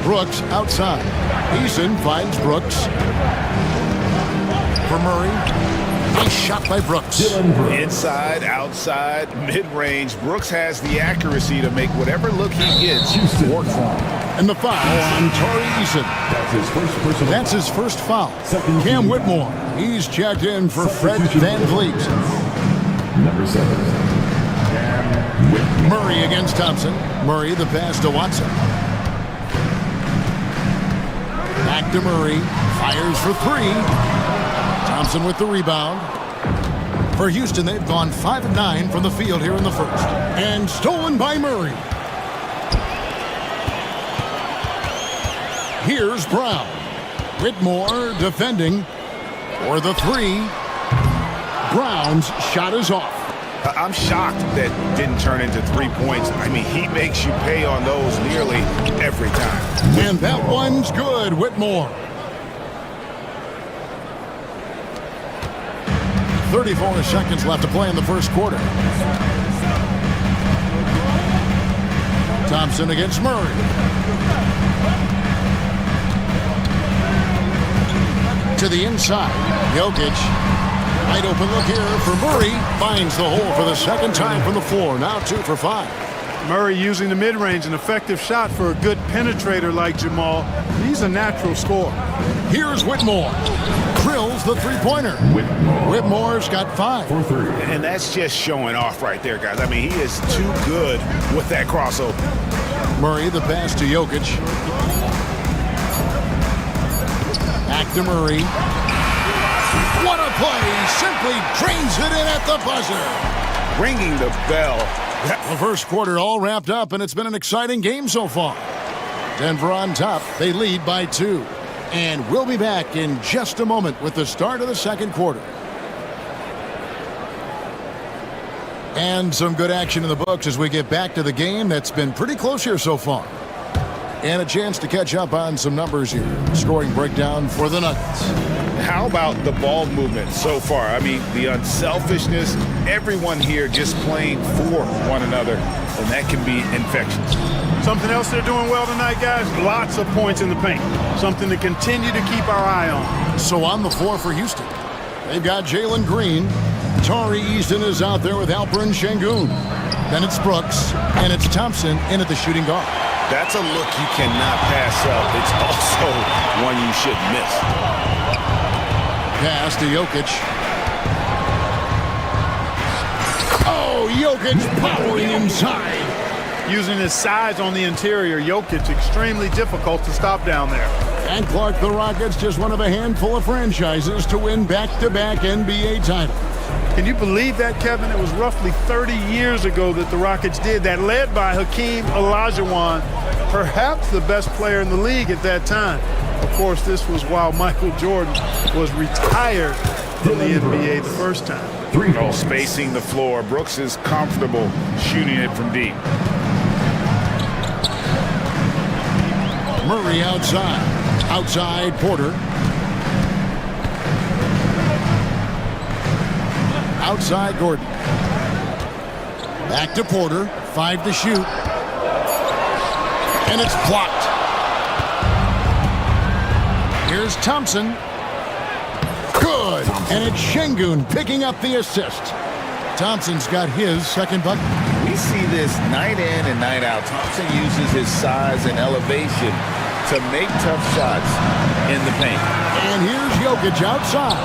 Brooks outside. Eason finds Brooks. For Murray. Nice shot by Brooks. Inside, outside, mid-range. Brooks has the accuracy to make whatever look he gets work for him. And the foul on Tari Eason. That's his first foul. Cam Whitmore. He's checked in for Fred Van Vliet. Number 7. Murray against Thompson. Murray the pass to Watson. Back to Murray. Fires for 3. Thompson with the rebound. For Houston, they've gone 5 of 9 from the field here in the first. And stolen by Murray. Here's Brown. Whitmore defending for the 3. Brown's shot is off. I'm shocked that didn't turn into 3 points. I mean, he makes you pay on those nearly every time. And that one's good, Whitmore. 34 seconds left to play in the first quarter. Thompson against Murray. To the inside. Jokic. Wide open look here for Murray. Finds the hole for the second time from the floor. Now 2 for 5. Murray using the mid-range, an effective shot for a good penetrator like Jamal. He's a natural scorer. Here's Whitmore. Drills the three-pointer. Whitmore's got 5. And that's just showing off right there, guys. I mean, he is too good with that crossover. Murray, the pass to Jokic. Back to Murray. What a play! Simply drains it in at the buzzer. Ringing the bell. The first quarter all wrapped up, and it's been an exciting game so far. Denver on top. They lead by 2. And we'll be back in just a moment with the start of the second quarter. And some good action in the books as we get back to the game that's been pretty close here so far. And a chance to catch up on some numbers here. Scoring breakdown for the Nuggets. How about the ball movement so far? I mean, the unselfishness, everyone here just playing for one another, and that can be infectious. Something else they're doing well tonight, guys, lots of points in the paint. Something to continue to keep our eye on. So on the floor for Houston, they've got Jalen Green. Tari Easton is out there with Alperen Şengün. Then it's Brooks, and it's Thompson in at the shooting guard. That's a look you cannot pass up. It's also one you should miss. Pass to Jokic. Oh, Jokic powering inside. Using his size on the interior, Jokic extremely difficult to stop down there. And Clark, the Rockets, just one of a handful of franchises to win back-to-back NBA titles. Can you believe that, Kevin? It was roughly 30 years ago that the Rockets did that, led by Hakeem Olajuwon, perhaps the best player in the league at that time. Of course, this was while Michael Jordan was retired from the NBA the first time. Oh, spacing the floor. Brooks is comfortable shooting it from deep. Murray outside. Outside Porter. Outside Gordon. Back to Porter. 5 to shoot. And it's blocked. Here's Thompson. Good. And it's Şengün picking up the assist. Thompson's got his second bucket. We see this night in and night out. Thompson uses his size and elevation to make tough shots in the paint. And here's Jokic outside.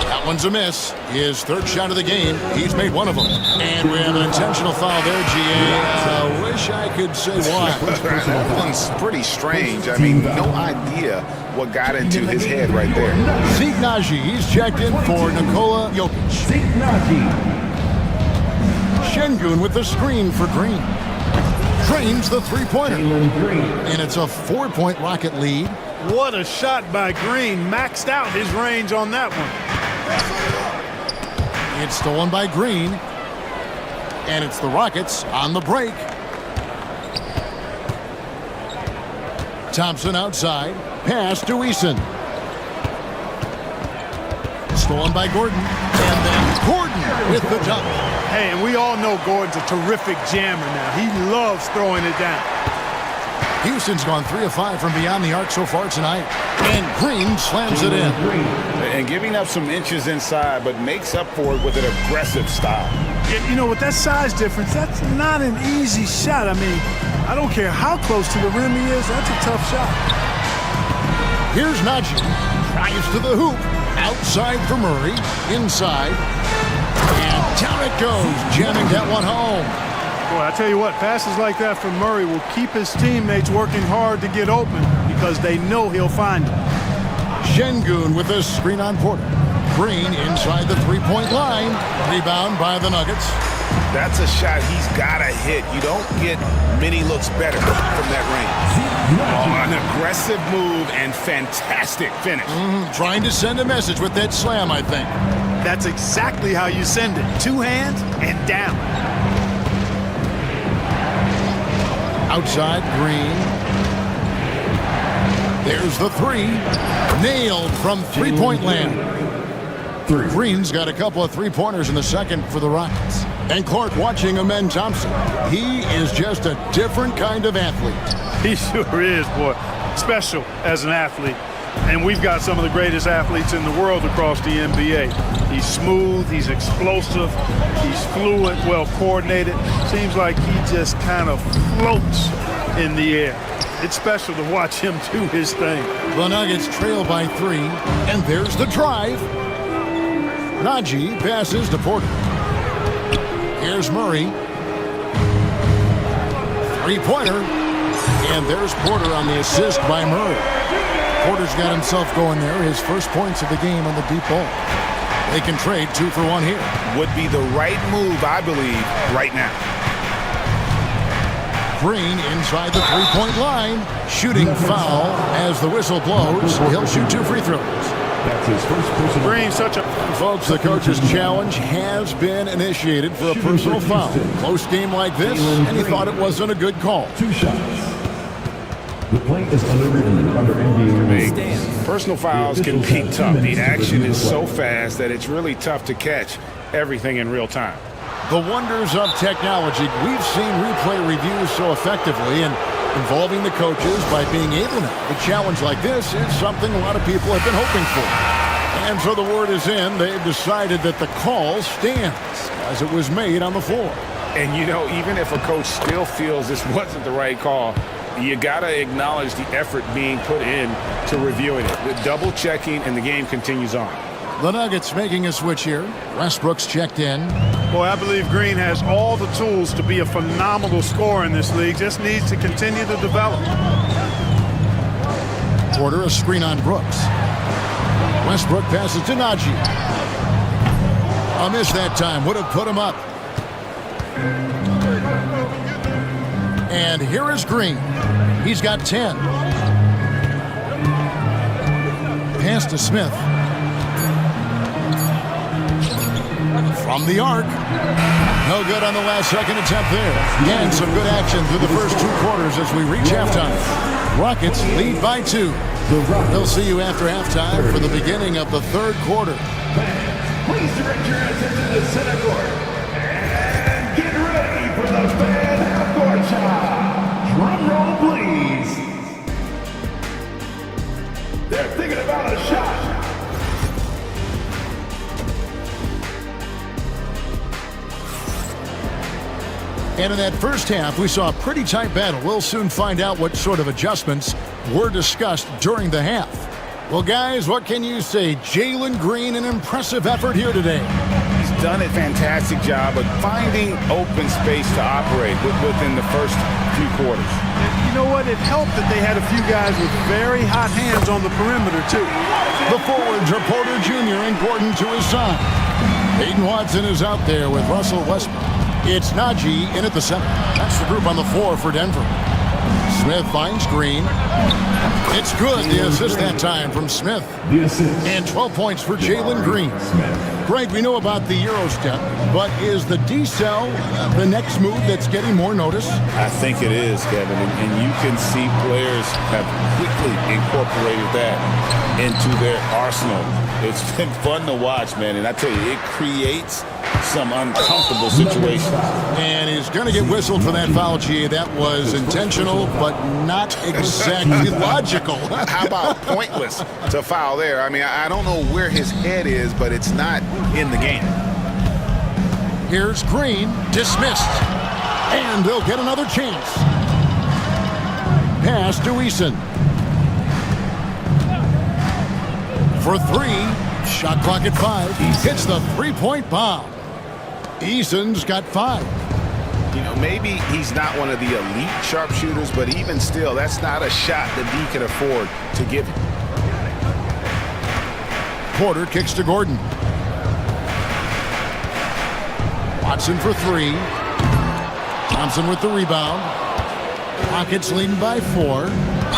That one's a miss. His third shot of the game. He's made one of them. And we have an intentional foul there, GA. I wish I could say why. That one's pretty strange. I mean, no idea what got into his head right there. Zeke Naji, he's checked in for Nikola Jokic. Şengün with the screen for Green. Drains the three-pointer. And it's a 4-point Rocket lead. What a shot by Green. Maxed out his range on that one. It's stolen by Green. And it's the Rockets on the break. Thompson outside. Pass to Eason. Stolen by Gordon. And then Gordon with the dunk. Hey, and we all know Gordon's a terrific jammer now. He loves throwing it down. Houston's gone 3 of 5 from beyond the arc so far tonight. And Green slams it in. And giving up some inches inside, but makes up for it with an aggressive style. You know, with that size difference, that's not an easy shot. I mean, I don't care how close to the rim he is, that's a tough shot. Here's Naji. Drives to the hoop. Outside for Murray. Inside. And down it goes. Jamming that one home. Boy, I tell you what, passes like that from Murray will keep his teammates working hard to get open because they know he'll find them. Şengün with a screen on Porter. Green inside the three-point line. Rebound by the Nuggets. That's a shot he's got to hit. You don't get many looks better from that range. Oh, an aggressive move and fantastic finish. Trying to send a message with that slam, I think. That's exactly how you send it. Two hands and down. Outside, Green. There's the three. Nailed from three-point land. Green's got a couple of three-pointers in the second for the Rockets. And Clark watching Amen Thompson. He is just a different kind of athlete. He sure is, boy. Special as an athlete. And we've got some of the greatest athletes in the world across the NBA. He's smooth, he's explosive, he's fluid, well coordinated. Seems like he just kind of floats in the air. It's special to watch him do his thing. The Nuggets trail by 3, and there's the drive. Najee passes to Porter. Here's Murray. Three-pointer. And there's Porter on the assist by Murray. Porter's got himself going there. His first points of the game on the deep ball. They can trade 2 for 1 here. Would be the right move, I believe, right now. Green inside the three-point line. Shooting foul as the whistle blows. He'll shoot 2 free throws. That's his first personal. Green, such a... Folks, the coach's challenge has been initiated for a personal foul. Close game like this, and he thought it wasn't a good call. 2 shots. The play is underwritten under NBA. Personal fouls can be tough. The action is so fast that it's really tough to catch everything in real time. The wonders of technology. We've seen replay reviews so effectively and involving the coaches by being able to. A challenge like this is something a lot of people have been hoping for. And so the word is in. They've decided that the call stands as it was made on the floor. And, you know, even if a coach still feels this wasn't the right call, you got to acknowledge the effort being put in to reviewing it. The double checking, and the game continues on. The Nuggets making a switch here. Westbrook's checked in. Boy, I believe Green has all the tools to be a phenomenal scorer in this league. Just needs to continue to develop. Porter, a screen on Brooks. Westbrook passes to Najee. A miss that time. Would have put him up. And here is Green. He's got 10. Pass to Smith. From the arc. No good on the last second attempt there. And some good action through the first 2 quarters as we reach halftime. Rockets lead by 2. They'll see you after halftime for the beginning of the 3rd quarter. Please direct your attention to center court. And get ready for the fan half-court shot. Drum roll, please. They're thinking about a shot. And in that first half, we saw a pretty tight battle. We'll soon find out what sort of adjustments were discussed during the half. Well, guys, what can you say? Jalen Green, an impressive effort here today. He's done a fantastic job of finding open space to operate within the first few quarters. You know what? It helped that they had a few guys with very hot hands on the perimeter, too. The forwards are Porter Jr. and Gordon to his side. Peyton Watson is out there with Russell Westbrook. It's Najee in at the center. That's the group on the floor for Denver. Smith finds Green. It's good. The assist that time from Smith. And 12 points for Jalen Green. Greg, we know about the Euro step, but is the D-cell the next move that's getting more notice? I think it is, Kevin, and you can see players have quickly incorporated that into their arsenal. It's been fun to watch, man, and I tell you, it creates some uncomfortable situations. And he's going to get whistled for that foul, G. That was intentional, but not exactly logical. How about pointless to foul there? I mean, I don't know where his head is, but it's not in the game. Here's Green, dismissed. And they'll get another chance. Pass to Eason. For 3, shot clock at 5. He hits the three-point bomb. Eason's got 5. You know, maybe he's not one of the elite sharpshooters, but even still, that's not a shot that he can afford to give him. Porter kicks to Gordon. Watson for 3. Thompson with the rebound. Rockets leading by 4.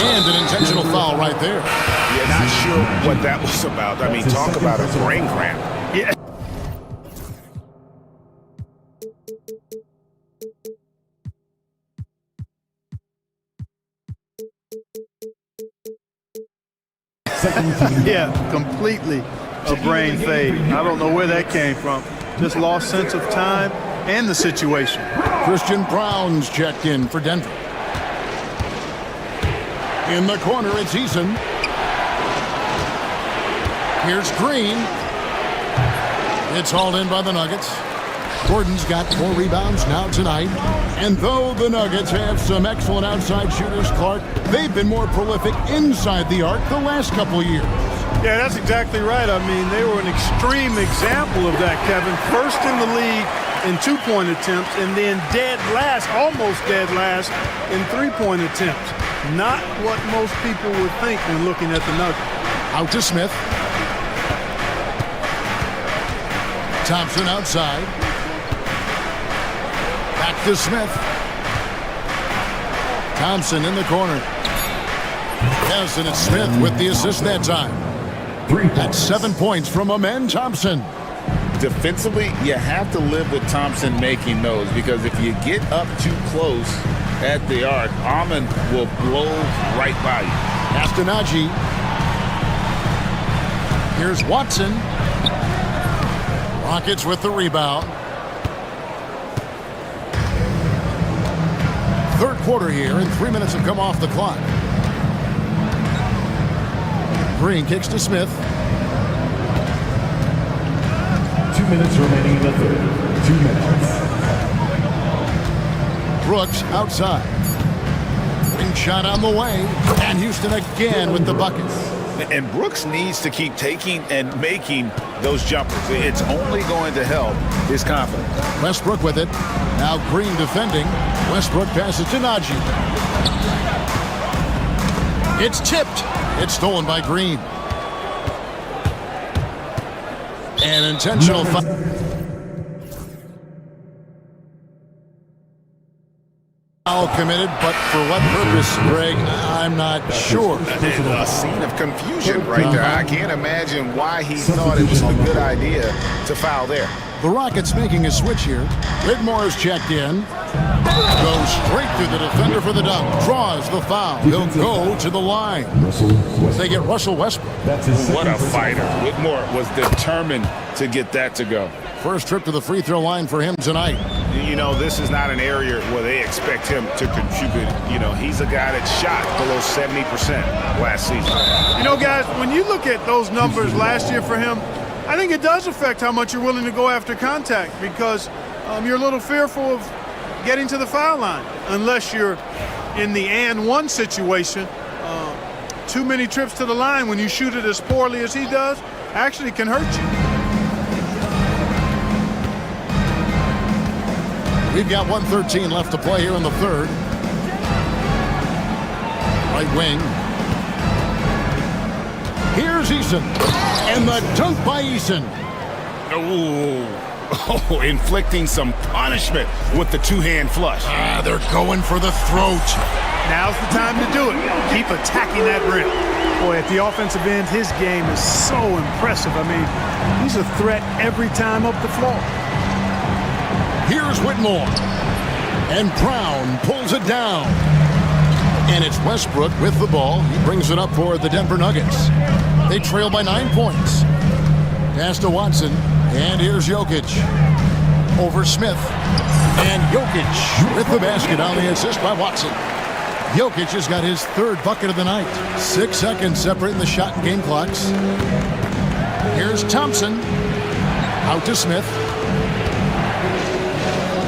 And an intentional foul right there. Yeah, not sure what that was about. I mean, talk about a brain cramp. Yeah, Yeah, completely a brain fade. I don't know where that came from. Just lost sense of time and the situation. Christian Brown's checked in for Denver. In the corner, it's Eason. Here's Green. It's hauled in by the Nuggets. Gordon's got 4 rebounds now tonight. And though the Nuggets have some excellent outside shooters, Clark, they've been more prolific inside the arc the last couple years. Yeah, that's exactly right. I mean, they were an extreme example of that, Kevin. First in the league in 2-point attempts, and then dead last, almost dead last, in 3-point attempts. Not what most people would think when looking at the Nuggets. Out to Smith. Thompson outside. Back to Smith. Thompson in the corner. Yes, and it's Smith with the assist that time. That's 7 points from Amen Thompson. Defensively, you have to live with Thompson making those, because if you get up too close at the arc, Amen will blow right by you. Astanaji. Here's Watson. Rockets with the rebound. Third quarter here, and 3 minutes have come off the clock. Green kicks to Smith. 2 minutes remaining in the third. 2 minutes. Brooks outside. Wing shot on the way. And Houston again with the buckets. And Brooks needs to keep taking and making those jumpers. It's only going to help his confidence. Westbrook with it. Now Green defending. Westbrook passes to Najee. It's tipped. It's stolen by Green. An intentional foul. Foul committed, but for what purpose, Greg, I'm not sure. A scene of confusion right there. I can't imagine why he thought it was a good idea to foul there. The Rockets making a switch here. Whitmore's checked in. Goes straight through the defender for the dunk. Draws the foul. He'll go to the line. They get Russell Westbrook. What a fighter. Whitmore was determined to get that to go. First trip to the free throw line for him tonight. You know, this is not an area where they expect him to contribute. You know, he's a guy that shot below 70% last season. You know, guys, when you look at those numbers last year for him, I think it does affect how much you're willing to go after contact, because you're a little fearful of getting to the foul line unless you're in the and one situation. Too many trips to the line when you shoot it as poorly as he does actually can hurt you. We've got 1:13 left to play here in the third. Right wing. Here's Eason. And the dunk by Eason. Oh, inflicting some punishment with the two-hand flush. They're going for the throat. Now's the time to do it. Keep attacking that rim. Boy, at the offensive end, his game is so impressive. I mean, he's a threat every time up the floor. Here's Whitmore. And Brown pulls it down. And it's Westbrook with the ball. He brings it up for the Denver Nuggets. They trail by 9 points. Pass to Watson. And here's Jokic. Over Smith. And Jokic with the basket on the assist by Watson. Jokic has got his third bucket of the night. 6 seconds separating the shot and game clocks. Here's Thompson. Out to Smith.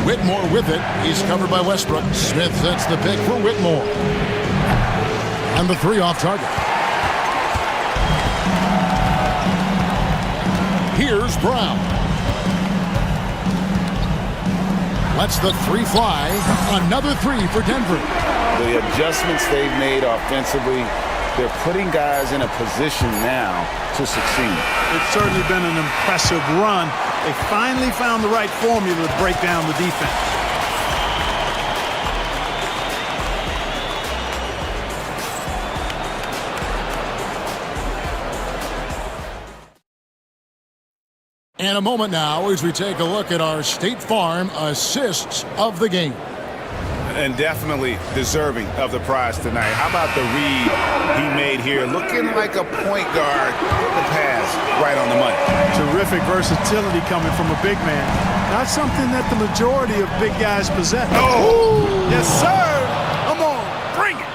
Whitmore with it. He's covered by Westbrook. Smith sets the pick for Whitmore. And the three off target. Here's Brown. Lets the three fly. Another three for Denver. The adjustments they've made offensively, they're putting guys in a position now to succeed. It's certainly been an impressive run. They finally found the right formula to break down the defense. And a moment now as we take a look at our State Farm assists of the game. And definitely deserving of the prize tonight. How about the read he made here? Looking like a point guard. The pass right on the money. Terrific versatility coming from a big man. Not something that the majority of big guys possess. Oh! Yes, sir! Come on, bring it!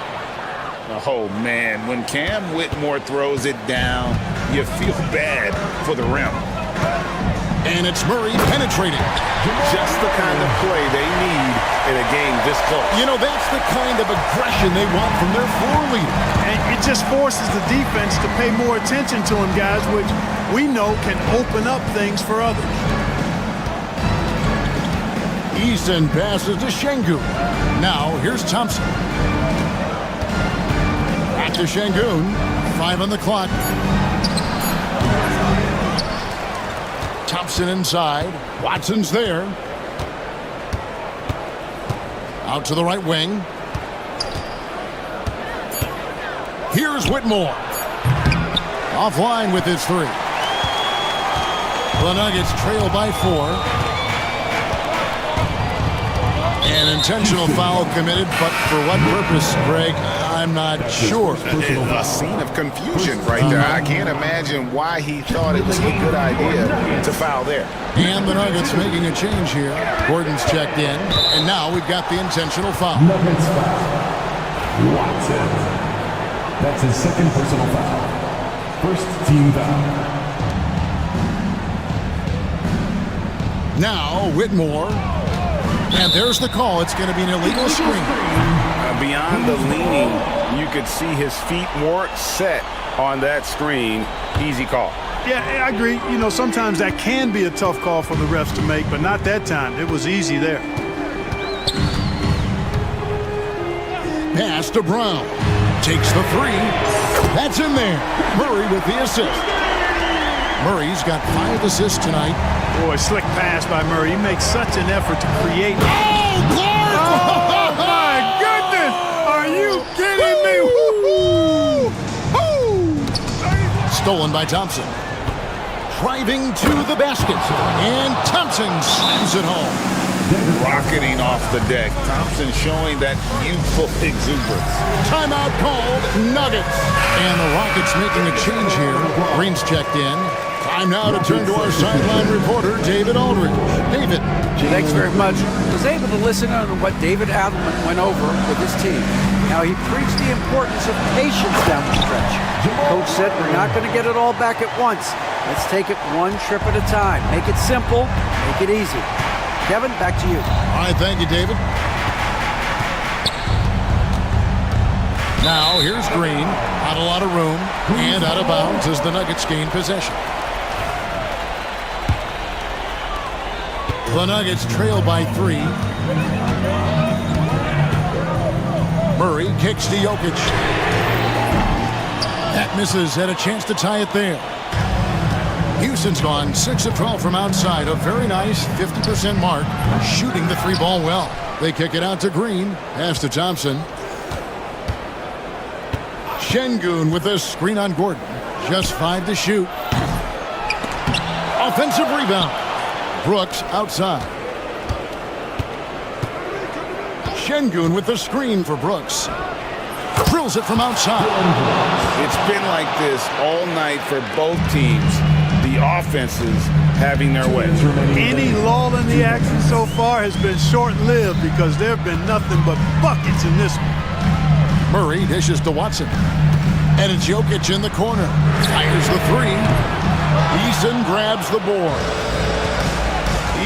Oh, man, when Cam Whitmore throws it down, you feel bad for the rim. And it's Murray penetrating. Just the kind of play they need in a game this close. You know, that's the kind of aggression they want from their floor leader. And it just forces the defense to pay more attention to him, guys, which we know can open up things for others. Easton passes to Şengün. Now, here's Thompson. Back to Şengün. 5 on the clock. Thompson inside. Watson's there. Out to the right wing. Here's Whitmore. Offline with his 3. The Nuggets trail by 4. An intentional foul committed, but for what purpose, Greg? I'm not sure. A scene of confusion right there. I can't imagine why he thought it was a good idea to foul there. And the Nuggets making a change here. Gordon's checked in, and now we've got the intentional foul. Nuggets foul. Watson. That's his second personal foul. First team foul. Now Whitmore. And there's the call. It's going to be an illegal screen. Beyond the leaning, you could see his feet more set on that screen. Easy call. Yeah, I agree. You know, sometimes that can be a tough call for the refs to make, but not that time. It was easy there. Pass to Brown. Takes the 3. That's in there. Murray with the assist. Murray's got 5 assists tonight. Boy, slick pass by Murray. He makes such an effort to create. Oh, Clark! Oh, my goodness! Are you kidding me? Woo-hoo! Stolen by Thompson. Driving to the basket. And Thompson slams it home. Rocketing off the deck. Thompson showing that youthful exuberance. Timeout called. Nuggets. And the Rockets making a change here. Green's checked in. Time now to turn to our sideline reporter, David Aldridge. David. Thanks very much. I was able to listen on what David Adelman went over with his team. Now, he preached the importance of patience down the stretch. Coach said we're not going to get it all back at once. Let's take it one trip at a time. Make it simple, make it easy. Kevin, back to you. All right, thank you, David. Now, here's Green. Not a lot of room and out of bounds as the Nuggets gain possession. The Nuggets trail by 3. Murray kicks to Jokic. That misses. Had a chance to tie it there. Houston's gone 6 of 12 from outside. A very nice 50% mark. Shooting the 3-ball well. They kick it out to Green. Pass to Thompson. Şengün with a screen on Gordon. Just 5 to shoot. Offensive rebound. Brooks outside. Şengün with the screen for Brooks. Drills it from outside. It's been like this all night for both teams. The offenses having their way. Any lull in the action so far has been short-lived because there have been nothing but buckets in this one. Murray dishes to Watson. And it's Jokic in the corner. Fires the 3. Easton grabs the board.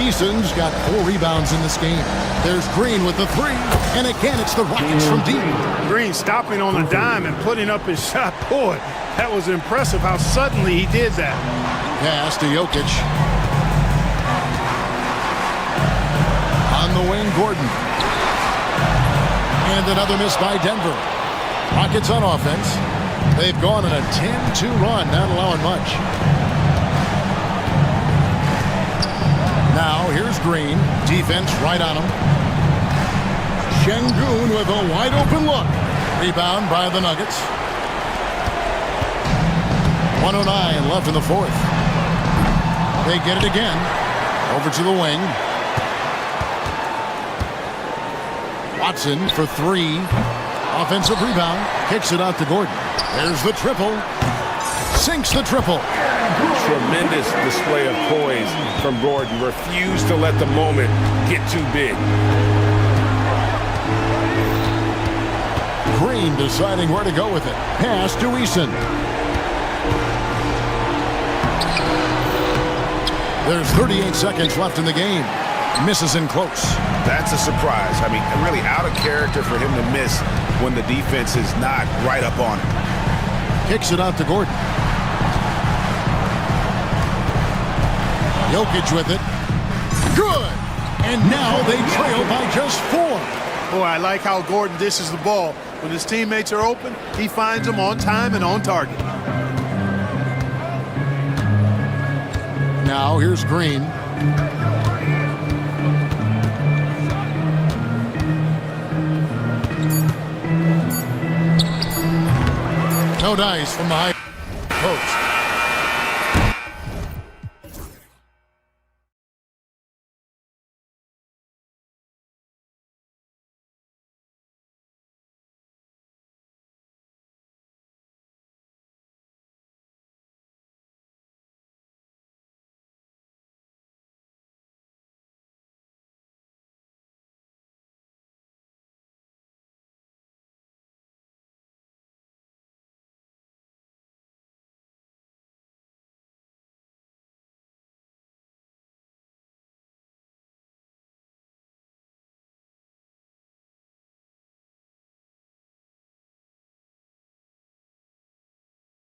Easton's got 4 rebounds in this game. There's Green with the 3. And again, it's the Rockets from deep. Green stopping on a dime and putting up his shot. Boy, that was impressive how suddenly he did that. Pass to Jokic. On the wing, Gordon. And another miss by Denver. Rockets on offense. They've gone on a 10-2 run, not allowing much. Now, here's Green. Defense right on him. Şengün with a wide-open look. Rebound by the Nuggets. 1:09 left in the 4th. They get it again. Over to the wing. Watson for three. Offensive rebound. Kicks it out to Gordon. There's the triple. Sinks the triple. Tremendous display of poise from Gordon. Refused to let the moment get too big. Green deciding where to go with it. Pass to Eason. There's 38 seconds left in the game. Misses in close. That's a surprise. I mean, really out of character for him to miss when the defense is not right up on him. Kicks it out to Gordon. Jokic with it. Good! And now they trail by just 4. Boy, I like how Gordon dishes the ball. When his teammates are open, he finds them on time and on target. Now here's Green. No dice from the high post.